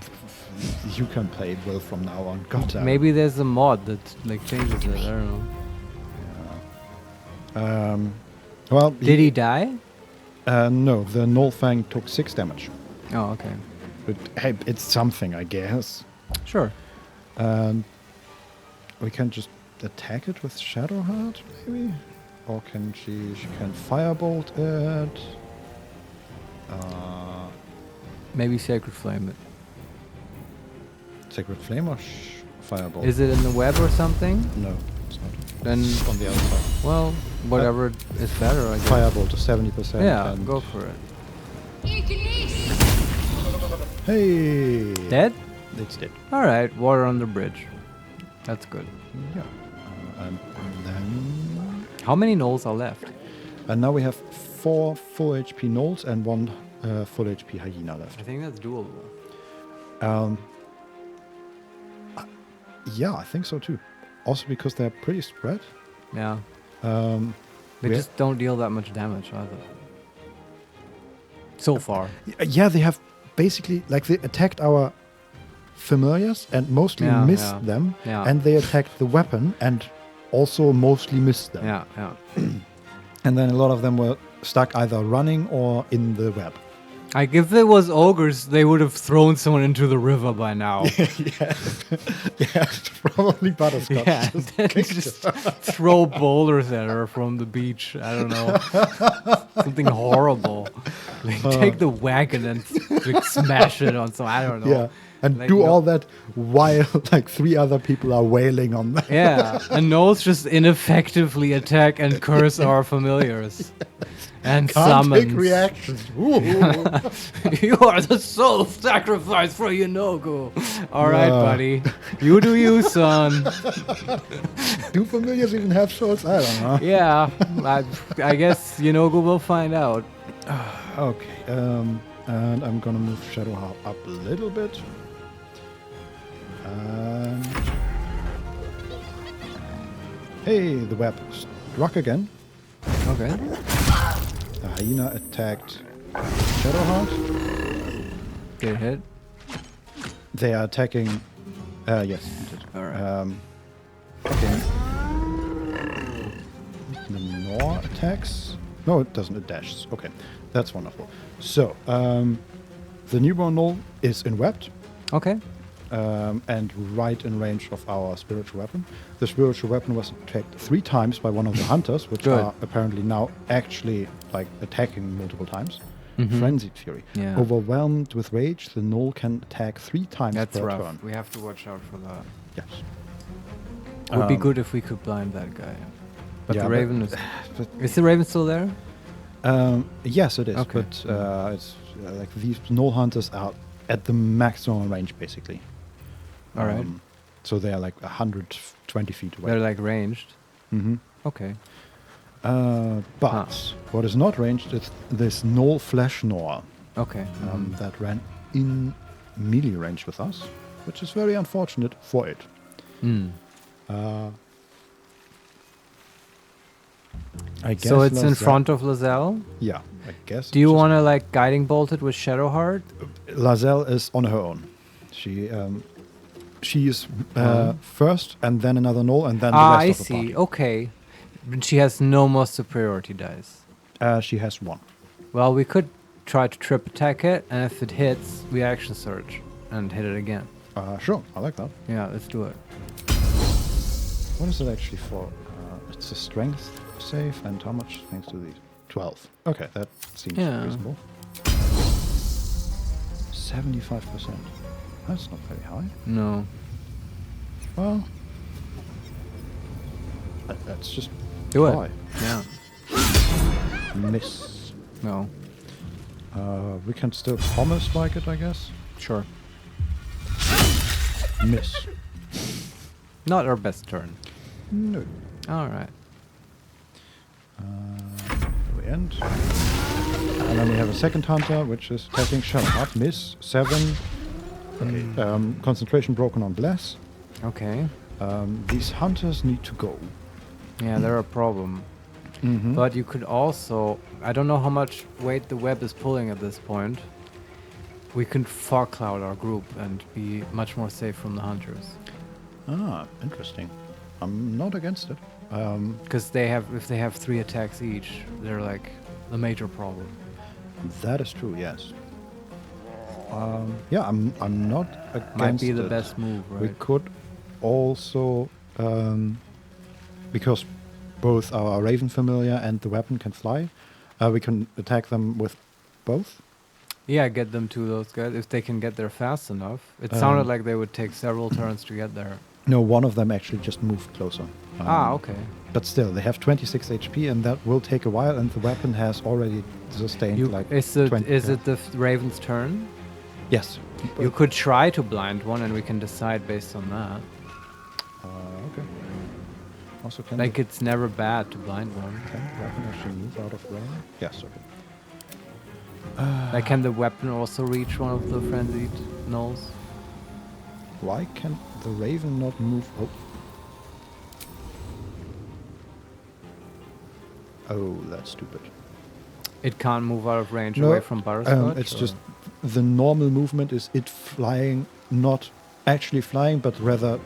You can play it Will from now on. God damn. Maybe there's a mod that like changes it. I don't know. Yeah. Well, did he die? No, the Nullfang took 6 damage. Oh, okay. But hey, it's something, I guess. Sure. We can just attack it with Shadowheart, maybe, or can she can firebolt it? Maybe Sacred Flame it. Sacred Flame or Firebolt? Is it in the web or something? No, it's not. Then it's on the other side. Well, whatever is better, I guess. Firebolt to 70%. Yeah, go for it. Hey! Dead? It's dead. Alright, water on the bridge. That's good. Yeah. And then... How many gnolls are left? And now we have 4 full HP gnolls and 1 full HP hyena left. I think that's doable. Yeah, I think so too. Also because they're pretty spread. Yeah. They just don't deal that much damage either. So far. Yeah, they have basically, like, they attacked our familiars and mostly missed them. Yeah. And they attacked the weapon and also mostly missed them. Yeah, yeah. And then a lot of them were stuck either running or in the web. Like, if it was ogres, they would have thrown someone into the river by now. Yeah, probably Butterscotch. Yeah, just throw boulders at her from the beach. I don't know. Something horrible. Like, take the wagon and like, smash it on some, I don't know. Yeah, and like, do all that while like 3 other people are wailing on them. Yeah, and gnolls just ineffectively attack and curse our familiars. And summons. Take reactions. You are the soul sacrifice for Yonogu. All right, buddy. You do you, son. Do familiars even have souls? I don't know. Yeah, I guess Yonogu will find out. Okay, and I'm gonna move Shadowheart up a little bit. And hey, the web struck again. Okay. The hyena attacked Shadowheart. Did it hit? They are attacking. Yes, it did. All right. Okay. The Nor attacks. No, it doesn't. It dashes. Okay, that's wonderful. So, the newborn gnoll is enwebbed. Okay. And right in range of our spiritual weapon. The spiritual weapon was attacked 3 times by one of the hunters, which are apparently now actually like attacking multiple times. Frenzied Fury. Yeah. Overwhelmed with rage, the gnoll can attack 3 times That's per rough. turn. We have to watch out for that. Yes. It would be good if we could blind that guy. But yeah, the raven is the raven still there? Yes, it is. Okay. But it's like these gnoll hunters are at the maximum range, basically. All right. So they are like 120 feet away. They're like ranged. Mm-hmm. Okay. But what is not ranged is this gnoll flesh gnawer. Okay. That ran in melee range with us, which is very unfortunate for it. I guess so it's in front of Lazelle? Yeah, I guess. Do you want to like guiding bolt it with Shadowheart? Lazelle is on her own. She She is first, and then another null, and then the rest I of the see. party. Okay. But she has no more superiority dice. She has 1. Well, we could try to trip attack it, and if it hits, we action surge and hit it again. Sure, I like that. Yeah, let's do it. What is it actually for? It's a strength save, and how much thanks to these? 12. Okay, that seems reasonable. 75%. That's not very high. No. Well, let's just do try. it. Yeah. Miss. No. We can still pommel strike it, I guess. Sure. Miss. Not our best turn. No. All right. We end. And then we have a second hunter, which is attacking Shadowheart. Miss. 7. Okay. Concentration broken on Bless. Okay. These hunters need to go. Yeah, they're a problem. But you could also... I don't know how much weight the web is pulling at this point. We can fog cloud our group and be much more safe from the hunters. Ah, interesting. I'm not against it. Because if they have 3 attacks each, they're like a major problem. That is true, yes. Yeah, I'm not against it. Might be the best move, right? We could also, because both our Raven Familiar and the weapon can fly, we can attack them with both. Yeah, get them to those guys if they can get there fast enough. It sounded like they would take several turns to get there. No, one of them actually just moved closer. Okay. But still, they have 26 HP, and that will take a while, and the weapon has already sustained is it the Raven's turn? Yes. You could try to blind one, and we can decide based on that. Okay. Also, can like it's never bad to blind one. Can the weapon actually move out of range? Yes. Okay. Like, can the weapon also reach one of the frenzied gnolls? Why can the Raven not move? Oh, that's stupid. It can't move out of range away from Butterscotch? It's just the normal movement is it flying, not actually flying, but rather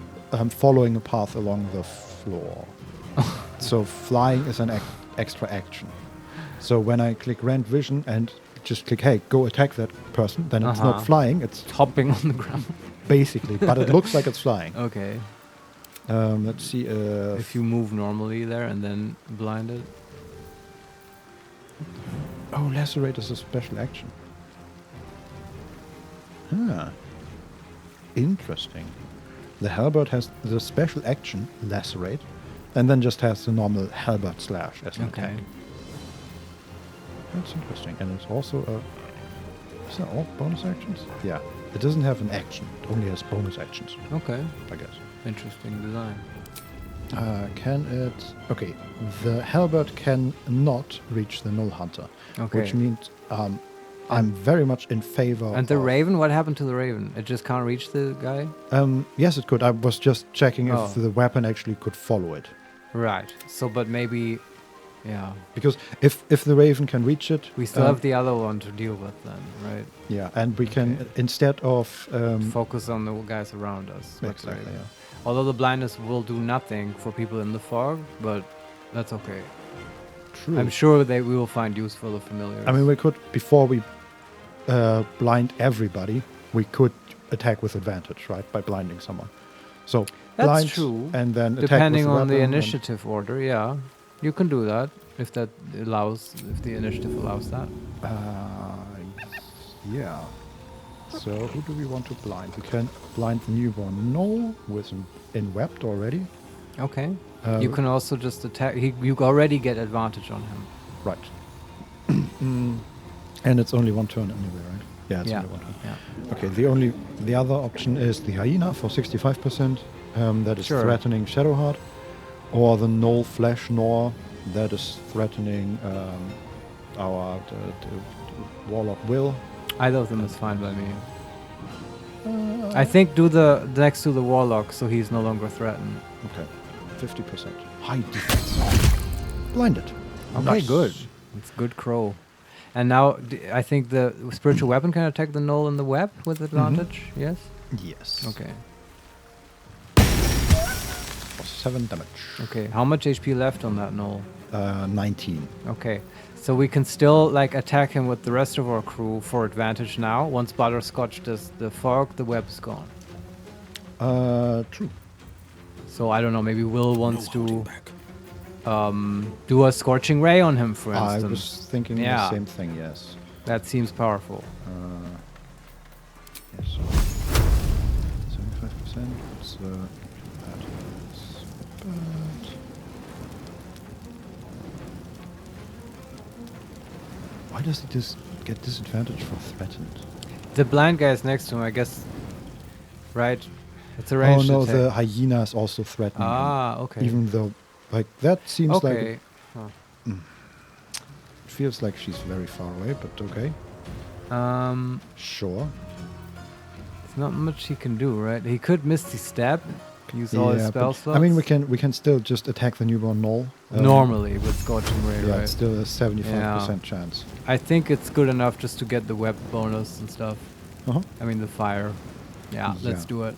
following a path along the floor. So flying is an extra action. So when I click Rand Vision and just click, hey, go attack that person, then it's not flying, it's hopping on the ground. Basically, but it looks like it's flying. Okay. Let's see if you move normally there and then blind it. Oh, Lacerate is a special action. Interesting. The Halberd has the special action, Lacerate, and then just has the normal Halberd slash as an attack. That's interesting. And it's also is that all bonus actions? Yeah. It doesn't have an action. It only has bonus actions. Okay. I guess. Interesting design. Can it... Okay. The Halberd can not reach the Null Hunter. Okay. Which means I'm very much in favor And the Raven? What happened to the Raven? It just can't reach the guy? Yes, it could. I was just checking if the weapon actually could follow it. Right. So, but maybe... Yeah. Because if the Raven can reach it... We still have the other one to deal with then, right? Yeah, and we can, instead of... focus on the guys around us. Exactly, yeah. Although the blindness will do nothing for people in the fog, but that's okay. True. I'm sure we will find use for the familiars. I mean, we could, before we blind everybody, we could attack with advantage, right? By blinding someone. So, that's blind true. And then attack depending with on the weapon initiative order, yeah. You can do that if that allows, if the initiative allows that. Yeah. So who do we want to blind? We can blind the newborn Null with an Enwebbed already. Okay. You can also just attack. You already get advantage on him. Right. And it's only one turn anyway, right? Yeah, it's only one turn. Yeah. Okay. The other option is the Hyena for 65%. That is threatening Shadowheart. Or the Null Flesh Gnaw, that is threatening our Warlock Will. Either of them is fine by me. I think do the next to the Warlock so he's no longer threatened. Okay. 50%. High defense. Blinded. Okay, Nice. good. It's good crow. And now I think the spiritual weapon can attack the Null in the web with advantage, yes? Yes. Okay. 7 damage. Okay, how much HP left on that knoll? 19. Okay, so we can still like attack him with the rest of our crew for advantage now. Once Butterscotch does the fog, the web is gone. True. So I don't know, maybe Will wants to do a scorching ray on him, for instance. I was thinking the same thing, yes. That seems powerful. Yes. 75%. It's, that is bad. Why does he just get disadvantage for threatened? The blind guy is next to him, I guess. Right? It's a ranged Oh no, attack. the hyena is also threatening. Ah, okay. Even though, like, that seems okay. like... It feels like she's very far away, but okay. Sure. There's not much he can do, right? He could Misty Step, use all his spell slots. I mean, we can still just attack the newborn knoll. Normally, with Scorching Ray, right? It's still a 75% chance. I think it's good enough just to get the web bonus and stuff. I mean, the fire. Yeah, let's do it.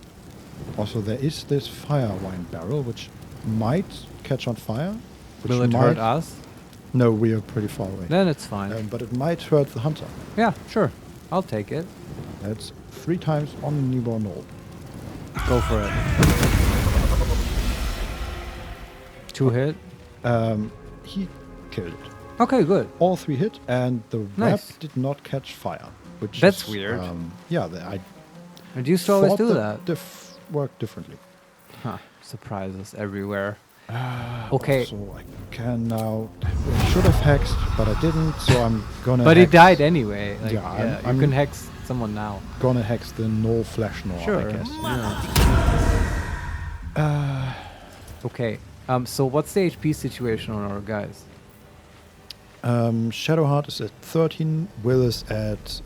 Also, there is this fire wine barrel, which might catch on fire. Will it hurt us? No, we are pretty far away. Then it's fine. But it might hurt the hunter. Yeah, sure. I'll take it. That's 3 times on the newborn knoll. Go for it. 2 hit. He killed it. Okay, good. All 3 hit, and the web did not catch fire. Which That's is, weird. I And you used to always do that. Work differently. Huh. Surprises everywhere. Okay. So I can now... I should have hexed, but I didn't, so I'm gonna But hex. he died anyway. Like, I'm you can hex someone now. Gonna hex the Knoll Flesh Gnaw, Sure. I guess. Okay. So what's the HP situation on our guys? Shadowheart is at 13, Will is at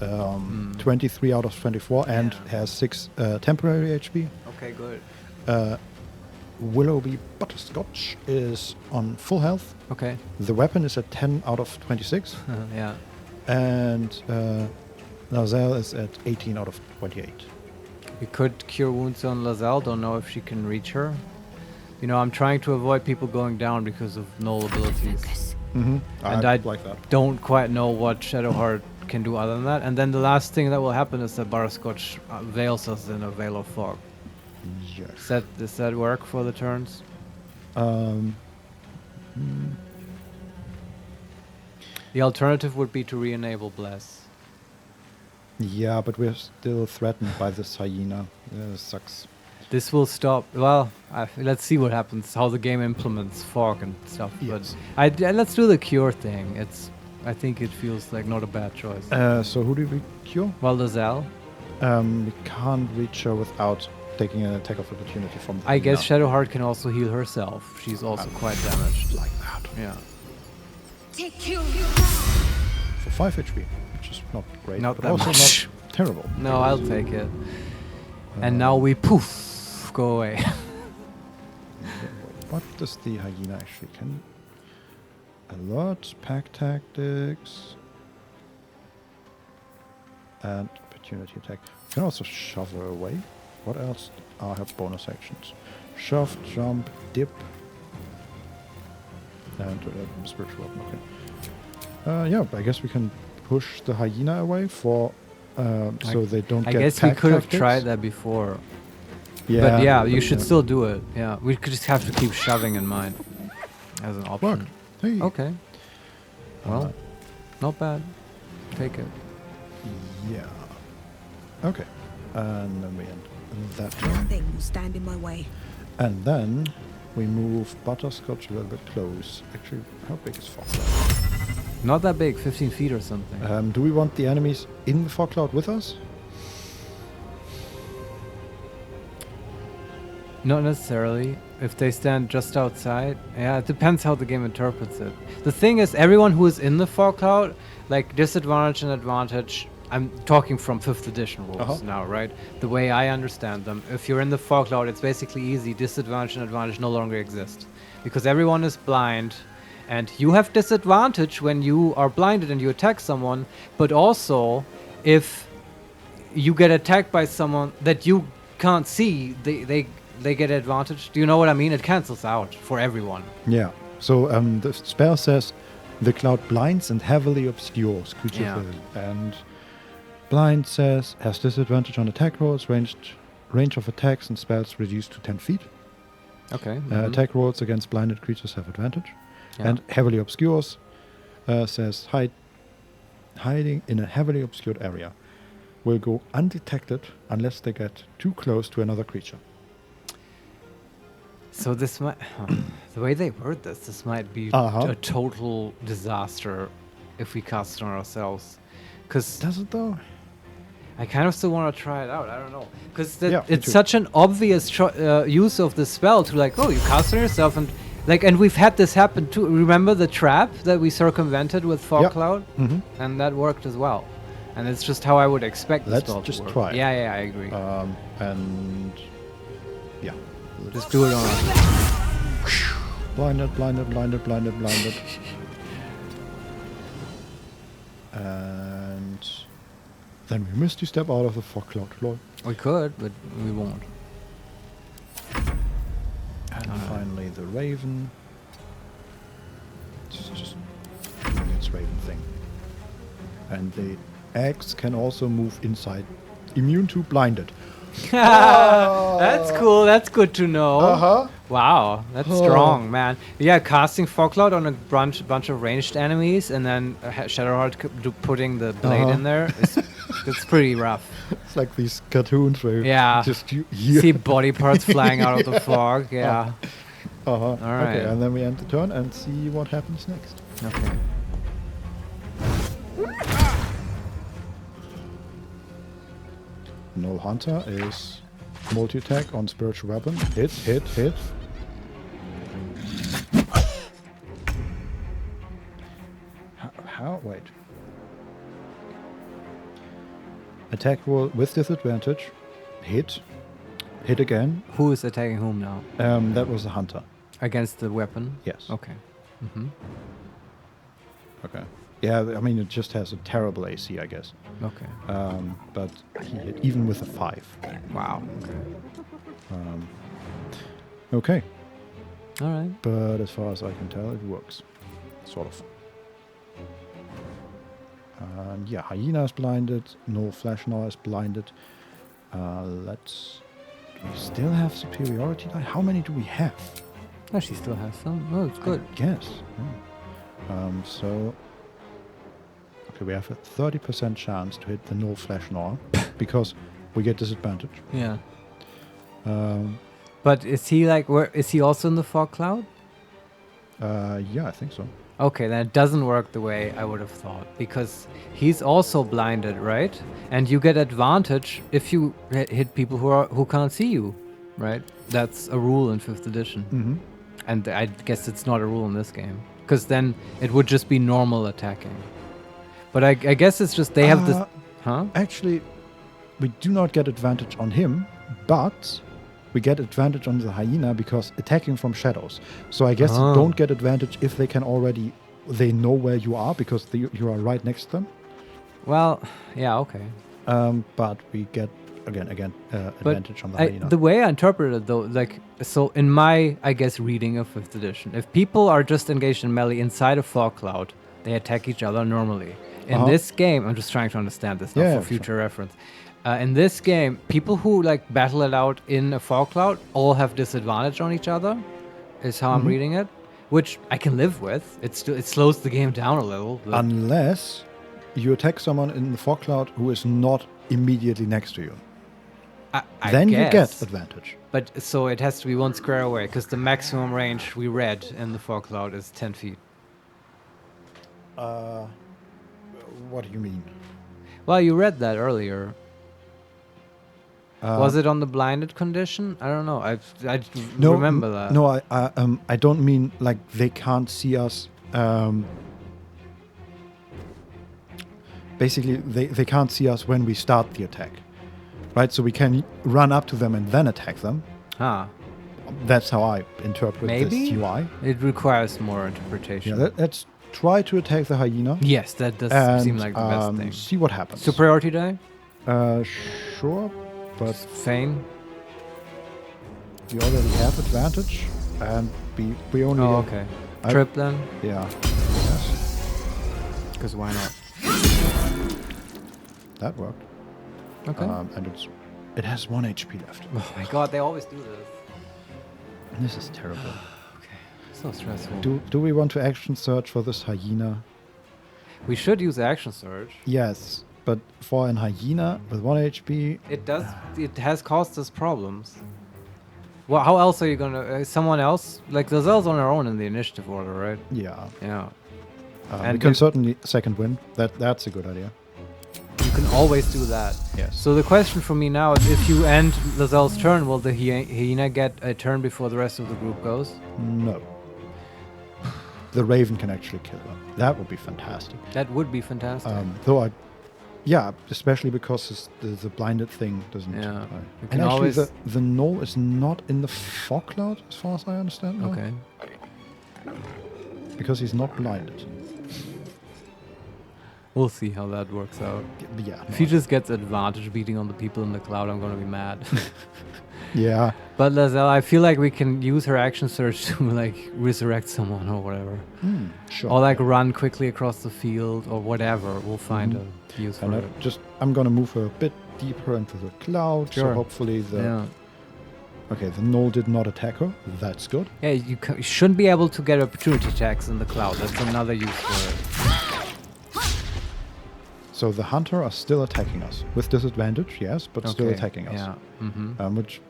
23 out of 24 and has 6 temporary HP. Okay, good. Willoughby Butterscotch is on full health. Okay. The weapon is at 10 out of 26. Yeah. And Lazelle is at 18 out of 28. We could cure wounds on Lazelle. Don't know if she can reach her. You know, I'm trying to avoid people going down because of null abilities. And I like that. don't quite know what Shadowheart can do other than that. And then the last thing that will happen is that Butterscotch veils us in a veil of fog. Yes. Does that work for the turns? The alternative would be to re-enable Bless. Yeah, but we're still threatened by this hyena. Sucks. This will stop. Well, let's see what happens. How the game implements fog and stuff. Yes. But let's do the cure thing. I think it feels like not a bad choice. So who do we cure? Well, Lazelle. We can't reach her without taking an attack of opportunity from the I guess Shadowheart can also heal herself. She's also quite damaged. Like that. Yeah. Take you. For 5 HP, which is not great, Not but that also much. not terrible. No, I'll take it. And now we poof, go away. What does the hyena actually can? Alert, pack tactics, and opportunity attack. You can also shove her away. What else are her bonus actions? Shove, jump, dip, and spiritual weapon. Okay. Yeah, I guess we can push the hyena away for so they don't get. I guess we pack could have tactics. tried that before. Yeah, But yeah, you should still do it. Yeah, we could just have to keep shoving in mind as an option. Work. Hey. Okay. Well, not bad. Take it. Yeah. Okay. And then we end that turn. Thing will stand in my way. And then we move Butterscotch a little bit close. Actually, how big is Fog Cloud? Not that big, 15 feet or something. Do we want the enemies in the Fog Cloud with us? Not necessarily. If they stand just outside, yeah, it depends how the game interprets it. The thing is, everyone who is in the fog cloud, like disadvantage and advantage, I'm talking from 5th edition rules now, right? The way I understand them, if you're in the fog cloud, it's basically easy. Disadvantage and advantage no longer exist. Because everyone is blind, and you have disadvantage when you are blinded and you attack someone, but also, if you get attacked by someone that you can't see, they get advantage? Do you know what I mean? It cancels out for everyone. Yeah. So the spell says the cloud blinds and heavily obscures creatures within. And blind says has disadvantage on attack rolls, range of attacks and spells reduced to 10 feet. Okay. Attack rolls against blinded creatures have advantage. Yeah. And heavily obscures says hiding in a heavily obscured area will go undetected unless they get too close to another creature. So this might, the way they word this might be a total disaster if we cast it on ourselves. Cause does it though? I kind of still want to try it out. I don't know, because it's such an obvious use of the spell to like, oh, you cast it on yourself and like, and we've had this happen too. Remember the trap that we circumvented with Fog Cloud, and that worked as well. And it's just how I would expect the spell to work. Let's just try it. Yeah, I agree. And yeah. Just do it on. Blinded. And then we misty step out of the fog cloud. Lol. We could, but we won't. And finally the raven. It's just doing its raven thing. And the eggs can also move inside. Immune to blinded. That's cool. That's good to know. Wow, that's strong, man. Yeah, casting Fog Cloud on a bunch of ranged enemies, and then Shadowheart putting the blade in there. It's pretty rough. It's like these cartoons where just you see body parts flying out of the fog. Yeah. All right. Okay, and then we end the turn and see what happens next. Okay. Null Hunter is multi-attack on spiritual weapon. Hit. How? Wait. Attack roll with disadvantage. Hit again. Who is attacking whom now? That was the hunter. Against the weapon? Yes. Okay. Okay. Yeah, I mean, it just has a terrible AC, I guess. Okay. But he hit even with a 5. Wow. Okay. All right. But as far as I can tell, it works. Sort of. Yeah, Hyena is blinded. No Flash now is blinded. Do we still have superiority die? How many do we have? Oh, she still has some. Oh, it's good. I guess. Yeah. So... Okay, we have a 30% chance to hit the no Flash Nor because we get disadvantage. Yeah. But is he like, is he also in the fog cloud? Yeah, I think so. Okay, then it doesn't work the way I would have thought because he's also blinded, right? And you get advantage if you hit people who can't see you, right? That's a rule in 5th edition. And I guess it's not a rule in this game because then it would just be normal attacking. But I guess it's just they have this... Huh? Actually, we do not get advantage on him, but we get advantage on the hyena because attacking from shadows. So I guess you don't get advantage if they can already... They know where you are because you are right next to them. Well, yeah, okay. But we get, again advantage on the hyena. The way I interpret it, though, like... So in my, I guess, reading of 5th edition, if people are just engaged in melee inside a fog cloud, they attack each other normally. In this game, I'm just trying to understand this now for future reference. In this game, people who like battle it out in a fog cloud all have disadvantage on each other, is how I'm reading it, which I can live with. It slows the game down a little. Unless you attack someone in the fog cloud who is not immediately next to you. Then you get advantage. But so it has to be 1 square away, because the maximum range we read in the fog cloud is 10 feet. What do you mean? Well, you read that earlier. Was it on the blinded condition? I don't know. I remember that. No, I don't mean like they can't see us. Basically, they can't see us when we start the attack, right? So we can run up to them and then attack them. That's how I interpret this UI. It requires more interpretation. Yeah, let's try to attack the hyena. Yes, that does seem like the best thing. See what happens. Superiority die? Sure, but feign. we already have advantage, and we only. Oh, okay. Trip then? Yeah. Yes. Because why not? That worked. Okay. And it has 1 HP left. Oh my god, they always do this. This is terrible. Okay. So stressful. Do we want to action search for this hyena? We should use action surge. Yes, but for an hyena with 1 HP... It has caused us problems. Well, how else are you gonna... someone else? Like, Lazelle's on her own in the initiative order, right? Yeah. Yeah. And we can certainly second win. That's a good idea. You can always do that. Yes. So the question for me now is, if you end Lazelle's turn, will the hyena get a turn before the rest of the group goes? No. The raven can actually kill her. That would be fantastic. That would be fantastic. Though yeah, especially because the blinded thing doesn't. Yeah. And actually, the gnoll is not in the fog cloud, as far as I understand. Now. Okay. Because he's not blinded. We'll see how that works out. Yeah. If he just gets advantage beating on the people in the cloud, I'm gonna be mad. Yeah. But Lazelle, I feel like we can use her action surge to like resurrect someone or whatever. Sure. Or like run quickly across the field or whatever. We'll find a use for it. I'm gonna move her a bit deeper into the cloud, so hopefully the. Yeah. Okay, the gnoll did not attack her. That's good. Yeah, you shouldn't be able to get opportunity attacks in the cloud. That's another use for it. So the hunter are still attacking us with disadvantage, yes, but still attacking us. Yeah. Mm-hmm. Which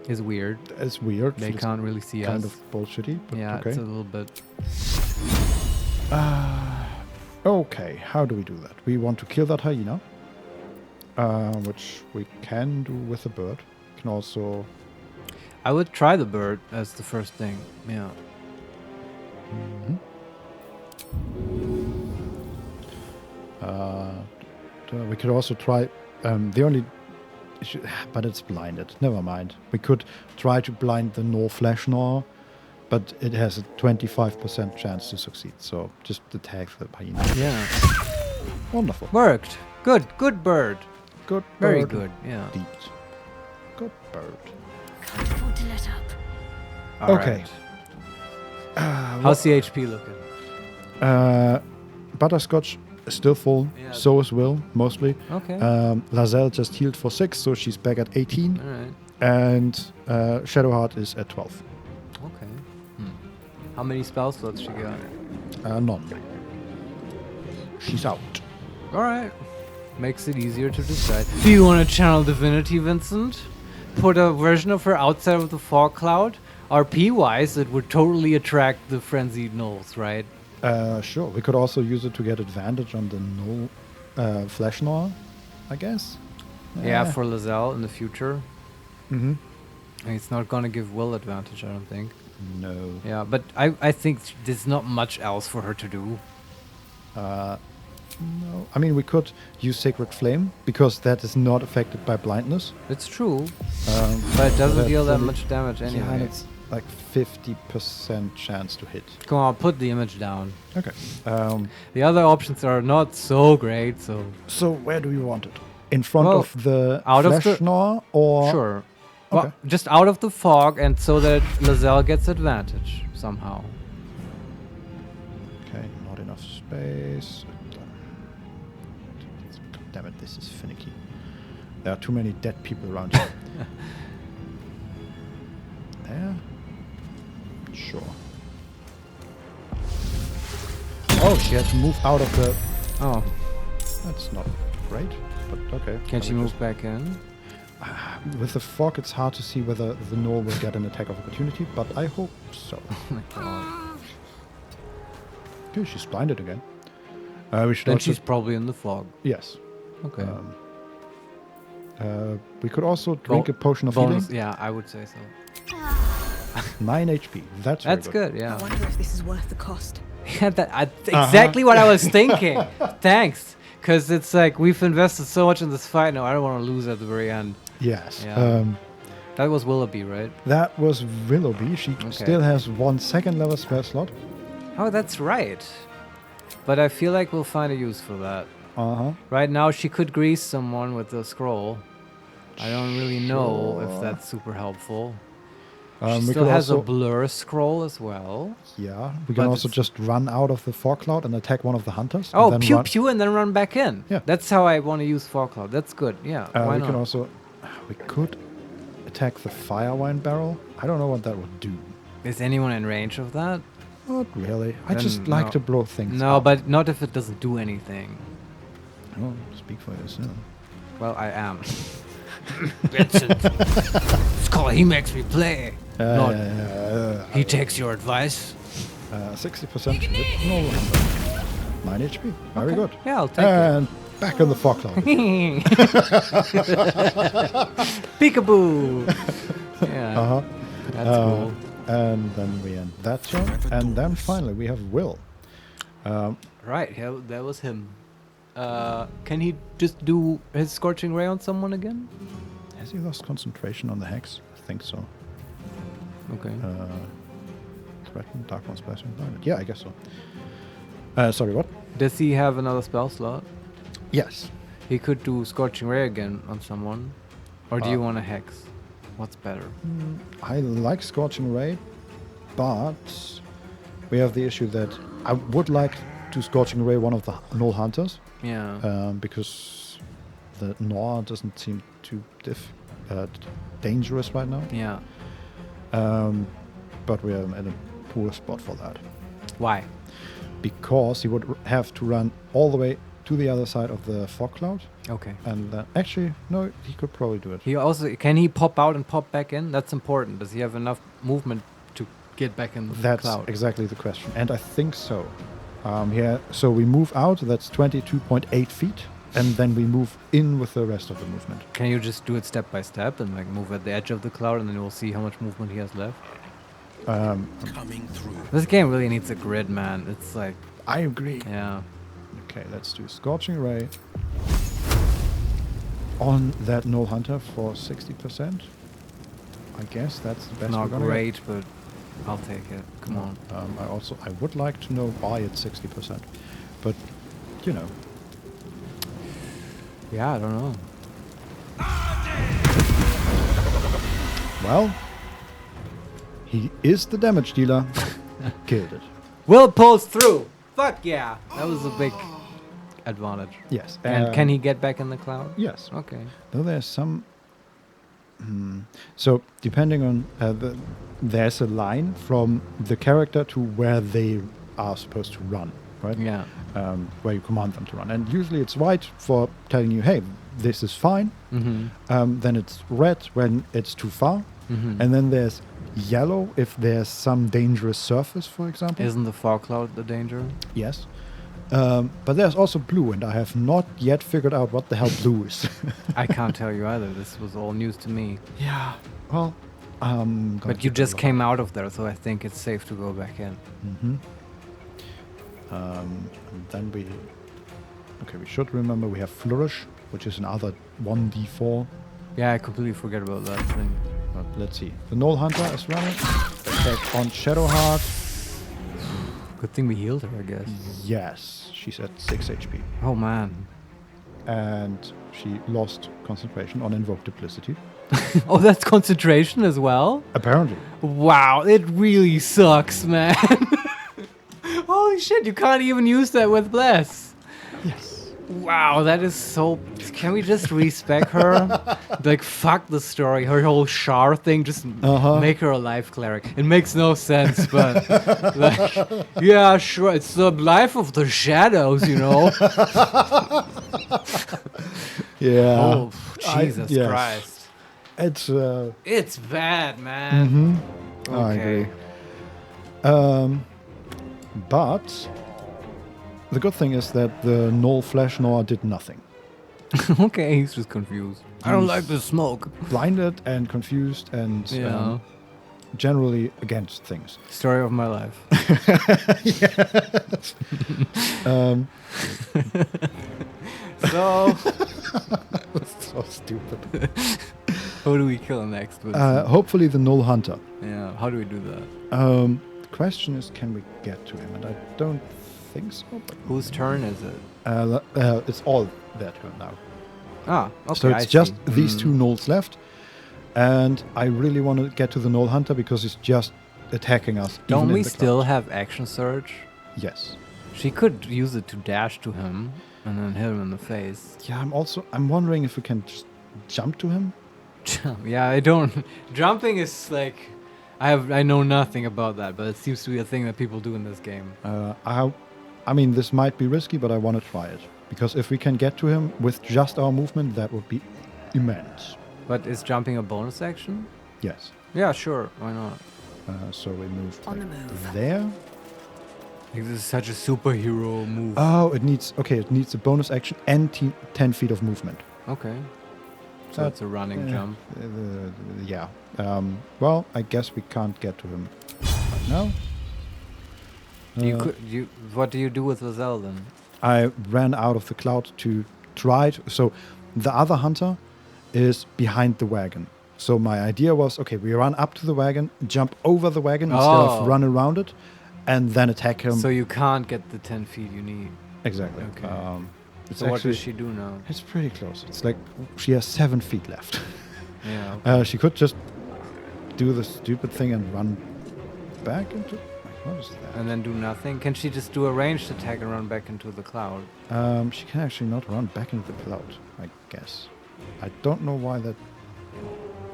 is weird. It's weird. They can't really see kind us. Kind of bullshitty, but yeah, okay. it's a little bit. Okay, how do we do that? We want to kill that hyena, which we can do with a bird. Can also. I would try the bird as the first thing. Yeah. We could also try. The only. But it's blinded. Never mind. We could try to blind the Nor Flash Nor, but it has a 25% chance to succeed. So just attack the hyena. Yeah. Wonderful. Worked. Good. Good bird. Good bird. Very good. Yeah. Indeed. Good bird. Can't afford to let up. All okay. Right. How's the HP looking? Butterscotch is still full. Yeah. So is Will, mostly. Okay. Lazelle just healed for 6, so she's back at 18. All right. And Shadowheart is at 12. Okay. How many spell slots she got? None. She's out. All right. Makes it easier to decide. Do you want to channel Divinity, Vincent? Put a version of her outside of the fog cloud? RP-wise, it would totally attract the frenzied gnolls, right? Sure. We could also use it to get advantage on the Gnoll Flash Gnaw, I guess. Yeah, for Lazelle in the future. Mm-hmm. It's not going to give Will advantage, I don't think. No. Yeah, but I think there's not much else for her to do. No. I mean, we could use Sacred Flame, because that is not affected by blindness. It's true. But it doesn't deal that much damage anyway. Yeah, and it's like 50% chance to hit. Come on, put the image down. Okay. The other options are not so great, so... So where do you want it? In front of the Flash Gnaw, or... Sure. Okay. Well, just out of the fog, and so that Lazelle gets advantage somehow. Okay, not enough space. Damn it, this is finicky. There are too many dead people around here. There? Sure. Oh, she had to move out of the... Oh. That's not great, but okay. Can she move back in? With the fog, it's hard to see whether the gnoll will get an attack of opportunity, but I hope so. Oh my god. Okay, she's blinded again. We should then also she's probably in the fog. Yes. Okay. We could also drink a potion of healing. Yeah, I would say so. 9 HP. That's good. Yeah. I wonder if this is worth the cost. Yeah, exactly what I was thinking. Thanks, because it's like we've invested so much in this fight now. I don't want to lose at the very end. Yes. Yeah. That was Willoughby, right? That was Willoughby. She still has 1 second-level spell slot. Oh, that's right. But I feel like we'll find a use for that. Uh-huh. Right now, she could grease someone with the scroll. I don't really know if that's super helpful. She We still could has a also, blur scroll as well. yeah, we can But also it's- just run out of the fog cloud and attack one of the hunters. Oh, and then pew run. pew, and then run back in. Yeah. That's how I want to use fog cloud. That's good. Yeah. Why We not? can also, we could attack the fire wine barrel. I don't know what that would do. Is anyone in range of that? Not really. I Then just like no. to blow things No, up. but not if it doesn't do anything. Oh, speak for yourself. Well, I am. Vincent. It's called HeMakesMePlay. Not he takes your advice. 60% with no lumber. 9 HP. Very good. Yeah, I'll take And back in the fog cloud. it. Peekaboo. Yeah. Uh-huh. That's cool. And then we end that turn. And then finally we have Will. Right, yeah, that was him. Can he just do his Scorching Ray on someone again? Has he lost concentration on the hex? I think so. Okay. Threaten, Dark One Splashing Blinded. Yeah, I guess so. Sorry, what? Does he have another spell slot? Yes. He could do Scorching Ray again on someone. Or do you want a Hex? What's better? I like Scorching Ray, but we have the issue that I would like to Scorching Ray one of the Null Hunters. Yeah. Because the Gnaw doesn't seem too dangerous right now. Yeah. But we are in a poor spot for that. Why? Because he would have to run all the way to the other side of the fog cloud. Okay. And then, actually, no, he could probably do it. He also can he pop out and pop back in? That's important. Does he have enough movement to get back in the That's cloud? exactly the question. And I think so. So we move out, that's 22.8 feet. And then we move in with the rest of the movement. Can you just do it step by step and like move at the edge of the cloud, and then we'll see how much movement he has left? Coming through. This game really needs a grid, man. It's like I agree. Yeah. Okay, let's do Scorching Ray on that Null Hunter for 60%. I guess that's the best. Not we're gonna great, but I'll take it. Come on. I would like to know why it's 60%, but you know. Yeah, I don't know. Well, he is the damage dealer. Killed it. Will pulls through. Fuck yeah. That was a big advantage. Yes. And can he get back in the cloud? Yes. Okay. Though there's some. So depending on there's a line from the character to where they are supposed to run, right? Yeah. Where you command them to run, and usually it's white for telling you, hey, this is fine. Mm-hmm. Then it's red when it's too far, Mm-hmm. and then there's yellow if there's some dangerous surface, for example. Isn't the fog cloud the danger? Yes. But there's also blue, and I have not yet figured out what the hell blue is. I can't tell you either. This was all news to me. Yeah. Well, but you just came out of there, so I think it's safe to go back in. Mm-hmm. And then we should remember we have Flourish, which is another 1d4. Yeah, I completely forget about that thing. But let's see. The Null Hunter is running. Attack on Shadowheart. Good thing we healed her, I guess. Yes, she's at 6 HP. Oh man. And she lost concentration on Invoke Duplicity. Oh, that's concentration as well? Apparently. Wow, it really sucks, man. Holy shit, you can't even use that with Bless. Yes. Wow, that is so... Can we just respec her? Like, fuck the story. Her whole Shar thing, just make her a life cleric. It makes no sense, but... like, yeah, sure, it's the life of the shadows, you know? Yeah. Oh, Jesus yes. Christ. It's bad, man. Mm-hmm. Okay. I agree. But the good thing is that the Null Flash Noir did nothing. Okay, he's just confused. I don't like the smoke. Blinded and confused and generally against things. Story of my life. Yes. So... That's so stupid. Who do we kill next? Hopefully the Null Hunter. Yeah, how do we do that? The question is, can we get to him? And I don't think so. But whose turn is it? It's all their turn now. Ah, okay. So it's just these two Nulls left. And I really want to get to the Gnoll Hunter because he's just attacking us. Don't even we in the still clouds. have action surge? Yes. She could use it to dash to him and then hit him in the face. Yeah, I'm wondering if we can just jump to him. Yeah, I don't. Jumping is like, I know nothing about that, but it seems to be a thing that people do in this game. I mean, this might be risky, but I want to try it because if we can get to him with just our movement, that would be immense. But is jumping a bonus action? Yes. Yeah, sure. Why not? So we move On the move. there. Like, this is such a superhero move. Oh, it needs a bonus action and 10 feet of movement. Okay. So it's a running jump. Yeah. Well, I guess we can't get to him right now. What do you do with Vazel then? I ran out of the cloud to try to. So the other hunter is behind the wagon. So my idea was, okay, we run up to the wagon, jump over the wagon instead of run around it, and then attack him. So you can't get the 10 feet you need. Exactly. Okay. It's So what does she do now? It's pretty close. It's like she has 7 feet left. Yeah. Okay. She could just do the stupid thing and run back into. What is that? And then do nothing? Can she just do a ranged attack and run back into the cloud? She can actually not run back into the cloud, I guess. I don't know why that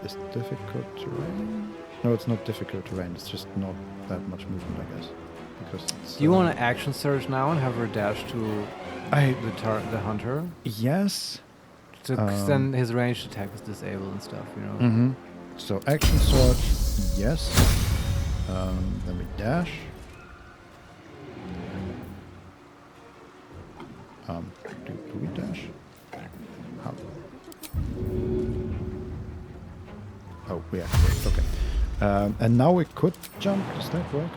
is difficult terrain. No, it's not difficult terrain. It's just not that much movement, I guess. Because it's, do you want to action surge now and have her dash to the hunter? Yes. So 'cause then his ranged attack is disabled and stuff, you know. Mm-hmm. So action surge, yes. Then we dash. Do we dash? How? Oh, we activate. Okay. And now we could jump. Does that work?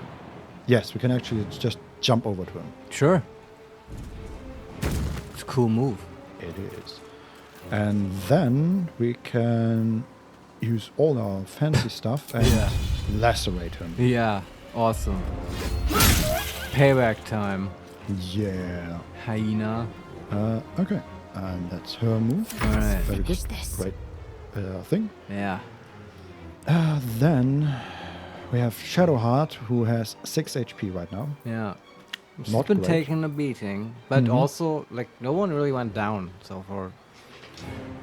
Yes, we can actually just jump over to him. Sure. It's a cool move. It is. And then we can use all our fancy stuff and lacerate him. Yeah, awesome. Payback time. Yeah. Hyena. Okay. And that's her move. Alright. Very good. Great thing. Yeah. Then we have Shadowheart, who has 6 HP right now. Yeah. She's Not been great. taking a beating, but also, like, no one really went down so far.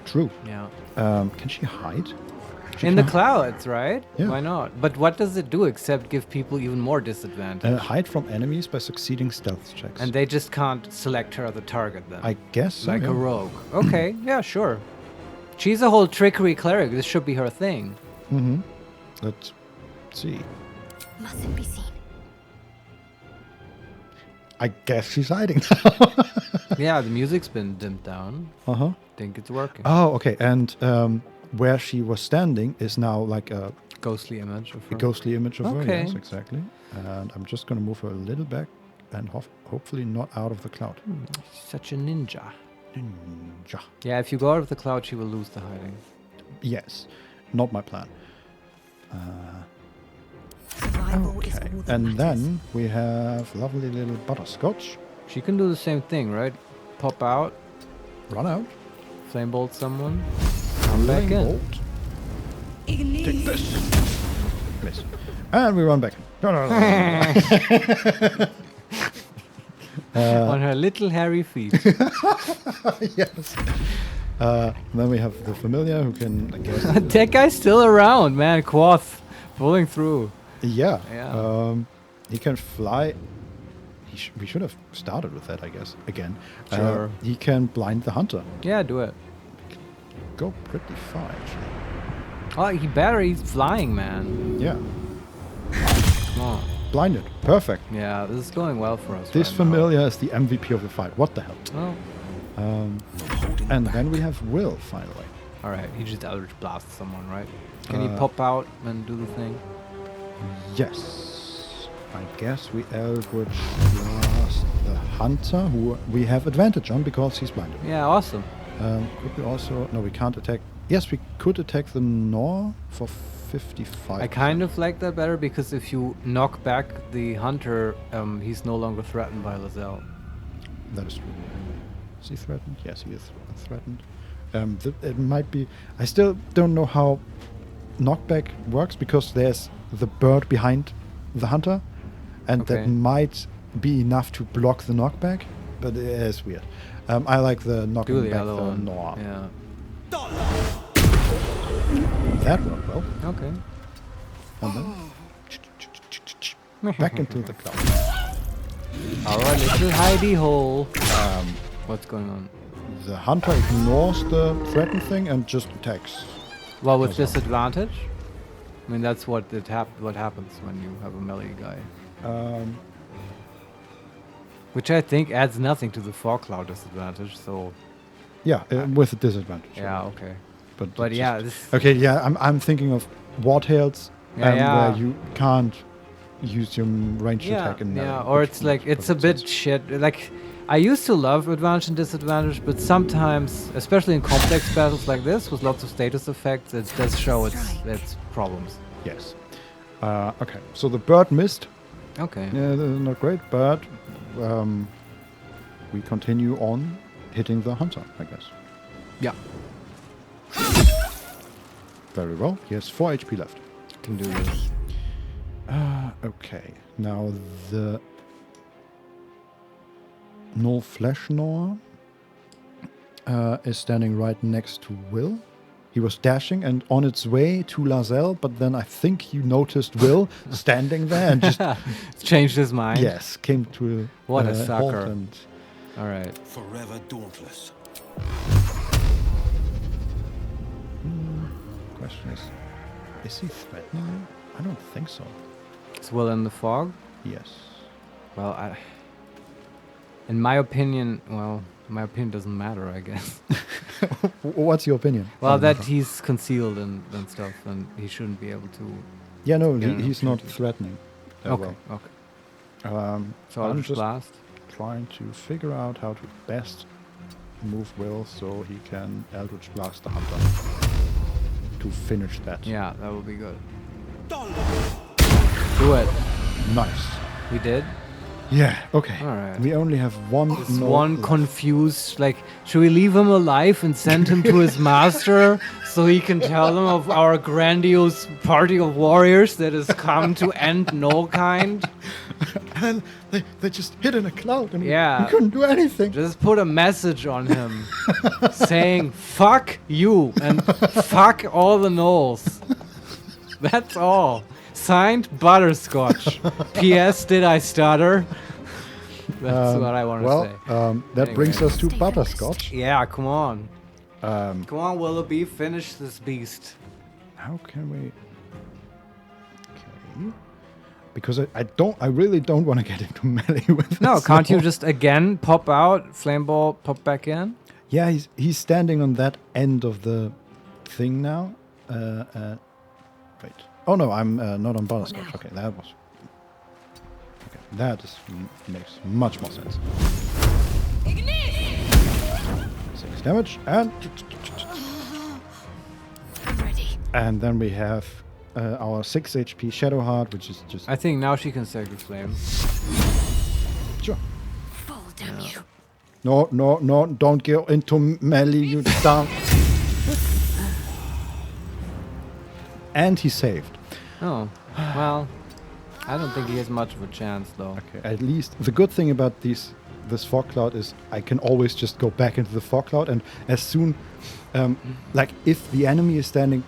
True. Yeah. Can she hide? She In the can clouds, right? Yeah. Why not? But what does it do except give people even more disadvantage? hide from enemies by succeeding stealth checks. And they just can't select her as a target then? I guess so, Like yeah. a rogue. Okay, yeah, sure. She's a whole trickery cleric. This should be her thing. Mm-hmm. Let's see. Mustn't be seen. I guess she's hiding now. Yeah, the music's been dimmed down. Uh-huh. Think it's working. Oh, okay. And where she was standing is now like a ghostly image of her. A ghostly image of her, Okay. yes, exactly. And I'm just going to move her a little back and hopefully not out of the cloud. Such a ninja. Ninja. Yeah, if you go out of the cloud, she will lose the hiding. Yes. Not my plan. Survival is Okay. all that And matters. then we have lovely little Butterscotch. She can do the same thing, right? Pop out, Run out. flame bolt someone, come back in. Bolt. Take this. Miss. And we run back in. No, no, no. On her little hairy feet. Yes. Then we have the familiar who can, I guess. That guy's still around, man. Quoth pulling through. Yeah. Yeah. He can fly. We should have started with that, I guess. Again. Sure. He can blind the hunter. Yeah, do it. Go pretty far, actually. Oh, he better. He's flying, man. Yeah. Come on. Blinded. Perfect. Yeah, this is going well for us. This right familiar is the MVP of the fight. What the hell? now. And then we have Will, finally. Oh, alright. He just Eldritch blasts someone, right? Can he Uh, pop out and do the thing? Yes. I guess we Eldritch blast the hunter, who we have advantage on because he's blinded. Yeah, awesome. Could we also... No, we can't attack... Yes, we could attack the Nor for 55. I kind of like that better because if you knock back the hunter, he's no longer threatened by Lazelle. That is true. Is he threatened? Yes, he is threatened. It might be... I still don't know how knockback works because there's the bird behind the hunter, and that might be enough to block the knockback, but it's weird. I like the knocking back the Noir. Yeah. That worked well. Okay. And then back into the cloud. Our little hidey hole. What's going on? The hunter ignores the threaten thing and just attacks. Well, with disadvantage? I mean, that's what what happens when you have a melee guy. Which I think adds nothing to the fog cloud disadvantage, so... Yeah, with a disadvantage. Yeah, okay. But yeah, okay, yeah, I'm thinking of Wartails, yeah. where you can't use your ranged attack in melee. Yeah, or it's like, it's a bit shit. Like, I used to love advantage and disadvantage, but sometimes, especially in complex battles like this, with lots of status effects, it does show its problems. Yes. Okay, so the bird missed. Okay. Yeah, not great, but we continue on hitting the hunter, I guess. Yeah. Very well. He has 4 HP left. Can do this. Okay. Now the No Flesh Gnawer is standing right next to Will. He was dashing and on its way to Lazelle, but then I think you noticed Will standing there and just changed his mind. Yes, came to what a halt sucker. And all right. Forever dauntless. Question is he threatening you? I don't think so. Is Will in the fog? Yes. Well, in my opinion, my opinion doesn't matter, I guess. What's your opinion? Well, that he's concealed and stuff, and he shouldn't be able to... Yeah, no, he's not threatening. Okay, okay. So I'm Eldritch just Blast. trying to figure out how to best move Will so he can Eldritch Blast the hunter to finish that. Yeah, that would be good. Do it. Nice. We did? Yeah, okay. All right. We only have one. One confused, like, should we leave him alive and send him to his master so he can tell them of our grandiose party of warriors that has come to end no kind? And they just hid in a cloud and we couldn't do anything. Just put a message on him saying, fuck you and fuck all the gnolls. That's all. Signed, Butterscotch. P.S. Did I stutter? That's what I want to say. That brings us to Butterscotch. Yeah, come on. Come on, Willoughby, finish this beast. How can we... Okay. Because I really don't want to get into melee with this. No, can't you just again pop out, flame ball, pop back in? Yeah, he's standing on that end of the thing now. Wait. Oh no, I'm not on Butterscotch. Okay, that was... Okay, that makes much more sense. 6 damage, and... And then we have our 6 HP Shadowheart, which is just... I think now she can Sacred Flame. Sure. Fall, damn you. No, don't go into melee, you dumb... And he saved. Oh, well, I don't think he has much of a chance, though. Okay, at least the good thing about this fog cloud is I can always just go back into the fog cloud, and as soon, like if the enemy is standing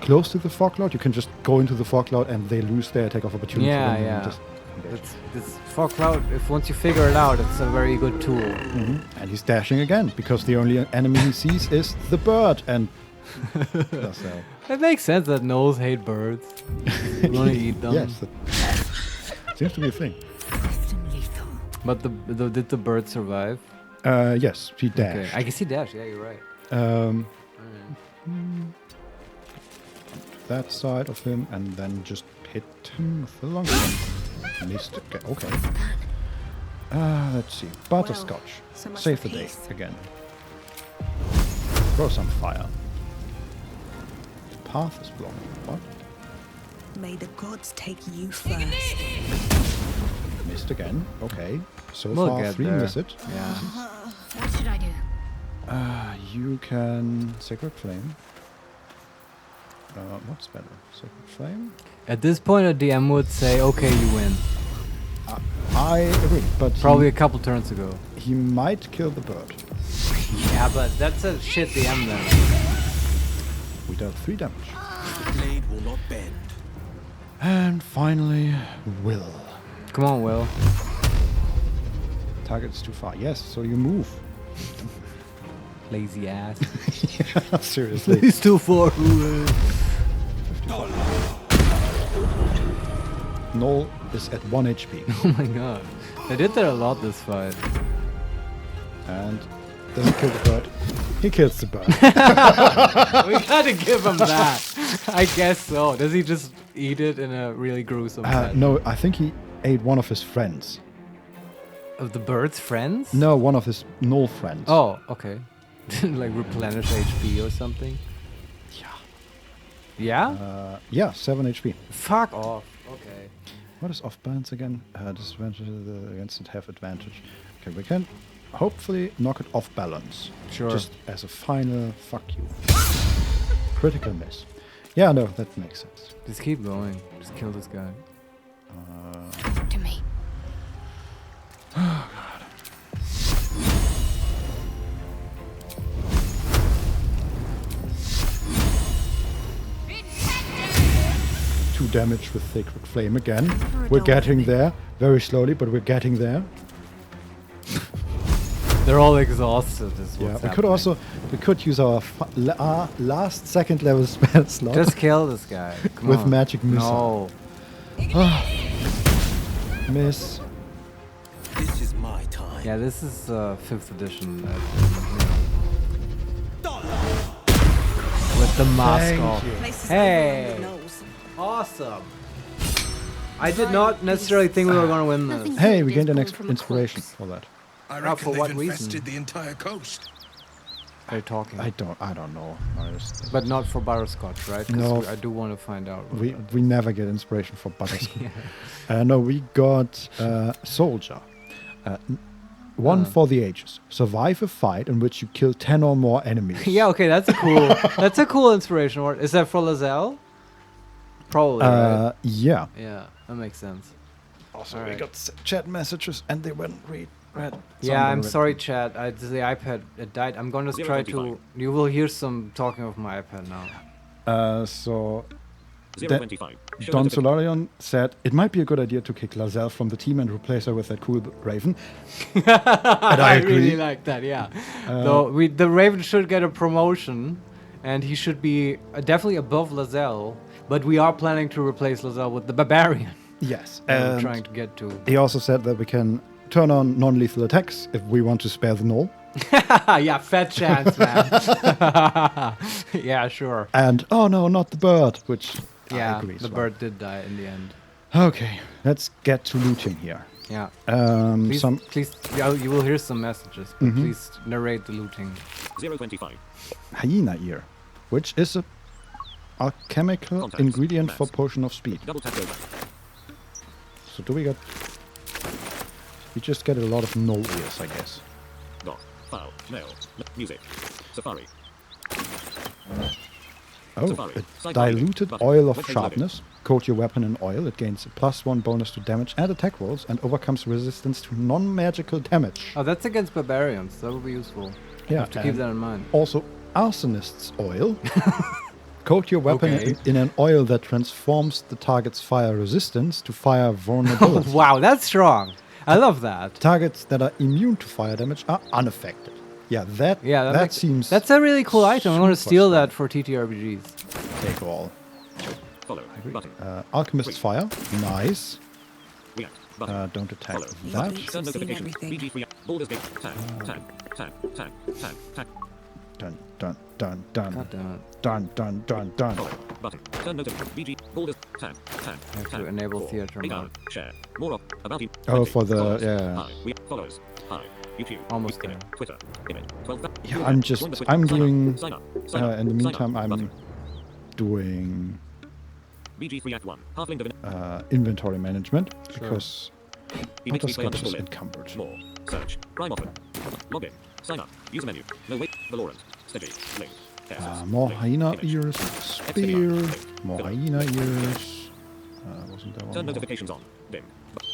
close to the fog cloud, you can just go into the fog cloud and they lose their attack of opportunity. Yeah. This fog cloud, if once you figure it out, it's a very good tool. Mm-hmm. And he's dashing again because the only enemy he sees is the bird, and it makes sense that gnolls hate birds. You want to eat them. Yes, that seems to be a thing. But did the bird survive? Yes, he dashed. Okay. I guess he dashed. Yeah, you're right. That side of him, and then just hit him with the long one. Missed. Okay. Let's see. Butterscotch. Save the day again. Throw some fire. Path is blocked. What? May the gods take you first. Missed again. Okay. So we'll far 3 miss it. Yeah. What should I do? You can Sacred Flame. What's better? Sacred Flame? At this point, a DM would say, "Okay, you win." I agree, but Probably a couple turns ago. he might kill the bird. Yeah, but that's a shit DM then. We dealt 3 damage. The blade will not bend. And finally, Will. Come on, Will. Target's too far. Yes, so you move. Lazy ass. Yeah, seriously. He's too far. Noel is at 1 HP. Oh my god. They did that a lot this fight. And doesn't kill the bird. He kills the bird. We gotta give him that. I guess so. Does he just eat it in a really gruesome way? No, I think he ate one of his friends. Of the bird's friends? No, one of his Noel friends. Oh, okay. Like replenish HP or something? Yeah. Yeah? Yeah, 7 HP. Fuck off. Okay. What is off balance again? Disadvantage against it have advantage. Okay, we can hopefully knock it off balance. Sure. Just as a final fuck you. Critical miss. Yeah, no, that makes sense. Just keep going. Just kill this guy. To me. Oh god. 2 damage with Sacred Flame again. We're getting there. Very slowly, but we're getting there. They're all exhausted. Is Yeah, what's we happening. could use our last second level spell slot. Just kill this guy. Come with on. magic missile. No. Miss. This is my time. Yeah, this is 5th edition. With the mask Thank off. you. Hey! Awesome. I did not necessarily think we were going to win this. Hey, we gained an inspiration for that. I Oh, reckon for what they've reason? infested the entire coast. They're talking. I don't know, Marius. But not for Butterscotch, right? 'Cause No. I do want to find out. what that is. We never get inspiration for Butterscotch. No, we got Soldier. One for the ages. Survive a fight in which you kill 10 or more enemies. Yeah, okay, that's a cool inspiration word. Is that for Lazelle? Probably, right? Yeah. Yeah, that makes sense. Also, All we right. got chat messages and they weren't read. Yeah, I'm sorry, chat. The iPad it died. I'm going to try to. You will hear some talking of my iPad now. So 025. Don Solarion said it might be a good idea to kick Lazelle from the team and replace her with that cool Raven. And I agree. really like that. Yeah. Though the Raven should get a promotion, and he should be definitely above Lazelle. But we are planning to replace Lazelle with the Barbarian. Yes, We're and trying to get to. he also said that we can turn on non-lethal attacks if we want to spare the null. Yeah, fat chance, man. Yeah, sure. And oh no, not the bird, which I Yeah, agree. the bird did die in the end. Okay, let's get to looting here. Yeah. Please, you will hear some messages, but Mhm. please narrate the looting. 025. hyena ear, which is a alchemical Contacts. ingredient Maps. for potion of speed. Double tap over. So do we get? We just get a lot of null ears, I guess. Doc. File. Mail. Music. Safari. Oh, Safari. a Side diluted button. oil of Web page sharpness. Coat your weapon in oil. It gains a +1 bonus to damage and attack rolls and overcomes resistance to non-magical damage. Oh, that's against barbarians. That would be useful. Yeah, Have to keep and that in mind. Also, arsonist's oil. Coat your weapon Okay. in an oil that transforms the target's fire resistance to fire vulnerability. Wow, that's strong. I love that. Targets that are immune to fire damage are unaffected. Yeah, that makes- seems. That's a really cool item. I'm going to super steal strong. that for TTRPGs. Take all. Follow. Button. Alchemist's fire. Nice. React. Button. Don't attack Follow. that. Turn notifications. BG free. Baldur's Gate. Tag. Tag. Tag. Tag. Tag. Tag. Dun dun dun dun. God damn it. Dun dun dun dun. Follow. Button. Turn notifications. BG. Baldur's Tag. Tag. I have Tag. to enable 4. theater Read mode. out. Share. More of. About you. Oh, 20. for the- Follows. yeah. Hi. Follows. Hi. YouTube. Almost Image. there. Twitter. Image. 12. Yeah, Join I'm the just. Twitter. I'm Sign up. doing. Sign up. Sign up. In the Sign meantime, up. I'm Button. doing BG free Act 1. Halfling Divination. inventory management Sure. because HeMakesMePlay Butterscotch is underscore encumbered. More. Search. Prime offer. Login. Sign up. User menu. No wait. Valorant. Steady. Link. More hyena ears, spear, more hyena ears. Wasn't there one Turn more? notifications on. Dim.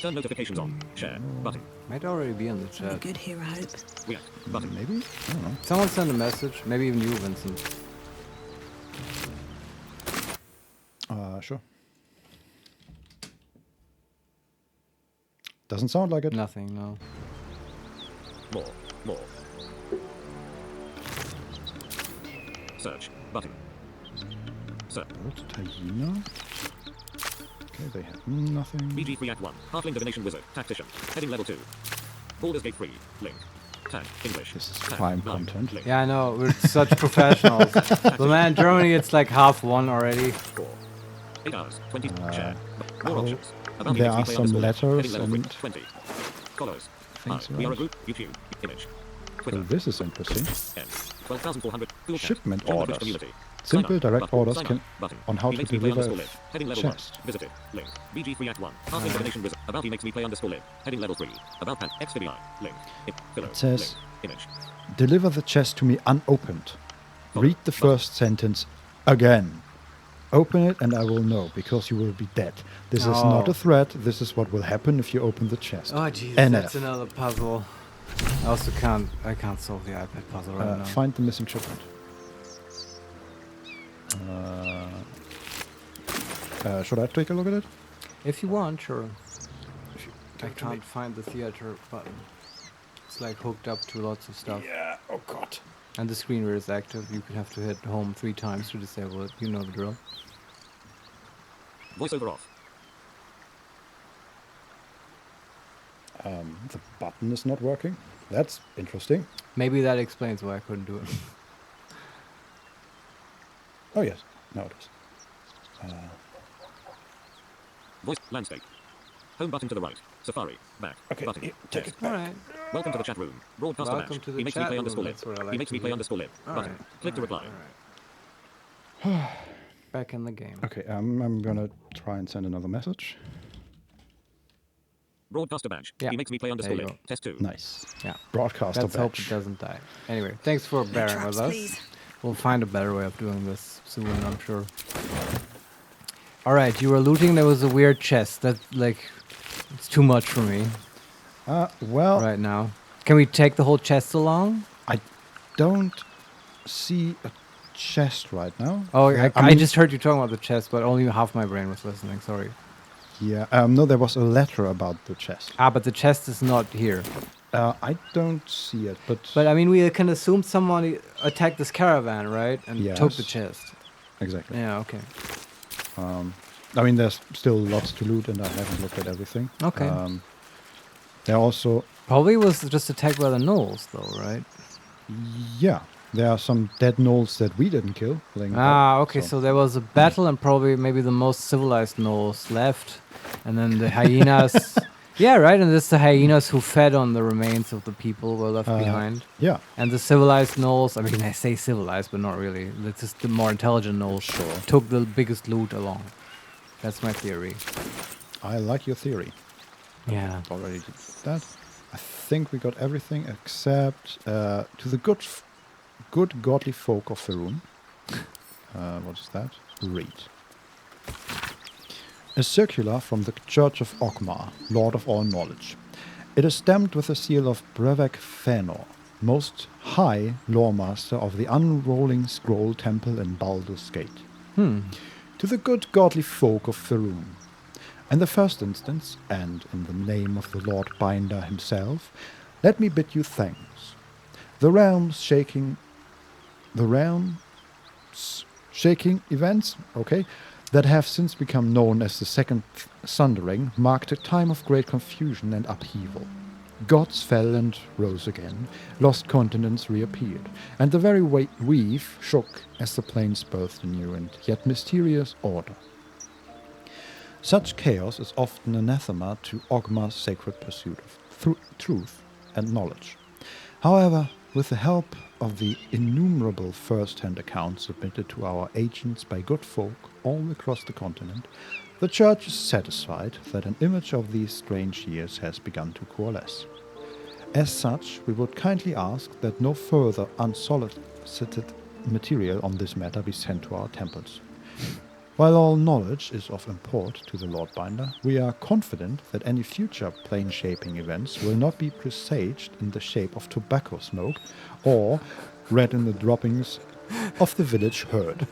Turn notifications on. Share. Button. Might already be in the chat. Good here, I hope. React. Button. Maybe? I don't know. Someone send a message. Maybe even you, Vincent. Sure. Doesn't sound like it. Nothing, no. More. Search. Button. Search. Hyena. Okay, they have nothing. BG3 Act 1. Halfling Divination Wizard. Tactician. Heading level 2. Baldur's Gate 3. Link. Tag. English. This is Tag. prime Line. content. Link. Yeah, I know. We're such professionals. But man, Germany, it's like 1:30 already. 4. 8 hours. 20. Share. More options. There are some letters and 20. Follows. things We are a around. group. YouTube. Image. Well, this is interesting. N. 12,400. Google Cat. Shipment Join the orders. community. Simple Sign up. direct Button. orders Sign can up. Button. on how He to makes me deliver play a _live. Heading level 1. chest. Visited. Link. BG3 Act 1. Halfling Divination Wizard. About he makes me play _live. Heading level 3. About pan. XVBI. Link. Filler. It says, Link. Image. deliver the chest to me unopened. Read the first sentence again. Open it and I will know, because you will be dead. This is not a threat. This is what will happen if you open the chest. Oh, jeez, NF. that's another puzzle. I also can't solve the iPad puzzle right now. Find the missing shipment. Should I take a look at it? If you want, sure. I can't find the theater button. It's like hooked up to lots of stuff. Yeah, oh god. And the screen reader is active. You could have to hit home 3 times to disable it. You know the drill. Voiceover off. The button is not working. That's interesting. Maybe that explains why I couldn't do it. Oh yes, now it is. Voice landscape. Home button to the right. Safari. Back. Okay, Button. here, take Text. it back. Alright. Welcome to the chat room. Broadcaster Welcome match. to the He makes me chat play room, _live. that's what I like He makes to me play hear. _live. Button. Alright, Click to reply. Back in the game. Okay, I'm gonna try and send another message. Broadcaster badge. Yeah. He makes me play There you _live. go. Test 2. Nice. Yeah. Broadcaster Let's hope badge. it doesn't die. Anyway, thanks for bearing with us. please. We'll find a better way of doing this soon, I'm sure. Alright, you were looting. There was a weird chest. That, like, it's too much for me Well, right now. Can we take the whole chest along? I don't see a chest right now. Oh, Yeah, I mean, just heard you talking about the chest, but only half my brain was listening. Sorry. Yeah, no, there was a letter about the chest. Ah, but the chest is not here. I don't see it, but But I mean, we can assume someone attacked this caravan, right? And took the Yes. chest. exactly. Yeah, okay. I mean, there's still lots to loot, and I haven't looked at everything. Okay. There also, Probably was just attacked by the gnolls, though, right? yeah, there are some dead gnolls that we didn't kill. laying Ah, about, okay, so there was a battle and probably maybe the most civilized gnolls left. And then the hyenas... yeah, right, and it's the hyenas who fed on the remains of the people were left behind. Yeah. And the civilized gnolls, I mean, I say civilized, but not really. It's just the more intelligent gnolls took the biggest loot along. That's my theory. I like your theory. Yeah. Already did that. I think we got everything except to the good godly folk of Faerun. What is that? Read. A circular from the Church of Ogmar, Lord of all knowledge. It is stamped with the seal of Brevek Fëanor, Most High Lawmaster of the Unrolling Scroll Temple in Baldur's Gate. To the good godly folk of Faerun. In the first instance, and in the name of the Lord Binder himself, let me bid you thanks. The realms shaking events, that have since become known as the Second Sundering, marked a time of great confusion and upheaval. Gods fell and rose again, lost continents reappeared, and the very weave shook as the plains birthed a new and yet mysterious order. Such chaos is often anathema to Ogmar's sacred pursuit of truth and knowledge. However, with the help of the innumerable first-hand accounts submitted to our agents by good folk all across the continent, the Church is satisfied that an image of these strange years has begun to coalesce. As such, we would kindly ask that no further unsolicited material on this matter be sent to our temples. While all knowledge is of import to the Lord Binder, we are confident that any future plane-shaping events will not be presaged in the shape of tobacco smoke or read in the droppings of the village herd.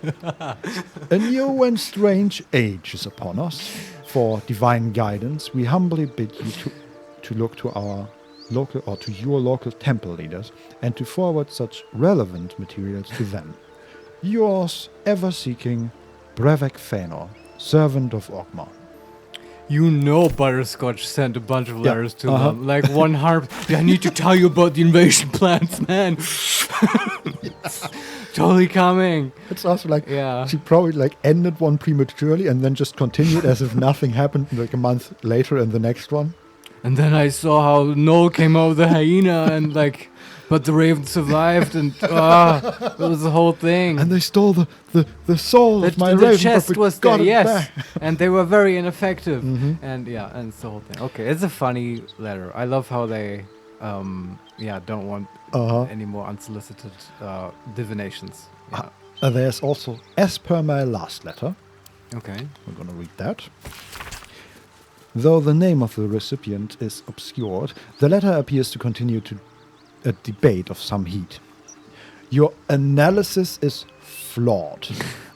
A new and strange age is upon us. For divine guidance, we humbly bid you to look to our local or to your local temple leaders and to forward such relevant materials to them. Yours ever seeking, Brevek Fëanor, servant of Ogmar. You know Butterscotch sent a bunch of letters to them. Like 100. I need to tell you about the invasion plans, man. Totally coming. It's also like she probably like ended one prematurely and then just continued as if nothing happened like a month later in the next one. And then I saw how Noel came out of the hyena and like, but the raven survived and it was the whole thing. And they stole the soul of my raven. The chest was there, yes. Back. And they were very ineffective. And and it's the whole thing. Okay, it's a funny letter. I love how they don't want any more unsolicited divinations. Yeah. There's also, as per my last letter. Okay. We're going to read that. Though the name of the recipient is obscured, the letter appears to continue to a debate of some heat. Your analysis is flawed.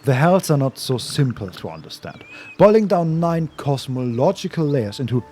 The hells are not so simple to understand. Boiling down 9 cosmological layers into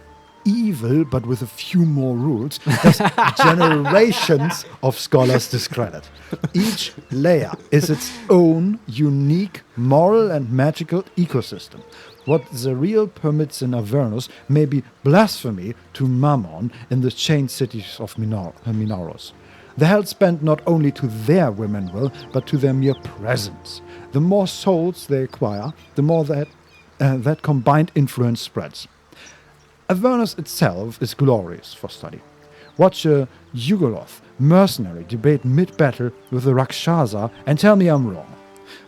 evil, but with a few more rules, has generations of scholars discredit. Each layer is its own unique moral and magical ecosystem. What Zariel permits in Avernus may be blasphemy to Mammon in the chained cities of Minoros. The hells bend not only to their women will, but to their mere presence. The more souls they acquire, the more that combined influence spreads. Avernus itself is glorious for study. Watch a Yugoloth mercenary debate mid-battle with a Rakshasa and tell me I'm wrong.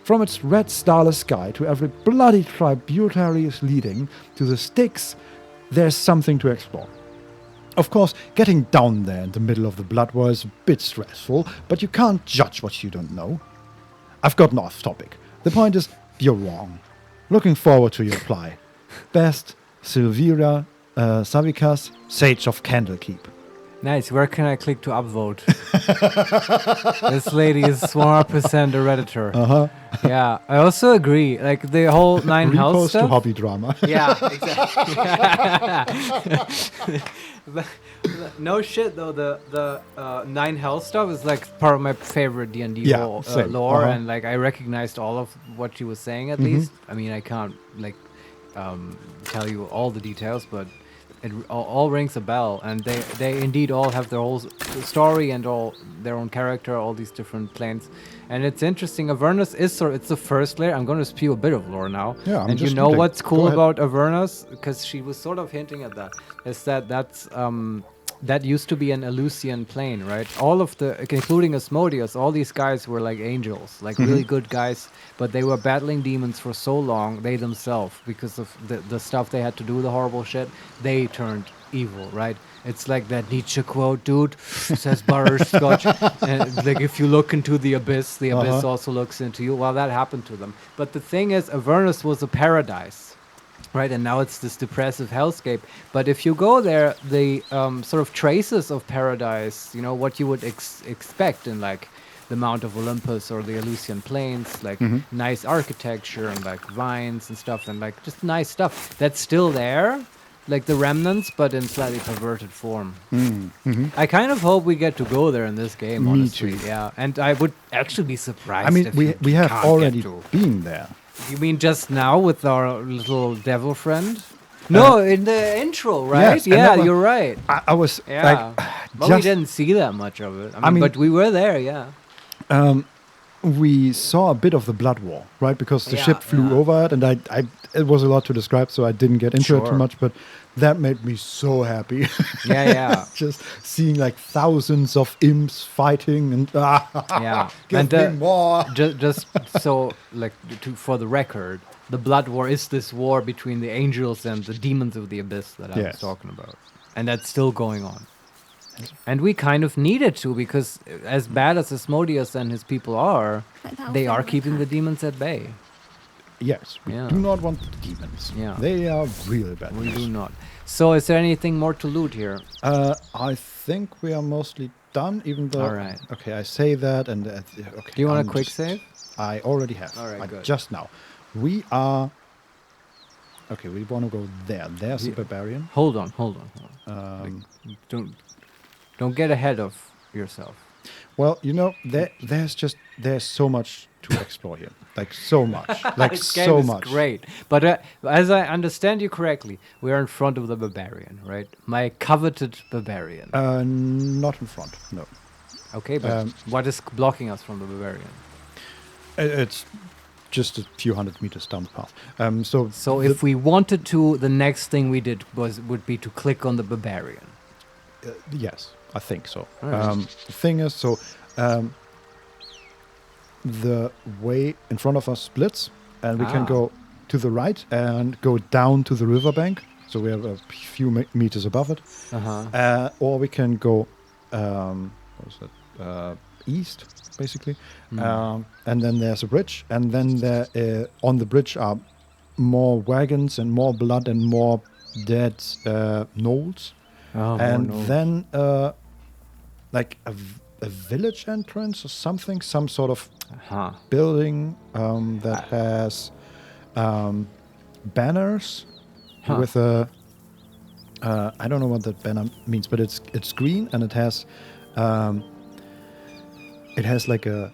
From its red starless sky to every bloody tributary leading to the Styx, there's something to explore. Of course, getting down there in the middle of the blood war is a bit stressful, but you can't judge what you don't know. I've gotten off topic. The point is, you're wrong. Looking forward to your reply. Best, Silvira Savikas, Sage of Candlekeep. Nice. Where can I click to upvote? This lady is 100% a Redditor. Yeah, I also agree. Like the whole 9 Hells stuff. To hobby drama. Yeah, exactly. No shit though. The 9 Hells stuff is like part of my favorite D&D lore, and like I recognized all of what she was saying at least. I mean, I can't like tell you all the details, but it all rings a bell, and they indeed all have their whole story and all their own character, all these different planes, and it's interesting. Avernus is it's the first layer. I'm going to spew a bit of lore now, and you know what's cool about Avernus, because she was sort of hinting at that, is that's that used to be an Elysian plane, right? All of including Asmodeus, all these guys were like angels, like really good guys, but they were battling demons for so long, they themselves, because of the stuff they had to do, the horrible shit, they turned evil, right? It's like that Nietzsche quote, dude, says Butterscotch. And like if you look into the abyss also looks into you. Well, that happened to them. But the thing is, Avernus was a paradise. Right, and now it's this depressive hellscape. But if you go there, the sort of traces of paradise, you know, what you would expect in like the Mount of Olympus or the Elysian Plains, like nice architecture and like vines and stuff, and like just nice stuff that's still there, like the remnants, but in slightly perverted form. I kind of hope we get to go there in this game, honestly. Too. Yeah, and I would actually be surprised. I mean, we have already been there. You mean just now with our little devil friend? No, in the intro, right? Yes, yeah, you're right. I was like, but we didn't see that much of it. I mean, but we were there, yeah. We saw a bit of the blood war, right? Because the ship flew over it, and it was a lot to describe, so I didn't get into it too much. But that made me so happy. Yeah. Just seeing like thousands of imps fighting and give me more. Just so like for the record, the blood war is this war between the angels and the demons of the abyss that I was talking about, and that's still going on. And we kind of needed to, because as bad as Asmodeus and his people are, they are keeping the demons at bay. Yes, we do not want the demons. Yeah. They are really bad. We do not. So is there anything more to loot here? I think we are mostly done, even though... All right. Okay, I say that, and... okay, do you want a quick save? I already have. All right, good. Just now. We are... Okay, we want to go there. There's a barbarian. Hold on. Don't get ahead of yourself. Well, you know, there's so much to explore here. Like, so much. Like, this so game is much. Great. But as I understand you correctly, we are in front of the barbarian, right? My coveted barbarian. Not in front, no. Okay, but what is blocking us from the barbarian? It's just a few hundred meters down the path. So if we wanted to, the next thing we did would be to click on the barbarian. Yes, I think so. Right. The thing is, the way in front of us splits, and we can go to the right and go down to the riverbank. So we have a few meters above it. Or we can go, east, basically. And then there's a bridge, and then there on the bridge are more wagons and more blood and more dead gnolls. Then like a village entrance or something, some sort of building that has banners with a I don't know what that banner means, but it's green, and it has like a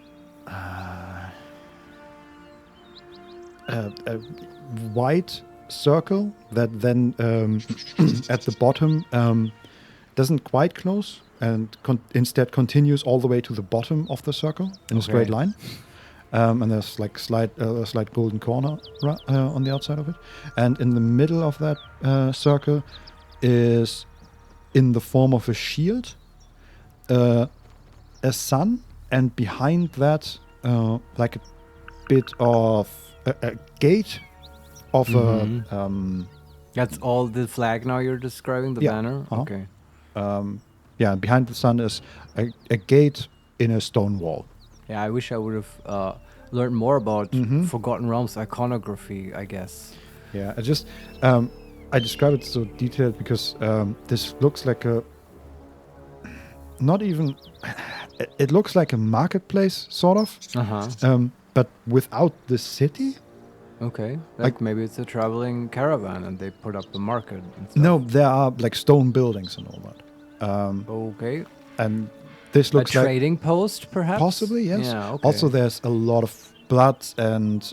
white circle that then at the bottom doesn't quite close and instead continues all the way to the bottom of the circle in a straight line. And there's like a slight golden corner on the outside of it. And in the middle of that circle is, in the form of a shield, a sun, and behind that like a bit of a gate of a... That's all the flag now you're describing, the banner? Okay. Yeah, behind the sun is a gate in a stone wall. Yeah, I wish I would have learned more about Forgotten Realms iconography, I guess. Yeah, I describe it so detailed because this looks like a... Not even... It looks like a marketplace, sort of. But without the city. Okay. Like maybe it's a traveling caravan and they put up the market and stuff. No, there are like stone buildings and all that. Okay. And this looks like... A trading post, perhaps? Possibly, yes. Yeah, okay. Also, there's a lot of blood and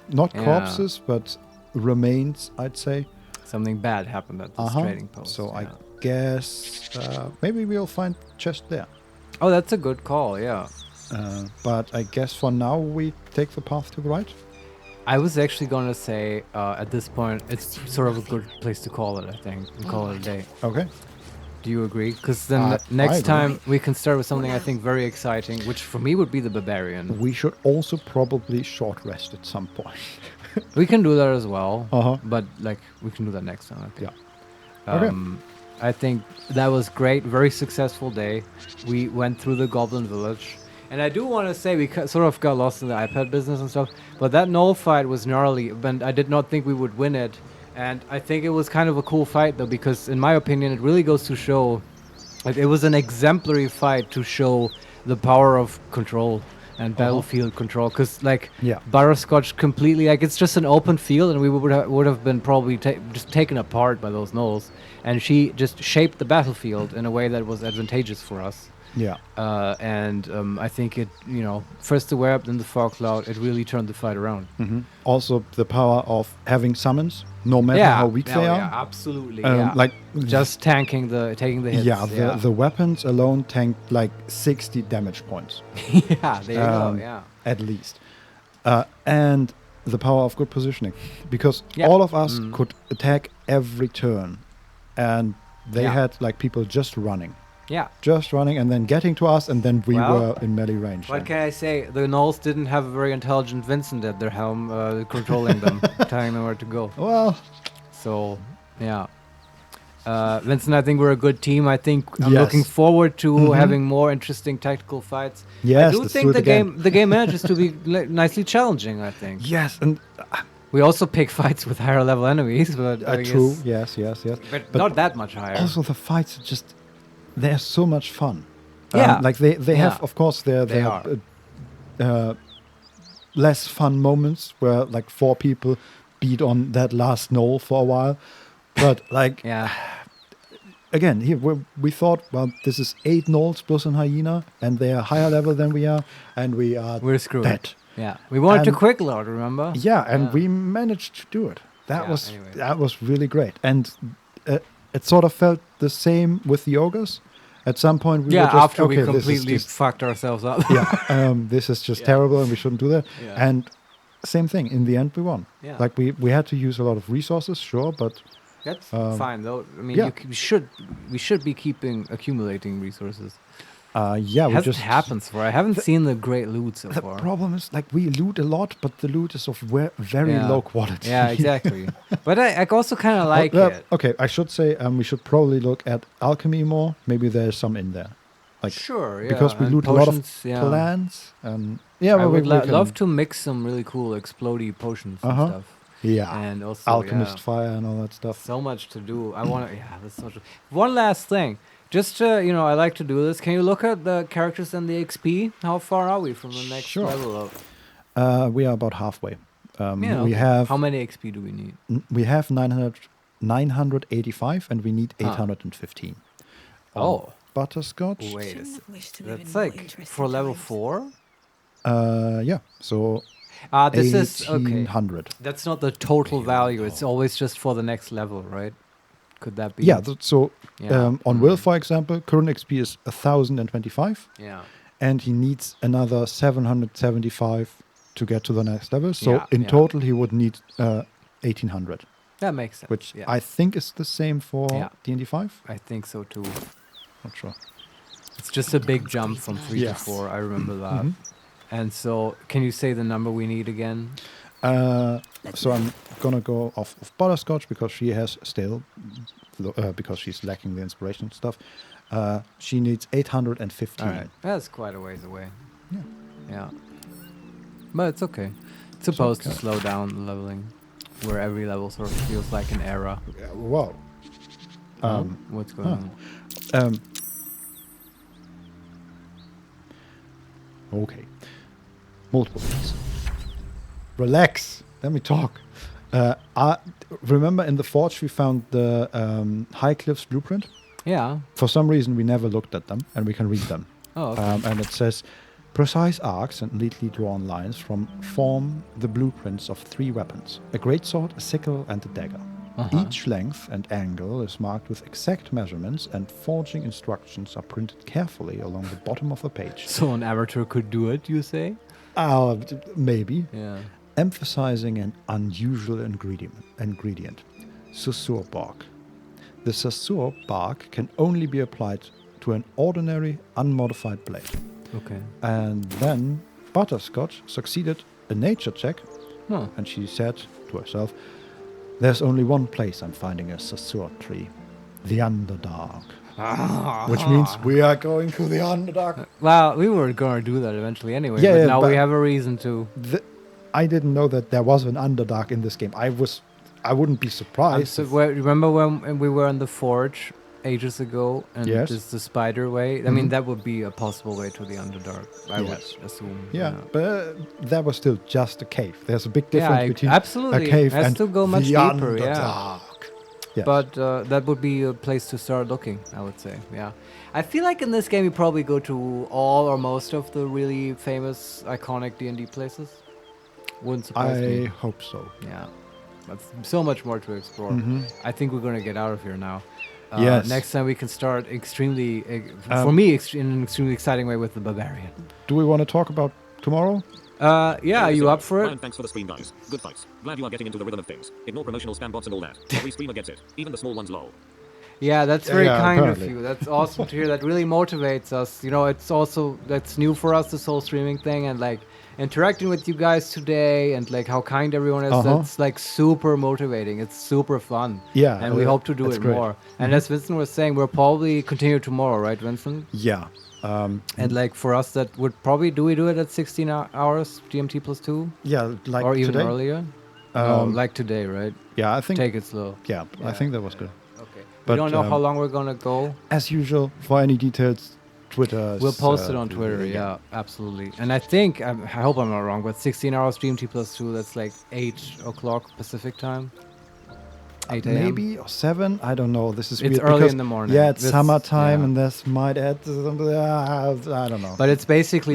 not corpses, but remains, I'd say. Something bad happened at this trading post. So I guess maybe we'll find chest there. Oh, that's a good call, yeah. But I guess for now we take the path to the right. I was actually going to say at this point it's sort of a good place to call it, I think, and call it a day. Okay. Do you agree? Because then next time we can start with something I think very exciting, which for me would be the barbarian. We should also probably short rest at some point. We can do that as well, but like we can do that next time, I think. Yeah. Okay. I think that was great. Very successful day. We went through the Goblin Village. And I do want to say we sort of got lost in the iPad business and stuff, but that Gnoll fight was gnarly, and I did not think we would win it. And I think it was kind of a cool fight, though, because in my opinion, it really goes to show, like, it was an exemplary fight to show the power of control and battlefield control. Because, like, Butterscotch completely, like, it's just an open field, and we would have been probably just taken apart by those Gnolls. And she just shaped the battlefield in a way that was advantageous for us. Yeah. I think it, first the web, then the fog cloud, it really turned the fight around. Also, the power of having summons, no matter how weak they are. Yeah, absolutely. Like just taking the hits. Yeah, the weapons alone tanked like 60 damage points. Yeah, there you go. Yeah, at least. And the power of good positioning, because all of us could attack every turn, and they had like people just running. Yeah. Just running and then getting to us, and then we were in melee range. What can I say? The Gnolls didn't have a very intelligent Vincent at their helm, controlling them, telling them where to go. Well. So, yeah. Vincent, I think we're a good team. I think I'm Yes. looking forward to having more interesting tactical fights. Yes, I do let's think do it the again. game manages to be nicely challenging. I think. Yes, and We also pick fights with higher level enemies, but I true. guess- Yes. but not that much higher. Also, the fights are just they're so much fun. Yeah. Like they have, Yeah. of course, They their are. less fun moments where like 4 people beat on that last knoll for a while, but like yeah. Again, here we thought, well, this is 8 gnolls plus an hyena, and they are higher level than we are, and we're screwed. dead. Yeah, we wanted to And- quick load. Remember? Yeah, and we managed to do it. Yeah, Was anyway. that was really great, and it sort of felt the same with the ogres. At some point, we were just after we okay, this is completely just- fucked ourselves up. this is just Yeah. terrible, and we shouldn't do that. Yeah. And same thing. In the end, we won. Yeah. Like we had to use a lot of resources, sure, but That's fine though. I mean, yeah. we should be accumulating resources. we Hasn't just happens for. I haven't seen the great loot so The far. problem is, like, we loot a lot, but the loot is of very Yeah. low quality. Yeah, exactly. But I also kind of like Well, it. Okay, I should say we should probably look at alchemy more. Maybe there's some in there. Like, Sure, yeah. because we and loot a lot of potions, yeah. plants. And I well, would we can- love to mix some really cool explodey potions and Uh-huh. stuff. Yeah. And also Alchemist fire and all that stuff. So much to do. I want to. Yeah, that's so true. One last thing. Just to, I like to do this. Can you look at the characters and the XP? How far are we from the next Sure. level up? We are about halfway. Yeah, We okay. have How many XP do we need? we have 985, and we need 815. Oh. Butterscotch. Wait, that's like for level 4? Yeah. So. This is okay. 1800. That's not the total value. It's always just for the next level, right? Could that be? Yeah. So Yeah. on Will, for example, current XP is 1025. Yeah. And he needs another 775 to get to the next level. So Yeah, in yeah. total, he would need 1800. That makes sense. Which yeah. I think is the same for Yeah. D&D 5. I think so too. Not sure. It's just a big jump from 3 Yes. to 4. I remember that. Mhm. And so, can you say the number we need again? So I'm gonna go off of Butterscotch because she has still, because she's lacking the inspiration stuff. She needs 815. All right, that's quite a ways away. Yeah. Yeah. But it's okay. It's supposed to slow down the leveling, where every level sort of feels like an era. Wow. What's going on? Okay. Multiple things. Relax. Let me talk. Remember in the forge we found the High Cliffs blueprint? Yeah. For some reason we never looked at them, and we can read them. Oh, okay. And it says, precise arcs and neatly drawn lines form the blueprints of 3 weapons: a greatsword, a sickle, and a dagger. Uh-huh. Each length and angle is marked with exact measurements, and forging instructions are printed carefully along the bottom of the page. So an amateur could do it, you say? Maybe. Yeah. Emphasizing an unusual ingredient, susur bark. The susur bark can only be applied to an ordinary, unmodified blade. Okay. And then Butterscotch succeeded a nature check, Huh. and she said to herself, "There's only one place I'm finding a susur tree, the Underdark." Which means we are going to the Underdark. Well, we were going to do that eventually anyway, Yeah, but yeah, now but we have a reason to. I didn't know that there was an Underdark in this game. I wouldn't be surprised. So remember when we were in the forge ages ago, and Yes. there's the spider way? I mean, that would be a possible way to the Underdark, I would assume. Yeah, but that was still just a cave. There's a big difference between absolutely. a cave Has and to go much the deeper, yeah. Underdark. Yes. But that would be a place to start looking, I would say. Yeah, I feel like in this game you probably go to all or most of the really famous, iconic D&D places. Wouldn't surprise me. I hope so. Yeah, that's so much more to explore. Mhm. I think we're gonna get out of here now. Yes. Next time we can start extremely, for me, in an extremely exciting way with the barbarian. Do we want to talk about tomorrow? Yeah, are you up for it? Ryan, thanks for the stream, guys. Good fights. Glad you are getting into the rhythm of things. Ignore promotional spam bots and all that. Every streamer gets it. Even the small ones, lol. Yeah, that's very Yeah, kind apparently. of you. That's awesome to hear. That really motivates us. You know, it's also, that's new for us, this whole streaming thing. And like, interacting with you guys today and like how kind everyone is. It's like super motivating. It's super fun. Yeah, and we hope to do it great. more. And as Vincent was saying, we'll probably continue tomorrow, right, Vincent? Yeah. And like for us, that would probably do it at 16 hours GMT +2? Yeah, like or even today? earlier. No, like today, right? Yeah, I think take it slow. Yeah, I think that was good. Okay. But We don't know how long we're gonna go. As usual, for any details, Twitter. We'll post it on Twitter. Yeah, absolutely. And I think I hope I'm not wrong, but 16 hours GMT +2. That's like 8 o'clock Pacific time. 8 a.m. Maybe or 7. I don't know. This is It's weird early because, in the morning. Yeah, it's This- summertime, yeah. and this might add to something. I don't know. But it's basically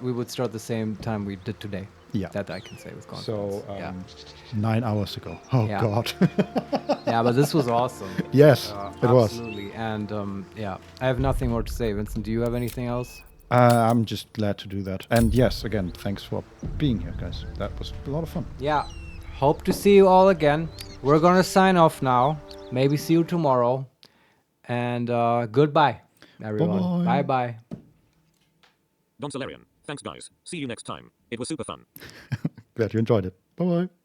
we would start the same time we did today. Yeah. That I can say with confidence. So 9 hours ago. Oh Yeah. God. Yeah, but this was awesome. Yes, it was. Absolutely. And yeah, I have nothing more to say. Vincent, do you have anything else? I'm just glad to do that. And yes, again, thanks for being here, guys. That was a lot of fun. Yeah. Hope to see you all again. We're gonna sign off now. Maybe see you tomorrow. And goodbye, everyone. Bye. Bye. Don Larian, thanks guys. See you next time. It was super fun. Glad you enjoyed it. Bye bye.